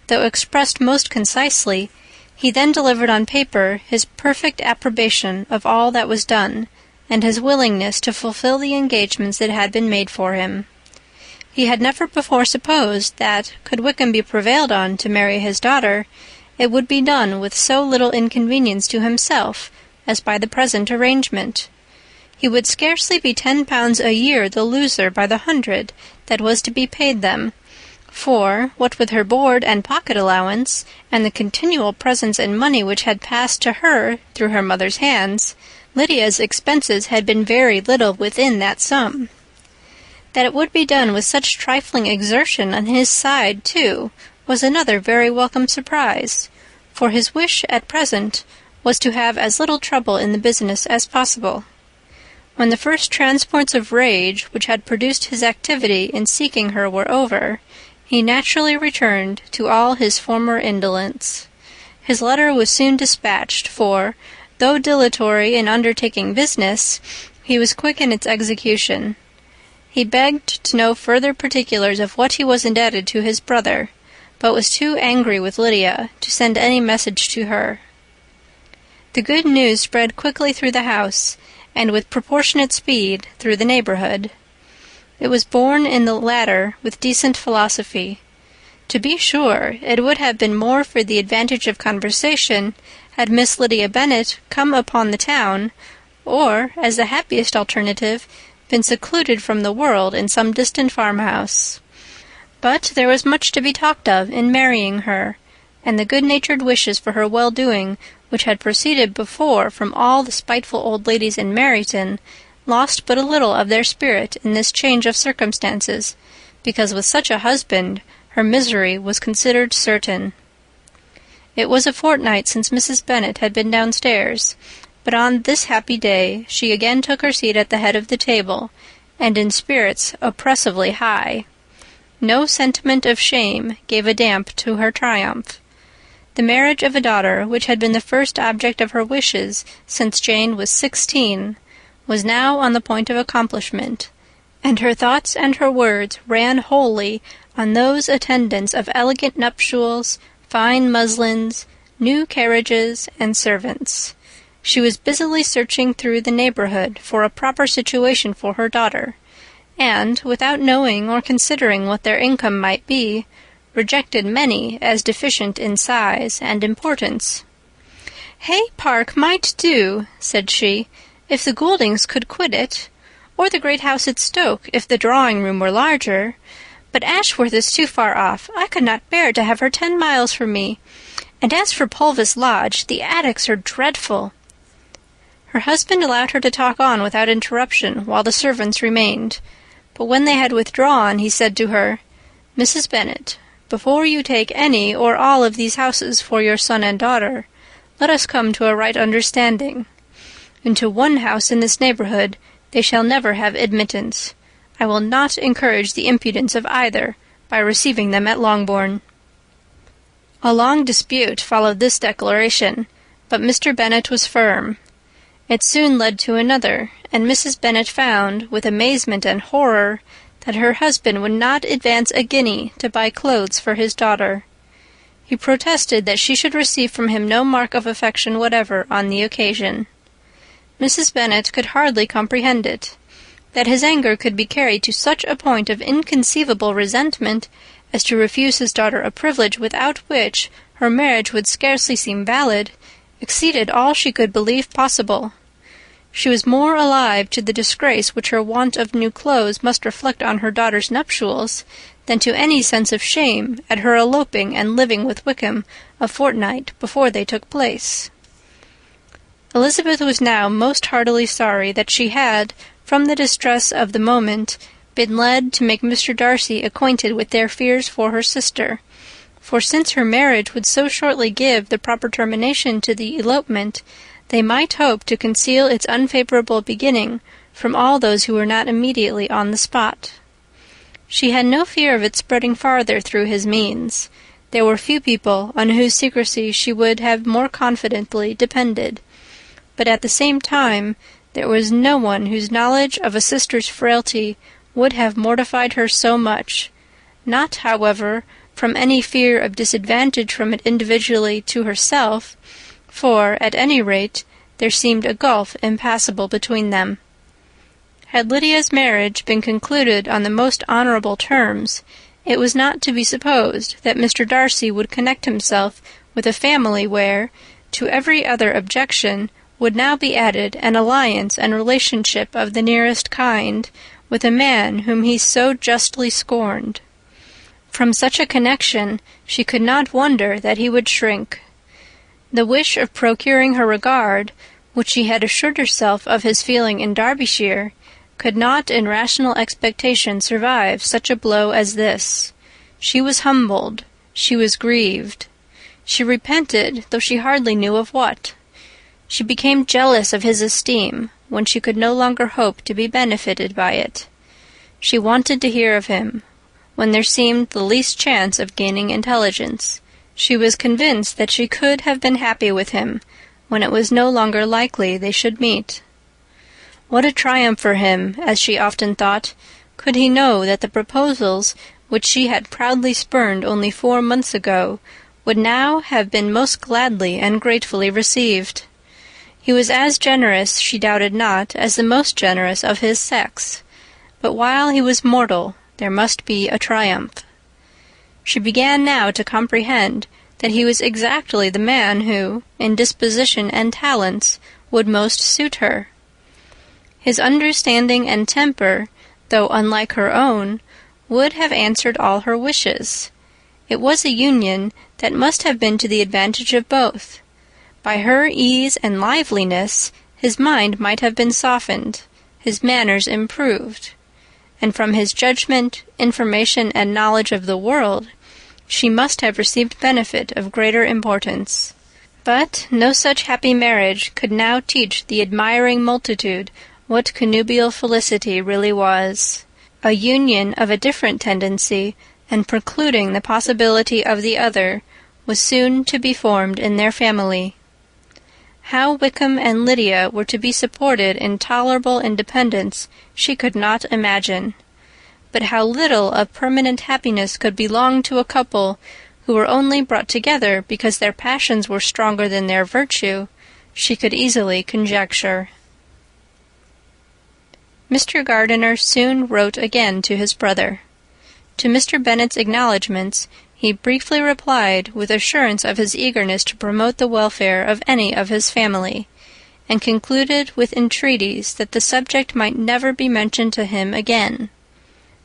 though expressed most concisely, he then delivered on paper his perfect approbation of all that was done, and his willingness to fulfill the engagements that had been made for him. He had never before supposed that, could Wickham be prevailed on to marry his daughter, it would be done with so little inconvenience to himself as by the present arrangement. he would scarcely be £10 a year the loser by the 100 that was to be paid them, for, what with her board and pocket allowance, and the continual presents in money which had passed to her through her mother's hands, Lydia's expenses had been very little within that sum. That it would be done with such trifling exertion on his side, too, was another very welcome surprise, for his wish at present was to have as little trouble in the business as possible. When the first transports of rage which had produced his activity in seeking her were over, he naturally returned to all his former indolence. His letter was soon dispatched, for, though dilatory in undertaking business, he was quick in its execution. He begged to know further particulars of what he was indebted to his brother, but was too angry with Lydia to send any message to her. The good news spread quickly through the house, and with proportionate speed through the neighborhood. It was borne in the latter with decent philosophy. To be sure, it would have been more for the advantage of conversation had Miss Lydia Bennet come upon the town, or, as the happiest alternative, been secluded from the world in some distant farmhouse. But there was much to be talked of in marrying her, and the good-natured wishes for her well-doing which had proceeded before from all the spiteful old ladies in Meryton lost but a little of their spirit in this change of circumstances, because with such a husband her misery was considered certain. It was a fortnight since Mrs. Bennet had been downstairs, but on this happy day she again took her seat at the head of the table, and in spirits oppressively high. No sentiment of shame gave a damp to her triumph. The marriage of a daughter, which had been the first object of her wishes since Jane was 16, was now on the point of accomplishment, and her thoughts and her words ran wholly on those attendants of elegant nuptials, fine muslins, new carriages, and servants. She was busily searching through the neighborhood for a proper situation for her daughter, and, without knowing or considering what their income might be, rejected many as deficient in size and importance. "Hay Park might do," said she, "if the Gouldings could quit it, or the great house at Stoke, if the drawing-room were larger. But Ashworth is too far off. I could not bear to have her 10 miles from me. And as for Pulvis Lodge, the attics are dreadful." Her husband allowed her to talk on without interruption while the servants remained, but when they had withdrawn, he said to her, "Mrs. Bennet, before you take any or all of these houses for your son and daughter, let us come to a right understanding. Into one house in this neighborhood they shall never have admittance. I will not encourage the impudence of either by receiving them at Longbourn." A long dispute followed this declaration, but Mr. Bennet was firm. It soon led to another, and Mrs. Bennet found, with amazement and horror, that her husband would not advance a guinea to buy clothes for his daughter. He protested that she should receive from him no mark of affection whatever on the occasion. Mrs. Bennet could hardly comprehend it. That his anger could be carried to such a point of inconceivable resentment as to refuse his daughter a privilege without which her marriage would scarcely seem valid, exceeded all she could believe possible. She was more alive to the disgrace which her want of new clothes must reflect on her daughter's nuptials than to any sense of shame at her eloping and living with Wickham a fortnight before they took place. Elizabeth was now most heartily sorry that she had, from the distress of the moment, been led to make Mr. Darcy acquainted with their fears for her sister, for since her marriage would so shortly give the proper termination to the elopement, they might hope to conceal its unfavourable beginning from all those who were not immediately on the spot. She had no fear of its spreading farther through his means. There were few people on whose secrecy she would have more confidently depended, but at the same time there was no one whose knowledge of a sister's frailty would have mortified her so much, not, however, from any fear of disadvantage from it individually to herself, for, at any rate, there seemed a gulf impassable between them. Had Lydia's marriage been concluded on the most honourable terms, it was not to be supposed that Mr. Darcy would connect himself with a family where, to every other objection, would now be added an alliance and relationship of the nearest kind with a man whom he so justly scorned. From such a connection she could not wonder that he would shrink. The wish of procuring her regard, which she had assured herself of his feeling in Derbyshire, could not in rational expectation survive such a blow as this. She was humbled, she was grieved. She repented, though she hardly knew of what. She became jealous of his esteem, when she could no longer hope to be benefited by it. She wanted to hear of him, when there seemed the least chance of gaining intelligence. She was convinced that she could have been happy with him, when it was no longer likely they should meet. What a triumph for him, as she often thought, could he know that the proposals which she had proudly spurned only 4 months ago would now have been most gladly and gratefully received. He was as generous, she doubted not, as the most generous of his sex, but while he was mortal there must be a triumph. She began now to comprehend that he was exactly the man who, in disposition and talents, would most suit her. His understanding and temper, though unlike her own, would have answered all her wishes. It was a union that must have been to the advantage of both. By her ease and liveliness his mind might have been softened, his manners improved, and from his judgment, information, and knowledge of the world she must have received benefit of greater importance. But no such happy marriage could now teach the admiring multitude what connubial felicity really was. A union of a different tendency, and precluding the possibility of the other, was soon to be formed in their family. How Wickham and Lydia were to be supported in tolerable independence she could not imagine. But how little of permanent happiness could belong to a couple who were only brought together because their passions were stronger than their virtue, she could easily conjecture. Mr. Gardiner soon wrote again to his brother. To Mr. Bennet's acknowledgments he briefly replied with assurance of his eagerness to promote the welfare of any of his family, and concluded with entreaties that the subject might never be mentioned to him again.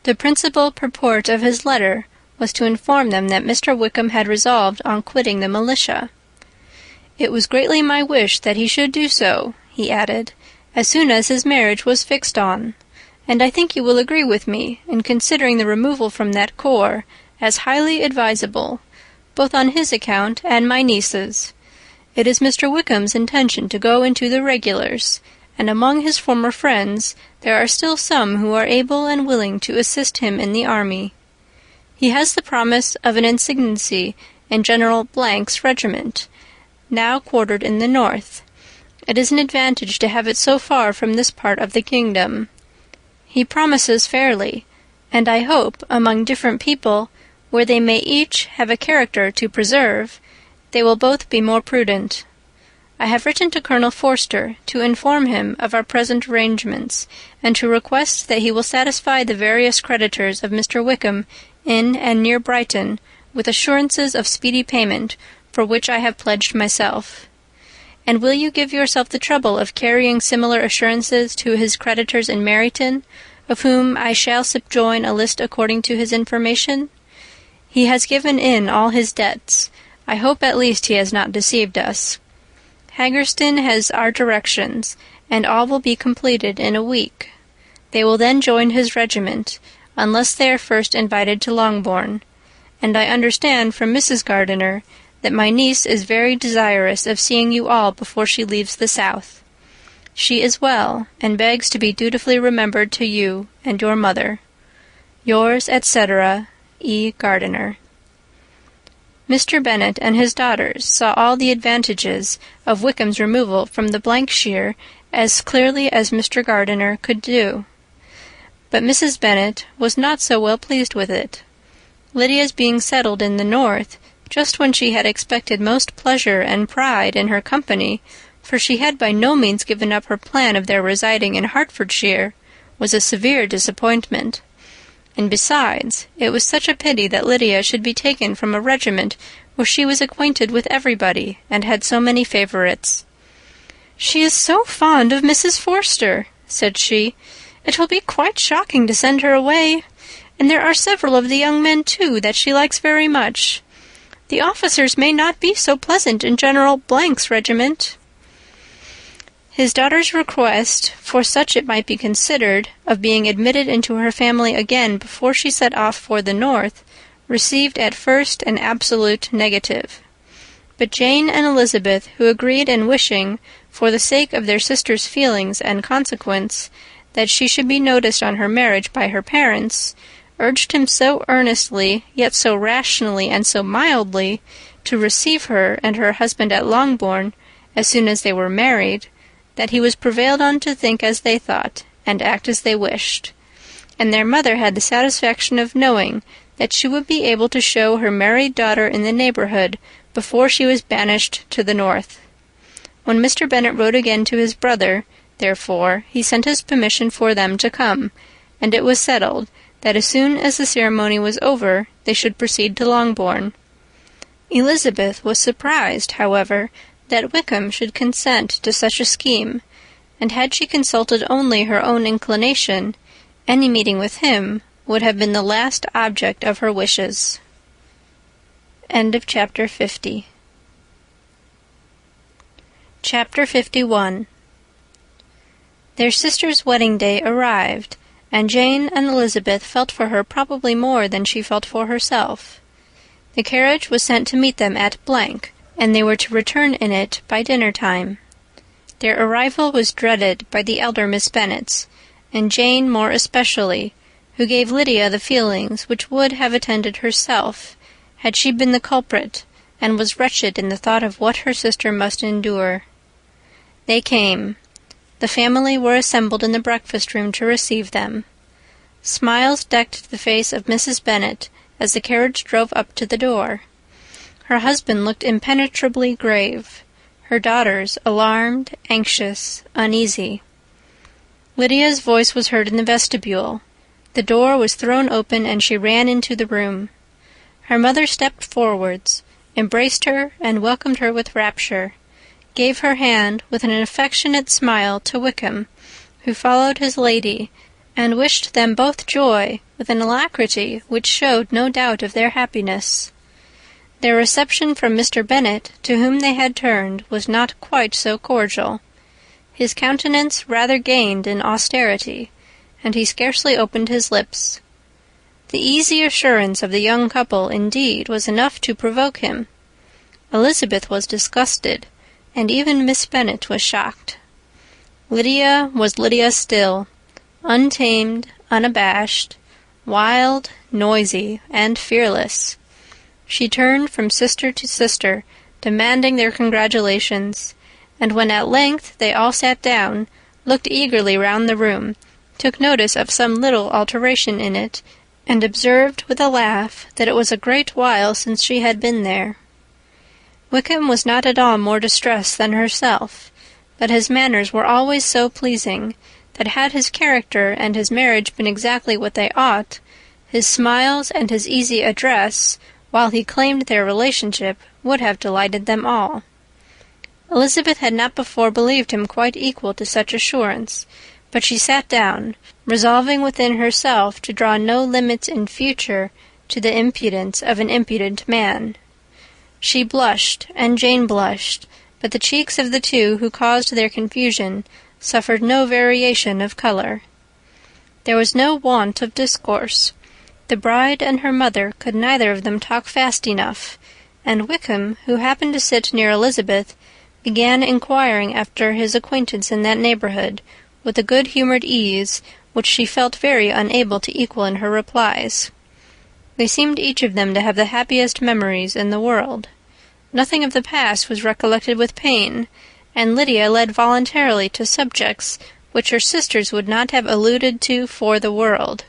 The principal purport of his letter was to inform them that Mr. Wickham had resolved on quitting the militia. It was greatly my wish that he should do so, he added, as soon as his marriage was fixed on, and I think you will agree with me in considering the removal from that corps as highly advisable, both on his account and my niece's. It is Mr. Wickham's intention to go into the regulars, and among his former friends there are still some who are able and willing to assist him in the army. He has the promise of an insigniancy in General Blank's regiment, now quartered in the north. It is an advantage to have it so far from this part of the kingdom. He promises fairly, and I hope, among different people, where they may each have a character to preserve, they will both be more prudent. I have written to Colonel Forster to inform him of our present arrangements, and to request that he will satisfy the various creditors of Mr. Wickham in and near Brighton with assurances of speedy payment, for which I have pledged myself. And will you give yourself the trouble of carrying similar assurances to his creditors in Meryton, of whom I shall subjoin a list according to his information? He has given in all his debts. I hope at least he has not deceived us. Haggerston has our directions, and all will be completed in a week. They will then join his regiment, unless they are first invited to Longbourn, and I understand from Mrs. Gardiner that my niece is very desirous of seeing you all before she leaves the South. She is well, and begs to be dutifully remembered to you and your mother. Yours, etc., E. Gardiner. Mr. Bennet and his daughters saw all the advantages of Wickham's removal from the Blankshire as clearly as Mr. Gardiner could do. But Mrs. Bennet was not so well pleased with it. Lydia's being settled in the north, just when she had expected most pleasure and pride in her company, for she had by no means given up her plan of their residing in Hertfordshire, was a severe disappointment. And besides, it was such a pity that Lydia should be taken from a regiment where she was acquainted with everybody, and had so many favourites. "She is so fond of Mrs. Forster," said she. "It will be quite shocking to send her away. And there are several of the young men, too, that she likes very much. The officers may not be so pleasant in General —'s regiment." His daughter's request, for such it might be considered, of being admitted into her family again before she set off for the North, received at first an absolute negative. But Jane and Elizabeth, who agreed in wishing, for the sake of their sister's feelings and consequence, that she should be noticed on her marriage by her parents, urged him so earnestly, yet so rationally and so mildly, to receive her and her husband at Longbourn, as soon as they were married, that he was prevailed on to think as they thought, and act as they wished. And their mother had the satisfaction of knowing that she would be able to show her married daughter in the neighborhood before she was banished to the North. When Mr. Bennet wrote again to his brother, therefore, he sent his permission for them to come, and it was settled that as soon as the ceremony was over they should proceed to Longbourn. Elizabeth was surprised, however, that Wickham should consent to such a scheme, and had she consulted only her own inclination, any meeting with him would have been the last object of her wishes. End of Chapter 50. Chapter 51. Their sister's wedding day arrived, and Jane and Elizabeth felt for her probably more than she felt for herself. The carriage was sent to meet them at —, and they were to return in it by dinner-time. Their arrival was dreaded by the elder Miss Bennets, and Jane more especially, who gave Lydia the feelings which would have attended herself, had she been the culprit, and was wretched in the thought of what her sister must endure. They came. The family were assembled in the breakfast-room to receive them. Smiles decked the face of Mrs. Bennet as the carriage drove up to the door. Her husband looked impenetrably grave, her daughters alarmed, anxious, uneasy. Lydia's voice was heard in the vestibule. The door was thrown open, and she ran into the room. Her mother stepped forwards, embraced her, and welcomed her with rapture, gave her hand with an affectionate smile to Wickham, who followed his lady, and wished them both joy with an alacrity which showed no doubt of their happiness. Their reception from Mr. Bennet, to whom they had turned, was not quite so cordial. His countenance rather gained in austerity, and he scarcely opened his lips. The easy assurance of the young couple, indeed, was enough to provoke him. Elizabeth was disgusted, and even Miss Bennet was shocked. Lydia was Lydia still, untamed, unabashed, wild, noisy, and fearless. She turned from sister to sister, demanding their congratulations, and when at length they all sat down, looked eagerly round the room, took notice of some little alteration in it, and observed with a laugh that it was a great while since she had been there. Wickham was not at all more distressed than herself, but his manners were always so pleasing that had his character and his marriage been exactly what they ought, his smiles and his easy address, while he claimed their relationship, would have delighted them all. Elizabeth had not before believed him quite equal to such assurance, but she sat down, resolving within herself to draw no limits in future to the impudence of an impudent man. She blushed, and Jane blushed, but the cheeks of the two who caused their confusion suffered no variation of colour. There was no want of discourse. The bride and her mother could neither of them talk fast enough, and Wickham, who happened to sit near Elizabeth, began inquiring after his acquaintance in that neighbourhood, with a good-humoured ease which she felt very unable to equal in her replies. They seemed each of them to have the happiest memories in the world. Nothing of the past was recollected with pain, and Lydia led voluntarily to subjects which her sisters would not have alluded to for the world.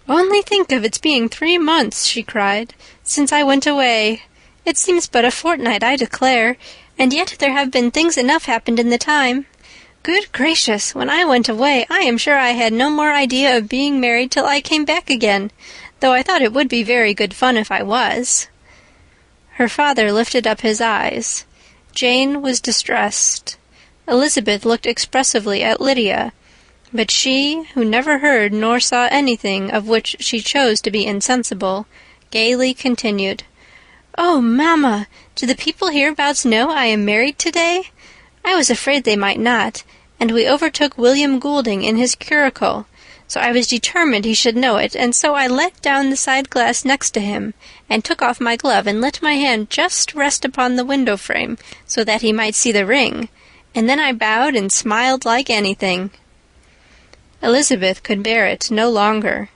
"Only think of its being 3 months," she cried, "since I went away. It seems but a fortnight, I declare, and yet there have been things enough happened in the time. Good gracious, when I went away, I am sure I had no more idea of being married till I came back again, though I thought it would be very good fun if I was." Her father lifted up his eyes. Jane was distressed. Elizabeth looked expressively at Lydia, but she, who never heard nor saw anything of which she chose to be insensible, gaily continued, "Oh, mamma, do the people hereabouts know I am married today? I was afraid they might not, and we overtook William Goulding in his curricle, so I was determined he should know it, and so I let down the side glass next to him, and took off my glove and let my hand just rest upon the window frame, so that he might see the ring, and then I bowed and smiled like anything." Elizabeth could bear it no longer.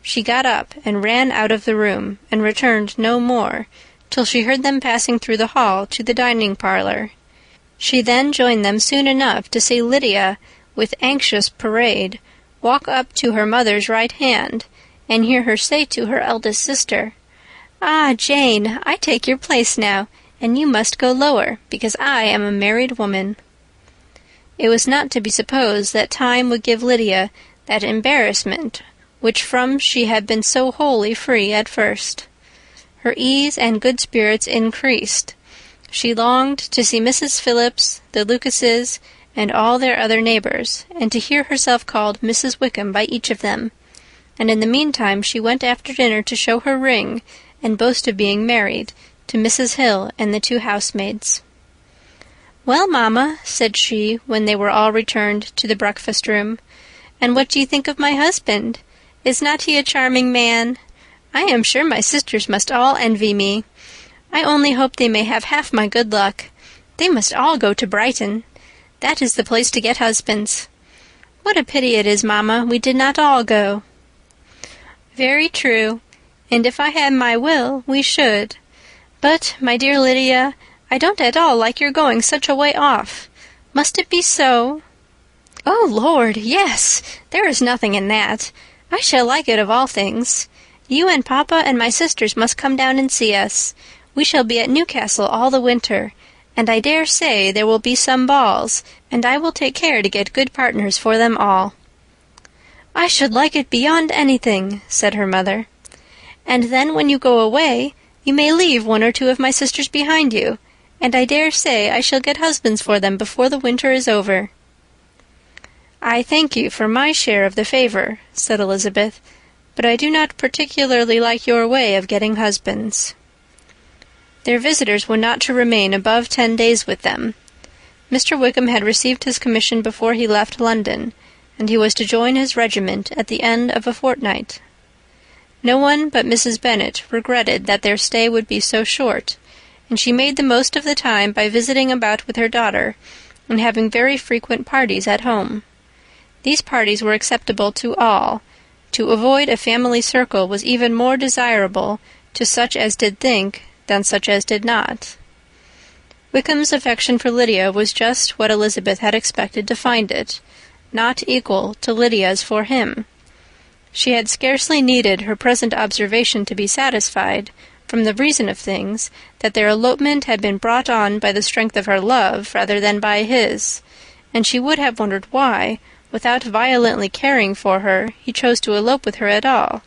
She got up and ran out of the room, and returned no more, till she heard them passing through the hall to the dining-parlour. She then joined them soon enough to see Lydia, with anxious parade, walk up to her mother's right hand, and hear her say to her eldest sister, "Ah, Jane, I take your place now, and you must go lower, because I am a married woman." It was not to be supposed that time would give Lydia that embarrassment which from she had been so wholly free at first. Her ease and good spirits increased. She longed to see Mrs. Phillips, the Lucases, and all their other neighbors, and to hear herself called Mrs. Wickham by each of them, and in the meantime she went after dinner to show her ring, and boast of being married, to Mrs. Hill and the 2 housemaids. "Well, mamma," said she, when they were all returned to the breakfast-room, "and what do you think of my husband? Is not he a charming man? I am sure my sisters must all envy me. I only hope they may have half my good luck. They must all go to Brighton. That is the place to get husbands. What a pity it is, mamma, we did not all go." "Very true, and if I had my will, we should. But, my dear Lydia, I don't at all like your going such a way off. Must it be so?" "Oh, Lord, yes! There is nothing in that. I shall like it of all things. You and Papa and my sisters must come down and see us. We shall be at Newcastle all the winter, and I dare say there will be some balls, and I will take care to get good partners for them all." "I should like it beyond anything," said her mother. "And then when you go away, you may leave 1 or 2 of my sisters behind you, and I dare say I shall get husbands for them before the winter is over." "I thank you for my share of the favor," said Elizabeth, "but I do not particularly like your way of getting husbands." Their visitors were not to remain above 10 days with them. Mr. Wickham had received his commission before he left London, and he was to join his regiment at the end of a fortnight. No one but Mrs. Bennet regretted that their stay would be so short, and she made the most of the time by visiting about with her daughter, and having very frequent parties at home. These parties were acceptable to all. To avoid a family circle was even more desirable to such as did think than such as did not. Wickham's affection for Lydia was just what Elizabeth had expected to find it, not equal to Lydia's for him. She had scarcely needed her present observation to be satisfied, from the reason of things, that their elopement had been brought on by the strength of her love rather than by his, and she would have wondered why, without violently caring for her, he chose to elope with her at all,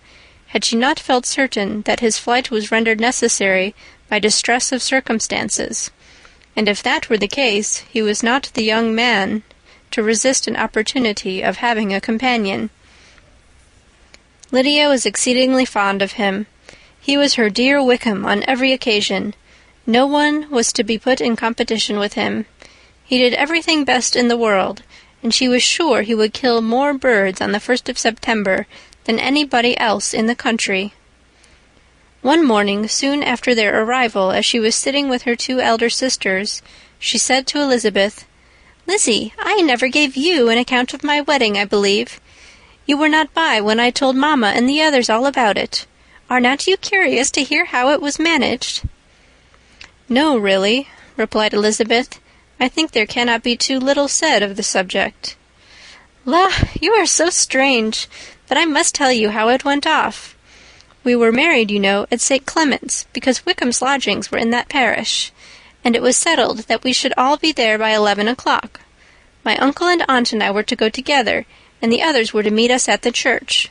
had she not felt certain that his flight was rendered necessary by distress of circumstances, and if that were the case, he was not the young man to resist an opportunity of having a companion. Lydia was exceedingly fond of him. He was her dear Wickham on every occasion. No one was to be put in competition with him. He did everything best in the world, and she was sure he would kill more birds on the 1st of September than anybody else in the country. One morning, soon after their arrival, as she was sitting with her 2 elder sisters, she said to Elizabeth, "Lizzie, I never gave you an account of my wedding, I believe. You were not by when I told Mamma and the others all about it. Are not you curious to hear how it was managed?" "No, really," replied Elizabeth. "I think there cannot be too little said of the subject." "La, you are so strange, but I must tell you how it went off. We were married, you know, at St. Clement's, because Wickham's lodgings were in that parish, and it was settled that we should all be there by 11 o'clock. My uncle and aunt and I were to go together, and the others were to meet us at the church.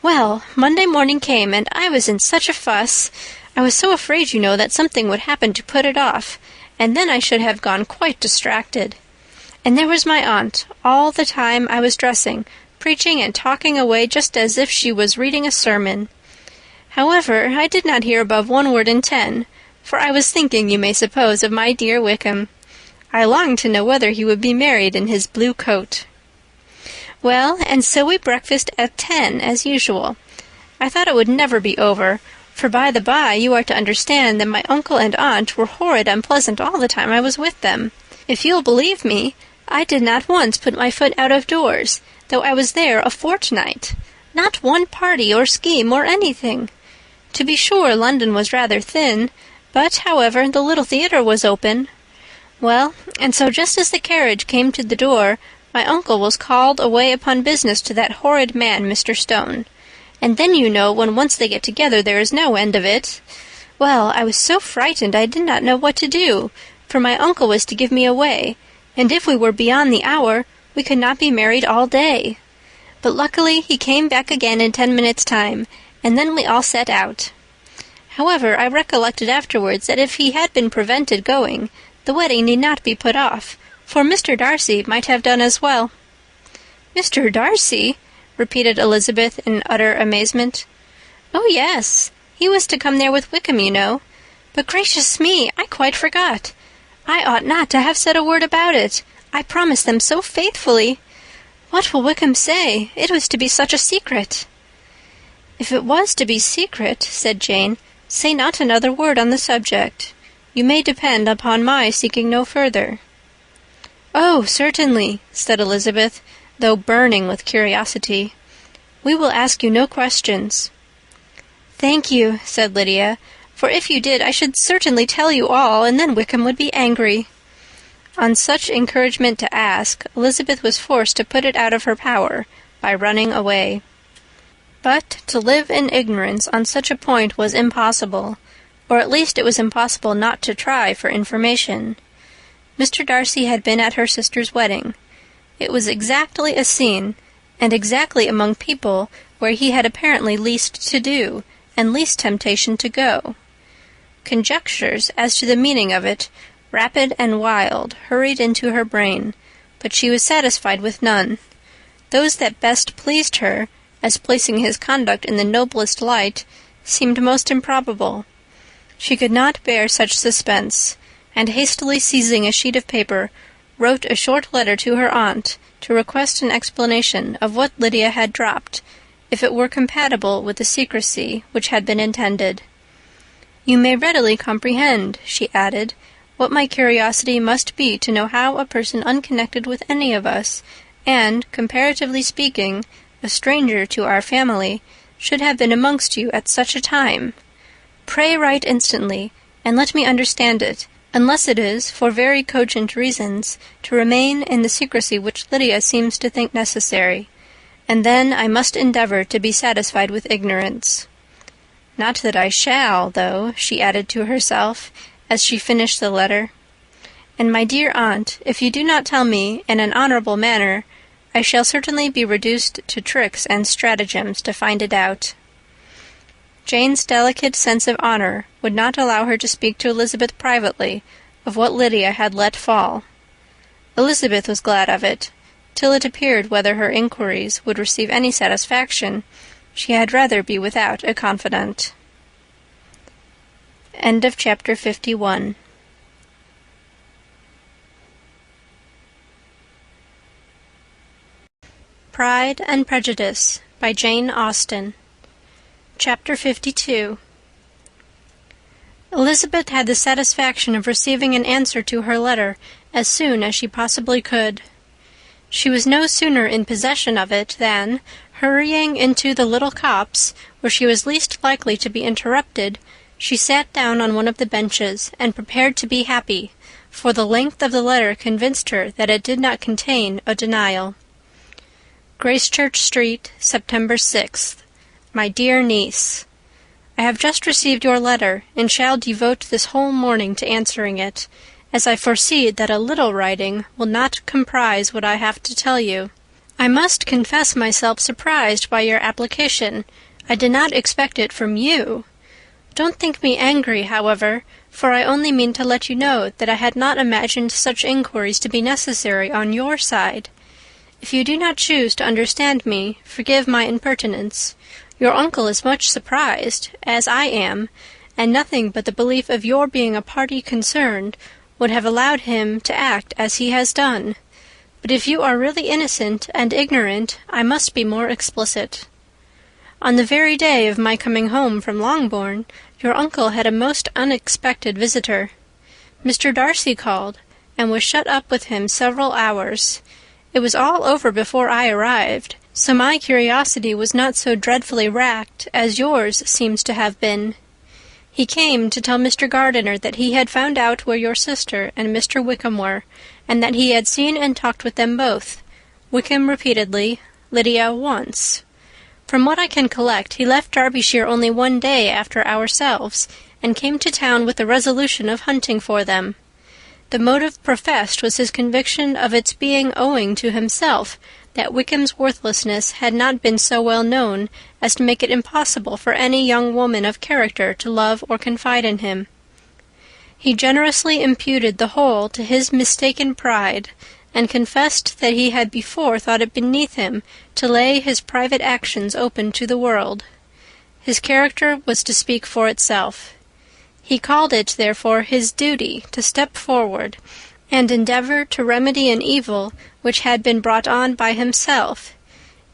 Well, Monday morning came, and I was in such a fuss. I was so afraid, you know, that something would happen to put it off, and then I should have gone quite distracted. And there was my aunt, all the time I was dressing, preaching and talking away just as if she was reading a sermon. However, I did not hear above 1 word in 10, for I was thinking, you may suppose, of my dear Wickham. I longed to know whether he would be married in his blue coat. Well, and so we breakfast at 10, as usual. I thought it would never be over, for by the by you are to understand that my uncle and aunt were horrid unpleasant all the time I was with them. If you'll believe me, I did not once put my foot out of doors, though I was there a fortnight. Not one party or scheme or anything. To be sure, London was rather thin, but, however, the little theatre was open. Well, and so just as the carriage came to the door, my uncle was called away upon business to that horrid man, Mr. Stone. And then, you know, when once they get together there is no end of it. Well, I was so frightened I did not know what to do, for my uncle was to give me away, and if we were beyond the hour, we could not be married all day. But luckily he came back again in 10 minutes' time, and then we all set out. However, I recollected afterwards that if he had been prevented going, the wedding need not be put off, for Mr. Darcy might have done as well. Mr. Darcy? Repeated Elizabeth in utter amazement. Oh, yes. He was to come there with Wickham, you know. But gracious me, I quite forgot. I ought not to have said a word about it. I promised them so faithfully. What will Wickham say? It was to be such a secret. If it was to be secret, said Jane, say not another word on the subject. You may depend upon my seeking no further. Oh, certainly, said Elizabeth, though burning with curiosity. We will ask you no questions. Thank you, said Lydia, for if you did I should certainly tell you all, and then Wickham would be angry. On such encouragement to ask, Elizabeth was forced to put it out of her power by running away. But to live in ignorance on such a point was impossible, or at least it was impossible not to try for information. Mr. Darcy had been at her sister's wedding. It was exactly a scene, and exactly among people where he had apparently least to do, and least temptation to go. Conjectures as to the meaning of it, rapid and wild, hurried into her brain, but she was satisfied with none. Those that best pleased her, as placing his conduct in the noblest light, seemed most improbable. She could not bear such suspense, and hastily seizing a sheet of paper, wrote a short letter to her aunt to request an explanation of what Lydia had dropped, if it were compatible with the secrecy which had been intended. You may readily comprehend, she added, what my curiosity must be to know how a person unconnected with any of us, and, comparatively speaking, a stranger to our family, should have been amongst you at such a time. Pray write instantly, and let me understand it, unless it is, for very cogent reasons, to remain in the secrecy which Lydia seems to think necessary, and then I must endeavour to be satisfied with ignorance. Not that I shall, though, she added to herself, as she finished the letter. And my dear aunt, if you do not tell me in an honourable manner, I shall certainly be reduced to tricks and stratagems to find it out. Jane's delicate sense of honour would not allow her to speak to Elizabeth privately of what Lydia had let fall. Elizabeth was glad of it. Till it appeared whether her inquiries would receive any satisfaction, she had rather be without a confidant. End of chapter 51. Pride and Prejudice by Jane Austen. Chapter 52. Elizabeth had the satisfaction of receiving an answer to her letter as soon as she possibly could. She was no sooner in possession of it than, hurrying into the little copse, where she was least likely to be interrupted, she sat down on one of the benches and prepared to be happy, for the length of the letter convinced her that it did not contain a denial. Gracechurch Street, September 6th. My dear niece, I have just received your letter, and shall devote this whole morning to answering it, as I foresee that a little writing will not comprise what I have to tell you. I must confess myself surprised by your application. I did not expect it from you. Don't think me angry, however, for I only mean to let you know that I had not imagined such inquiries to be necessary on your side. If you do not choose to understand me, forgive my impertinence. Your uncle is much surprised, as I am, and nothing but the belief of your being a party concerned would have allowed him to act as he has done. But if you are really innocent and ignorant, I must be more explicit. On the very day of my coming home from Longbourn, your uncle had a most unexpected visitor. Mr. Darcy called, and was shut up with him several hours. It was all over before I arrived, so my curiosity was not so dreadfully racked as yours seems to have been. He came to tell Mr. Gardiner that he had found out where your sister and Mr. Wickham were, and that he had seen and talked with them both, Wickham repeatedly, Lydia once. From what I can collect, he left Derbyshire only one day after ourselves, and came to town with the resolution of hunting for them. The motive professed was his conviction of its being owing to himself that Wickham's worthlessness had not been so well known as to make it impossible for any young woman of character to love or confide in him. He generously imputed the whole to his mistaken pride, and confessed that he had before thought it beneath him to lay his private actions open to the world. His character was to speak for itself. He called it, therefore, his duty to step forward and endeavour to remedy an evil which had been brought on by himself.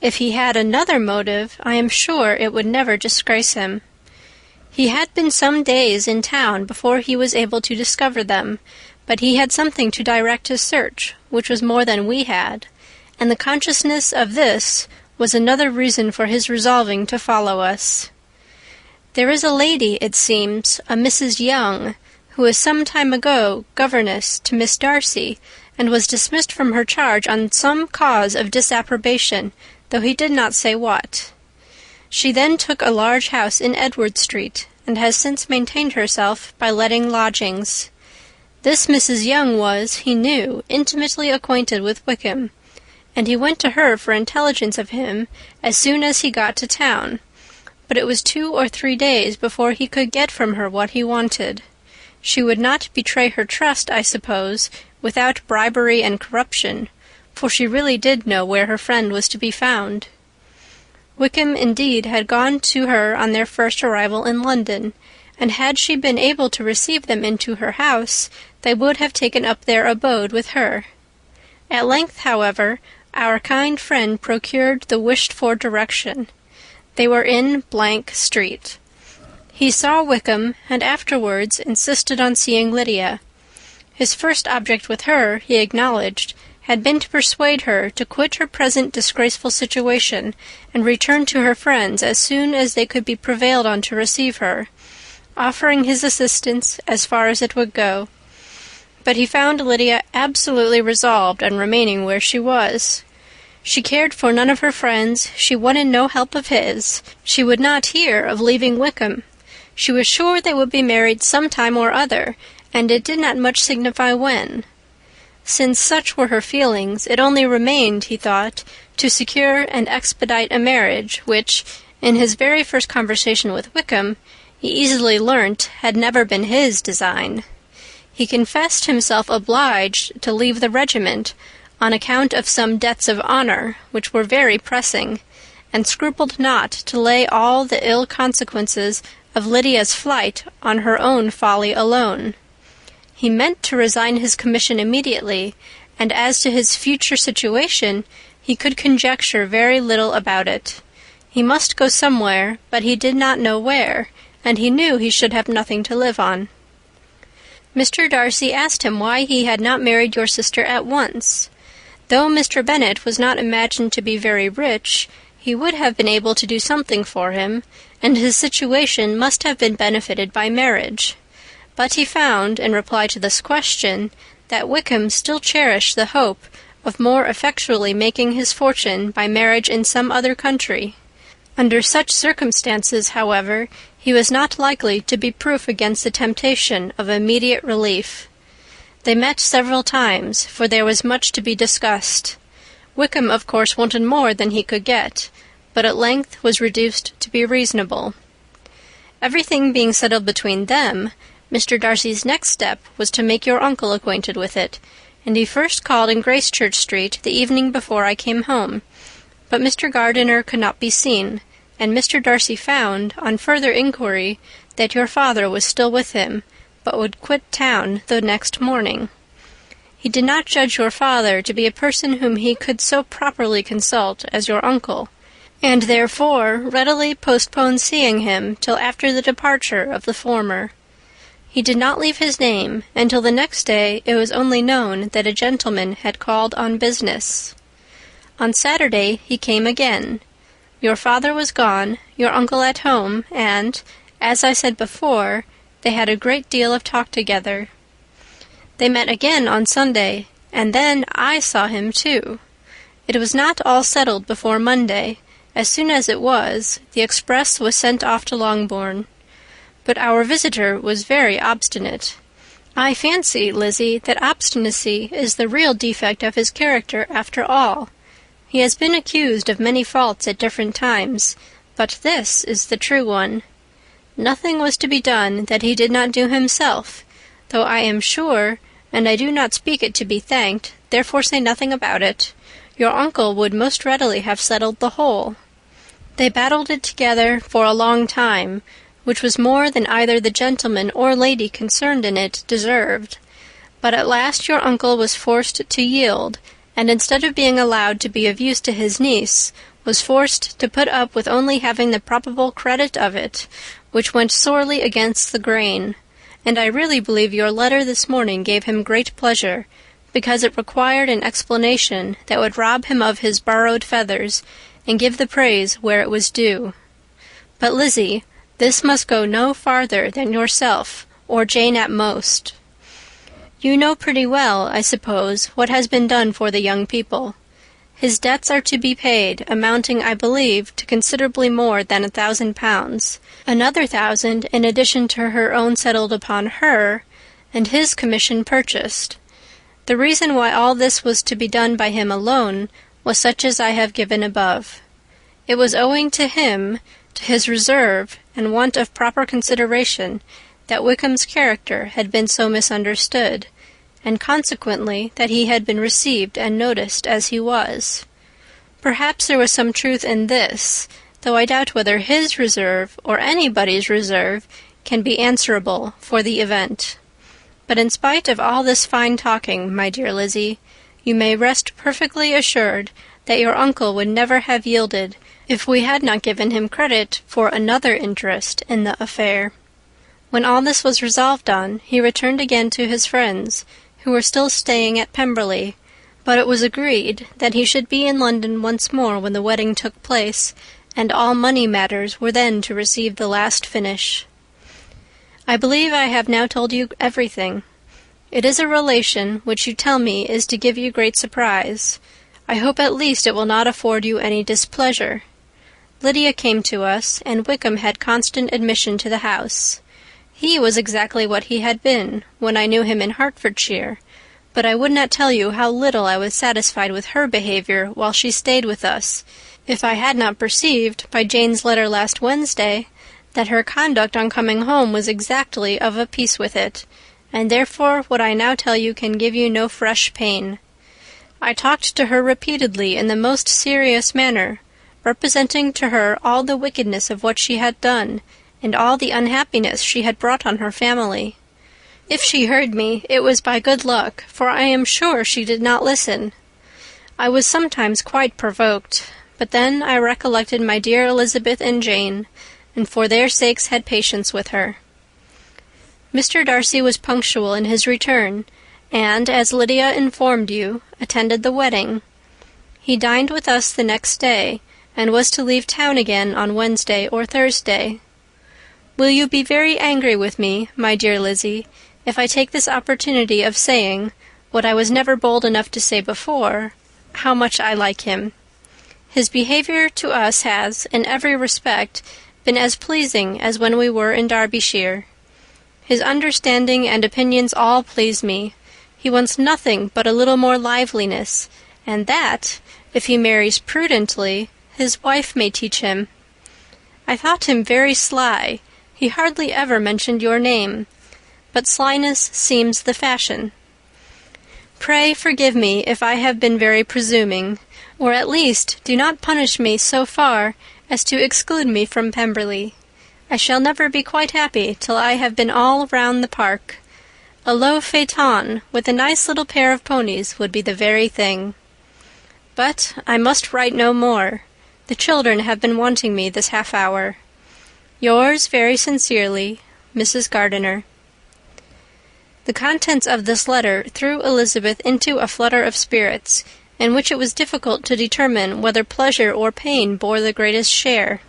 If he had another motive, I am sure it would never disgrace him. He had been some days in town before he was able to discover them, but he had something to direct his search, which was more than we had, and the consciousness of this was another reason for his resolving to follow us. There is a lady, it seems, a Mrs. Young, who was some time ago governess to Miss Darcy, and was dismissed from her charge on some cause of disapprobation, though he did not say what. She then took a large house in Edward Street, and has since maintained herself by letting lodgings. This Mrs. Young was, he knew, intimately acquainted with Wickham, and he went to her for intelligence of him as soon as he got to town, but it was 2 or 3 days before he could get from her what he wanted. She would not betray her trust, I suppose, without bribery and corruption, for she really did know where her friend was to be found. Wickham, indeed, had gone to her on their first arrival in London, and had she been able to receive them into her house, they would have taken up their abode with her. At length, however, our kind friend procured the wished-for direction. They were in Street. He saw Wickham, and afterwards insisted on seeing Lydia. His first object with her, he acknowledged, had been to persuade her to quit her present disgraceful situation and return to her friends as soon as they could be prevailed on to receive her, offering his assistance as far as it would go. But he found Lydia absolutely resolved on remaining where she was. She cared for none of her friends, she wanted no help of his, she would not hear of leaving Wickham. She was sure they would be married some time or other, and it did not much signify when. Since such were her feelings, it only remained, he thought, to secure and expedite a marriage, which, in his very first conversation with Wickham, he easily learnt had never been his design. He confessed himself obliged to leave the regiment on account of some debts of honour, which were very pressing, and scrupled not to lay all the ill consequences of Lydia's flight on her own folly alone. He meant to resign his commission immediately, and as to his future situation, he could conjecture very little about it. He must go somewhere, but he did not know where, and he knew he should have nothing to live on. Mr. Darcy asked him why he had not married your sister at once. Though Mr. Bennet was not imagined to be very rich, he would have been able to do something for him, and his situation must have been benefited by marriage. But he found, in reply to this question, that Wickham still cherished the hope of more effectually making his fortune by marriage in some other country. Under such circumstances, however, he was not likely to be proof against the temptation of immediate relief. They met several times, for there was much to be discussed. Wickham, of course, wanted more than he could get, but at length was reduced to be reasonable. Everything being settled between them, Mr. Darcy's next step was to make your uncle acquainted with it, and he first called in Gracechurch Street the evening before I came home. But Mr. Gardiner could not be seen, and Mr. Darcy found, on further inquiry, that your father was still with him, but would quit town the next morning. He did not judge your father to be a person whom he could so properly consult as your uncle, and therefore readily postponed seeing him till after the departure of the former. He did not leave his name, and till the next day it was only known that a gentleman had called on business. On Saturday he came again. Your father was gone, your uncle at home, and, as I said before, they had a great deal of talk together. They met again on Sunday, and then I saw him too. It was not all settled before Monday. As soon as it was, the express was sent off to Longbourn. But our visitor was very obstinate. I fancy, Lizzie, that obstinacy is the real defect of his character after all. He has been accused of many faults at different times, but this is the true one. Nothing was to be done that he did not do himself, though I am sure, and I do not speak it to be thanked, therefore say nothing about it, your uncle would most readily have settled the whole. They battled it together for a long time, which was more than either the gentleman or lady concerned in it deserved. But at last your uncle was forced to yield, and instead of being allowed to be of use to his niece, was forced to put up with only having the probable credit of it, which went sorely against the grain. And I really believe your letter this morning gave him great pleasure, because it required an explanation that would rob him of his borrowed feathers, and give the praise where it was due. But, Lizzie, this must go no farther than yourself, or Jane at most. You know pretty well, I suppose, what has been done for the young people. His debts are to be paid, amounting, I believe, to considerably more than £1,000, another 1,000 in addition to her own settled upon her, and his commission purchased. The reason why all this was to be done by him alone was such as I have given above. It was owing to him, to his reserve and want of proper consideration, that Wickham's character had been so misunderstood, and consequently that he had been received and noticed as he was. Perhaps there was some truth in this, though I doubt whether his reserve or anybody's reserve can be answerable for the event. But in spite of all this fine talking, my dear Lizzie, you may rest perfectly assured that your uncle would never have yielded if we had not given him credit for another interest in the affair. When all this was resolved on, he returned again to his friends, who were still staying at Pemberley, but it was agreed that he should be in London once more when the wedding took place, and all money matters were then to receive the last finish. I believe I have now told you everything. It is a relation which you tell me is to give you great surprise. I hope at least it will not afford you any displeasure. Lydia came to us, and Wickham had constant admission to the house. He was exactly what he had been when I knew him in Hertfordshire, but I would not tell you how little I was satisfied with her behaviour while she stayed with us, if I had not perceived, by Jane's letter last Wednesday, that her conduct on coming home was exactly of a piece with it, and therefore what I now tell you can give you no fresh pain. I talked to her repeatedly in the most serious manner, representing to her all the wickedness of what she had done, and all the unhappiness she had brought on her family. If she heard me, it was by good luck, for I am sure she did not listen. I was sometimes quite provoked, but then I recollected my dear Elizabeth and Jane, and for their sakes had patience with her. Mr. Darcy was punctual in his return, and, as Lydia informed you, attended the wedding. He dined with us the next day, and was to leave town again on Wednesday or Thursday. Will you be very angry with me, my dear Lizzie, if I take this opportunity of saying, what I was never bold enough to say before, how much I like him? His behaviour to us has, in every respect, been as pleasing as when we were in Derbyshire. His understanding and opinions all please me. He wants nothing but a little more liveliness, and that, if he marries prudently, his wife may teach him. I thought him very sly. He hardly ever mentioned your name, but slyness seems the fashion. Pray forgive me if I have been very presuming, or at least do not punish me so far as to exclude me from Pemberley. I shall never be quite happy till I have been all round the park. A low phaeton with a nice little pair of ponies would be the very thing. But I must write no more. The children have been wanting me this half-hour. Yours very sincerely, Mrs. Gardiner. The contents of this letter threw Elizabeth into a flutter of spirits, in which it was difficult to determine whether pleasure or pain bore the greatest share.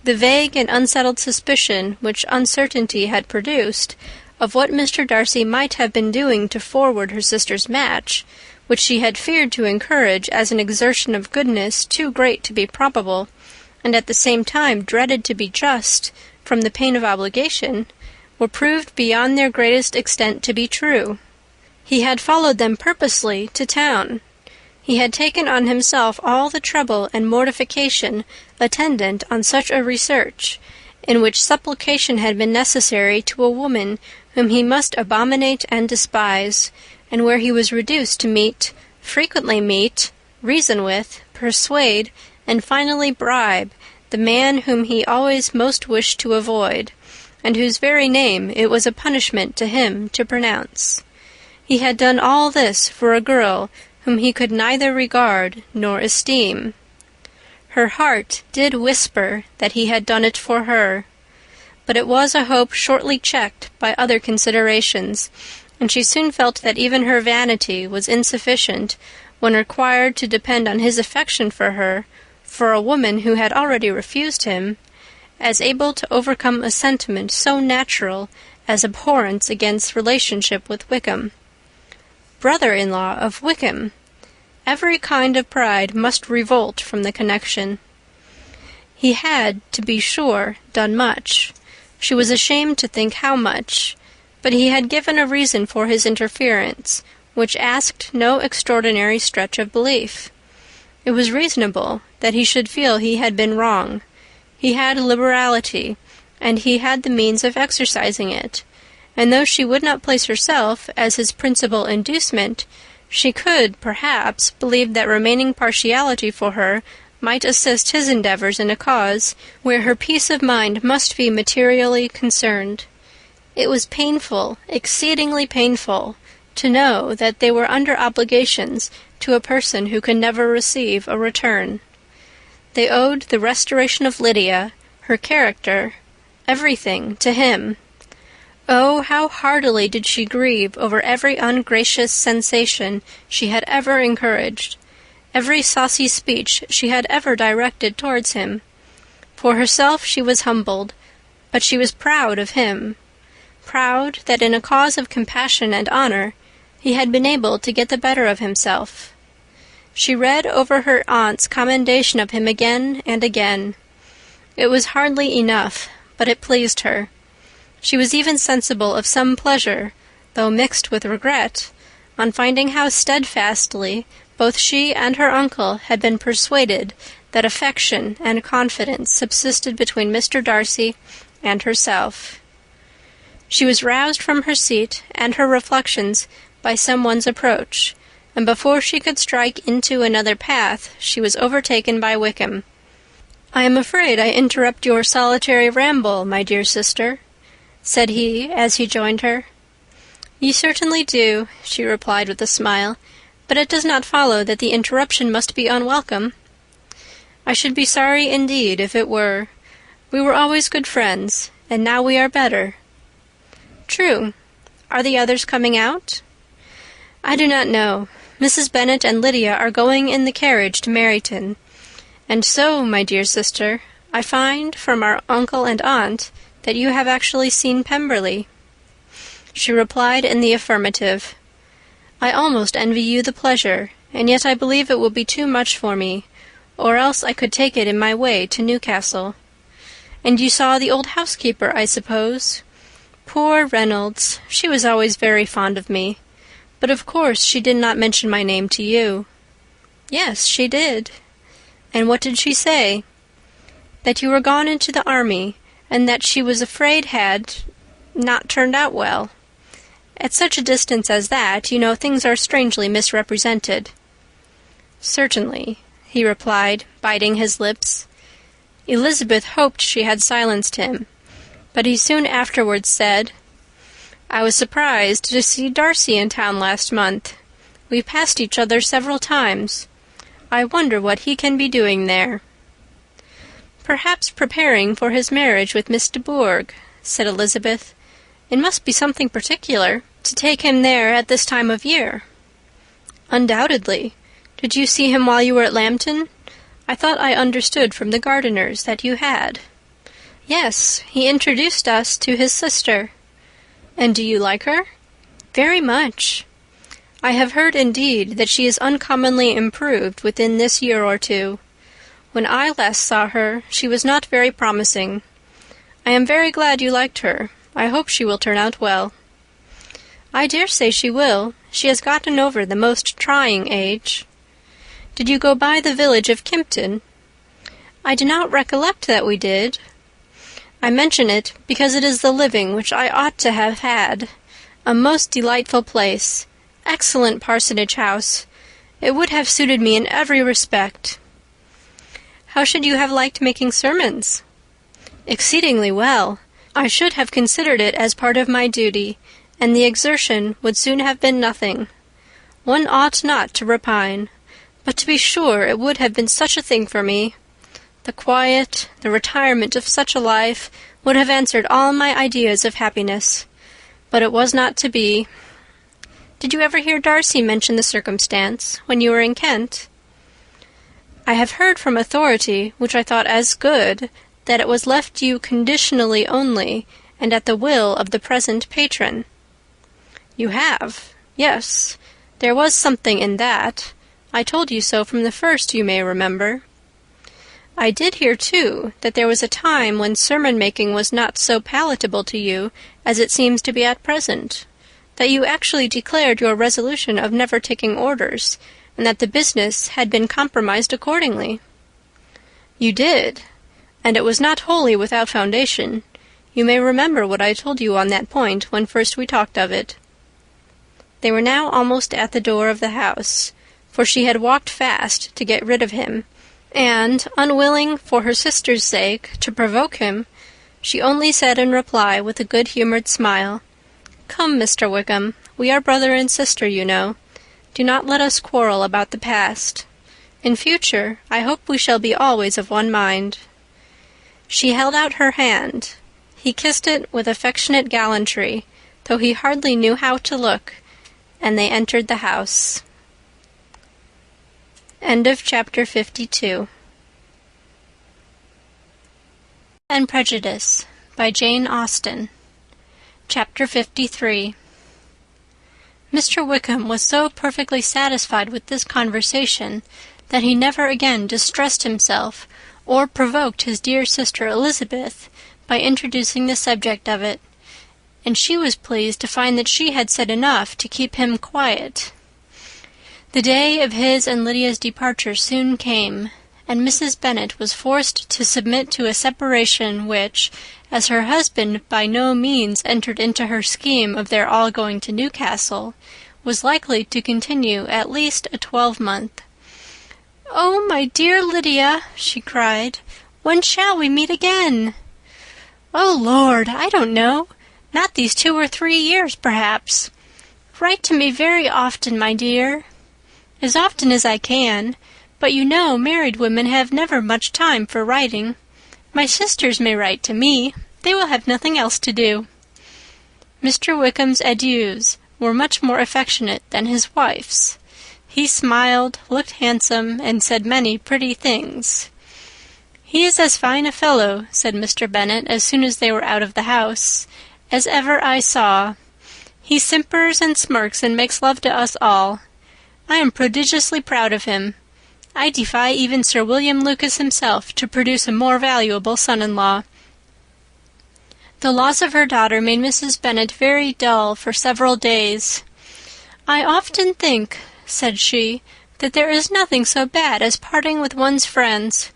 The vague and unsettled suspicion which uncertainty had produced of what Mr. Darcy might have been doing to forward her sister's match, which she had feared to encourage as an exertion of goodness too great to be probable, and at the same time dreaded to be just, from the pain of obligation, were proved beyond their greatest extent to be true. He had followed them purposely to town. He had taken on himself all the trouble and mortification attendant on such a research, in which supplication had been necessary to a woman whom he must abominate and despise, and where he was reduced to frequently meet, reason with, persuade, and finally bribe the man whom he always most wished to avoid, and whose very name it was a punishment to him to pronounce. He had done all this for a girl whom he could neither regard nor esteem. Her heart did whisper that he had done it for her, but it was a hope shortly checked by other considerations, and she soon felt that even her vanity was insufficient when required to depend on his affection for her, for a woman who had already refused him, as able to overcome a sentiment so natural as abhorrence against relationship with Wickham. Brother-in-law of Wickham! Every kind of pride must revolt from the connection. He had, to be sure, done much. She was ashamed to think how much, but he had given a reason for his interference, which asked no extraordinary stretch of belief. It was reasonable that he should feel he had been wrong. He had liberality, and he had the means of exercising it, and though she would not place herself as his principal inducement, she could, perhaps, believe that remaining partiality for her might assist his endeavours in a cause where her peace of mind must be materially concerned. It was painful, exceedingly painful, to know that they were under obligations to a person who could never receive a return. They owed the restoration of Lydia, her character, everything to him. Oh, how heartily did she grieve over every ungracious sensation she had ever encouraged, every saucy speech she had ever directed towards him. For herself she was humbled, but she was proud of him, proud that in a cause of compassion and honour he had been able to get the better of himself. She read over her aunt's commendation of him again and again. It was hardly enough, but it pleased her. She was even sensible of some pleasure, though mixed with regret, on finding how steadfastly both she and her uncle had been persuaded that affection and confidence subsisted between Mr. Darcy and herself. She was roused from her seat and her reflections by some one's approach, and before she could strike into another path she was overtaken by Wickham. "I am afraid I interrupt your solitary ramble, my dear sister," said he, as he joined her. "You certainly do," she replied with a smile, "but it does not follow that the interruption must be unwelcome." "I should be sorry indeed if it were. We were always good friends, and now we are better." "True. Are the others coming out?" "I do not know. Mrs. Bennet and Lydia are going in the carriage to Meryton. And so, my dear sister, I find from our uncle and aunt that you have actually seen Pemberley." She replied in the affirmative. "I almost envy you the pleasure, and yet I believe it will be too much for me, or else I could take it in my way to Newcastle. And you saw the old housekeeper, I suppose? Poor Reynolds! She was always very fond of me. But of course she did not mention my name to you." "Yes, she did." "And what did she say?" "That you were gone into the army, and that she was afraid had not turned out well. At such a distance as that, you know, things are strangely misrepresented." "Certainly," he replied, biting his lips. Elizabeth hoped she had silenced him, but he soon afterwards said, "I was surprised to see Darcy in town last month. We passed each other several times. I wonder what he can be doing there." "Perhaps preparing for his marriage with Miss de Bourgh," said Elizabeth. "It must be something particular to take him there at this time of year." "Undoubtedly. Did you see him while you were at Lambton? I thought I understood from the gardeners that you had." "Yes, he introduced us to his sister." "And do you like her?" "Very much." "I have heard, indeed, that she is uncommonly improved within this year or two. When I last saw her, she was not very promising. I am very glad you liked her. I hope she will turn out well." "I dare say she will. She has gotten over the most trying age." "Did you go by the village of Kympton?" "I do not recollect that we did." "I mention it because it is the living which I ought to have had. A most delightful place. Excellent parsonage house. It would have suited me in every respect." "How should you have liked making sermons?" "Exceedingly well. I should have considered it as part of my duty, and the exertion would soon have been nothing. One ought not to repine. But to be sure it would have been such a thing for me. The quiet, the retirement of such a life would have answered all my ideas of happiness. But it was not to be. Did you ever hear Darcy mention the circumstance when you were in Kent?" "I have heard from authority, which I thought as good, that it was left you conditionally only, and at the will of the present patron." "You have? Yes. There was something in that. I told you so from the first, you may remember." "I did hear, too, that there was a time when sermon-making was not so palatable to you as it seems to be at present, that you actually declared your resolution of never taking orders, and that the business had been compromised accordingly." "You did, and it was not wholly without foundation. You may remember what I told you on that point when first we talked of it." They were now almost at the door of the house, for she had walked fast to get rid of him, and, unwilling, for her sister's sake, to provoke him, she only said in reply, with a good-humoured smile, "Come, Mr. Wickham, we are brother and sister, you know. Do not let us quarrel about the past. In future, I hope we shall be always of one mind." She held out her hand. He kissed it with affectionate gallantry, though he hardly knew how to look, and they entered the house. End of chapter 52. And Prejudice by Jane Austen. Chapter 53. Mr. Wickham was so perfectly satisfied with this conversation that he never again distressed himself or provoked his dear sister Elizabeth by introducing the subject of it, and she was pleased to find that she had said enough to keep him quiet. The day of his and Lydia's departure soon came, and Mrs. Bennet was forced to submit to a separation which, as her husband by no means entered into her scheme of their all going to Newcastle, was likely to continue at least a 12-month. "Oh, my dear Lydia," she cried, "when shall we meet again?" "Oh, Lord, I don't know. Not these 2 or 3 years, perhaps. Write to me very often, my dear." "As often as I can, but you know married women have never much time for writing. My sisters may write to me. They will have nothing else to do." Mr. Wickham's adieus were much more affectionate than his wife's. He smiled, looked handsome, and said many pretty things. "He is as fine a fellow," said Mr. Bennet, as soon as they were out of the house, "as ever I saw. He simpers and smirks and makes love to us all. I am prodigiously proud of him. I defy even Sir William Lucas himself to produce a more valuable son-in-law." The loss of her daughter made Mrs. Bennet very dull for several days. "I often think," said she, "that there is nothing so bad as parting with one's friends.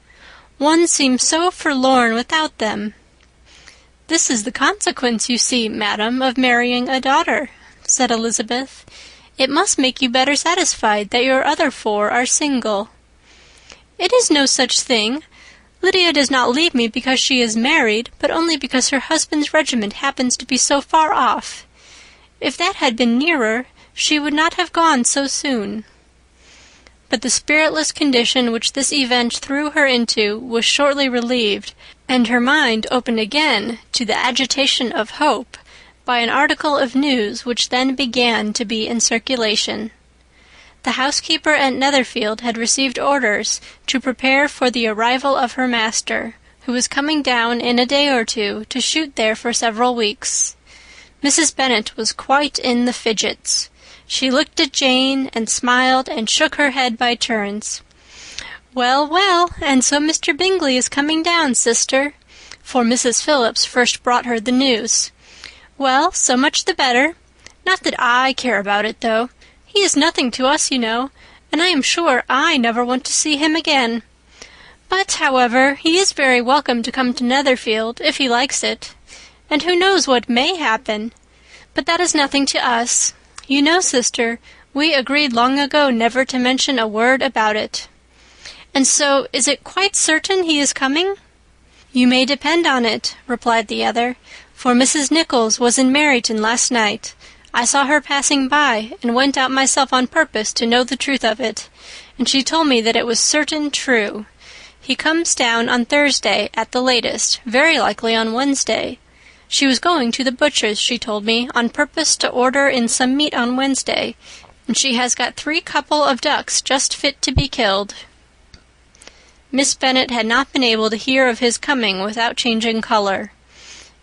One seems so forlorn without them." "This is the consequence, you see, madam, of marrying a daughter," said Elizabeth. "It must make you better satisfied that your other 4 are single." "It is no such thing. Lydia does not leave me because she is married, but only because her husband's regiment happens to be so far off. If that had been nearer, she would not have gone so soon." But the spiritless condition which this event threw her into was shortly relieved, and her mind opened again to the agitation of hope by an article of news which then began to be in circulation. The housekeeper at Netherfield had received orders to prepare for the arrival of her master, who was coming down in a day or two to shoot there for several weeks. Mrs. Bennet was quite in the fidgets. She looked at Jane and smiled and shook her head by turns. "Well, well, and so Mr. Bingley is coming down, sister," for Mrs. Phillips first brought her the news. "Well, so much the better. Not that I care about it, though. He is nothing to us, you know, and I am sure I never want to see him again. But, however, he is very welcome to come to Netherfield, if he likes it. And who knows what may happen? But that is nothing to us. You know, sister, we agreed long ago never to mention a word about it. And so, is it quite certain he is coming?" "You may depend on it," replied the other, "for Mrs. Nichols was in Meryton last night. I saw her passing by, and went out myself on purpose to know the truth of it, and she told me that it was certain true. He comes down on Thursday at the latest, very likely on Wednesday. She was going to the butcher's, she told me, on purpose to order in some meat on Wednesday, and she has got 3 couple of ducks just fit to be killed." Miss Bennet had not been able to hear of his coming without changing colour.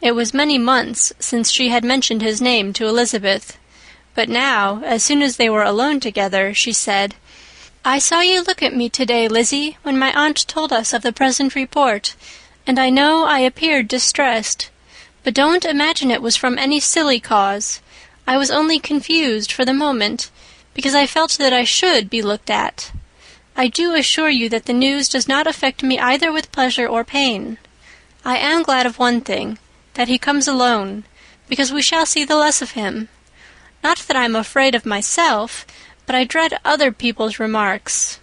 It was many months since she had mentioned his name to Elizabeth, but now, as soon as they were alone together, she said, "I saw you look at me today, Lizzie, when my aunt told us of the present report, and I know I appeared distressed. But don't imagine it was from any silly cause. I was only confused for the moment, because I felt that I should be looked at. I do assure you that the news does not affect me either with pleasure or pain. I am glad of one thing, that he comes alone, because we shall see the less of him. Not that I am afraid of myself, but I dread other people's remarks."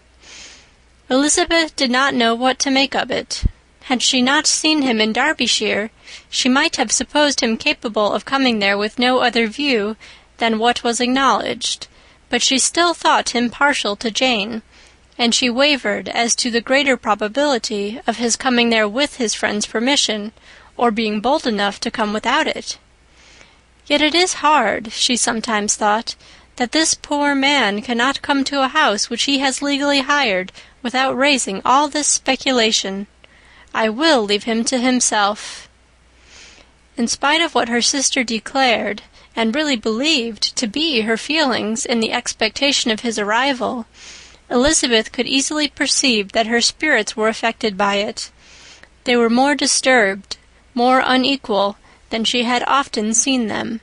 Elizabeth did not know what to make of it. Had she not seen him in Derbyshire, she might have supposed him capable of coming there with no other view than what was acknowledged, but she still thought him partial to Jane, and she wavered as to the greater probability of his coming there with his friend's permission, or being bold enough to come without it. Yet it is hard, she sometimes thought, that this poor man cannot come to a house which he has legally hired without raising all this speculation. I will leave him to himself. In spite of what her sister declared, and really believed to be her feelings in the expectation of his arrival, Elizabeth could easily perceive that her spirits were affected by it. They were more disturbed, more unequal, than she had often seen them.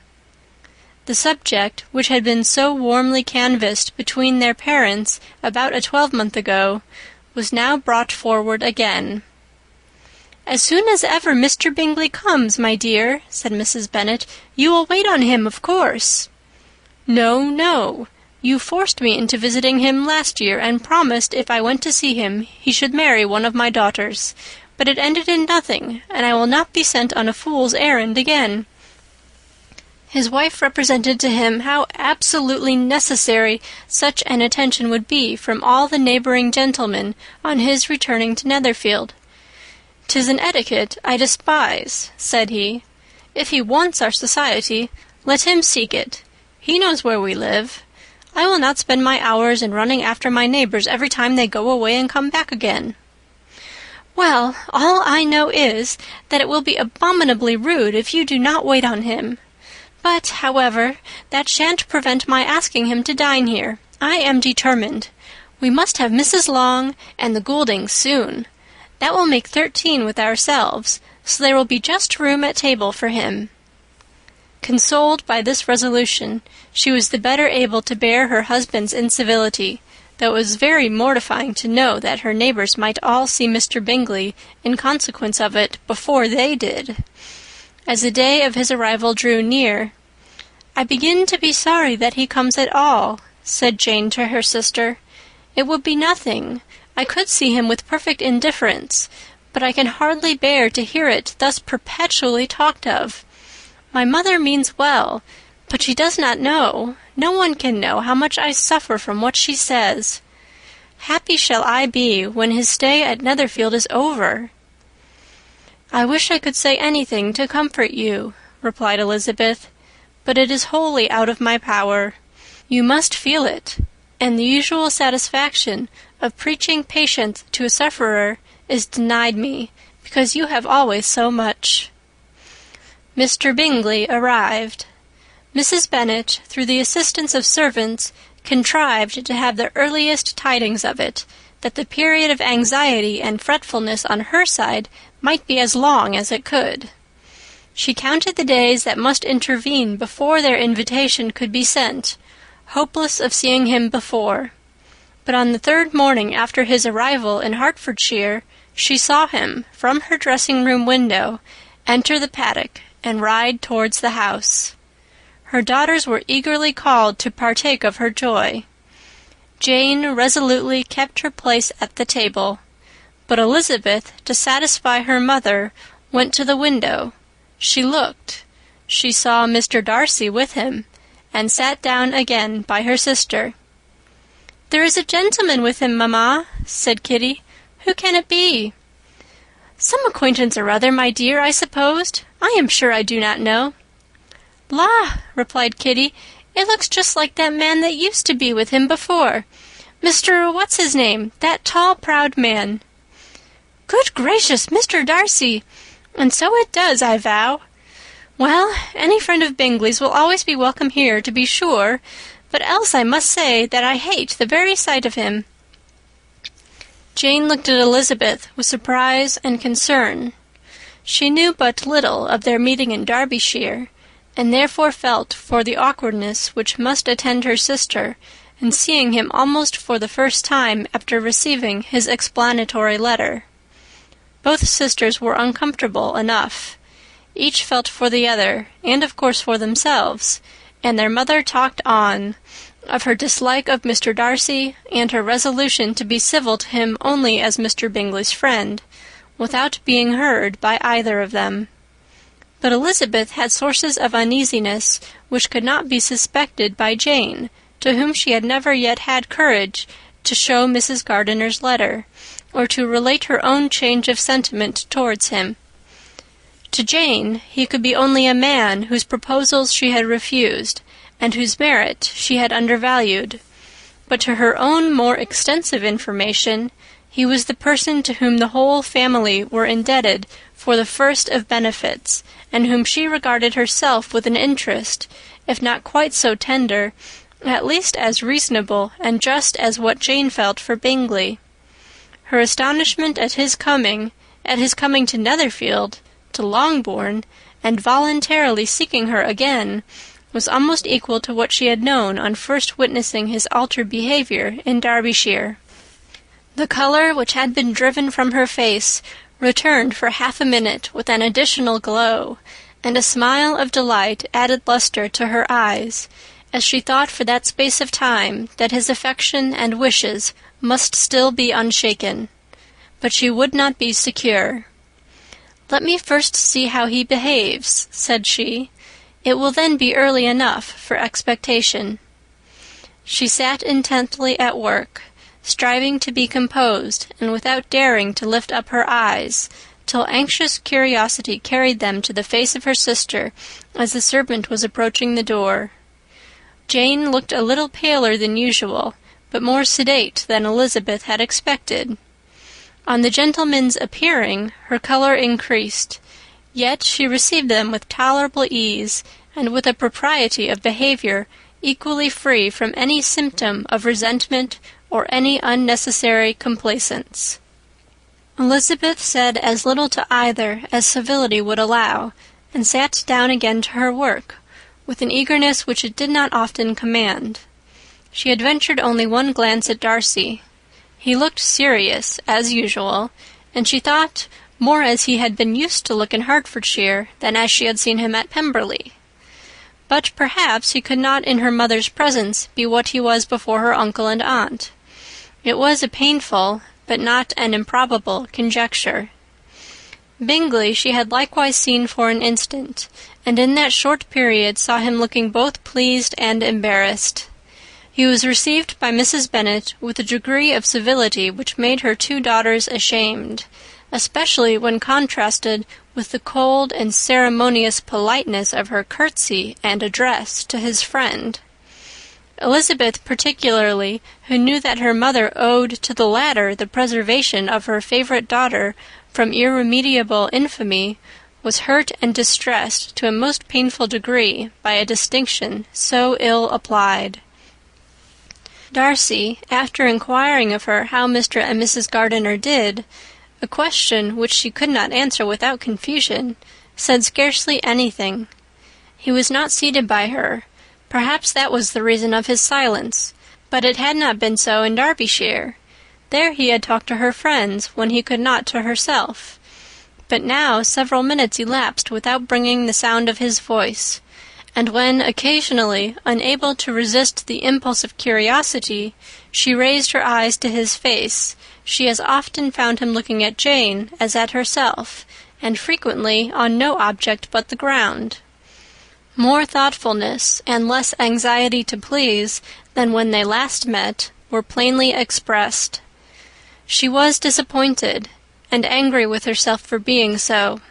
The subject, which had been so warmly canvassed between their parents about a 12-month ago, was now brought forward again. "As soon as ever Mr. Bingley comes, my dear," said Mrs. Bennet, "you will wait on him, of course." "No, no. You forced me into visiting him last year, and promised if I went to see him he should marry one of my daughters. But it ended in nothing, and I will not be sent on a fool's errand again." His wife represented to him how absolutely necessary such an attention would be from all the neighbouring gentlemen on his returning to Netherfield. "'Tis an etiquette I despise," said he. "If he wants our society, let him seek it. He knows where we live. I will not spend my hours in running after my neighbours every time they go away and come back again." "Well, all I know is that it will be abominably rude if you do not wait on him. But, however, that shan't prevent my asking him to dine here. I am determined. We must have Mrs. Long and the Gouldings soon. That will make 13 with ourselves, so there will be just room at table for him." Consoled by this resolution, she was the better able to bear her husband's incivility, though it was very mortifying to know that her neighbours might all see Mr. Bingley in consequence of it before they did. as the day of his arrival drew near. "I begin to be sorry that he comes at all," said Jane to her sister. "It would be nothing. I could see him with perfect indifference, but I can hardly bear to hear it thus perpetually talked of. My mother means well, but she does not know, no one can know how much I suffer from what she says. Happy shall I be when his stay at Netherfield is over." "I wish I could say anything to comfort you," replied Elizabeth, "but it is wholly out of my power. You must feel it, and the usual satisfaction of preaching patience to a sufferer is denied me, because you have always so much." Mr. Bingley arrived. Mrs. Bennet, through the assistance of servants, contrived to have the earliest tidings of it, that the period of anxiety and fretfulness on her side might be as long as it could. She counted the days that must intervene before their invitation could be sent, hopeless of seeing him before. But on the third morning after his arrival in Hertfordshire, she saw him, from her dressing-room window, enter the paddock and ride towards the house. Her daughters were eagerly called to partake of her joy. Jane resolutely kept her place at the table, but Elizabeth, to satisfy her mother, went to the window. She looked. She saw Mr. Darcy with him, and sat down again by her sister. "There is a gentleman with him, mamma," said Kitty. "Who can it be?" "Some acquaintance or other, my dear, I supposed. I am sure I do not know." "La!" replied Kitty, "it looks just like that man that used to be with him before. Mr. What's-his-name, that tall, proud man." "Good gracious, Mr. Darcy! And so it does, I vow. Well, any friend of Bingley's will always be welcome here, to be sure, but else I must say that I hate the very sight of him." Jane looked at Elizabeth with surprise and concern. She knew but little of their meeting in Derbyshire, and therefore felt for the awkwardness which must attend her sister in seeing him almost for the first time after receiving his explanatory letter. Both sisters were uncomfortable enough. Each felt for the other, and of course for themselves, and their mother talked on, of her dislike of Mr. Darcy, and her resolution to be civil to him only as Mr. Bingley's friend, without being heard by either of them. But Elizabeth had sources of uneasiness which could not be suspected by Jane, to whom she had never yet had courage to show Mrs. Gardiner's letter, or to relate her own change of sentiment towards him. To Jane he could be only a man whose proposals she had refused, and whose merit she had undervalued. But to her own more extensive information, he was the person to whom the whole family were indebted for the first of benefits, and whom she regarded herself with an interest, if not quite so tender, at least as reasonable and just as what Jane felt for Bingley. Her astonishment at his coming to Netherfield, to Longbourn, and voluntarily seeking her again, was almost equal to what she had known on first witnessing his altered behaviour in Derbyshire. The colour which had been driven from her face returned for half a minute with an additional glow, and a smile of delight added lustre to her eyes, as she thought for that space of time that his affection and wishes must still be unshaken. But she would not be secure. "Let me first see how he behaves," said she. "It will then be early enough for expectation." She sat intently at work, striving to be composed, and without daring to lift up her eyes, till anxious curiosity carried them to the face of her sister as the servant was approaching the door. Jane looked a little paler than usual, but more sedate than Elizabeth had expected. On the gentlemen's appearing, her colour increased, yet she received them with tolerable ease, and with a propriety of behaviour equally free from any symptom of resentment or any unnecessary complaisance. Elizabeth said as little to either as civility would allow, and sat down again to her work, with an eagerness which it did not often command. She had ventured only one glance at Darcy. He looked serious, as usual, and she thought more as he had been used to look in Hertfordshire than as she had seen him at Pemberley. But perhaps he could not in her mother's presence be what he was before her uncle and aunt. It was a painful, but not an improbable, conjecture. Bingley she had likewise seen for an instant, and in that short period saw him looking both pleased and embarrassed. He was received by Mrs. Bennet with a degree of civility which made her two daughters ashamed, especially when contrasted with the cold and ceremonious politeness of her curtsy and address to his friend. Elizabeth particularly, who knew that her mother owed to the latter the preservation of her favourite daughter from irremediable infamy, was hurt and distressed to a most painful degree by a distinction so ill applied. Darcy, after inquiring of her how Mr. and Mrs. Gardiner did, a question which she could not answer without confusion, said scarcely anything. He was not seated by her. Perhaps that was the reason of his silence, but it had not been so in Derbyshire. There he had talked to her friends when he could not to herself. But now several minutes elapsed without bringing the sound of his voice, and when, occasionally, unable to resist the impulse of curiosity, she raised her eyes to his face, she as often found him looking at Jane as at herself, and frequently on no object but the ground. More thoughtfulness and less anxiety to please than when they last met were plainly expressed. She was disappointed, and angry with herself for being so.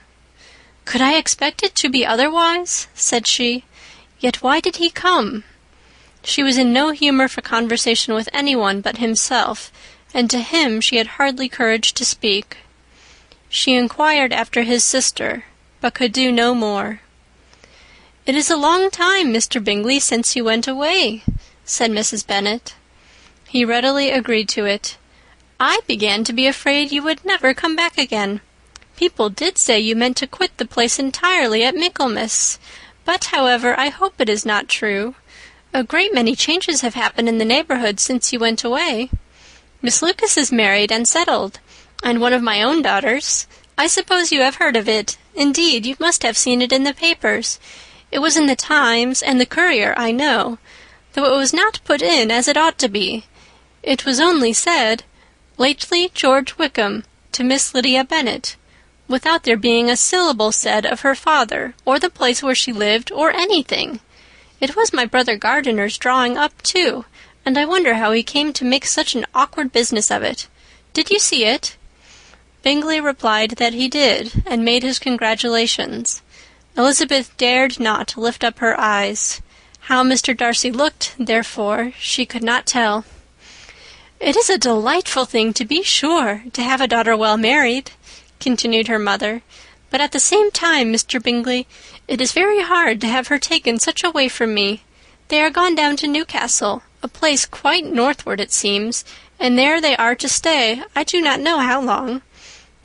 "Could I expect it to be otherwise?" said she. "Yet why did he come?" She was in no humour for conversation with anyone but himself, and to him she had hardly courage to speak. She inquired after his sister, but could do no more. "It is a long time, Mr. Bingley, since you went away," said Mrs. Bennet. He readily agreed to it. "I began to be afraid you would never come back again. People did say you meant to quit the place entirely at Michaelmas, but, however, I hope it is not true. A great many changes have happened in the neighbourhood since you went away. Miss Lucas is married and settled, and one of my own daughters. I suppose you have heard of it. Indeed, you must have seen it in the papers. It was in the Times and the Courier, I know, though it was not put in as it ought to be. It was only said, 'Lately George Wickham to Miss Lydia Bennet,' without there being a syllable said of her father, or the place where she lived, or anything. It was my brother Gardiner's drawing up, too, and I wonder how he came to make such an awkward business of it. Did you see it?" Bingley replied that he did, and made his congratulations. Elizabeth dared not lift up her eyes. How Mr. Darcy looked, therefore, she could not tell. "It is a delightful thing, to be sure, to have a daughter well married," continued her mother, "but at the same time, Mr. Bingley, it is very hard to have her taken such a way from me. They are gone down to Newcastle, a place quite northward, it seems, and there they are to stay, I do not know how long.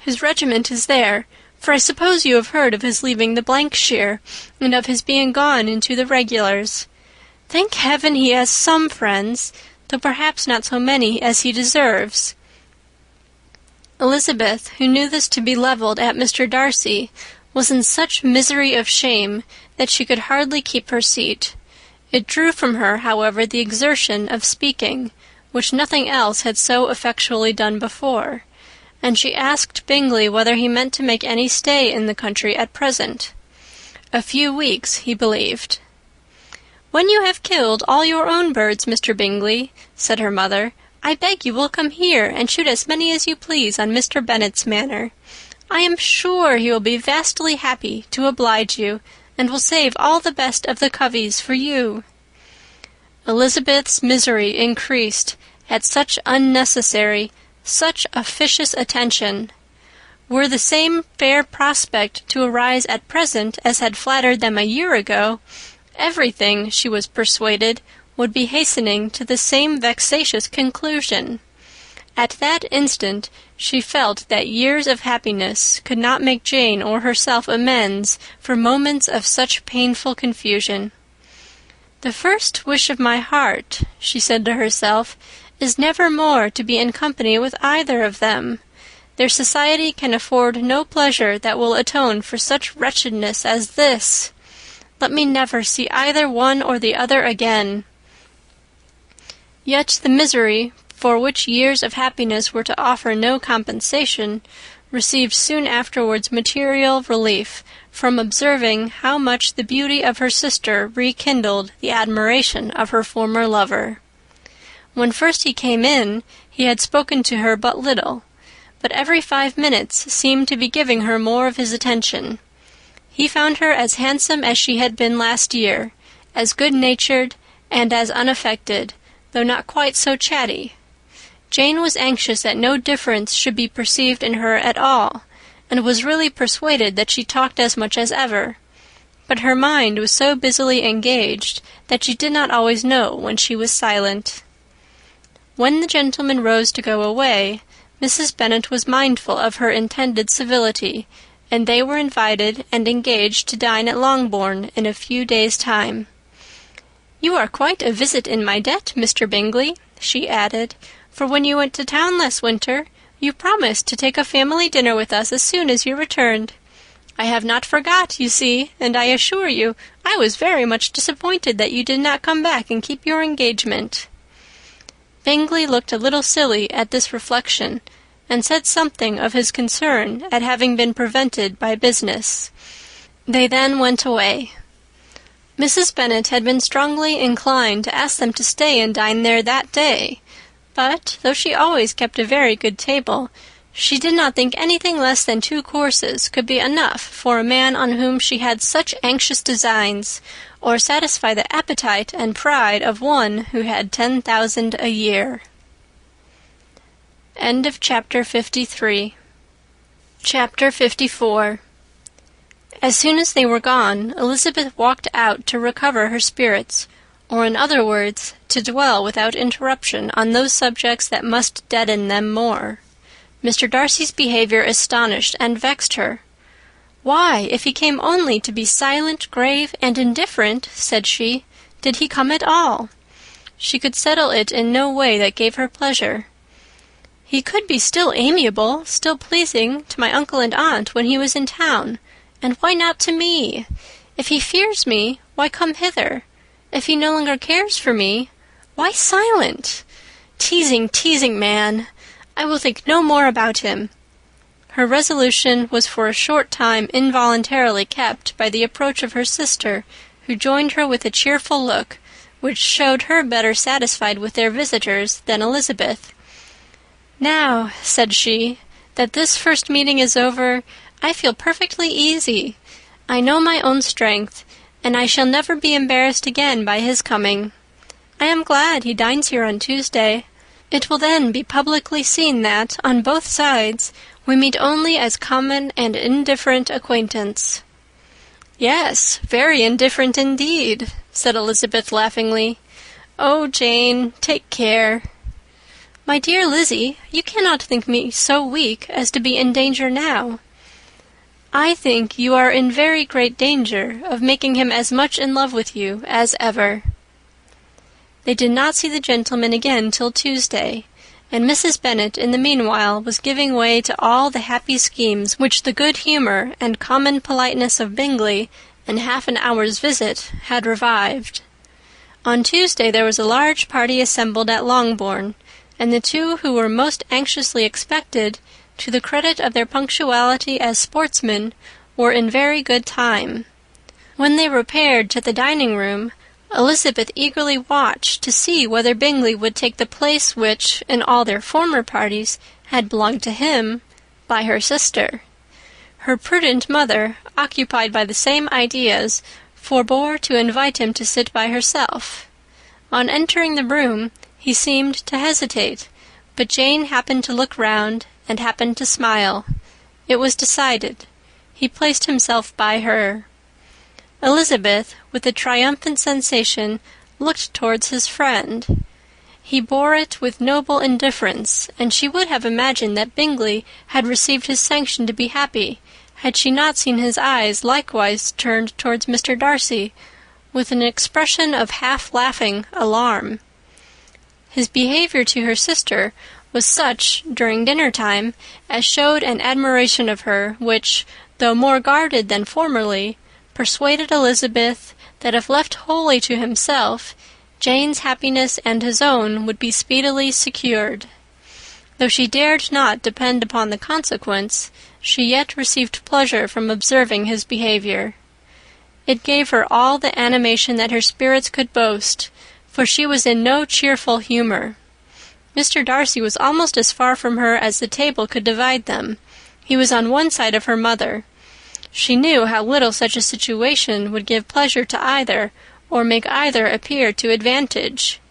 His regiment is there, for I suppose you have heard of his leaving the shire, and of his being gone into the regulars. Thank heaven he has some friends, though perhaps not so many as he deserves." Elizabeth, who knew this to be levelled at Mr. Darcy, was in such misery of shame that she could hardly keep her seat. It drew from her, however, the exertion of speaking, which nothing else had so effectually done before, and she asked Bingley whether he meant to make any stay in the country at present. A few weeks, he believed. "When you have killed all your own birds, Mr. Bingley," said her mother, "I beg you will come here and shoot as many as you please on Mr. Bennet's manor. I am sure he will be vastly happy to oblige you, and will save all the best of the coveys for you." Elizabeth's misery increased at such unnecessary, such officious attention. Were the same fair prospect to arise at present as had flattered them a year ago, everything, she was persuaded, would be hastening to the same vexatious conclusion. At that instant she felt that years of happiness could not make Jane or herself amends for moments of such painful confusion. "The first wish of my heart," she said to herself, "is never more to be in company with either of them. Their society can afford no pleasure that will atone for such wretchedness as this. Let me never see either one or the other again." Yet the misery, for which years of happiness were to offer no compensation, received soon afterwards material relief from observing how much the beauty of her sister rekindled the admiration of her former lover. When first he came in, he had spoken to her but little, but every 5 minutes seemed to be giving her more of his attention. He found her as handsome as she had been last year, as good-natured and as unaffected, though not quite so chatty. Jane was anxious that no difference should be perceived in her at all, and was really persuaded that she talked as much as ever. But her mind was so busily engaged that she did not always know when she was silent. When the gentlemen rose to go away, Mrs. Bennet was mindful of her intended civility, and they were invited and engaged to dine at Longbourn in a few days' time. "You are quite a visit in my debt, Mr. Bingley," she added, "for when you went to town last winter, you promised to take a family dinner with us as soon as you returned. I have not forgot, you see, and I assure you I was very much disappointed that you did not come back and keep your engagement." Bingley looked a little silly at this reflection, and said something of his concern at having been prevented by business. They then went away. Mrs. Bennet had been strongly inclined to ask them to stay and dine there that day, but, though she always kept a very good table, she did not think anything less than 2 courses could be enough for a man on whom she had such anxious designs, or satisfy the appetite and pride of one who had 10,000 a year. End of chapter 53. Chapter 54. As soon as they were gone, Elizabeth walked out to recover her spirits, or in other words, to dwell without interruption on those subjects that must deaden them more. Mr. Darcy's behaviour astonished and vexed her. "Why, if he came only to be silent, grave, and indifferent," said she, "did he come at all?" She could settle it in no way that gave her pleasure. "He could be still amiable, still pleasing to my uncle and aunt when he was in town, and why not to me? If he fears me, why come hither? If he no longer cares for me, why silent? Teasing, teasing man! I will think no more about him." Her resolution was for a short time involuntarily kept by the approach of her sister, who joined her with a cheerful look, which showed her better satisfied with their visitors than Elizabeth. "Now," said she, "that this first meeting is over, I feel perfectly easy. I know my own strength, and I shall never be embarrassed again by his coming. I am glad he dines here on Tuesday. It will then be publicly seen that, on both sides, we meet only as common and indifferent acquaintance." "Yes, very indifferent indeed," said Elizabeth laughingly. "Oh, Jane, take care." "My dear Lizzie, you cannot think me so weak as to be in danger now." "I think you are in very great danger of making him as much in love with you as ever." They did not see the gentleman again till Tuesday, and Mrs. Bennet in the meanwhile was giving way to all the happy schemes which the good humour and common politeness of Bingley and half an hour's visit had revived. On Tuesday there was a large party assembled at Longbourn, and the 2 who were most anxiously expected, to the credit of their punctuality as sportsmen, were in very good time. When they repaired to the dining-room, Elizabeth eagerly watched to see whether Bingley would take the place which, in all their former parties, had belonged to him by her sister. Her prudent mother, occupied by the same ideas, forbore to invite him to sit by herself. On entering the room, he seemed to hesitate, but Jane happened to look round, and happened to smile. It was decided. He placed himself by her. Elizabeth, with a triumphant sensation, looked towards his friend. He bore it with noble indifference, and she would have imagined that Bingley had received his sanction to be happy, had she not seen his eyes likewise turned towards Mr. Darcy, with an expression of half-laughing alarm. His behaviour to her sister was such, during dinner-time, as showed an admiration of her which, though more guarded than formerly, persuaded Elizabeth that if left wholly to himself, Jane's happiness and his own would be speedily secured. Though she dared not depend upon the consequence, she yet received pleasure from observing his behaviour. It gave her all the animation that her spirits could boast, for she was in no cheerful humour. Mr. Darcy was almost as far from her as the table could divide them. He was on one side of her mother. She knew how little such a situation would give pleasure to either, or make either appear to advantage.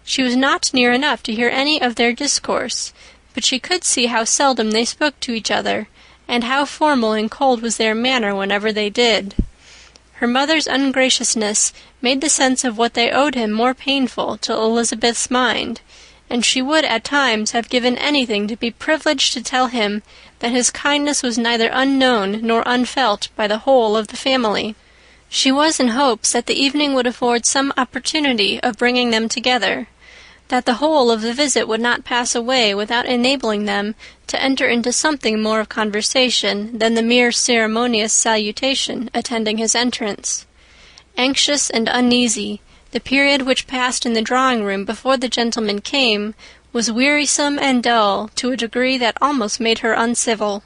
She was not near enough to hear any of their discourse, but she could see how seldom they spoke to each other, and how formal and cold was their manner whenever they did. Her mother's ungraciousness made the sense of what they owed him more painful to Elizabeth's mind, and she would at times have given anything to be privileged to tell him that his kindness was neither unknown nor unfelt by the whole of the family. She was in hopes that the evening would afford some opportunity of bringing them together, that the whole of the visit would not pass away without enabling them to enter into something more of conversation than the mere ceremonious salutation attending his entrance. Anxious and uneasy, the period which passed in the drawing-room before the gentlemen came was wearisome and dull to a degree that almost made her uncivil.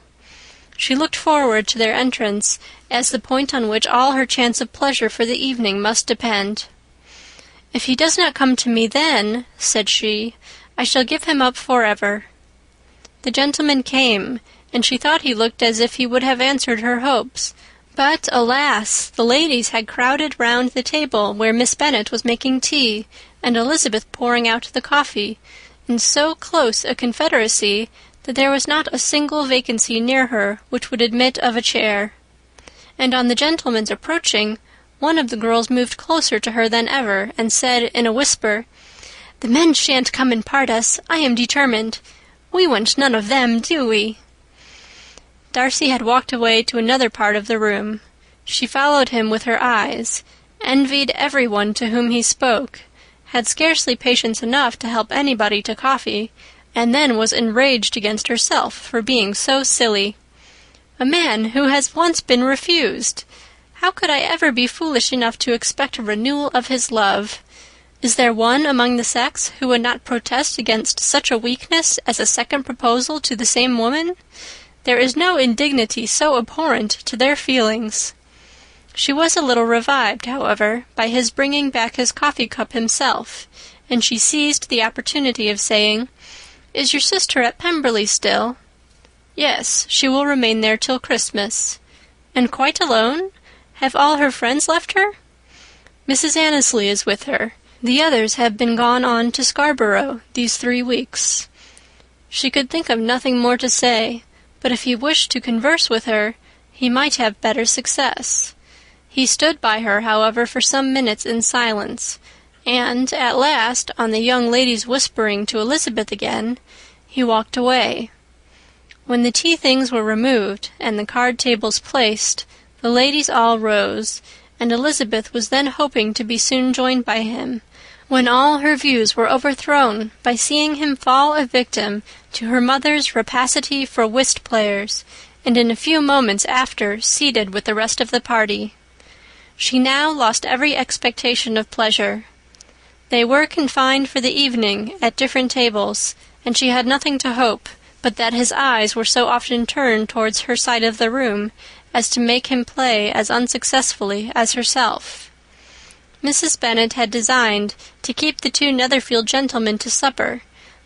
She looked forward to their entrance as the point on which all her chance of pleasure for the evening must depend. "If he does not come to me then," said she, "I shall give him up forever." The gentleman came, and she thought he looked as if he would have answered her hopes. But, alas! the ladies had crowded round the table where Miss Bennet was making tea, and Elizabeth pouring out the coffee, in so close a confederacy that there was not a single vacancy near her which would admit of a chair. And on the gentleman's approaching, one of the girls moved closer to her than ever, and said in a whisper, "The men shan't come and part us, I am determined. We want none of them, do we?" Darcy had walked away to another part of the room. She followed him with her eyes, envied everyone to whom he spoke, had scarcely patience enough to help anybody to coffee, and then was enraged against herself for being so silly. A man who has once been refused! How could I ever be foolish enough to expect a renewal of his love? Is there one among the sex who would not protest against such a weakness as a second proposal to the same woman? There is no indignity so abhorrent to their feelings. She was a little revived, however, by his bringing back his coffee-cup himself, and she seized the opportunity of saying, "Is your sister at Pemberley still?" "Yes, she will remain there till Christmas." "And quite alone? Have all her friends left her?" "Mrs. Annesley is with her. The others have been gone on to Scarborough these 3 weeks." She could think of nothing more to say, but if he wished to converse with her, he might have better success. He stood by her, however, for some minutes in silence, and at last, on the young lady's whispering to Elizabeth again, he walked away. When the tea-things were removed and the card-tables placed, the ladies all rose, and Elizabeth was then hoping to be soon joined by him, when all her views were overthrown by seeing him fall a victim to her mother's rapacity for whist-players, and in a few moments after seated with the rest of the party. She now lost every expectation of pleasure. They were confined for the evening at different tables, and she had nothing to hope but that his eyes were so often turned towards her side of the room as to make him play as unsuccessfully as herself. Mrs. Bennet had designed to keep the 2 Netherfield gentlemen to supper,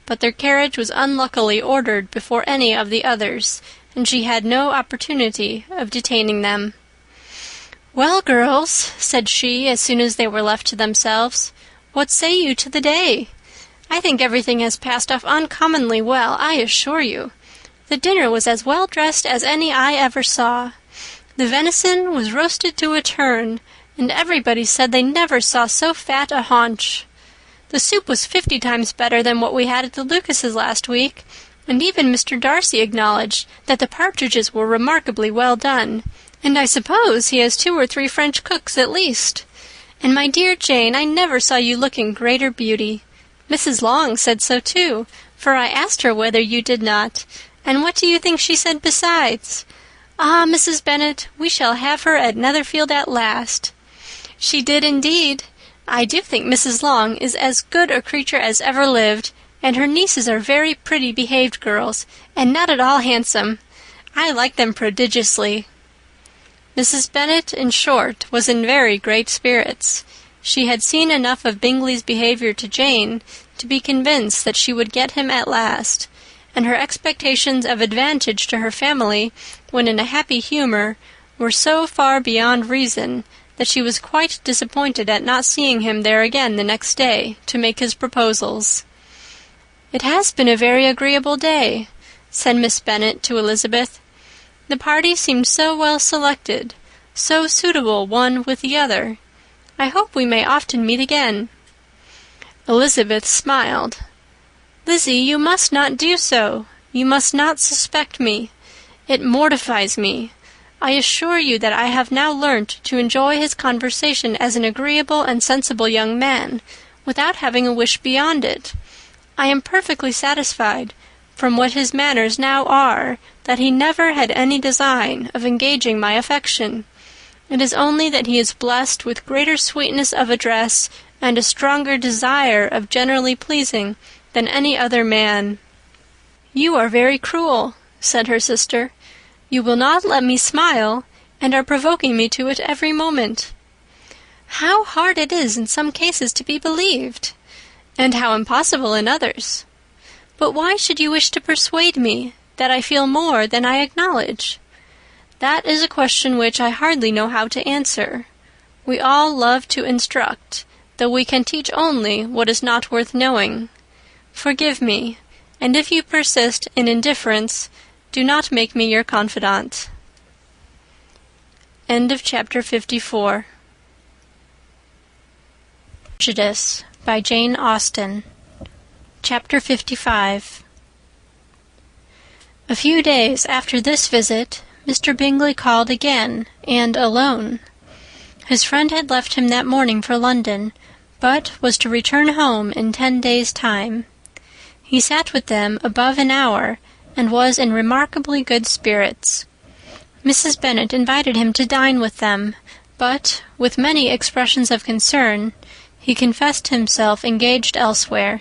but their carriage was unluckily ordered before any of the others, and she had no opportunity of detaining them. "Well, girls," said she, as soon as they were left to themselves, "what say you to the day? I think everything has passed off uncommonly well, I assure you. The dinner was as well dressed as any I ever saw. The venison was roasted to a turn, and everybody said they never saw so fat a haunch. The soup was 50 times better than what we had at the Lucases last week, and even Mr. Darcy acknowledged that the partridges were remarkably well done, and I suppose he has 2 or 3 French cooks at least. And my dear Jane, I never saw you look in greater beauty. Mrs. Long said so too, for I asked her whether you did not, and what do you think she said besides? 'Ah, Mrs. Bennet, we shall have her at Netherfield at last.' She did indeed. I do think Mrs. Long is as good a creature as ever lived, and her nieces are very pretty behaved girls, and not at all handsome. I like them prodigiously." Mrs. Bennet, in short, was in very great spirits. She had seen enough of Bingley's behaviour to Jane to be convinced that she would get him at last, and her expectations of advantage to her family, when in a happy humour, were so far beyond reason that she was quite disappointed at not seeing him there again the next day to make his proposals. "It has been a very agreeable day," said Miss Bennet to Elizabeth. "The party seemed so well selected, so suitable one with the other. I hope we may often meet again." Elizabeth smiled. "Lizzie, you must not do so. You must not suspect me. It mortifies me. I assure you that I have now learnt to enjoy his conversation as an agreeable and sensible young man, without having a wish beyond it. I am perfectly satisfied, from what his manners now are, that he never had any design of engaging my affection. It is only that he is blessed with greater sweetness of address and a stronger desire of generally pleasing than any other man." "You are very cruel," said her sister. "You will not let me smile, and are provoking me to it every moment." "How hard it is in some cases to be believed, and how impossible in others. But why should you wish to persuade me that I feel more than I acknowledge? That is a question which I hardly know how to answer. We all love to instruct, though we can teach only what is not worth knowing. Forgive me, and if you persist in indifference, do not make me your confidant." End of chapter 54. Prejudice by Jane Austen. Chapter 55. A few days after this visit, Mr. Bingley called again, and alone. His friend had left him that morning for London, but was to return home in 10 days' time. He sat with them above an hour, and was in remarkably good spirits. Mrs. Bennet invited him to dine with them, but, with many expressions of concern, he confessed himself engaged elsewhere.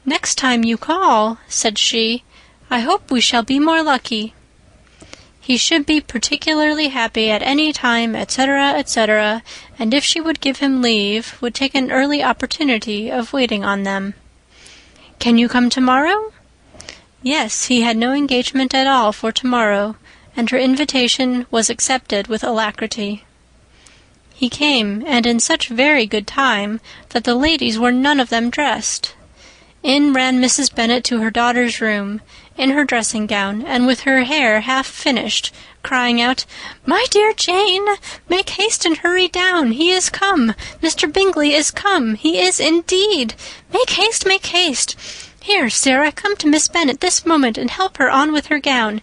"Next time you call," said she, "I hope we shall be more lucky." He should be particularly happy at any time, etc., etc., and if she would give him leave, would take an early opportunity of waiting on them. "Can you come tomorrow?" Yes, he had no engagement at all for tomorrow, and her invitation was accepted with alacrity. He came, and in such very good time that the ladies were none of them dressed. In ran Mrs. Bennet to her daughter's room, in her dressing-gown, and with her hair half finished, crying out, "My dear Jane, make haste and hurry down. He is come. Mr. Bingley is come. He is indeed. Make haste, make haste. Here, Sarah, come to Miss Bennet this moment and help her on with her gown.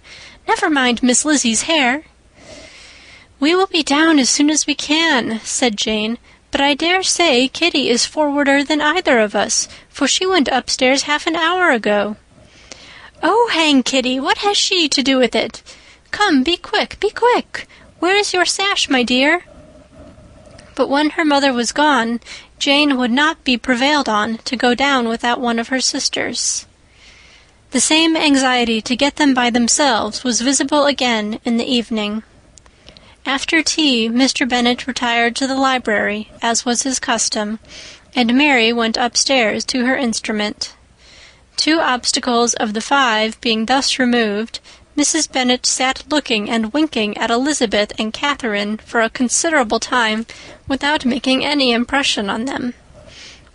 Never mind Miss Lizzie's hair." "We will be down as soon as we can," said Jane, "but I dare say Kitty is forwarder than either of us, for she went upstairs half an hour ago." "Oh, hang Kitty! What has she to do with it? Come, be quick, be quick! Where is your sash, my dear?" But when her mother was gone, Jane would not be prevailed on to go down without one of her sisters. The same anxiety to get them by themselves was visible again in the evening. After tea, Mr. Bennet retired to the library, as was his custom, and Mary went upstairs to her instrument. 2 obstacles of the 5 being thus removed, Mrs. Bennet sat looking and winking at Elizabeth and Catherine for a considerable time without making any impression on them.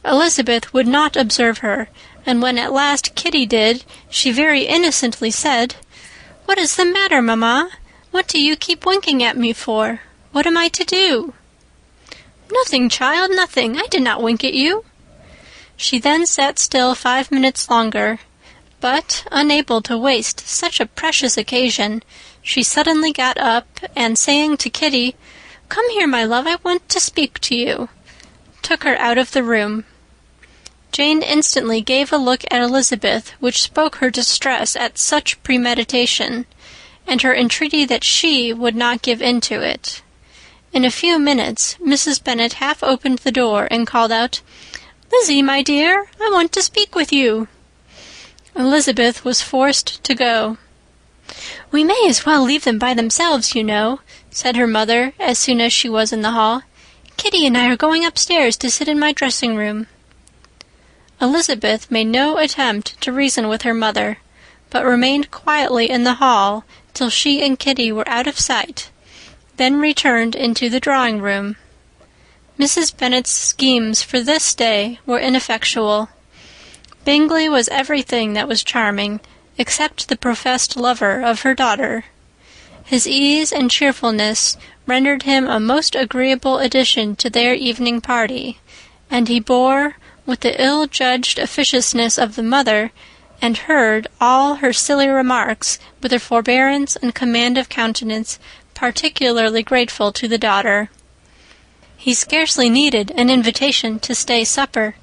Elizabeth would not observe her, and when at last Kitty did, she very innocently said, "What is the matter, mamma? What do you keep winking at me for? What am I to do?" "Nothing, child, nothing. I did not wink at you." She then sat still 5 minutes longer, but, unable to waste such a precious occasion, she suddenly got up, and saying to Kitty, "Come here, my love, I want to speak to you," took her out of the room. Jane instantly gave a look at Elizabeth which spoke her distress at such premeditation, and her entreaty that she would not give in to it. In a few minutes Mrs. Bennet half opened the door and called out, "Lizzie, my dear, I want to speak with you." Elizabeth was forced to go. "We may as well leave them by themselves, you know," said her mother as soon as she was in the hall. "Kitty and I are going upstairs to sit in my dressing-room." Elizabeth made no attempt to reason with her mother, but remained quietly in the hall till she and Kitty were out of sight, then returned into the drawing-room. Mrs. Bennet's schemes for this day were ineffectual. Bingley was everything that was charming, except the professed lover of her daughter. His ease and cheerfulness rendered him a most agreeable addition to their evening party, and he bore, with the ill-judged officiousness of the mother, and heard all her silly remarks with a forbearance and command of countenance particularly grateful to the daughter. He scarcely needed an invitation to stay supper,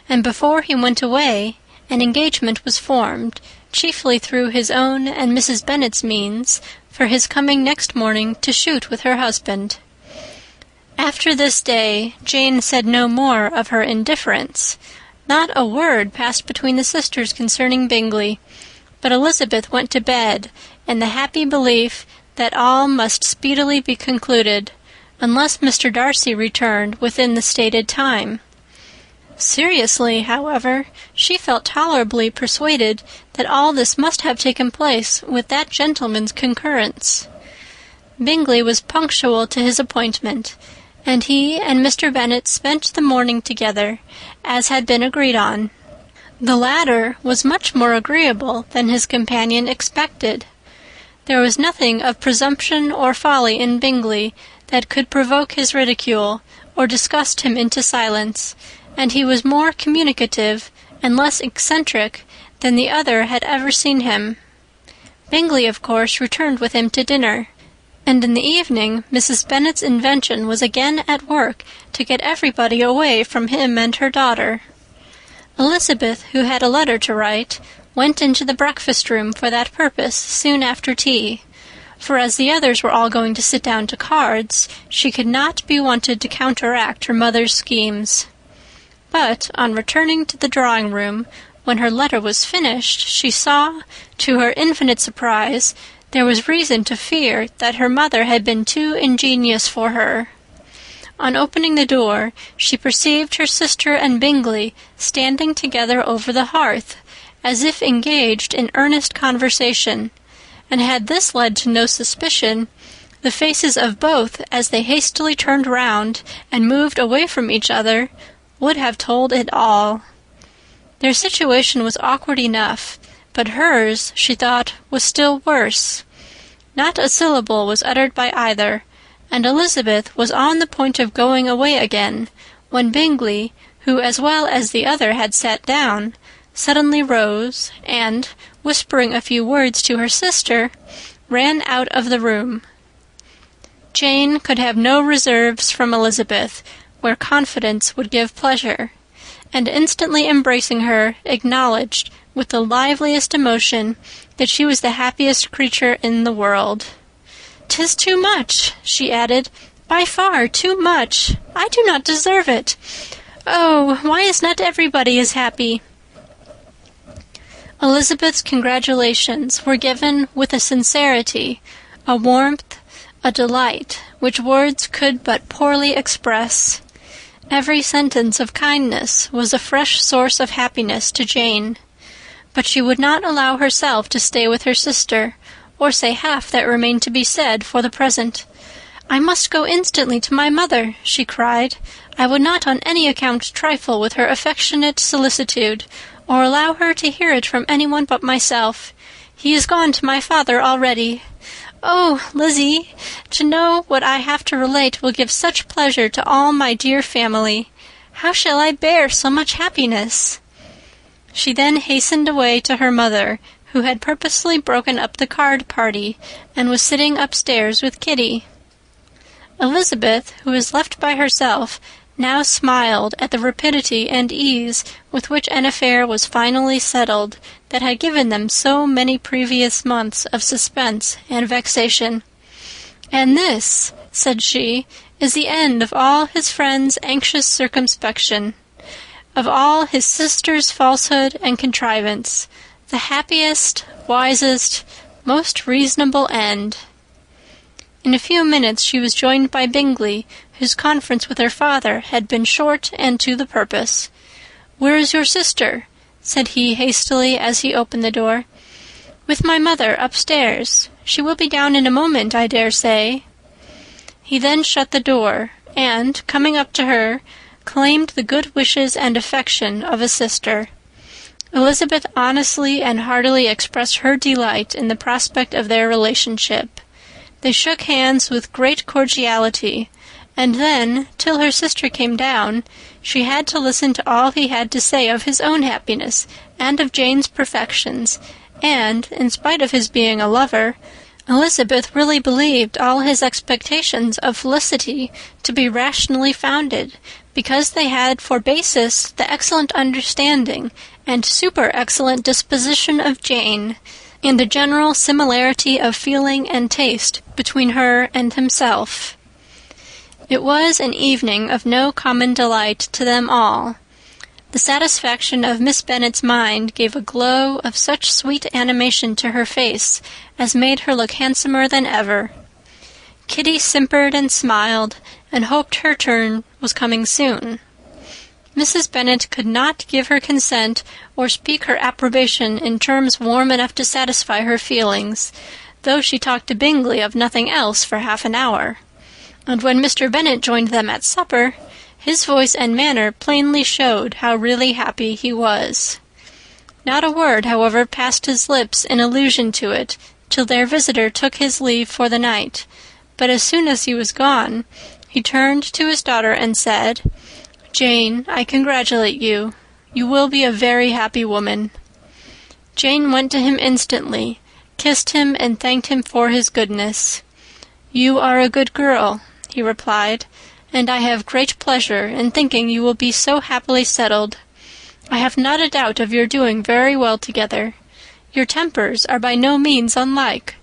and before he went away an engagement was formed, chiefly through his own and Mrs. Bennet's means, for his coming next morning to shoot with her husband. After this day Jane said no more of her indifference. Not a word passed between the sisters concerning Bingley, but Elizabeth went to bed in the happy belief that all must speedily be concluded, unless Mr. Darcy returned within the stated time. Seriously, however, she felt tolerably persuaded that all this must have taken place with that gentleman's concurrence. Bingley was punctual to his appointment, and he and Mr. Bennet spent the morning together, as had been agreed on. The latter was much more agreeable than his companion expected. There was nothing of presumption or folly in Bingley that could provoke his ridicule, or disgust him into silence, and he was more communicative and less eccentric than the other had ever seen him. Bingley, of course, returned with him to dinner, and in the evening Mrs. Bennet's invention was again at work to get everybody away from him and her daughter. Elizabeth, who had a letter to write, went into the breakfast-room for that purpose soon after tea, for as the others were all going to sit down to cards, she could not be wanted to counteract her mother's schemes. But on returning to the drawing-room, when her letter was finished, she saw, to her infinite surprise, there was reason to fear that her mother had been too ingenious for her. On opening the door, she perceived her sister and Bingley standing together over the hearth, as if engaged in earnest conversation, and had this led to no suspicion, the faces of both, as they hastily turned round and moved away from each other, would have told it all. Their situation was awkward enough, but hers, she thought, was still worse. Not a syllable was uttered by either, and Elizabeth was on the point of going away again, when Bingley, who as well as the other had sat down, suddenly rose, and, whispering a few words to her sister, ran out of the room. Jane could have no reserves from Elizabeth, where confidence would give pleasure, and instantly embracing her, acknowledged, with the liveliest emotion, that she was the happiest creature in the world. "'Tis too much," she added, "by far too much. I do not deserve it. Oh, why is not everybody as happy?" Elizabeth's congratulations were given with a sincerity, a warmth, a delight, which words could but poorly express. Every sentence of kindness was a fresh source of happiness to Jane, but she would not allow herself to stay with her sister, or say half that remained to be said for the present. "I must go instantly to my mother," she cried. "I would not on any account trifle with her affectionate solicitude, or allow her to hear it from anyone but myself. He is gone to my father already. Oh, Lizzie, to know what I have to relate will give such pleasure to all my dear family. How shall I bear so much happiness?" She then hastened away to her mother, who had purposely broken up the card party, and was sitting upstairs with Kitty. Elizabeth, who was left by herself, now smiled at the rapidity and ease with which an affair was finally settled that had given them so many previous months of suspense and vexation. "And this," said she, "is the end of all his friend's anxious circumspection, of all his sister's falsehood and contrivance, the happiest, wisest, most reasonable end." In a few minutes she was joined by Bingley, whose conference with her father had been short and to the purpose. "Where is your sister?" said he hastily as he opened the door. "With my mother upstairs. She will be down in a moment, I dare say." He then shut the door, and, coming up to her, claimed the good wishes and affection of a sister. Elizabeth honestly and heartily expressed her delight in the prospect of their relationship. They shook hands with great cordiality, and then, till her sister came down, she had to listen to all he had to say of his own happiness and of Jane's perfections, and, in spite of his being a lover, Elizabeth really believed all his expectations of felicity to be rationally founded, because they had for basis the excellent understanding and super-excellent disposition of Jane, and the general similarity of feeling and taste between her and himself. It was an evening of no common delight to them all. The satisfaction of Miss Bennet's mind gave a glow of such sweet animation to her face as made her look handsomer than ever. Kitty simpered and smiled, and hoped her turn was coming soon. Mrs. Bennet could not give her consent or speak her approbation in terms warm enough to satisfy her feelings, though she talked to Bingley of nothing else for half an hour. And when Mr. Bennet joined them at supper, his voice and manner plainly showed how really happy he was. Not a word, however, passed his lips in allusion to it till their visitor took his leave for the night, but as soon as he was gone, he turned to his daughter and said, "Jane, I congratulate you. You will be a very happy woman." Jane went to him instantly, kissed him, and thanked him for his goodness. "You are a good girl," he replied, "and I have great pleasure in thinking you will be so happily settled. I have not a doubt of your doing very well together. Your tempers are by no means unlike.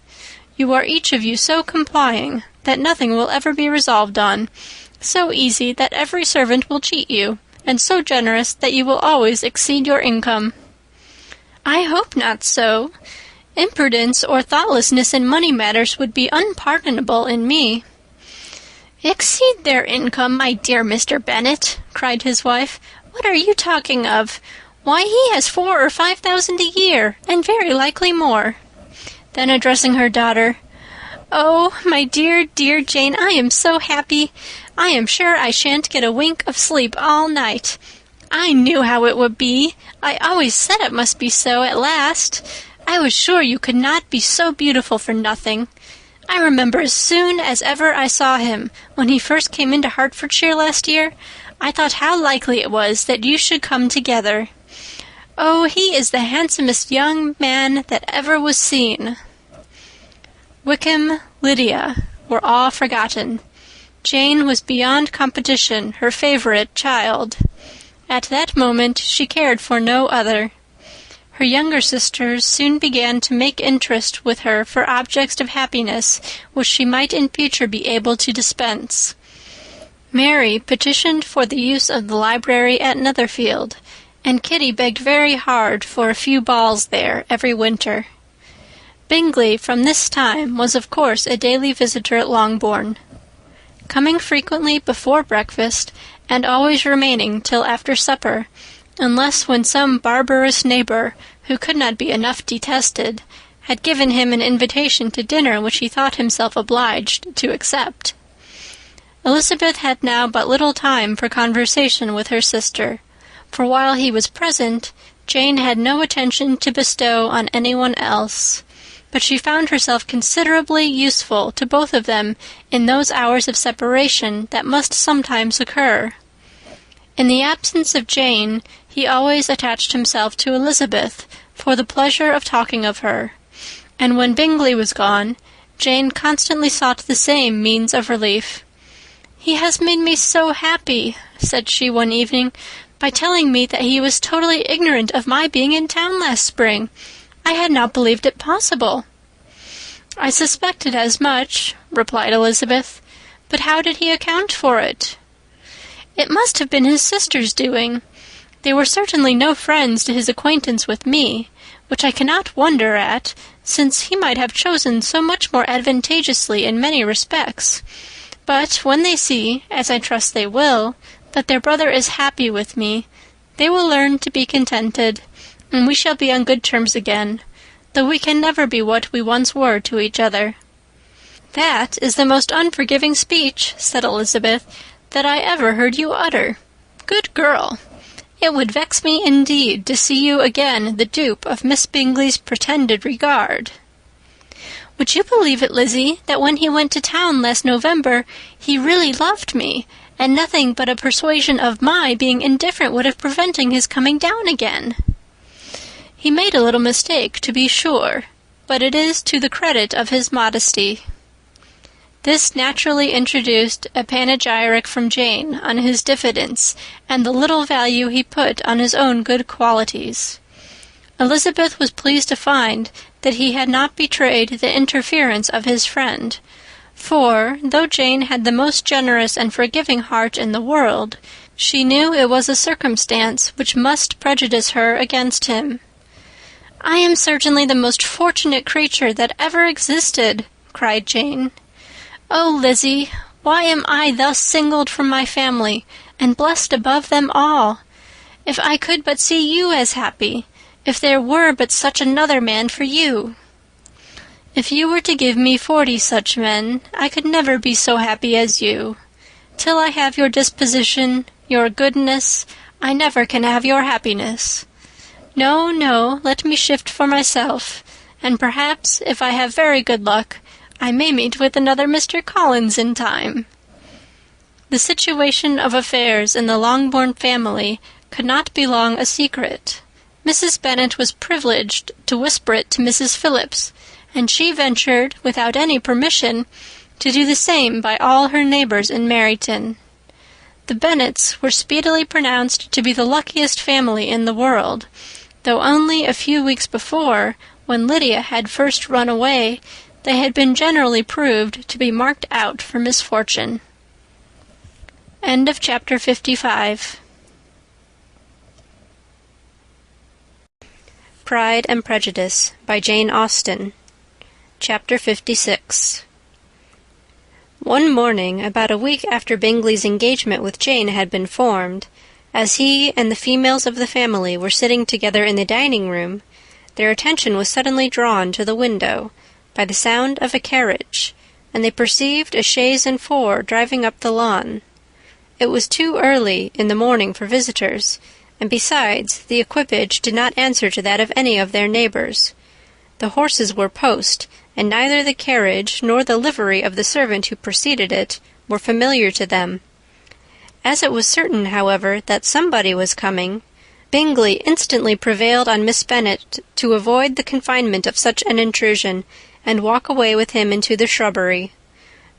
You are each of you so complying that nothing will ever be resolved on, so easy that every servant will cheat you, and so generous that you will always exceed your income." "I hope not so. Imprudence or thoughtlessness in money matters would be unpardonable in me." "Exceed their income, my dear Mr. Bennet," cried his wife. "What are you talking of? Why, he has 4,000 or 5,000 a year, and very likely more." Then addressing her daughter, "Oh, my dear, dear Jane, I am so happy. I am sure I shan't get a wink of sleep all night. I knew how it would be. I always said it must be so at last. I was sure you could not be so beautiful for nothing. I remember as soon as ever I saw him, when he first came into Hertfordshire last year, I thought how likely it was that you should come together. Oh, he is the handsomest young man that ever was seen." Wickham, Lydia, were all forgotten. Jane was beyond competition her favorite child. At that moment she cared for no other. Her younger sisters soon began to make interest with her for objects of happiness which she might in future be able to dispense. Mary petitioned for the use of the library at Netherfield, and Kitty begged very hard for a few balls there every winter. Bingley from this time was of course a daily visitor at Longbourn, coming frequently before breakfast, and always remaining till after supper, unless when some barbarous neighbour, who could not be enough detested, had given him an invitation to dinner which he thought himself obliged to accept. Elizabeth had now but little time for conversation with her sister, for while he was present, Jane had no attention to bestow on anyone else, but she found herself considerably useful to both of them in those hours of separation that must sometimes occur. In the absence of Jane, he always attached himself to Elizabeth for the pleasure of talking of her, and when Bingley was gone, Jane constantly sought the same means of relief. "He has made me so happy," said she one evening, "by telling me that he was totally ignorant of my being in town last spring. I had not believed it possible." "I suspected as much," replied Elizabeth. "But how did he account for it?" "It must have been his sister's doing. They were certainly no friends to his acquaintance with me, which I cannot wonder at, since he might have chosen so much more advantageously in many respects. But when they see, as I trust they will, that their brother is happy with me, they will learn to be contented, and we shall be on good terms again, though we can never be what we once were to each other." "That is the most unforgiving speech," said Elizabeth, "that I ever heard you utter. Good girl! It would vex me indeed to see you again the dupe of Miss Bingley's pretended regard." "Would you believe it, Lizzie, that when he went to town last November, he really loved me, and nothing but a persuasion of my being indifferent would have prevented his coming down again?" "He made a little mistake, to be sure, but it is to the credit of his modesty." This naturally introduced a panegyric from Jane on his diffidence and the little value he put on his own good qualities. Elizabeth was pleased to find that he had not betrayed the interference of his friend, for, though Jane had the most generous and forgiving heart in the world, she knew it was a circumstance which must prejudice her against him. "I am certainly the most fortunate creature that ever existed," cried Jane. "Oh, Lizzie, why am I thus singled from my family, and blessed above them all? If I could but see you as happy, if there were but such another man for you!" "If you were to give me 40 such men, I could never be so happy as you. Till I have your disposition, your goodness, I never can have your happiness. No, no, let me shift for myself, and perhaps, if I have very good luck, I may meet with another Mr. Collins in time." The situation of affairs in the Longbourn family could not be long a secret. Mrs. Bennet was privileged to whisper it to Mrs. Phillips, and she ventured, without any permission, to do the same by all her neighbours in Meryton. The Bennets were speedily pronounced to be the luckiest family in the world, though only a few weeks before, when Lydia had first run away, they had been generally proved to be marked out for misfortune. End of chapter 55. Pride and Prejudice by Jane Austen. Chapter 56. One morning, about a week after Bingley's engagement with Jane had been formed, as he and the females of the family were sitting together in the dining-room, their attention was suddenly drawn to the window by the sound of a carriage, and they perceived a chaise and four driving up the lawn. It was too early in the morning for visitors, and besides, the equipage did not answer to that of any of their neighbours. The horses were post, and neither the carriage nor the livery of the servant who preceded it were familiar to them. As it was certain, however, that somebody was coming, Bingley instantly prevailed on Miss Bennet to avoid the confinement of such an intrusion, and walk away with him into the shrubbery.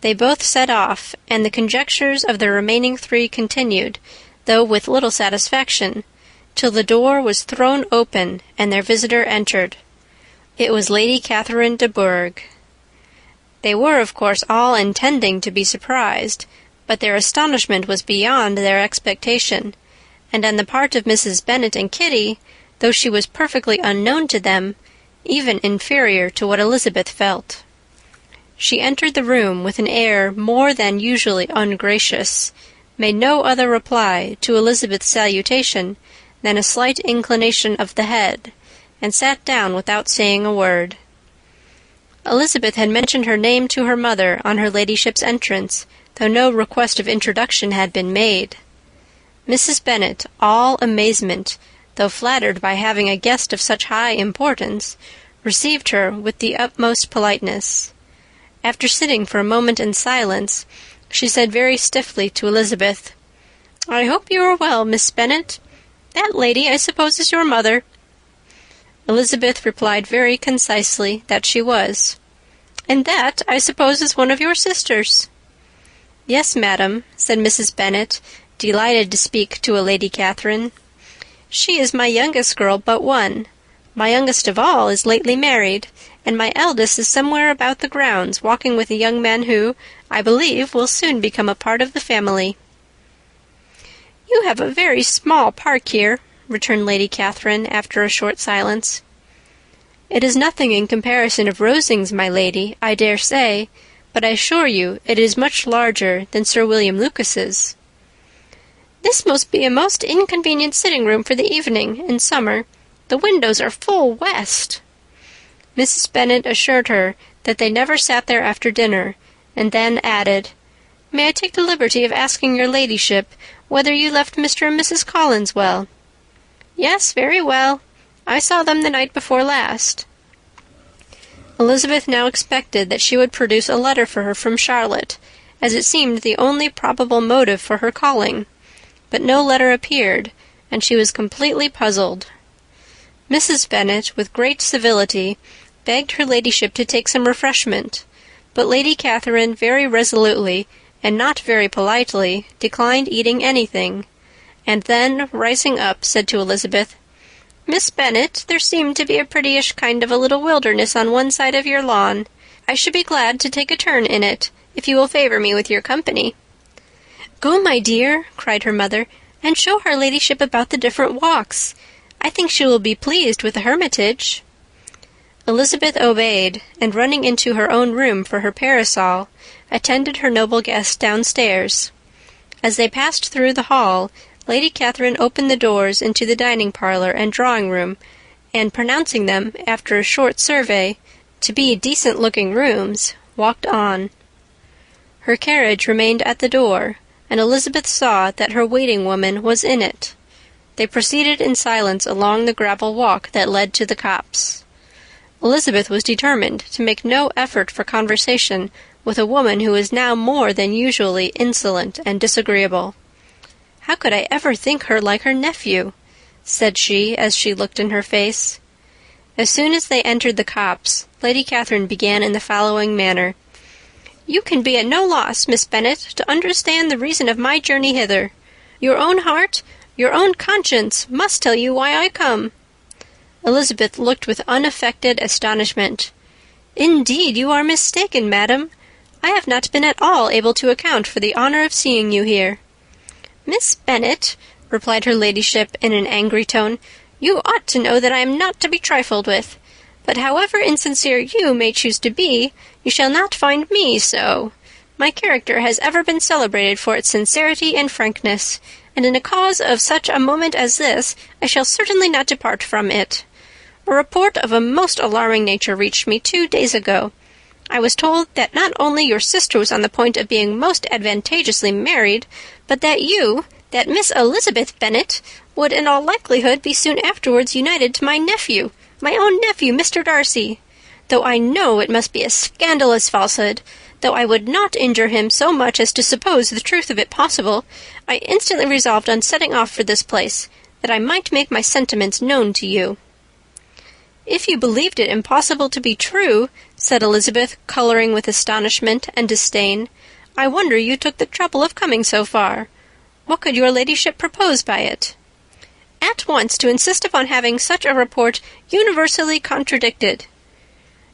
They both set off, and the conjectures of the remaining 3 continued, though with little satisfaction, till the door was thrown open and their visitor entered. It was Lady Catherine de Bourgh. They were, of course, all intending to be surprised, but their astonishment was beyond their expectation, and on the part of Mrs. Bennet and Kitty, though she was perfectly unknown to them, even inferior to what Elizabeth felt. She entered the room with an air more than usually ungracious, made no other reply to Elizabeth's salutation than a slight inclination of the head, and sat down without saying a word. Elizabeth had mentioned her name to her mother on her ladyship's entrance, though no request of introduction had been made. Mrs. Bennet, all amazement, though flattered by having a guest of such high importance, received her with the utmost politeness. After sitting for a moment in silence, she said very stiffly to Elizabeth, "I hope you are well, Miss Bennet. That lady, I suppose, is your mother." Elizabeth replied very concisely that she was. "And that, I suppose, is one of your sisters." "Yes, madam," said Mrs. Bennet, delighted to speak to a Lady Catherine. "She is my youngest girl but one. My youngest of all is lately married, and my eldest is somewhere about the grounds, walking with a young man who, I believe, will soon become a part of the family." "You have a very small park here," returned Lady Catherine, after a short silence. "It is nothing in comparison of Rosings, my lady, I dare say, but I assure you it is much larger than Sir William Lucas's." "This must be a most inconvenient sitting-room for the evening, in summer. The windows are full west." Mrs. Bennet assured her that they never sat there after dinner, and then added, "May I take the liberty of asking your ladyship whether you left Mr. and Mrs. Collins well?" "Yes, very well. I saw them the night before last." Elizabeth now expected that she would produce a letter for her from Charlotte, as it seemed the only probable motive for her calling. But no letter appeared, and she was completely puzzled. Mrs. Bennet, with great civility, begged her ladyship to take some refreshment, but Lady Catherine very resolutely, and not very politely, declined eating anything, and then, rising up, said to Elizabeth, "Miss Bennet, there seemed to be a prettyish kind of a little wilderness on one side of your lawn. I should be glad to take a turn in it, if you will favour me with your company." "Go, my dear," cried her mother, "and show her ladyship about the different walks. I think she will be pleased with the hermitage." Elizabeth obeyed, and running into her own room for her parasol, attended her noble guest downstairs. As they passed through the hall, Lady Catherine opened the doors into the dining-parlour and drawing-room, and pronouncing them, after a short survey, to be decent-looking rooms, walked on. Her carriage remained at the door, and Elizabeth saw that her waiting-woman was in it. They proceeded in silence along the gravel walk that led to the copse. Elizabeth was determined to make no effort for conversation with a woman who was now more than usually insolent and disagreeable. "How could I ever think her like her nephew?" said she, as she looked in her face. As soon as they entered the copse, Lady Catherine began in the following manner. "You can be at no loss, Miss Bennet, to understand the reason of my journey hither. Your own heart, your own conscience, must tell you why I come." Elizabeth looked with unaffected astonishment. "Indeed, you are mistaken, madam. I have not been at all able to account for the honour of seeing you here." "Miss Bennet," replied her ladyship in an angry tone, "you ought to know that I am not to be trifled with. But however insincere you may choose to be, you shall not find me so. My character has ever been celebrated for its sincerity and frankness, and in a cause of such a moment as this, I shall certainly not depart from it. A report of a most alarming nature reached me 2 days ago. I was told that not only your sister was on the point of being most advantageously married, but that you, that Miss Elizabeth Bennet, would in all likelihood be soon afterwards united to my nephew, my own nephew, Mr. Darcy. Though I know it must be a scandalous falsehood, though I would not injure him so much as to suppose the truth of it possible, I instantly resolved on setting off for this place, that I might make my sentiments known to you." "If you believed it impossible to be true," said Elizabeth, colouring with astonishment and disdain, "I wonder you took the trouble of coming so far. What could your ladyship propose by it?" "At once to insist upon having such a report universally contradicted."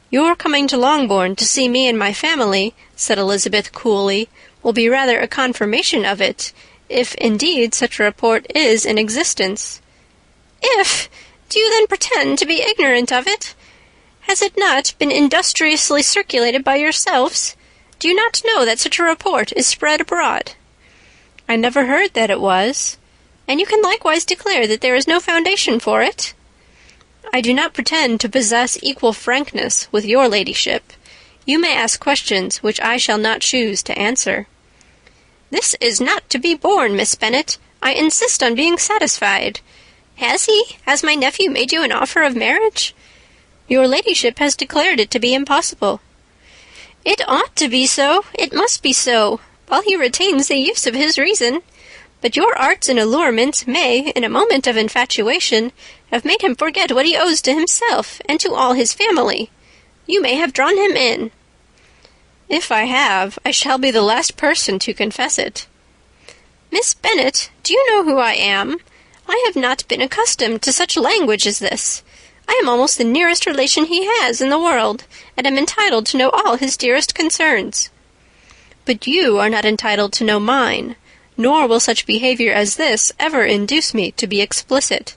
"Your coming to Longbourn to see me and my family," said Elizabeth coolly, "will be rather a confirmation of it, if indeed such a report is in existence." "If! Do you then pretend to be ignorant of it? Has it not been industriously circulated by yourselves? Do you not know that such a report is spread abroad?" "I never heard that it was." "And you can likewise declare that there is no foundation for it?" "I do not pretend to possess equal frankness with your ladyship. You may ask questions which I shall not choose to answer." "This is not to be borne, Miss Bennet. I insist on being satisfied. Has my nephew made you an offer of marriage?" "Your ladyship has declared it to be impossible." "It ought to be so. It must be so, while he retains the use of his reason. But your arts and allurements may, in a moment of infatuation, have made him forget what he owes to himself and to all his family. You may have drawn him in." If I have, I shall be the last person to confess it." "Miss Bennet, do you know who I am? I have not been accustomed to such language as this. I am almost the nearest relation he has in the world, and am entitled to know all his dearest concerns." "But you are not entitled to know mine, nor will such behavior as this ever induce me to be explicit."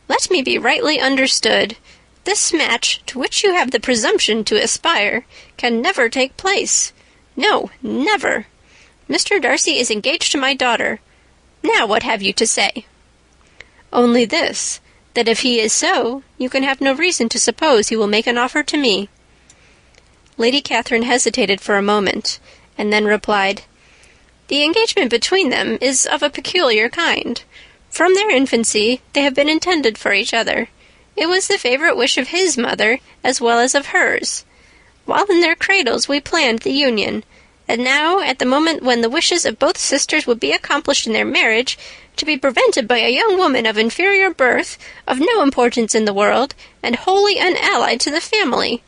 "Let me be rightly understood. This match, to which you have the presumption to aspire, can never take place. No, never. Mr. Darcy is engaged to my daughter. Now what have you to say?" "Only this, that if he is so, you can have no reason to suppose he will make an offer to me." Lady Catherine hesitated for a moment, and then replied, "The engagement between them is of a peculiar kind. From their infancy they have been intended for each other. It was the favorite wish of his mother as well as of hers. While in their cradles we planned the union, and now, at the moment when the wishes of both sisters would be accomplished in their marriage, to be prevented by a young woman of inferior birth, of no importance in the world, and wholly unallied to the family.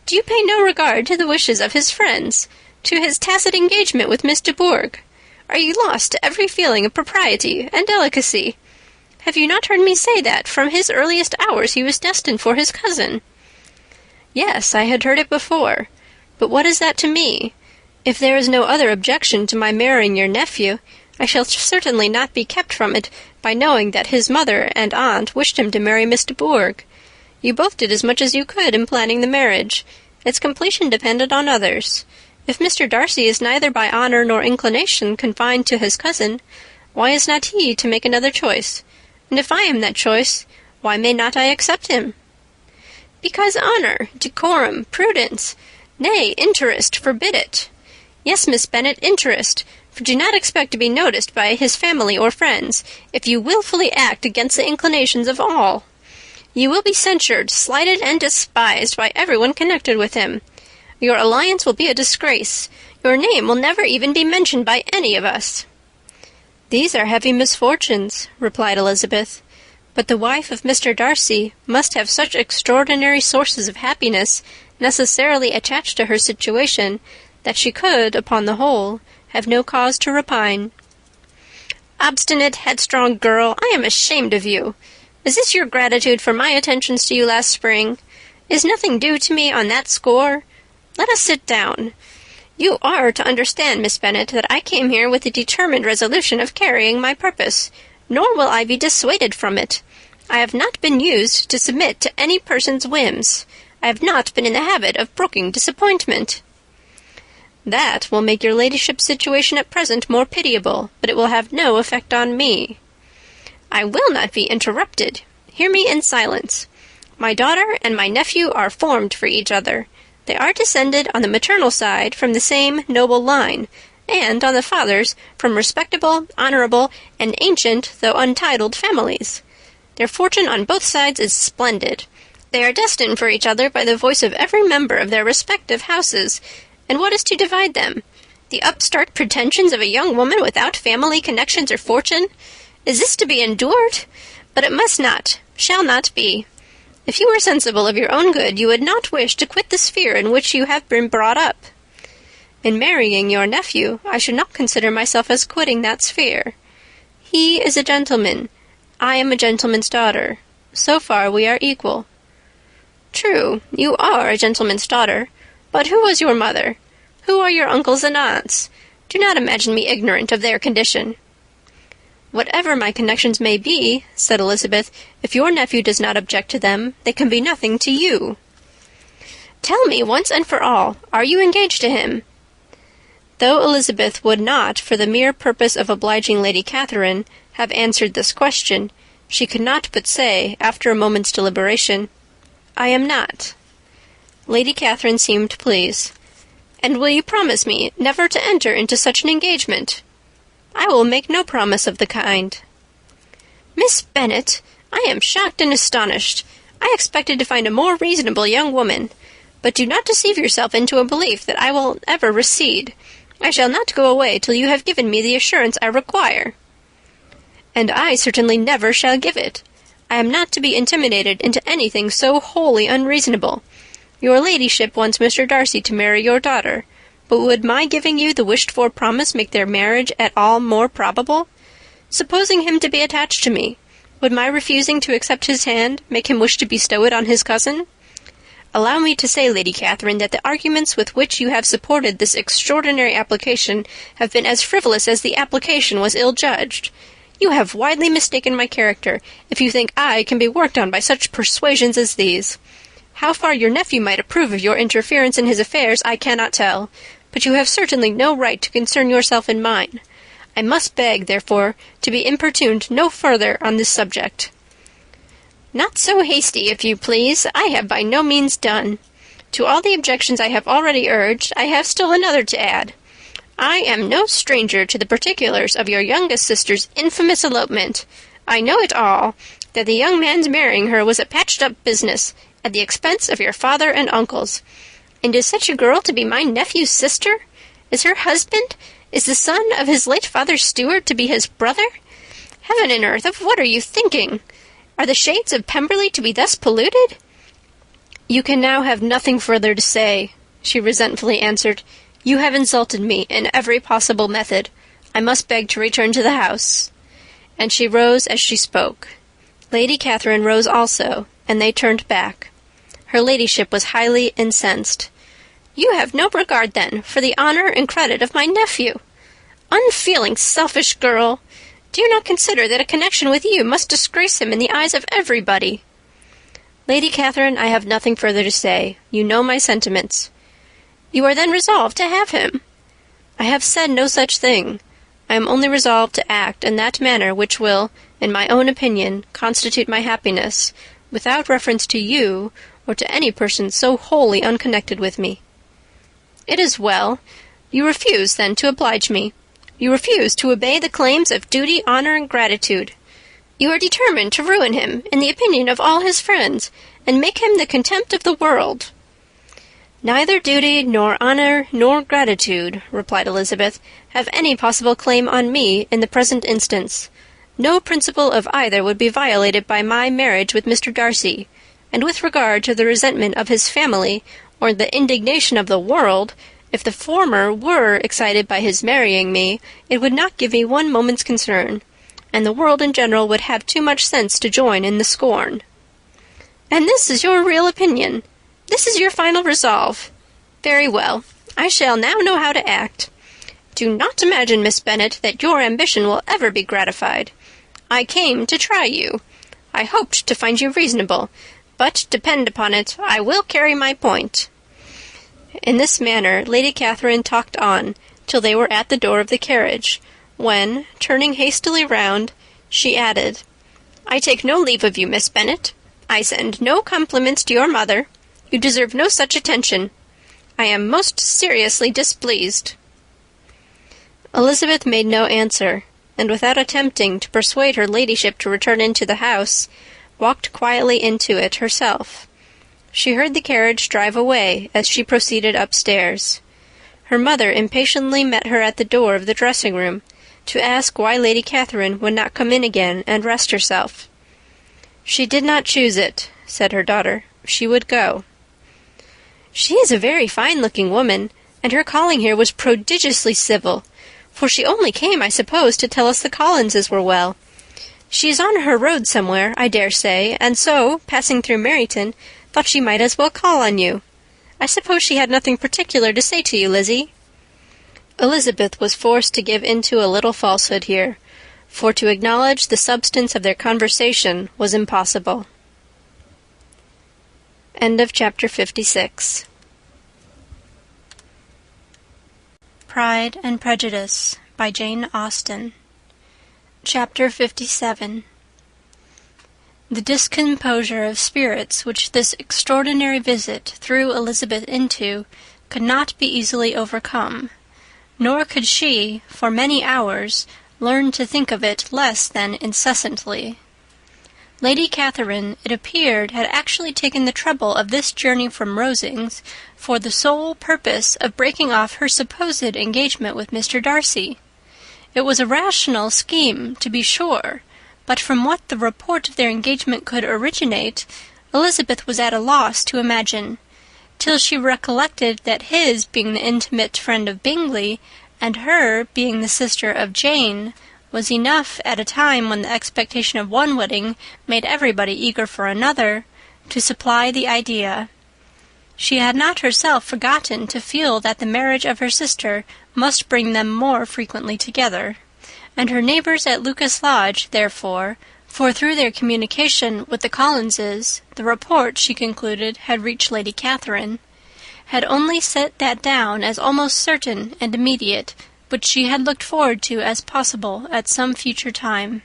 Do you pay no regard to the wishes of his friends, to his tacit engagement with Miss de Bourgh? Are you lost to every feeling of propriety and delicacy? Have you not heard me say that, from his earliest hours, he was destined for his cousin?" "Yes, I had heard it before. But what is that to me? If there is no other objection to my marrying your nephew, I shall certainly not be kept from it by knowing that his mother and aunt wished him to marry Miss de Bourgh. You both did as much as you could in planning the marriage. Its completion depended on others. If Mr. Darcy is neither by honour nor inclination confined to his cousin, why is not he to make another choice? And if I am that choice, why may not I accept him?" "Because honour, decorum, prudence, nay, interest, forbid it. Yes, Miss Bennet, interest, for do not expect to be noticed by his family or friends, if you wilfully act against the inclinations of all. You will be censured, slighted, and despised by everyone connected with him. Your alliance will be a disgrace. Your name will never even be mentioned by any of us." "These are heavy misfortunes," replied Elizabeth. "But the wife of Mr. Darcy must have such extraordinary sources of happiness necessarily attached to her situation that she could, upon the whole, have no cause to repine." "Obstinate, headstrong girl, I am ashamed of you. Is this your gratitude for my attentions to you last spring? Is nothing due to me on that score? Let us sit down. You are to understand, Miss Bennet, that I came here with the determined resolution of carrying my purpose, nor will I be dissuaded from it. I have not been used to submit to any person's whims. I have not been in the habit of brooking disappointment." "That will make your ladyship's situation at present more pitiable, but it will have no effect on me." "I will not be interrupted. Hear me in silence. My daughter and my nephew are formed for each other. They are descended on the maternal side from the same noble line, and on the father's from respectable, honourable, and ancient, though untitled, families. Their fortune on both sides is splendid. They are destined for each other by the voice of every member of their respective houses. And what is to divide them? The upstart pretensions of a young woman without family connections or fortune? Is this to be endured? But it must not, shall not be. If you were sensible of your own good, you would not wish to quit the sphere in which you have been brought up. In marrying your nephew, I should not consider myself as quitting that sphere. He is a gentleman. I am a gentleman's daughter. So far we are equal." "True, you are a gentleman's daughter. But who was your mother? Who are your uncles and aunts? Do not imagine me ignorant of their condition." "Whatever my connections may be," said Elizabeth, "if your nephew does not object to them, they can be nothing to you." "Tell me once and for all, are you engaged to him?" Though Elizabeth would not, for the mere purpose of obliging Lady Catherine, have answered this question, she could not but say, after a moment's deliberation, "I am not." Lady Catherine seemed pleased. "And will you promise me never to enter into such an engagement?" "I will make no promise of the kind." "Miss Bennet, I am shocked and astonished. I expected to find a more reasonable young woman. But do not deceive yourself into a belief that I will ever recede. I shall not go away till you have given me the assurance I require." "And I certainly never shall give it. I am not to be intimidated into anything so wholly unreasonable. Your ladyship wants Mr. Darcy to marry your daughter, but would my giving you the wished-for promise make their marriage at all more probable? Supposing him to be attached to me, would my refusing to accept his hand make him wish to bestow it on his cousin? Allow me to say, Lady Catherine, that the arguments with which you have supported this extraordinary application have been as frivolous as the application was ill-judged. You have widely mistaken my character, if you think I can be worked on by such persuasions as these. How far your nephew might approve of your interference in his affairs I cannot tell, but you have certainly no right to concern yourself in mine. I must beg, therefore, to be importuned no further on this subject." "Not so hasty, if you please. I have by no means done. To all the objections I have already urged, I have still another to add. I am no stranger to the particulars of your youngest sister's infamous elopement. I know it all, that the young man's marrying her was a patched-up business, at the expense of your father and uncles. And is such a girl to be my nephew's sister? Is her husband, is the son of his late father's steward, to be his brother? Heaven and earth, of what are you thinking? Are the shades of Pemberley to be thus polluted?" "You can now have nothing further to say," she resentfully answered. "You have insulted me in every possible method. I must beg to return to the house." And she rose as she spoke. Lady Catherine rose also, and they turned back. Her ladyship was highly incensed. "You have no regard, then, for the honor and credit of my nephew. Unfeeling, selfish girl! Do you not consider that a connection with you must disgrace him in the eyes of everybody?" "Lady Catherine, I have nothing further to say. You know my sentiments." "You are then resolved to have him?" "I have said no such thing. I am only resolved to act in that manner which will, in my own opinion, constitute my happiness, without reference to you or to any person so wholly unconnected with me." "It is well. You refuse, then, to oblige me. You refuse to obey the claims of duty, honor, and gratitude. You are determined to ruin him in the opinion of all his friends, and make him the contempt of the world." "Neither duty, nor honor, nor gratitude," replied Elizabeth, "have any possible claim on me in the present instance. No principle of either would be violated by my marriage with Mr. Darcy, and with regard to the resentment of his family, or the indignation of the world, if the former were excited by his marrying me, it would not give me one moment's concern, and the world in general would have too much sense to join in the scorn." "And this is your real opinion? This is your final resolve? Very well. I shall now know how to act. Do not imagine, Miss Bennet, that your ambition will ever be gratified. I came to try you. I hoped to find you reasonable, but depend upon it, I will carry my point." In this manner Lady Catherine talked on till they were at the door of the carriage, when, turning hastily round, she added, "I take no leave of you, Miss Bennet. I send no compliments to your mother. You deserve no such attention. I am most seriously displeased." Elizabeth made no answer, and without attempting to persuade her ladyship to return into the house, walked quietly into it herself. She heard the carriage drive away as she proceeded upstairs. Her mother impatiently met her at the door of the dressing-room, to ask why Lady Catherine would not come in again and rest herself. "She did not choose it," said her daughter. "She would go." "She is a very fine-looking woman, and her calling here was prodigiously civil, for she only came, I suppose, to tell us the Collinses were well. She is on her road somewhere, I dare say, and so, passing through Meryton, thought she might as well call on you. I suppose she had nothing particular to say to you, Lizzie?" Elizabeth was forced to give into a little falsehood here, for to acknowledge the substance of their conversation was impossible. End of chapter 56. Pride and Prejudice by Jane Austen. Chapter 57. The discomposure of spirits which this extraordinary visit threw Elizabeth into could not be easily overcome, nor could she, for many hours, learn to think of it less than incessantly. Lady Catherine, it appeared, had actually taken the trouble of this journey from Rosings for the sole purpose of breaking off her supposed engagement with Mr. Darcy. It was a rational scheme, to be sure, but from what the report of their engagement could originate, Elizabeth was at a loss to imagine. till she recollected that his being the intimate friend of Bingley, and her being the sister of Jane, was enough, at a time when the expectation of one wedding made everybody eager for another, to supply the idea. She had not herself forgotten to feel that the marriage of her sister must bring them more frequently together, and her neighbours at Lucas Lodge, therefore, for through their communication with the Collinses, the report, she concluded, had reached Lady Catherine, had only set that down as almost certain and immediate, which she had looked forward to as possible at some future time.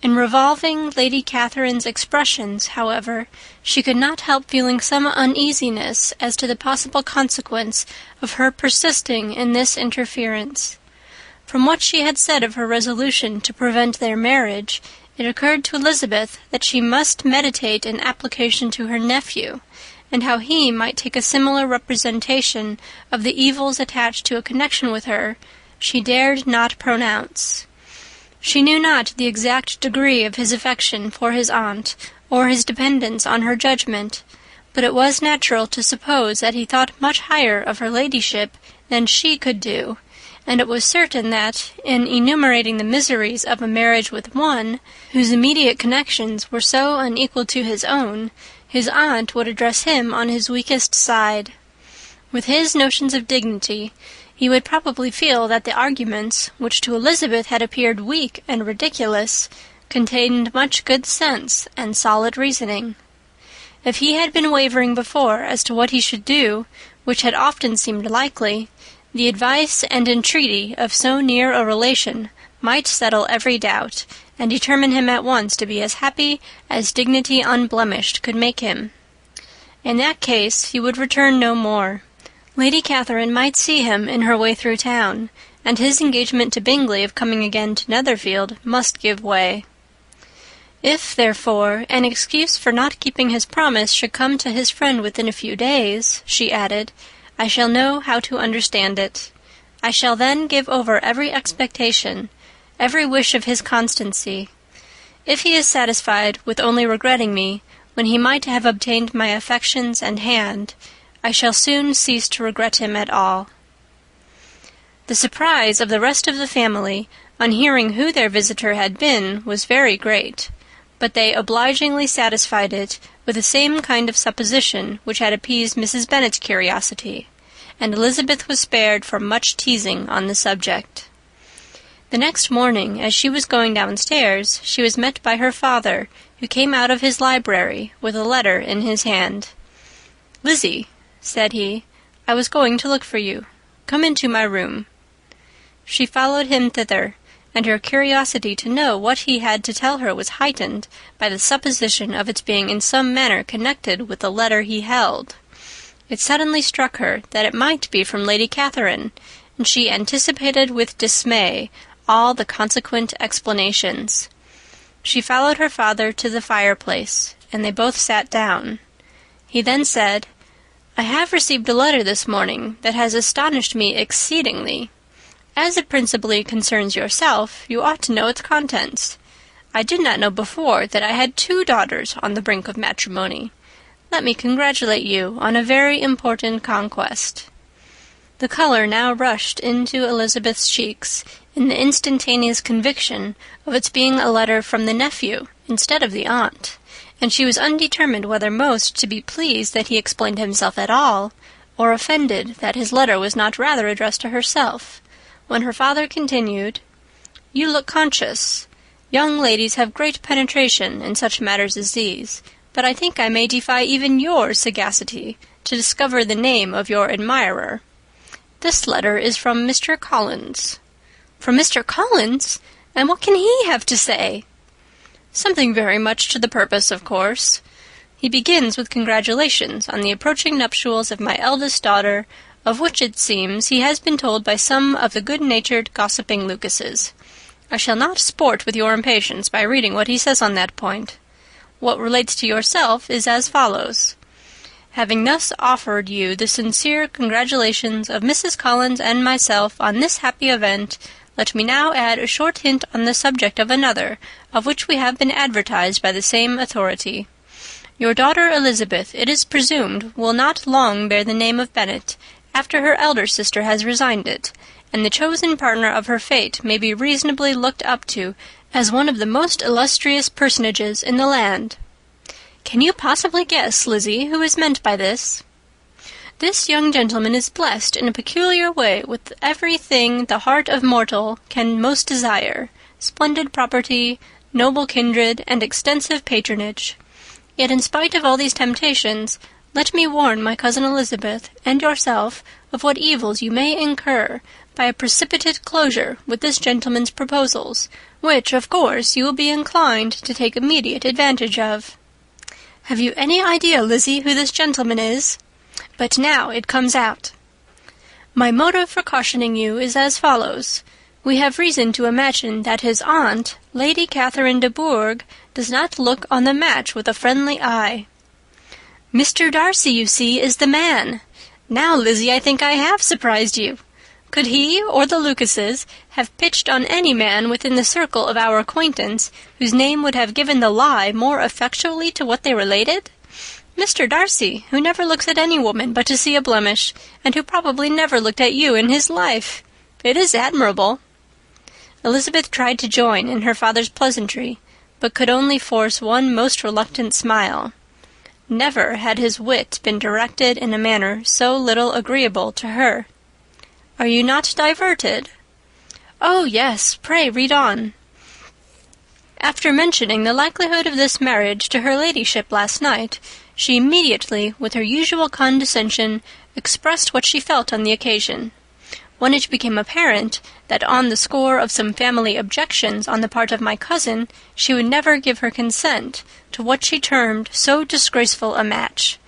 In revolving Lady Catherine's expressions, however, she could not help feeling some uneasiness as to the possible consequence of her persisting in this interference. From what she had said of her resolution to prevent their marriage, it occurred to Elizabeth that she must meditate an application to her nephew, and how he might take a similar representation of the evils attached to a connection with her, she dared not pronounce. She knew not the exact degree of his affection for his aunt, or his dependence on her judgment, but it was natural to suppose that he thought much higher of her ladyship than she could do, and it was certain that, in enumerating the miseries of a marriage with one, whose immediate connections were so unequal to his own, his aunt would address him on his weakest side. With his notions of dignity, he would probably feel that the arguments, which to Elizabeth had appeared weak and ridiculous, contained much good sense and solid reasoning. If he had been wavering before as to what he should do, which had often seemed likely, the advice and entreaty of so near a relation might settle every doubt, and determine him at once to be as happy as dignity unblemished could make him. In that case he would return no more. Lady Catherine might see him in her way through town, and his engagement to Bingley of coming again to Netherfield must give way. If, therefore, an excuse for not keeping his promise should come to his friend within a few days, she added, I shall know how to understand it. I shall then give over every expectation, every wish of his constancy. If he is satisfied with only regretting me, when he might have obtained my affections and hand, I shall soon cease to regret him at all. The surprise of the rest of the family, on hearing who their visitor had been, was very great, but they obligingly satisfied it with the same kind of supposition which had appeased Mrs. Bennet's curiosity, and Elizabeth was spared from much teasing on the subject. The next morning, as she was going downstairs, she was met by her father, who came out of his library with a letter in his hand. "Lizzie," said he, "I was going to look for you. Come into my room." She followed him thither, and her curiosity to know what he had to tell her was heightened by the supposition of its being in some manner connected with the letter he held. It suddenly struck her that it might be from Lady Catherine, and she anticipated with dismay all the consequent explanations. She followed her father to the fireplace, and they both sat down. He then said, "I have received a letter this morning that has astonished me exceedingly. As it principally concerns yourself, you ought to know its contents. I did not know before that I had 2 daughters on the brink of matrimony. Let me congratulate you on a very important conquest." The color now rushed into Elizabeth's cheeks in the instantaneous conviction of its being a letter from the nephew instead of the aunt, and she was undetermined whether most to be pleased that he explained himself at all, or offended that his letter was not rather addressed to herself, when her father continued, "You look conscious. Young ladies have great penetration in such matters as these, but I think I may defy even your sagacity to discover the name of your admirer. This letter is from Mr. Collins." "From Mr. Collins? And what can he have to say?" "Something very much to the purpose, of course. He begins with congratulations on the approaching nuptials of my eldest daughter, of which, it seems, he has been told by some of the good-natured, gossiping Lucases. I shall not sport with your impatience by reading what he says on that point. What relates to yourself is as follows. Having thus offered you the sincere congratulations of Mrs. Collins and myself on this happy event, let me now add a short hint on the subject of another, of which we have been advertised by the same authority. Your daughter Elizabeth, it is presumed, will not long bear the name of Bennet, after her elder sister has resigned it, and the chosen partner of her fate may be reasonably looked up to as one of the most illustrious personages in the land. Can you possibly guess, Lizzie, who is meant by this? This young gentleman is blessed in a peculiar way with everything the heart of mortal can most desire, splendid property, noble kindred, and extensive patronage. Yet in spite of all these temptations, let me warn my cousin Elizabeth and yourself of what evils you may incur by a precipitate closure with this gentleman's proposals, which, of course, you will be inclined to take immediate advantage of. Have you any idea, Lizzie, who this gentleman is? But now it comes out. My motive for cautioning you is as follows. We have reason to imagine that his aunt, Lady Catherine de Bourgh, does not look on the match with a friendly eye. Mr. Darcy, you see, is the man. Now, Lizzie, I think I have surprised you. Could he or the Lucases have pitched on any man within the circle of our acquaintance whose name would have given the lie more effectually to what they related? Mr. Darcy, who never looks at any woman but to see a blemish, and who probably never looked at you in his life. It is admirable. Elizabeth tried to join in her father's pleasantry, but could only force one most reluctant smile. Never had his wit been directed in a manner so little agreeable to her. Are you not diverted? Oh, yes, pray read on. After mentioning the likelihood of this marriage to her ladyship last night, she immediately, with her usual condescension, expressed what she felt on the occasion. When it became apparent that on the score of some family objections on the part of my cousin, she would never give her consent to what she termed so disgraceful a match,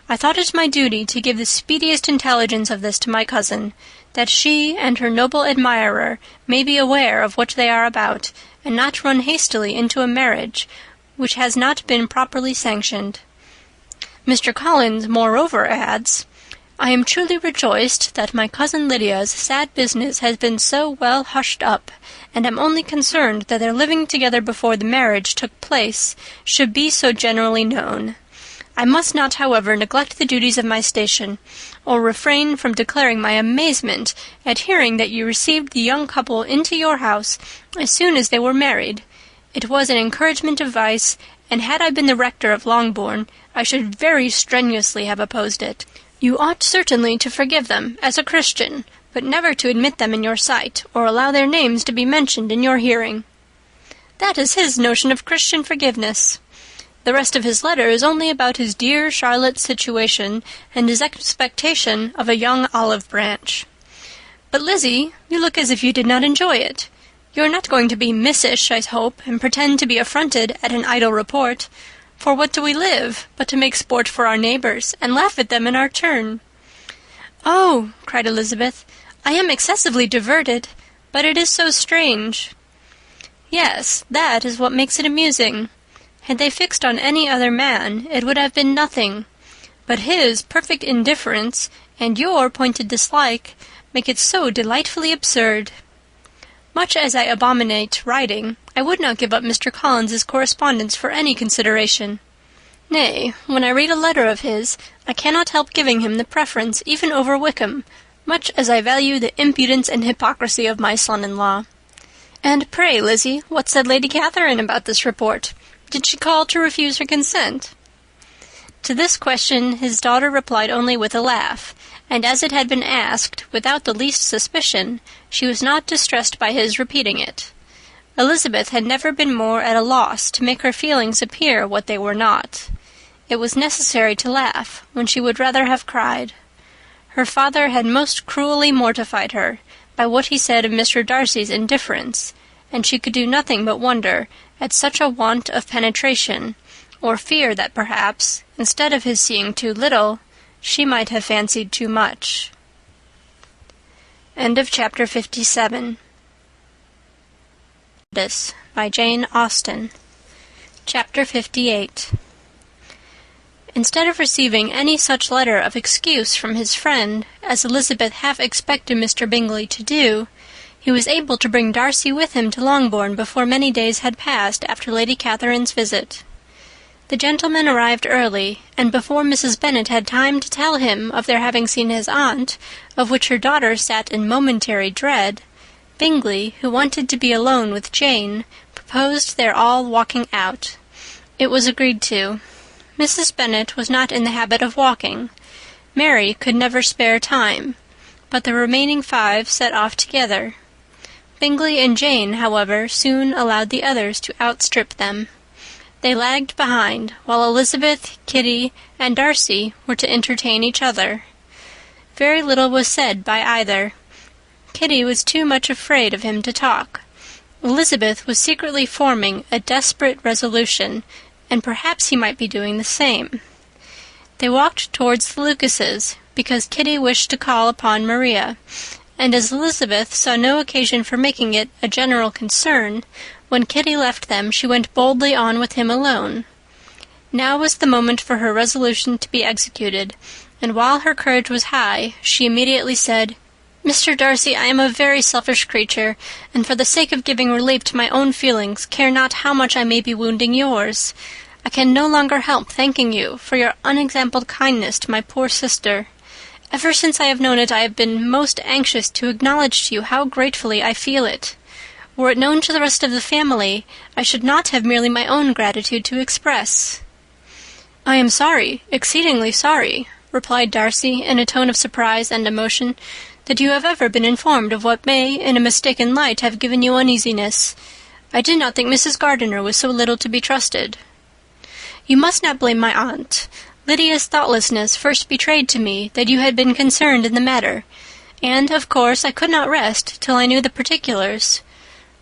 I thought it my duty to give the speediest intelligence of this to my cousin, that she and her noble admirer may be aware of what they are about, and not run hastily into a marriage which has not been properly sanctioned. Mr. Collins, moreover, adds, I am truly rejoiced that my cousin Lydia's sad business has been so well hushed up, and am only concerned that their living together before the marriage took place should be so generally known. I must not, however, neglect the duties of my station, or refrain from declaring my amazement at hearing that you received the young couple into your house as soon as they were married. It was an encouragement of vice, and had I been the rector of Longbourn, I should very strenuously have opposed it. You ought certainly to forgive them as a Christian, but never to admit them in your sight, or allow their names to be mentioned in your hearing. That is his notion of Christian forgiveness. The rest of his letter is only about his dear Charlotte's situation and his expectation of a young olive branch. But, Lizzie, you look as if you did not enjoy it. You are not going to be missish, I hope, and pretend to be affronted at an idle report. For what do we live, but to make sport for our neighbours, and laugh at them in our turn? Oh, cried Elizabeth, I am excessively diverted, but it is so strange. Yes, that is what makes it amusing. Had they fixed on any other man, it would have been nothing. But his perfect indifference and your pointed dislike make it so delightfully absurd. Much as I abominate writing, I would not give up Mr. Collins's correspondence for any consideration. Nay, when I read a letter of his, I cannot help giving him the preference even over Wickham, much as I value the impudence and hypocrisy of my son-in-law. And pray, Lizzie, what said Lady Catherine about this report? Did she call to refuse her consent? To this question his daughter replied only with a laugh, and as it had been asked without the least suspicion, she was not distressed by his repeating it. Elizabeth had never been more at a loss to make her feelings appear what they were not. It was necessary to laugh when she would rather have cried. Her father had most cruelly mortified her by what he said of Mr. Darcy's indifference, and she could do nothing but wonder at such a want of penetration, or fear that perhaps, instead of his seeing too little, she might have fancied too much. End of chapter 57. Prejudice by Jane Austen. Chapter 58. Instead of receiving any such letter of excuse from his friend as Elizabeth half expected Mr. Bingley to do, he was able to bring Darcy with him to Longbourn before many days had passed after Lady Catherine's visit. The gentlemen arrived early, and before Mrs. Bennet had time to tell him of their having seen his aunt, of which her daughter sat in momentary dread, Bingley, who wanted to be alone with Jane, proposed their all walking out. It was agreed to. Mrs. Bennet was not in the habit of walking. Mary could never spare time, but the remaining 5 set off together. Bingley and Jane, however, soon allowed the others to outstrip them. They lagged behind, while Elizabeth, Kitty, and Darcy were to entertain each other. Very little was said by either. Kitty was too much afraid of him to talk. Elizabeth was secretly forming a desperate resolution, and perhaps he might be doing the same. They walked towards the Lucases, because Kitty wished to call upon Maria, and as Elizabeth saw no occasion for making it a general concern, when Kitty left them she went boldly on with him alone. Now was the moment for her resolution to be executed, and while her courage was high, she immediately said, "Mr. Darcy, I am a very selfish creature, and for the sake of giving relief to my own feelings, care not how much I may be wounding yours. I can no longer help thanking you for your unexampled kindness to my poor sister. Ever since I have known it, I have been most anxious to acknowledge to you how gratefully I feel it. Were it known to the rest of the family, I should not have merely my own gratitude to express." "I am sorry, exceedingly sorry," replied Darcy, in a tone of surprise and emotion, "that you have ever been informed of what may, in a mistaken light, have given you uneasiness. I did not think Mrs. Gardiner was so little to be trusted." "You must not blame my aunt. Lydia's thoughtlessness first betrayed to me that you had been concerned in the matter, and, of course, I could not rest till I knew the particulars.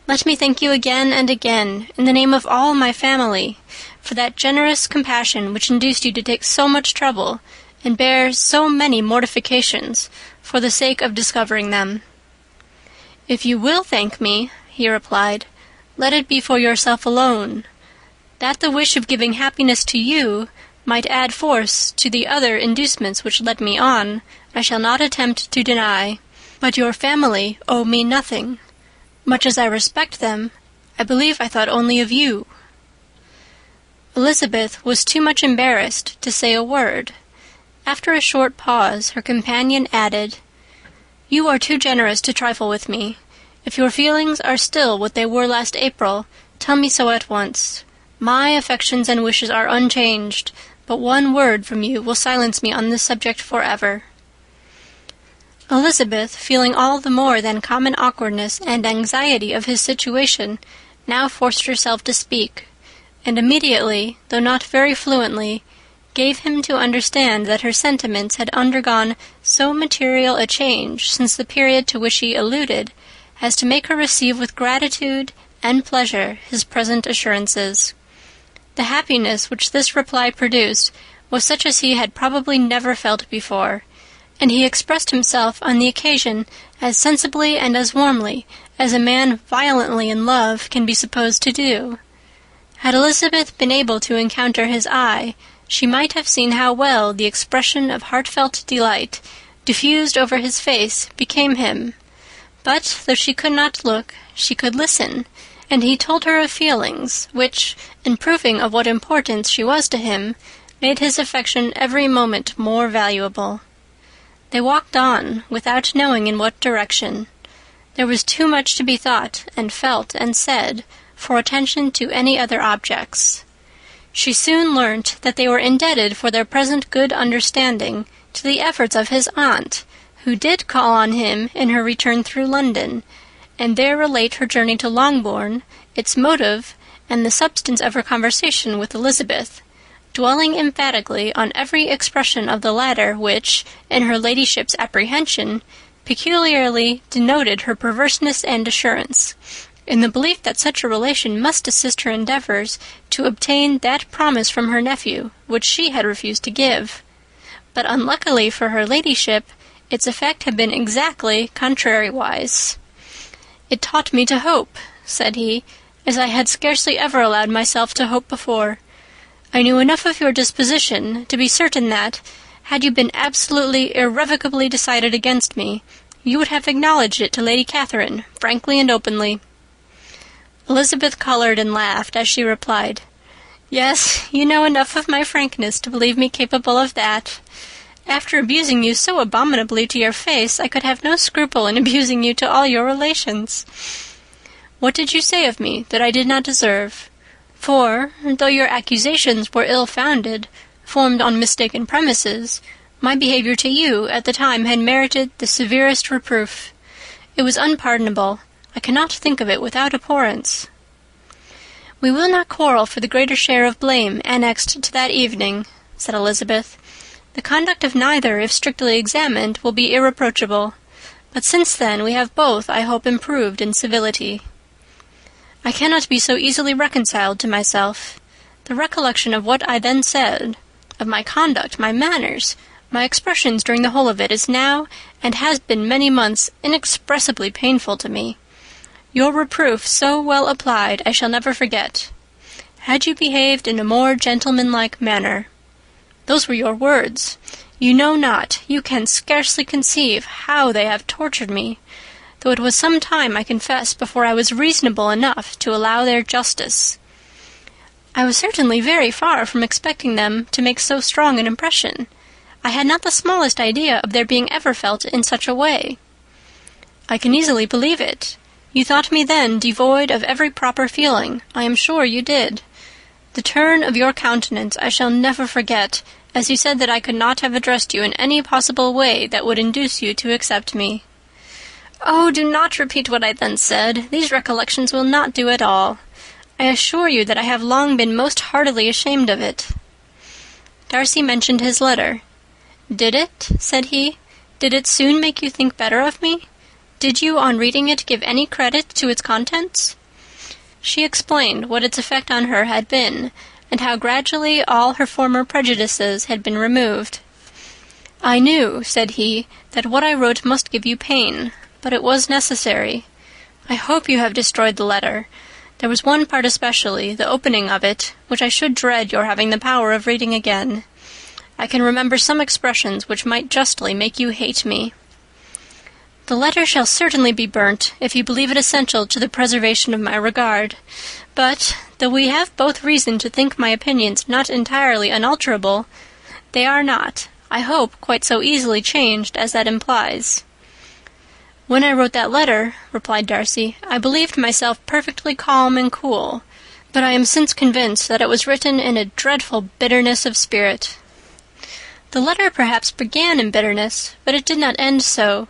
Let me thank you again and again, in the name of all my family, for that generous compassion which induced you to take so much trouble, and bear so many mortifications, for the sake of discovering them." "If you will thank me," he replied, "let it be for yourself alone. That the wish of giving happiness to you might add force to the other inducements which led me on, I shall not attempt to deny. But your family owe me nothing. Much as I respect them, I believe I thought only of you." Elizabeth was too much embarrassed to say a word. After a short pause, her companion added, "You are too generous to trifle with me. If your feelings are still what they were last April, tell me so at once. My affections and wishes are unchanged, but one word from you will silence me on this subject forever." Elizabeth, feeling all the more than common awkwardness and anxiety of his situation, now forced herself to speak, and immediately, though not very fluently, gave him to understand that her sentiments had undergone so material a change since the period to which he alluded, as to make her receive with gratitude and pleasure his present assurances. The happiness which this reply produced was such as he had probably never felt before, and he expressed himself on the occasion as sensibly and as warmly as a man violently in love can be supposed to do. Had Elizabeth been able to encounter his eye, she might have seen how well the expression of heartfelt delight diffused over his face became him. But, though she could not look, she could listen, and he told her of feelings which, in proving of what importance she was to him, made his affection every moment more valuable. They walked on, without knowing in what direction. There was too much to be thought and felt and said for attention to any other objects. She soon learnt that they were indebted for their present good understanding to the efforts of his aunt, who did call on him in her return through London, and there relate her journey to Longbourn, its motive, and the substance of her conversation with Elizabeth, dwelling emphatically on every expression of the latter which, in her ladyship's apprehension, peculiarly denoted her perverseness and assurance, in the belief that such a relation must assist her endeavours to obtain that promise from her nephew which she had refused to give. But unluckily for her ladyship, its effect had been exactly contrariwise. "It taught me to hope," said he, "as I had scarcely ever allowed myself to hope before. I knew enough of your disposition to be certain that, had you been absolutely, irrevocably decided against me, you would have acknowledged it to Lady Catherine, frankly and openly." Elizabeth coloured and laughed as she replied, Yes, you know enough of my frankness to believe me capable of that. After abusing you so abominably to your face, I could have no scruple in abusing you to all your relations. What did you say of me that I did not deserve? For, though your accusations were ill-founded, formed on mistaken premises, my behavior to you at the time had merited the severest reproof. It was unpardonable. I cannot think of it without abhorrence. We will not quarrel for the greater share of blame annexed to that evening, said Elizabeth. The conduct of neither, if strictly examined, will be irreproachable. But since then we have both, I hope, improved in civility. I cannot be so easily reconciled to myself. The recollection of what I then said, of my conduct, my manners, my expressions during the whole of it, is now, and has been many months, inexpressibly painful to me. Your reproof, so well applied, I shall never forget. Had you behaved in a more gentlemanlike manner. Those were your words. You know not, you can scarcely conceive how they have tortured me, though it was some time, I confess, before I was reasonable enough to allow their justice. I was certainly very far from expecting them to make so strong an impression. I had not the smallest idea of their being ever felt in such a way. I can easily believe it. You thought me then devoid of every proper feeling. I am sure you did. The turn of your countenance I shall never forget, as you said that I could not have addressed you in any possible way that would induce you to accept me. Oh, do not repeat what I then said. These recollections will not do at all. I assure you that I have long been most heartily ashamed of it. Darcy mentioned his letter. Did it? Said he. Did it soon make you think better of me? Did you, on reading it, give any credit to its contents? She explained what its effect on her had been, and how gradually all her former prejudices had been removed. I knew, said he, that what I wrote must give you pain, but it was necessary. I hope you have destroyed the letter. There was one part especially, the opening of it, which I should dread your having the power of reading again. I can remember some expressions which might justly make you hate me. The letter shall certainly be burnt, if you believe it essential to the preservation of my regard. But, though we have both reason to think my opinions not entirely unalterable, they are not, I hope, quite so easily changed as that implies. When I wrote that letter, replied Darcy, I believed myself perfectly calm and cool, but I am since convinced that it was written in a dreadful bitterness of spirit. The letter perhaps began in bitterness, but it did not end so.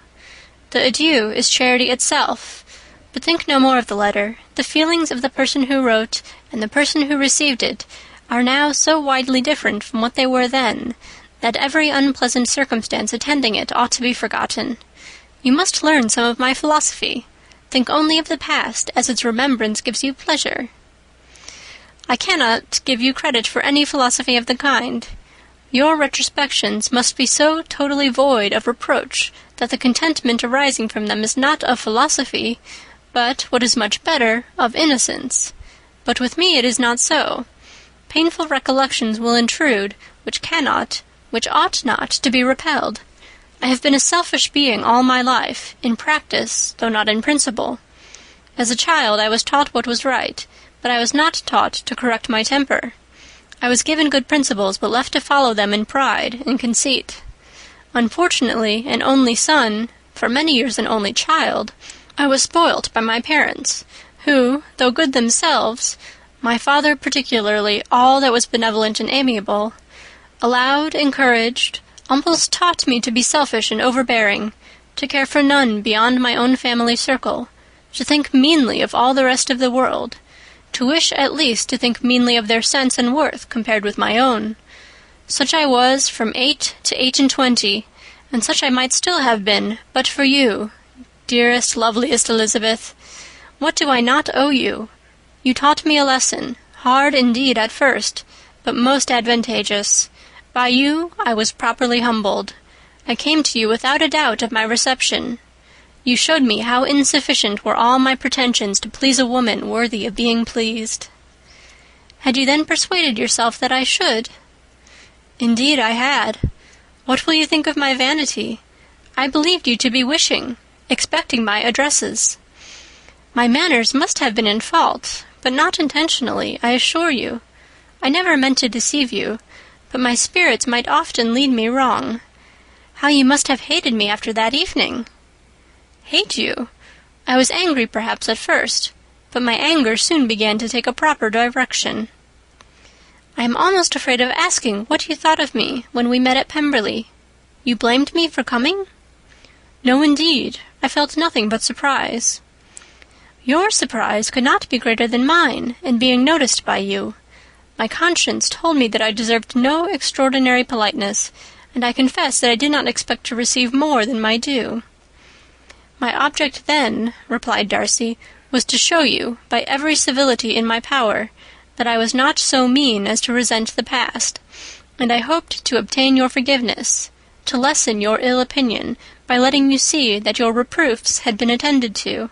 The adieu is charity itself. But think no more of the letter. The feelings of the person who wrote and the person who received it are now so widely different from what they were then, that every unpleasant circumstance attending it ought to be forgotten. You must learn some of my philosophy. Think only of the past, as its remembrance gives you pleasure. I cannot give you credit for any philosophy of the kind. Your retrospections must be so totally void of reproach that the contentment arising from them is not of philosophy, but, what is much better, of innocence. But with me it is not so. Painful recollections will intrude, which ought not to be repelled. I have been a selfish being all my life, in practice, though not in principle. As a child I was taught what was right, but I was not taught to correct my temper. I was given good principles, but left to follow them in pride and conceit. Unfortunately, an only son, for many years an only child, I was spoilt by my parents, who, though good themselves, my father particularly all that was benevolent and amiable, allowed, encouraged, almost taught me to be selfish and overbearing, to care for none beyond my own family circle, to think meanly of all the rest of the world, to wish at least to think meanly of their sense and worth compared with my own. Such I was from 8 to 28, and such I might still have been, but for you, dearest, loveliest Elizabeth. What do I not owe you? You taught me a lesson, hard indeed at first, but most advantageous. By you I was properly humbled. I came to you without a doubt of my reception. You showed me how insufficient were all my pretensions to please a woman worthy of being pleased. Had you then persuaded yourself that I should? Indeed I had. What will you think of my vanity? I believed you to be wishing, expecting my addresses. My manners must have been in fault, but not intentionally, I assure you. I never meant to deceive you, but my spirits might often lead me wrong. How you must have hated me after that evening!" "Hate you? I was angry perhaps at first, but my anger soon began to take a proper direction. I am almost afraid of asking what you thought of me when we met at Pemberley. You blamed me for coming?" "No, indeed. I felt nothing but surprise." "Your surprise could not be greater than mine in being noticed by you. My conscience told me that I deserved no extraordinary politeness, and I confess that I did not expect to receive more than my due." "My object then," replied Darcy, "was to show you, by every civility in my power, that I was not so mean as to resent the past, and I hoped to obtain your forgiveness, to lessen your ill opinion by letting you see that your reproofs had been attended to.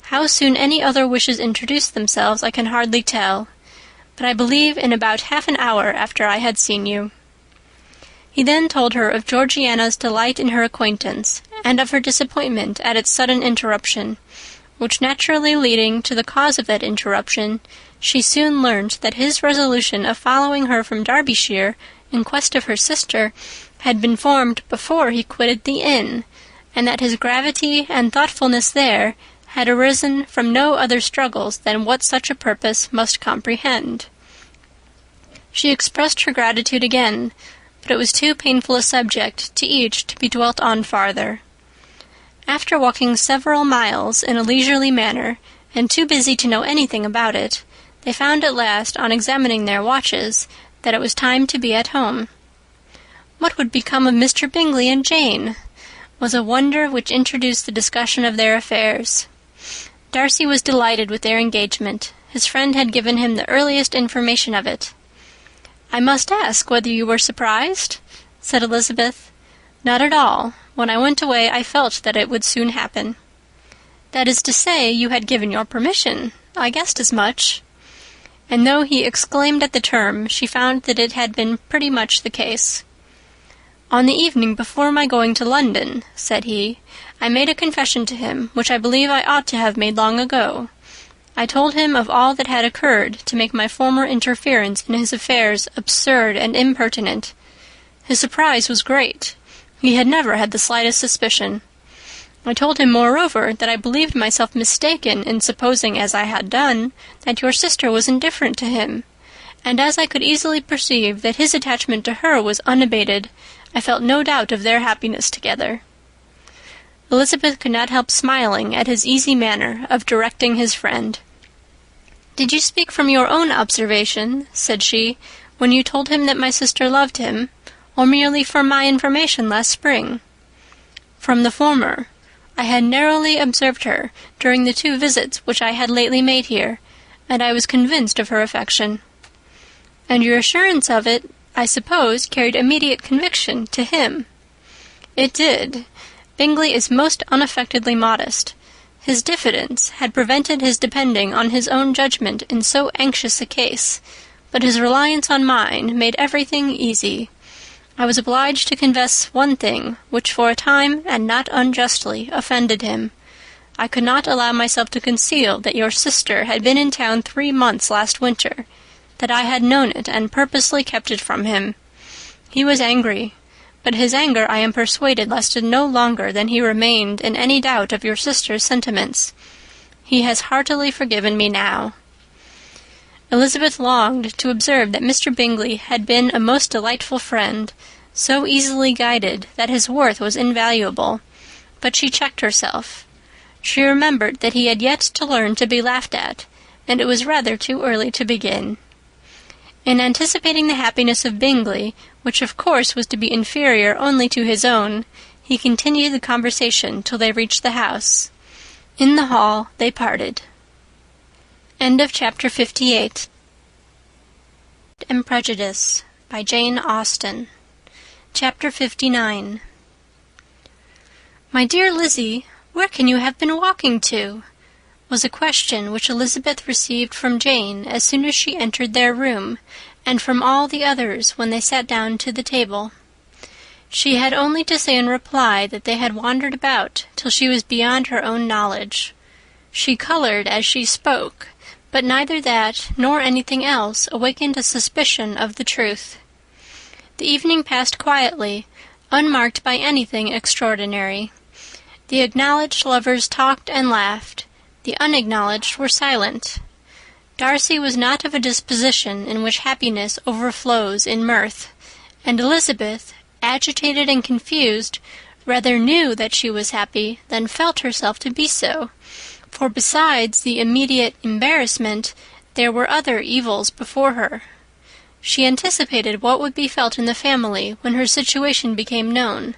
How soon any other wishes introduced themselves I can hardly tell, but I believe in about half an hour after I had seen you." He then told her of Georgiana's delight in her acquaintance, and of her disappointment at its sudden interruption, which naturally leading to the cause of that interruption, she soon learned that his resolution of following her from Derbyshire in quest of her sister had been formed before he quitted the inn, and that his gravity and thoughtfulness there had arisen from no other struggles than what such a purpose must comprehend. She expressed her gratitude again, but it was too painful a subject to each to be dwelt on farther. After walking several miles in a leisurely manner, and too busy to know anything about it, they found at last, on examining their watches, that it was time to be at home. What would become of Mr. Bingley and Jane? Was a wonder which introduced the discussion of their affairs. Darcy was delighted with their engagement. His friend had given him the earliest information of it. "I must ask whether you were surprised?" said Elizabeth. "Not at all. When I went away I felt that it would soon happen." "That is to say, you had given your permission. I guessed as much." And though he exclaimed at the term, she found that it had been pretty much the case. "On the evening before my going to London," said he, "I made a confession to him, which I believe I ought to have made long ago. I told him of all that had occurred to make my former interference in his affairs absurd and impertinent. His surprise was great. He had never had the slightest suspicion. I told him, moreover, that I believed myself mistaken in supposing, as I had done, that your sister was indifferent to him, and as I could easily perceive that his attachment to her was unabated, I felt no doubt of their happiness together." Elizabeth could not help smiling at his easy manner of directing his friend. "Did you speak from your own observation," said she, "when you told him that my sister loved him, or merely from my information last spring?" "From the former. I had narrowly observed her during the 2 visits which I had lately made here, and I was convinced of her affection." "And your assurance of it, I suppose, carried immediate conviction to him?" "It did. Bingley is most unaffectedly modest. His diffidence had prevented his depending on his own judgment in so anxious a case, but his reliance on mine made everything easy. I was obliged to confess one thing, which for a time, and not unjustly, offended him. I could not allow myself to conceal that your sister had been in town 3 months last winter, that I had known it and purposely kept it from him. He was angry, but his anger I am persuaded lasted no longer than he remained in any doubt of your sister's sentiments. He has heartily forgiven me now." Elizabeth longed to observe that Mr. Bingley had been a most delightful friend, so easily guided that his worth was invaluable, but she checked herself. She remembered that he had yet to learn to be laughed at, and it was rather too early to begin. In anticipating the happiness of Bingley, which of course was to be inferior only to his own, he continued the conversation till they reached the house. In the hall they parted. End of Chapter 58. And Prejudice by Jane Austen. Chapter 59. "My dear Lizzie, where can you have been walking to?" was a question which Elizabeth received from Jane as soon as she entered their room, and from all the others when they sat down to the table. She had only to say in reply that they had wandered about till she was beyond her own knowledge. She coloured as she spoke, But neither that nor anything else awakened a suspicion of the truth. The evening passed quietly, unmarked by anything extraordinary. The acknowledged lovers talked and laughed. The unacknowledged were silent. Darcy was not of a disposition in which happiness overflows in mirth, and Elizabeth, agitated and confused, rather knew that she was happy than felt herself to be so, for besides the immediate embarrassment, there were other evils before her. She anticipated what would be felt in the family when her situation became known.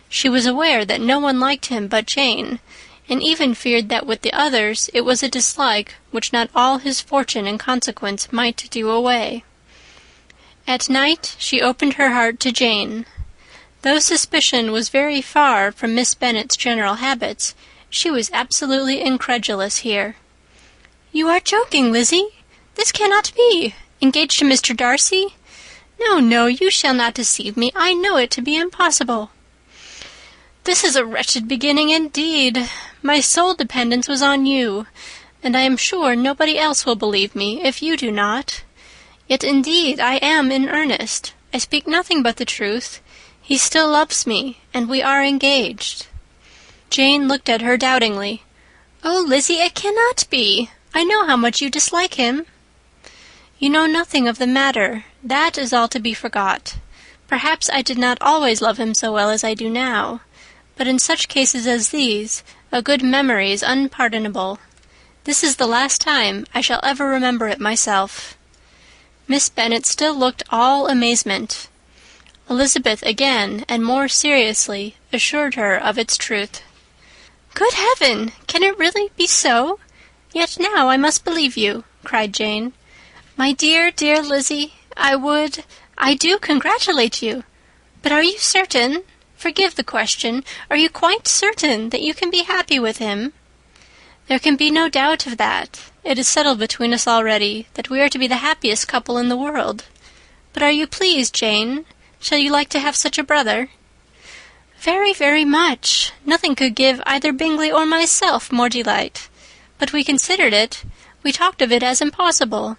She was aware that no one liked him but Jane, and even feared that with the others it was a dislike which not all his fortune and consequence might do away. At night she opened her heart to Jane. Though suspicion was very far from Miss Bennet's general habits, she was absolutely incredulous here. "You are joking, Lizzie. This cannot be. Engaged to Mr. Darcy? No, no, you shall not deceive me. I know it to be impossible." "This is a wretched beginning indeed. My sole dependence was on you, and I am sure nobody else will believe me if you do not. Yet indeed I am in earnest. I speak nothing but the truth. He still loves me, and we are engaged." Jane looked at her doubtingly. "Oh, Lizzie, it cannot be. I know how much you dislike him." "You know nothing of the matter. That is all to be forgot. Perhaps I did not always love him so well as I do now. But in such cases as these, a good memory is unpardonable. This is the last time I shall ever remember it myself." Miss Bennet still looked all amazement. Elizabeth again, and more seriously, assured her of its truth. "Good heaven! Can it really be so? Yet now I must believe you," cried Jane. "My dear, dear Lizzie, I do congratulate you. But are you certain? Forgive the question. Are you quite certain that you can be happy with him?" "There can be no doubt of that. It is settled between us already that we are to be the happiest couple in the world. But are you pleased, Jane? Shall you like to have such a brother?" "Very, very much. Nothing could give either Bingley or myself more delight. But we considered it. We talked of it as impossible.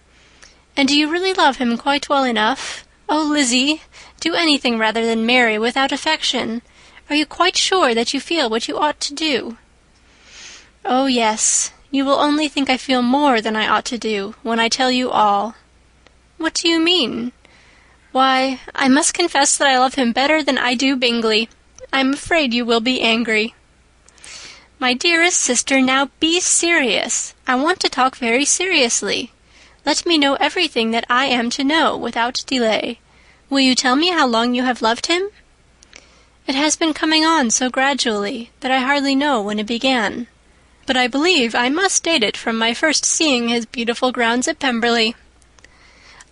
And do you really love him quite well enough? Oh, Lizzie, do anything rather than marry without affection. Are you quite sure that you feel what you ought to do?" "Oh, yes. You will only think I feel more than I ought to do when I tell you all." "What do you mean?" "Why, I must confess that I love him better than I do Bingley. I'm afraid you will be angry." "My dearest sister, now be serious. I want to talk very seriously. Let me know everything that I am to know without delay. Will you tell me how long you have loved him?" "It has been coming on so gradually that I hardly know when it began. But I believe I must date it from my first seeing his beautiful grounds at Pemberley."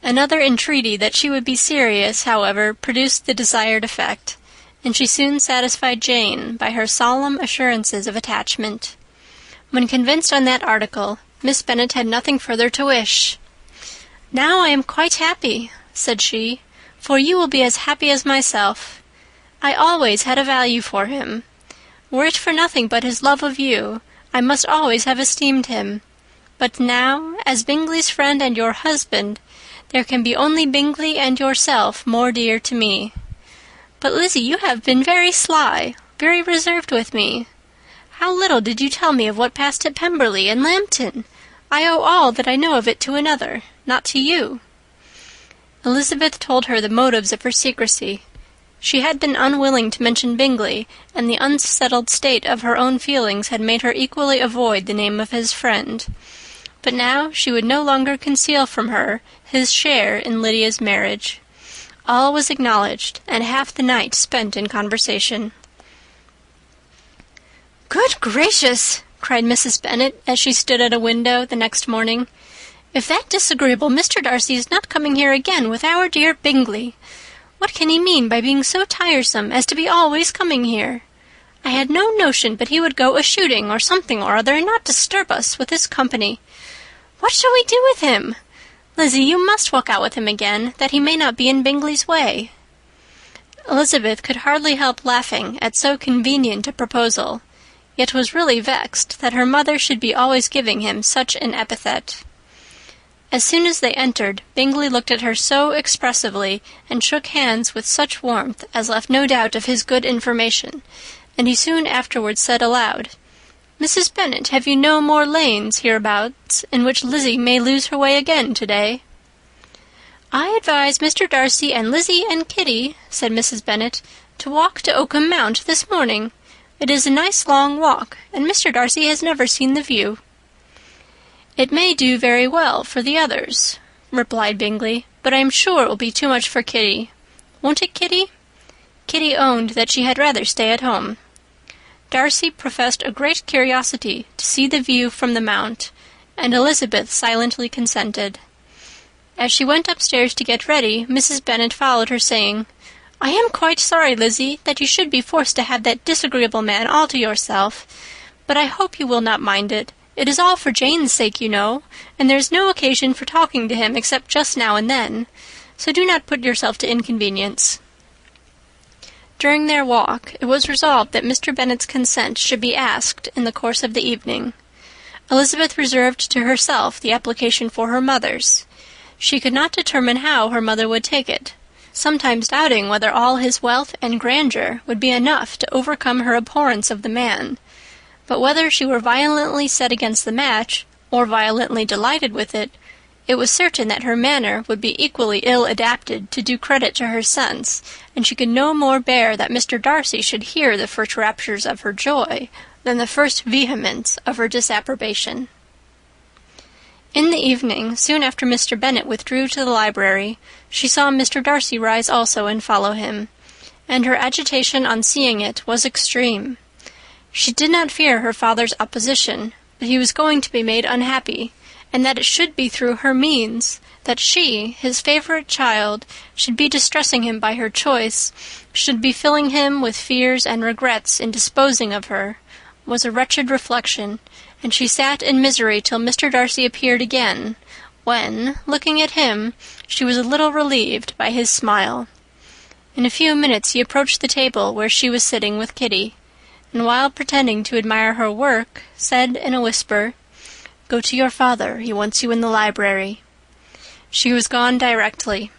Another entreaty that she would be serious, however, produced the desired effect, and she soon satisfied Jane by her solemn assurances of attachment. When convinced on that article, Miss Bennet had nothing further to wish. "Now I am quite happy," said she, "for you will be as happy as myself. I always had a value for him. Were it for nothing but his love of you, I must always have esteemed him. But now, as Bingley's friend and your husband, there can be only Bingley and yourself more dear to me. But, Lizzie, you have been very sly, very reserved with me. How little did you tell me of what passed at Pemberley and Lambton! I owe all that I know of it to another, not to you." Elizabeth told her the motives of her secrecy. She had been unwilling to mention Bingley, and the unsettled state of her own feelings had made her equally avoid the name of his friend. But now she would no longer conceal from her his share in Lydia's marriage. All was acknowledged, and half the night spent in conversation. "Good gracious!" cried Mrs. Bennet, as she stood at a window the next morning. "If that disagreeable Mr. Darcy is not coming here again with our dear Bingley! What can he mean by being so tiresome as to be always coming here? I had no notion but he would go a-shooting or something or other and not disturb us with his company. What shall we do with him? Lizzie, you must walk out with him again, that he may not be in Bingley's way." Elizabeth could hardly help laughing at so convenient a proposal, yet was really vexed that her mother should be always giving him such an epithet. As soon as they entered, Bingley looked at her so expressively, and shook hands with such warmth, as left no doubt of his good information, and he soon afterwards said aloud, "Mrs. Bennet, have you no more lanes hereabouts in which Lizzie may lose her way again to-day?" "I advise Mr. Darcy and Lizzie and Kitty," said Mrs. Bennet, "to walk to Oakham Mount this morning. It is a nice long walk, and Mr. Darcy has never seen the view." "It may do very well for the others," replied Bingley, "but I am sure it will be too much for Kitty. Won't it, Kitty?" Kitty owned that she had rather stay at home. Darcy professed a great curiosity to see the view from the Mount, and Elizabeth silently consented. As she went upstairs to get ready, Mrs. Bennet followed her, saying, "I am quite sorry, Lizzie, that you should be forced to have that disagreeable man all to yourself, but I hope you will not mind it. It is all for Jane's sake, you know, and there is no occasion for talking to him except just now and then, so do not put yourself to inconvenience." During their walk, it was resolved that Mr. Bennet's consent should be asked in the course of the evening. Elizabeth reserved to herself the application for her mother's. She could not determine how her mother would take it, sometimes doubting whether all his wealth and grandeur would be enough to overcome her abhorrence of the man. But whether she were violently set against the match, or violently delighted with it, it was certain that her manner would be equally ill adapted to do credit to her sense, and she could no more bear that Mr. Darcy should hear the first raptures of her joy than the first vehemence of her disapprobation. In the evening, soon after Mr. Bennet withdrew to the library, she saw Mr. Darcy rise also and follow him, and her agitation on seeing it was extreme. She did not fear her father's opposition, but he was going to be made unhappy, and that it should be through her means, that she, his favourite child, should be distressing him by her choice, should be filling him with fears and regrets in disposing of her, was a wretched reflection, and she sat in misery till Mr. Darcy appeared again, when, looking at him, she was a little relieved by his smile. In a few minutes he approached the table where she was sitting with Kitty, and while pretending to admire her work, said in a whisper, "Go to your father, he wants you in the library." She was gone directly.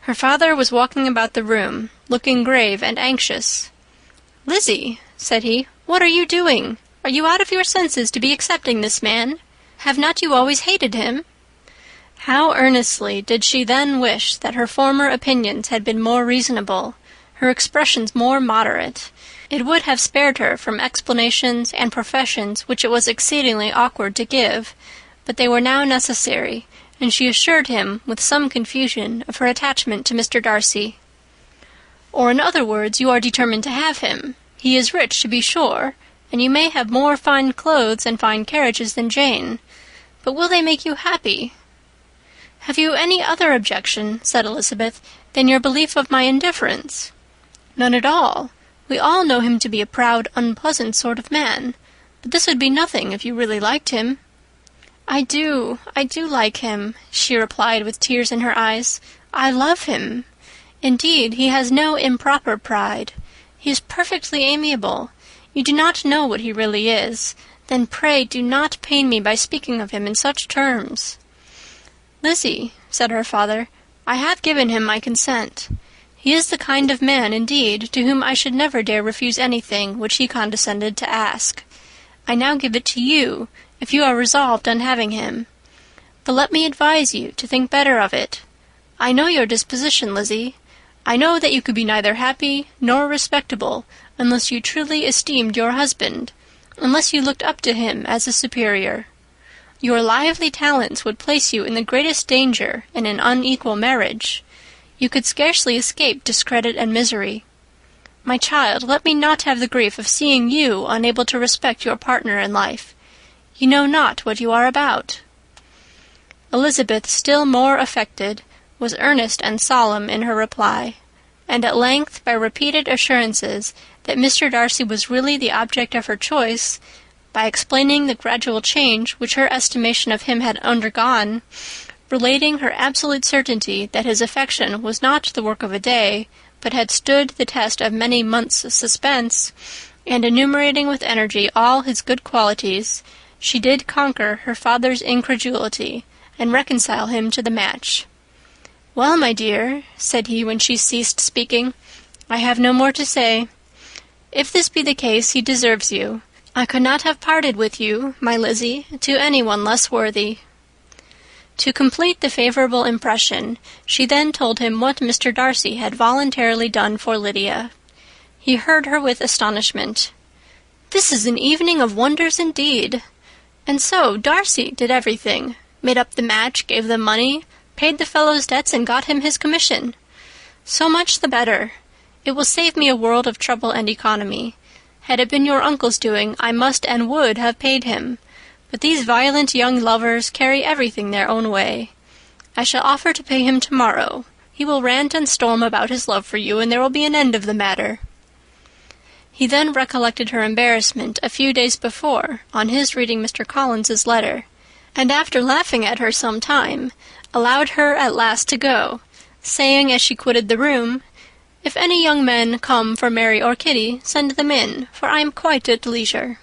Her father was walking about the room, looking grave and anxious. "Lizzie," said he, "what are you doing? Are you out of your senses to be accepting this man? Have not you always hated him?" How earnestly did she then wish that her former opinions had been more reasonable, her expressions more moderate. It would have spared her from explanations and professions which it was exceedingly awkward to give, but they were now necessary, and she assured him with some confusion of her attachment to Mr. Darcy. "Or in other words, you are determined to have him. He is rich, to be sure, and you may have more fine clothes and fine carriages than Jane, but will they make you happy?" "Have you any other objection," said Elizabeth, "than your belief of my indifference?" "None at all. We all know him to be a proud, unpleasant sort of man, but this would be nothing if you really liked him." I do like him," she replied with tears in her eyes. "I love him. Indeed, he has no improper pride. He is perfectly amiable. You do not know what he really is. Then pray do not pain me by speaking of him in such terms." "Lizzie," said her father, "I have given him my consent. He is the kind of man, indeed, to whom I should never dare refuse anything which he condescended to ask. I now give it to you, if you are resolved on having him. But let me advise you to think better of it. I know your disposition, Lizzie. I know that you could be neither happy nor respectable unless you truly esteemed your husband, unless you looked up to him as a superior. Your lively talents would place you in the greatest danger in an unequal marriage. You could scarcely escape discredit and misery. My child, let me not have the grief of seeing you unable to respect your partner in life. You know not what you are about." Elizabeth, still more affected, was earnest and solemn in her reply, and at length, by repeated assurances that Mr. Darcy was really the object of her choice, by explaining the gradual change which her estimation of him had undergone, relating her absolute certainty that his affection was not the work of a day, but had stood the test of many months' suspense, and enumerating with energy all his good qualities, she did conquer her father's incredulity, and reconcile him to the match. "Well, my dear," said he when she ceased speaking, "I have no more to say. If this be the case, he deserves you. I could not have parted with you, my Lizzie, to any one less worthy." To complete the favourable impression, she then told him what Mr. Darcy had voluntarily done for Lydia. He heard her with astonishment. "This is an evening of wonders indeed! And so Darcy did everything, made up the match, gave them money, paid the fellow's debts, and got him his commission. So much the better. It will save me a world of trouble and economy. Had it been your uncle's doing, I must and would have paid him. But these violent young lovers carry everything their own way. I shall offer to pay him tomorrow. He will rant and storm about his love for you, and there will be an end of the matter." He then recollected her embarrassment a few days before on his reading Mr. Collins's letter, and after laughing at her some time, allowed her at last to go, saying as she quitted the room, "If any young men come for Mary or Kitty, send them in, for I am quite at leisure."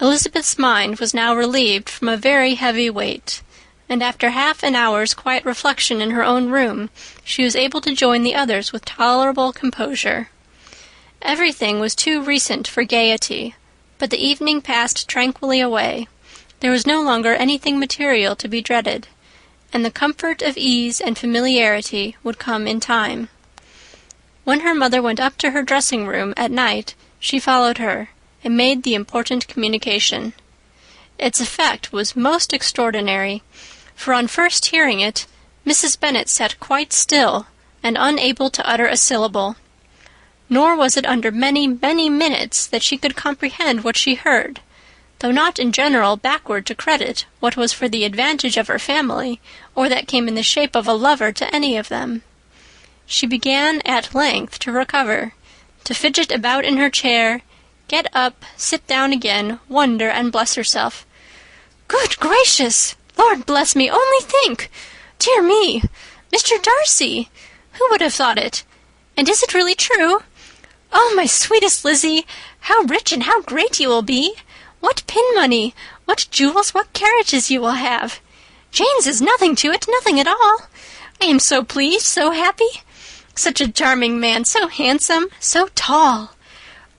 Elizabeth's mind was now relieved from a very heavy weight, and after half an hour's quiet reflection in her own room, she was able to join the others with tolerable composure. Everything was too recent for gaiety, but the evening passed tranquilly away. There was no longer anything material to be dreaded, and the comfort of ease and familiarity would come in time. When her mother went up to her dressing-room at night, she followed her, and made the important communication. Its effect was most extraordinary, for on first hearing it, Mrs. Bennet sat quite still, and unable to utter a syllable. Nor was it under many, many minutes that she could comprehend what she heard, though not in general backward to credit what was for the advantage of her family, or that came in the shape of a lover to any of them. She began at length to recover, to fidget about in her chair, get up, sit down again, wonder and bless herself. "Good gracious! Lord bless me, only think! Dear me! Mr. Darcy! Who would have thought it? And is it really true? Oh, my sweetest Lizzie, how rich and how great you will be! What pin money, what jewels, what carriages you will have! Jane's is nothing to it, nothing at all. I am so pleased, so happy. Such a charming man, so handsome, so tall.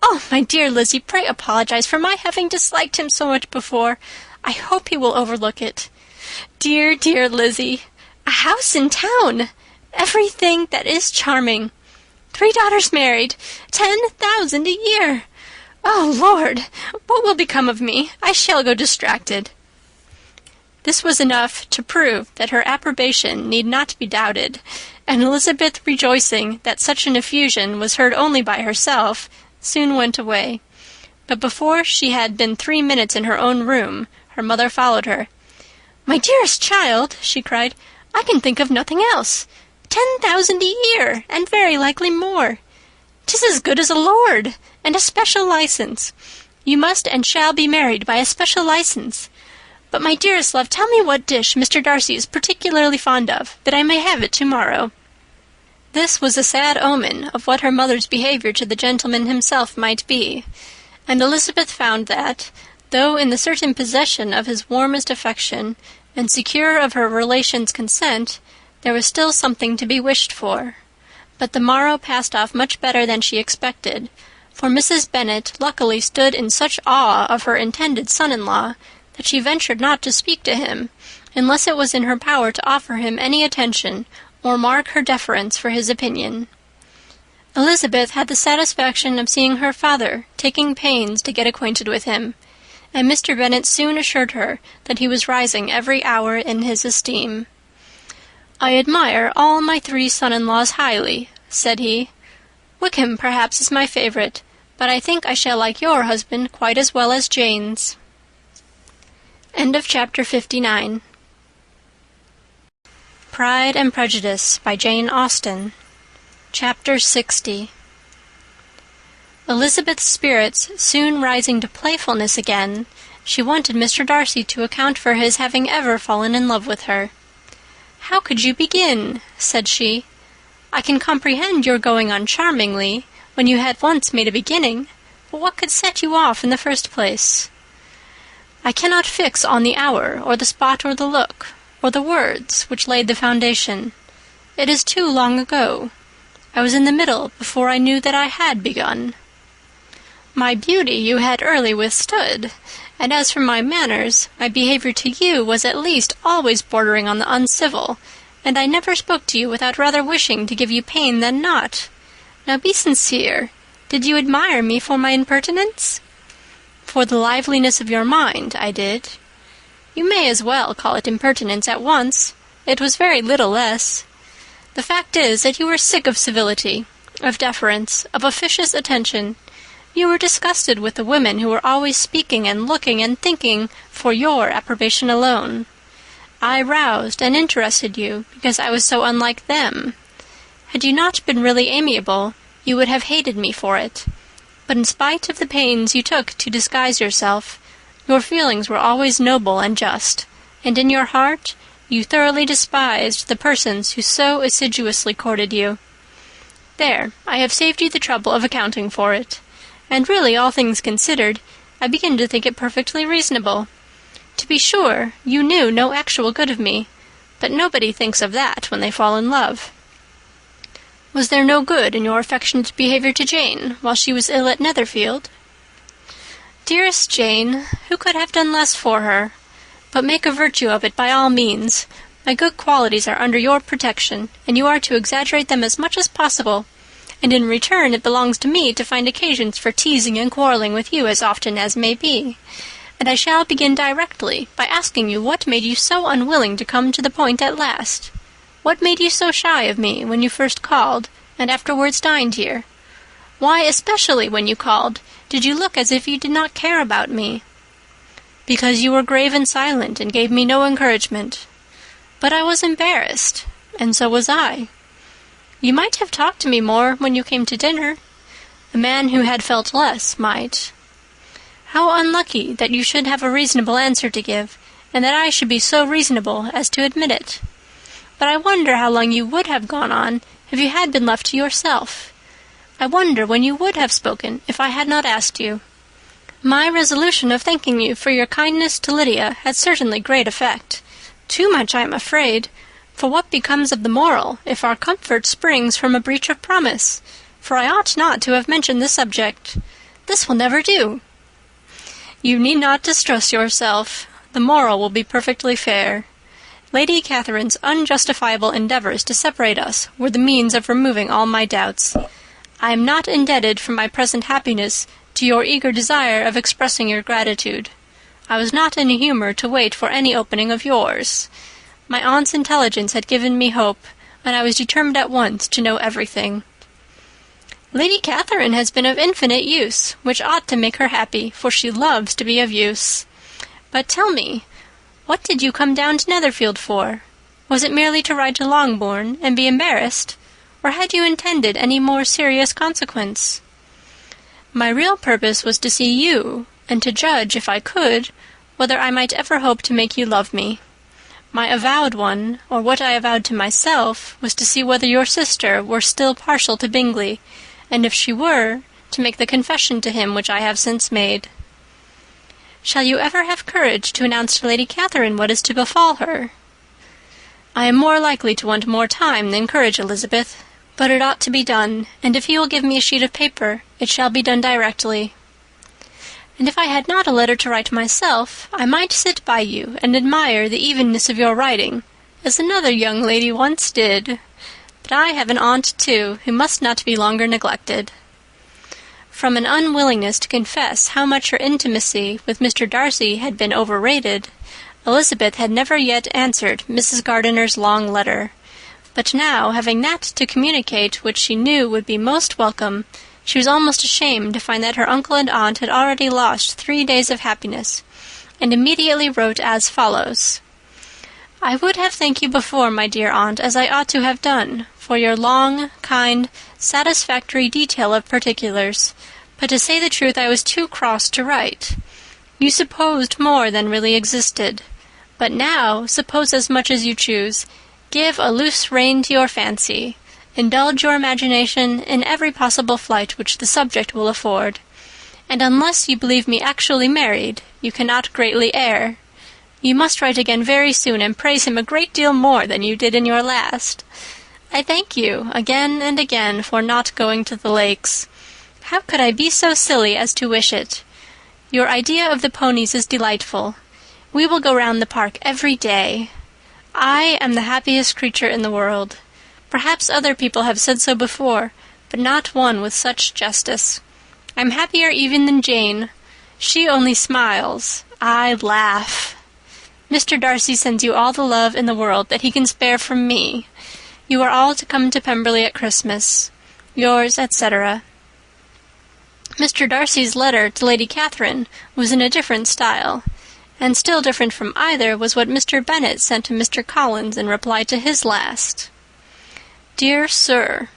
Oh, my dear Lizzie, pray apologize for my having disliked him so much before. I hope he will overlook it. Dear, dear Lizzie, a house in town, everything that is charming. 3 daughters married, 10,000 a year. Oh, Lord, what will become of me? I shall go distracted." This was enough to prove that her approbation need not be doubted, and Elizabeth, rejoicing that such an effusion was heard only by herself, soon went away. But before she had been 3 minutes in her own room, her mother followed her. "My dearest child," she cried, "I can think of nothing else. 10,000 a year, and very likely more. 'Tis as good as a lord, and a special license. You must and shall be married by a special license. But, my dearest love, tell me what dish Mr. Darcy is particularly fond of, that I may have it tomorrow." This was a sad omen of what her mother's behaviour to the gentleman himself might be, and Elizabeth found that, though in the certain possession of his warmest affection, and secure of her relations' consent, there was still something to be wished for. But the morrow passed off much better than she expected, for Mrs. Bennet luckily stood in such awe of her intended son-in-law that she ventured not to speak to him, unless it was in her power to offer him any attention or mark her deference for his opinion. Elizabeth had the satisfaction of seeing her father taking pains to get acquainted with him, and Mr. Bennet soon assured her that he was rising every hour in his esteem. "I admire all my 3 son-in-laws highly," said he. "Wickham, perhaps, is my favourite, but I think I shall like your husband quite as well as Jane's." End of chapter 59. Pride and Prejudice by Jane Austen. Chapter 60. Elizabeth's spirits soon rising to playfulness again, she wanted Mr. Darcy to account for his having ever fallen in love with her. "How could you begin?" said she. "I can comprehend your going on charmingly, when you had once made a beginning, but what could set you off in the first place?" I cannot fix on the hour, or the spot, or the look, or the words which laid the foundation. It is too long ago. I was in the middle before I knew that I had begun. My beauty you had early withstood, and as for my manners, my behavior to you was at least always bordering on the uncivil, and I never spoke to you without rather wishing to give you pain than not. Now be sincere. Did you admire me for my impertinence? For the liveliness of your mind, I did. You may as well call it impertinence at once. It was very little less. The fact is that you were sick of civility, of deference, of officious attention. You were disgusted with the women who were always speaking and looking and thinking for your approbation alone. I roused and interested you because I was so unlike them. Had you not been really amiable, you would have hated me for it. But in spite of the pains you took to disguise yourself, your feelings were always noble and just, and in your heart you thoroughly despised the persons who so assiduously courted you. There, I have saved you the trouble of accounting for it. And really, all things considered, I begin to think it perfectly reasonable. To be sure, you knew no actual good of me, but nobody thinks of that when they fall in love. Was there no good in your affectionate behavior to Jane while she was ill at Netherfield? Dearest Jane, who could have done less for her? But make a virtue of it by all means. My good qualities are under your protection, and you are to exaggerate them as much as possible. And in return it belongs to me to find occasions for teasing and quarreling with you as often as may be. And I shall begin directly by asking you what made you so unwilling to come to the point at last. What made you so shy of me when you first called, and afterwards dined here? Why, especially when you called, did you look as if you did not care about me? Because you were grave and silent, and gave me no encouragement. But I was embarrassed, and so was I. You might have talked to me more when you came to dinner. A man who had felt less might. How unlucky that you should have a reasonable answer to give, and that I should be so reasonable as to admit it. But I wonder how long you would have gone on if you had been left to yourself. I wonder when you would have spoken if I had not asked you. My resolution of thanking you for your kindness to Lydia had certainly great effect. Too much, I am afraid. For what becomes of the moral if our comfort springs from a breach of promise? For I ought not to have mentioned the subject. This will never do. You need not distress yourself. The moral will be perfectly fair. Lady Catherine's unjustifiable endeavours to separate us were the means of removing all my doubts. I am not indebted for my present happiness to your eager desire of expressing your gratitude. I was not in a humour to wait for any opening of yours. My aunt's intelligence had given me hope, and I was determined at once to know everything. Lady Catherine has been of infinite use, which ought to make her happy, for she loves to be of use. But tell me, what did you come down to Netherfield for? Was it merely to ride to Longbourn and be embarrassed, or had you intended any more serious consequence? My real purpose was to see you, and to judge, if I could, whether I might ever hope to make you love me. My avowed one, or what I avowed to myself, was to see whether your sister were still partial to Bingley, and if she were, to make the confession to him which I have since made. Shall you ever have courage to announce to Lady Catherine what is to befall her? I am more likely to want more time than courage, Elizabeth, but it ought to be done, and if you will give me a sheet of paper, it shall be done directly. And if I had not a letter to write myself, I might sit by you and admire the evenness of your writing, as another young lady once did. But I have an aunt, too, who must not be longer neglected. From an unwillingness to confess how much her intimacy with Mr. Darcy had been overrated, Elizabeth had never yet answered Mrs. Gardiner's long letter. But now, having that to communicate which she knew would be most welcome, she was almost ashamed to find that her uncle and aunt had already lost 3 days of happiness, and immediately wrote as follows. I would have thanked you before, my dear aunt, as I ought to have done, for your long, kind, satisfactory detail of particulars, but to say the truth I was too cross to write. You supposed more than really existed. But now, suppose as much as you choose. Give a loose rein to your fancy. Indulge your imagination in every possible flight which the subject will afford. and unless you believe me actually married, you cannot greatly err. You must write again very soon and praise him a great deal more than you did in your last. I thank you again and again for not going to the lakes. How could I be so silly as to wish it? Your idea of the ponies is delightful. We will go round the park every day. I am the happiest creature in the world. Perhaps other people have said so before, but not one with such justice. I'm happier even than Jane. She only smiles. I laugh. Mr. Darcy sends you all the love in the world that he can spare from me. You are all to come to Pemberley at Christmas. Yours, etc. Mr. Darcy's letter to Lady Catherine was in a different style, and still different from either was what Mr. Bennet sent to Mr. Collins in reply to his last. Dear Sir,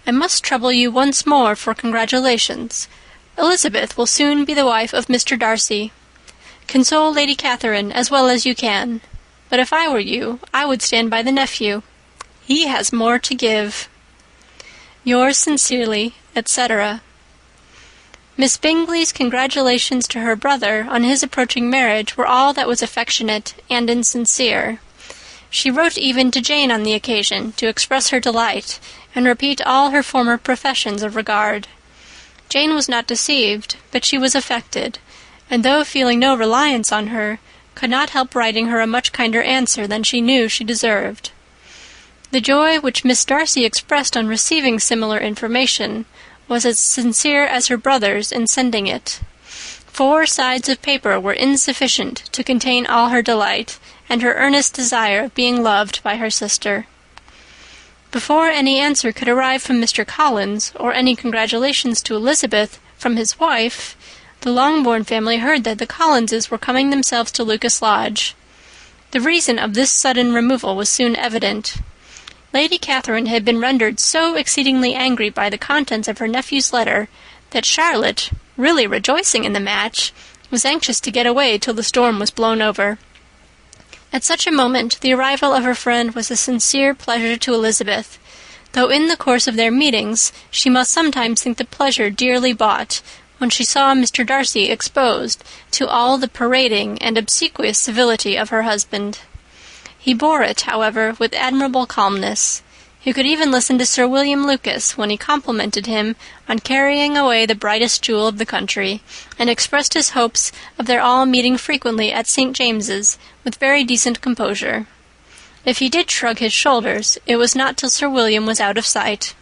I must trouble you once more for congratulations. Elizabeth will soon be the wife of Mr. Darcy. Console Lady Catherine as well as you can, but if I were you, I would stand by the nephew. He has more to give. Yours sincerely, etc. Miss Bingley's congratulations to her brother on his approaching marriage were all that was affectionate and insincere. She wrote even to Jane on the occasion to express her delight and repeat all her former professions of regard. Jane was not deceived, but she was affected, and though feeling no reliance on her, could not help writing her a much kinder answer than she knew she deserved. The joy which Miss Darcy expressed on receiving similar information was as sincere as her brother's in sending it. 4 sides of paper were insufficient to contain all her delight, and her earnest desire of being loved by her sister. Before any answer could arrive from Mr. Collins, or any congratulations to Elizabeth from his wife, the Longbourn family heard that the Collinses were coming themselves to Lucas Lodge. The reason of this sudden removal was soon evident. Lady Catherine had been rendered so exceedingly angry by the contents of her nephew's letter that Charlotte, really rejoicing in the match, was anxious to get away till the storm was blown over. At such a moment the arrival of her friend was a sincere pleasure to Elizabeth, though in the course of their meetings she must sometimes think the pleasure dearly bought when she saw Mr. Darcy exposed to all the parading and obsequious civility of her husband. He bore it, however, with admirable calmness. He could even listen to Sir William Lucas when he complimented him on carrying away the brightest jewel of the country, and expressed his hopes of their all meeting frequently at St. James's with very decent composure. If he did shrug his shoulders, it was not till Sir William was out of sight.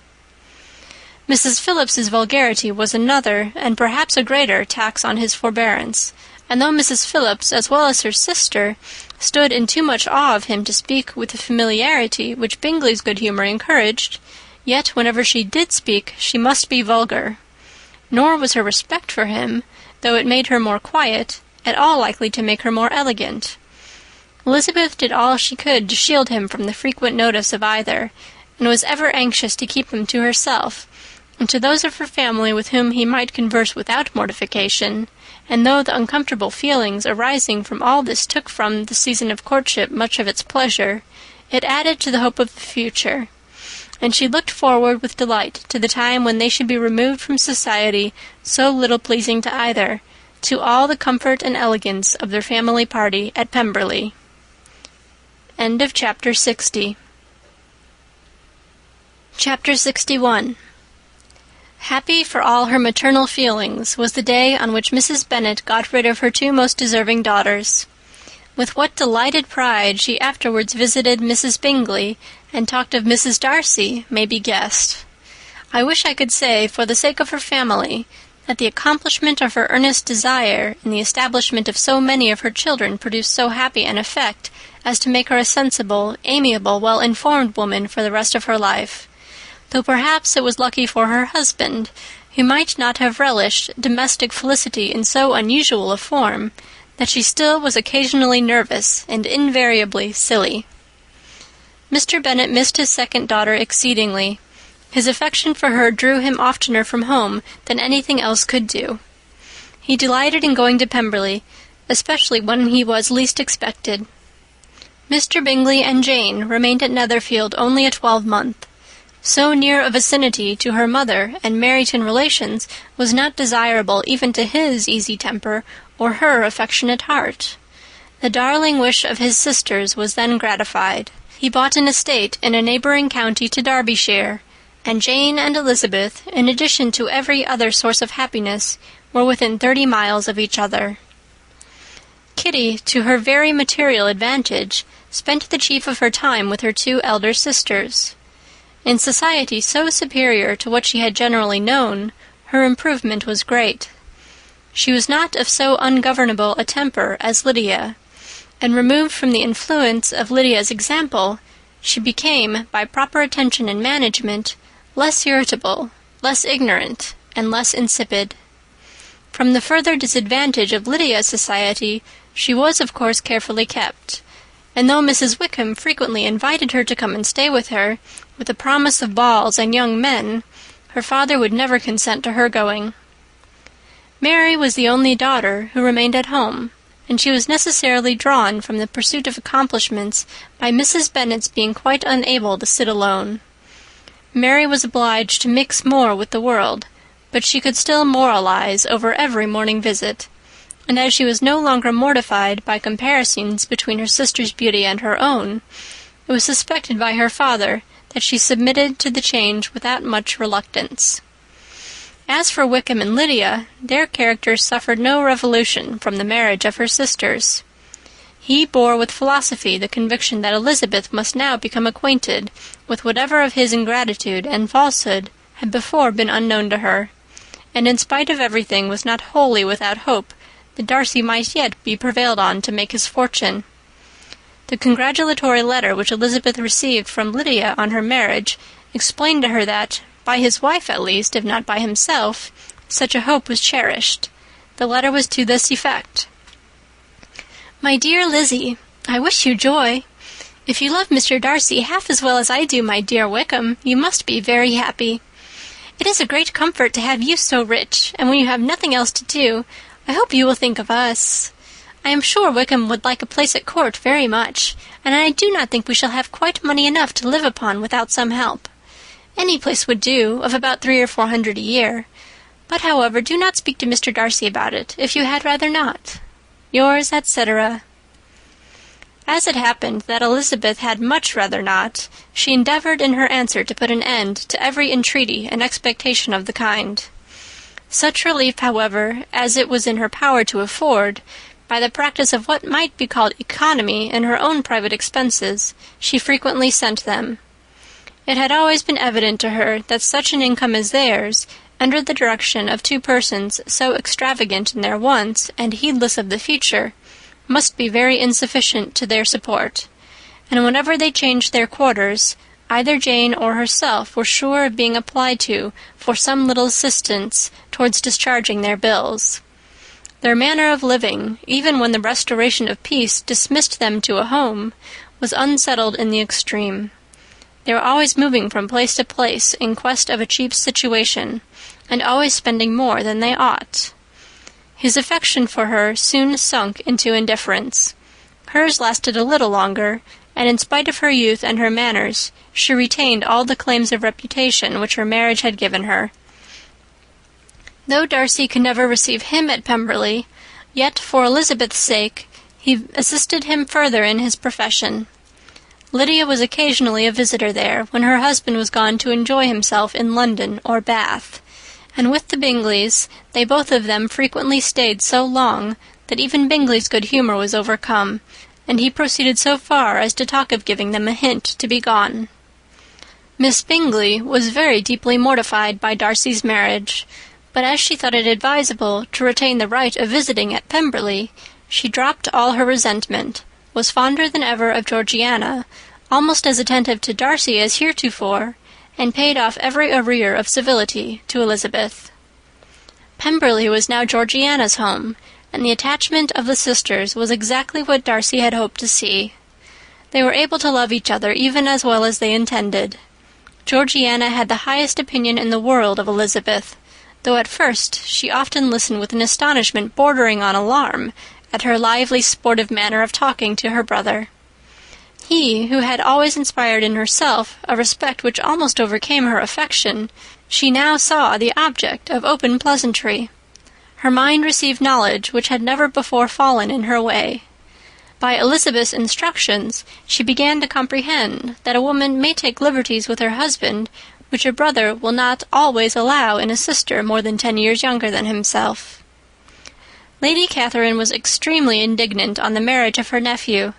Mrs. Phillips's vulgarity was another, and perhaps a greater, tax on his forbearance, and though Mrs. Phillips, as well as her sister, stood in too much awe of him to speak with the familiarity which Bingley's good humour encouraged, yet whenever she did speak she must be vulgar. Nor was her respect for him, though it made her more quiet, at all likely to make her more elegant. Elizabeth did all she could to shield him from the frequent notice of either, and was ever anxious to keep him to herself, and to those of her family with whom he might converse without mortification, and though the uncomfortable feelings arising from all this took from the season of courtship much of its pleasure, it added to the hope of the future, and she looked forward with delight to the time when they should be removed from society so little pleasing to either, to all the comfort and elegance of their family party at Pemberley. End of Chapter 60. Chapter 61. Happy for all her maternal feelings was the day on which Mrs. Bennet got rid of her 2 most deserving daughters. With what delighted pride she afterwards visited Mrs. Bingley and talked of Mrs. Darcy may be guessed. I wish I could say, for the sake of her family, that the accomplishment of her earnest desire in the establishment of so many of her children produced so happy an effect as to make her a sensible, amiable, well-informed woman for the rest of her life, though perhaps it was lucky for her husband, who might not have relished domestic felicity in so unusual a form, that she still was occasionally nervous and invariably silly. Mr. Bennet missed his second daughter exceedingly. His affection for her drew him oftener from home than anything else could do. He delighted in going to Pemberley, especially when he was least expected. Mr. Bingley and Jane remained at Netherfield only a 12-month. So near a vicinity to her mother and Meryton relations was not desirable even to his easy temper or her affectionate heart. The darling wish of his sisters was then gratified. He bought an estate in a neighbouring county to Derbyshire, and Jane and Elizabeth, in addition to every other source of happiness, were within 30 miles of each other. Kitty, to her very material advantage, spent the chief of her time with her 2 elder sisters. In society so superior to what she had generally known, her improvement was great. She was not of so ungovernable a temper as Lydia, and removed from the influence of Lydia's example, she became, by proper attention and management, less irritable, less ignorant, and less insipid. From the further disadvantage of Lydia's society, she was of course carefully kept, and though Mrs. Wickham frequently invited her to come and stay with her, with the promise of balls and young men, her father would never consent to her going. Mary was the only daughter who remained at home, and she was necessarily drawn from the pursuit of accomplishments by Mrs. Bennet's being quite unable to sit alone. Mary was obliged to mix more with the world, but she could still moralize over every morning visit, and as she was no longer mortified by comparisons between her sister's beauty and her own, it was suspected by her father that she submitted to the change without much reluctance. As for Wickham and Lydia, their characters suffered no revolution from the marriage of her sisters. He bore with philosophy the conviction that Elizabeth must now become acquainted with whatever of his ingratitude and falsehood had before been unknown to her, and in spite of everything was not wholly without hope that Darcy might yet be prevailed on to make his fortune. The congratulatory letter which Elizabeth received from Lydia on her marriage explained to her that, by his wife at least, if not by himself, such a hope was cherished. The letter was to this effect: "My dear Lizzie, I wish you joy. If you love Mr. Darcy half as well as I do my dear Wickham, you must be very happy. It is a great comfort to have you so rich, and when you have nothing else to do, I hope you will think of us. I am sure Wickham would like a place at court very much, and I do not think we shall have quite money enough to live upon without some help. Any place would do, of about 300 or 400 a year. But, however, do not speak to Mr. Darcy about it, if you had rather not. Yours, etc." As it happened that Elizabeth had much rather not, she endeavoured in her answer to put an end to every entreaty and expectation of the kind. Such relief, however, as it was in her power to afford, by the practice of what might be called economy in her own private expenses, she frequently sent them. It had always been evident to her that such an income as theirs, under the direction of 2 persons so extravagant in their wants and heedless of the future, must be very insufficient to their support, and whenever they changed their quarters, either Jane or herself were sure of being applied to for some little assistance towards discharging their bills. Their manner of living, even when the restoration of peace dismissed them to a home, was unsettled in the extreme. They were always moving from place to place in quest of a cheap situation, and always spending more than they ought. His affection for her soon sunk into indifference. Hers lasted a little longer, and in spite of her youth and her manners, she retained all the claims of reputation which her marriage had given her. Though Darcy could never receive him at Pemberley, yet for Elizabeth's sake he assisted him further in his profession. Lydia was occasionally a visitor there when her husband was gone to enjoy himself in London or Bath, and with the Bingleys they both of them frequently stayed so long that even Bingley's good humour was overcome, and he proceeded so far as to talk of giving them a hint to be gone. Miss Bingley was very deeply mortified by Darcy's marriage, but as she thought it advisable to retain the right of visiting at Pemberley, she dropped all her resentment, was fonder than ever of Georgiana, almost as attentive to Darcy as heretofore, and paid off every arrear of civility to Elizabeth. Pemberley was now Georgiana's home, and the attachment of the sisters was exactly what Darcy had hoped to see. They were able to love each other even as well as they intended. Georgiana had the highest opinion in the world of Elizabeth, though at first she often listened with an astonishment bordering on alarm at her lively sportive manner of talking to her brother. He, who had always inspired in herself a respect which almost overcame her affection, she now saw the object of open pleasantry. Her mind received knowledge which had never before fallen in her way. By Elizabeth's instructions, she began to comprehend that a woman may take liberties with her husband which a brother will not always allow in a sister more than 10 years younger than himself. Lady Catherine was extremely indignant on the marriage of her nephew,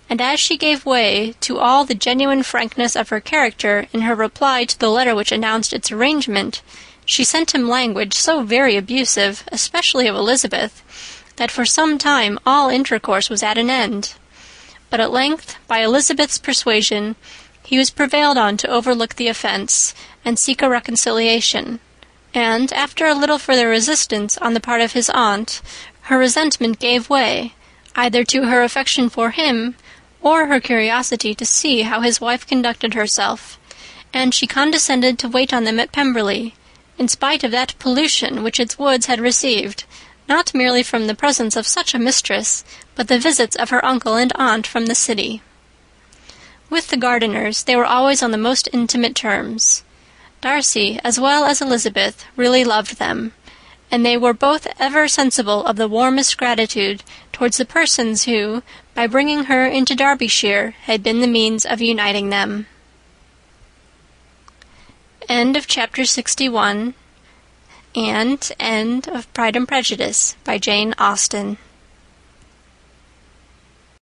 and as she gave way to all the genuine frankness of her character in her reply to the letter which announced its arrangement, she sent him language so very abusive, especially of Elizabeth, that for some time all intercourse was at an end. But at length, by Elizabeth's persuasion, he was prevailed on to overlook the offence and seek a reconciliation, and, after a little further resistance on the part of his aunt, her resentment gave way, either to her affection for him or her curiosity to see how his wife conducted herself, and she condescended to wait on them at Pemberley, in spite of that pollution which its woods had received, not merely from the presence of such a mistress, but the visits of her uncle and aunt from the city. With the Gardiners they were always on the most intimate terms. Darcy, as well as Elizabeth, really loved them, and they were both ever sensible of the warmest gratitude towards the persons who, by bringing her into Derbyshire, had been the means of uniting them. End of chapter 61, and end of Pride and Prejudice by Jane Austen.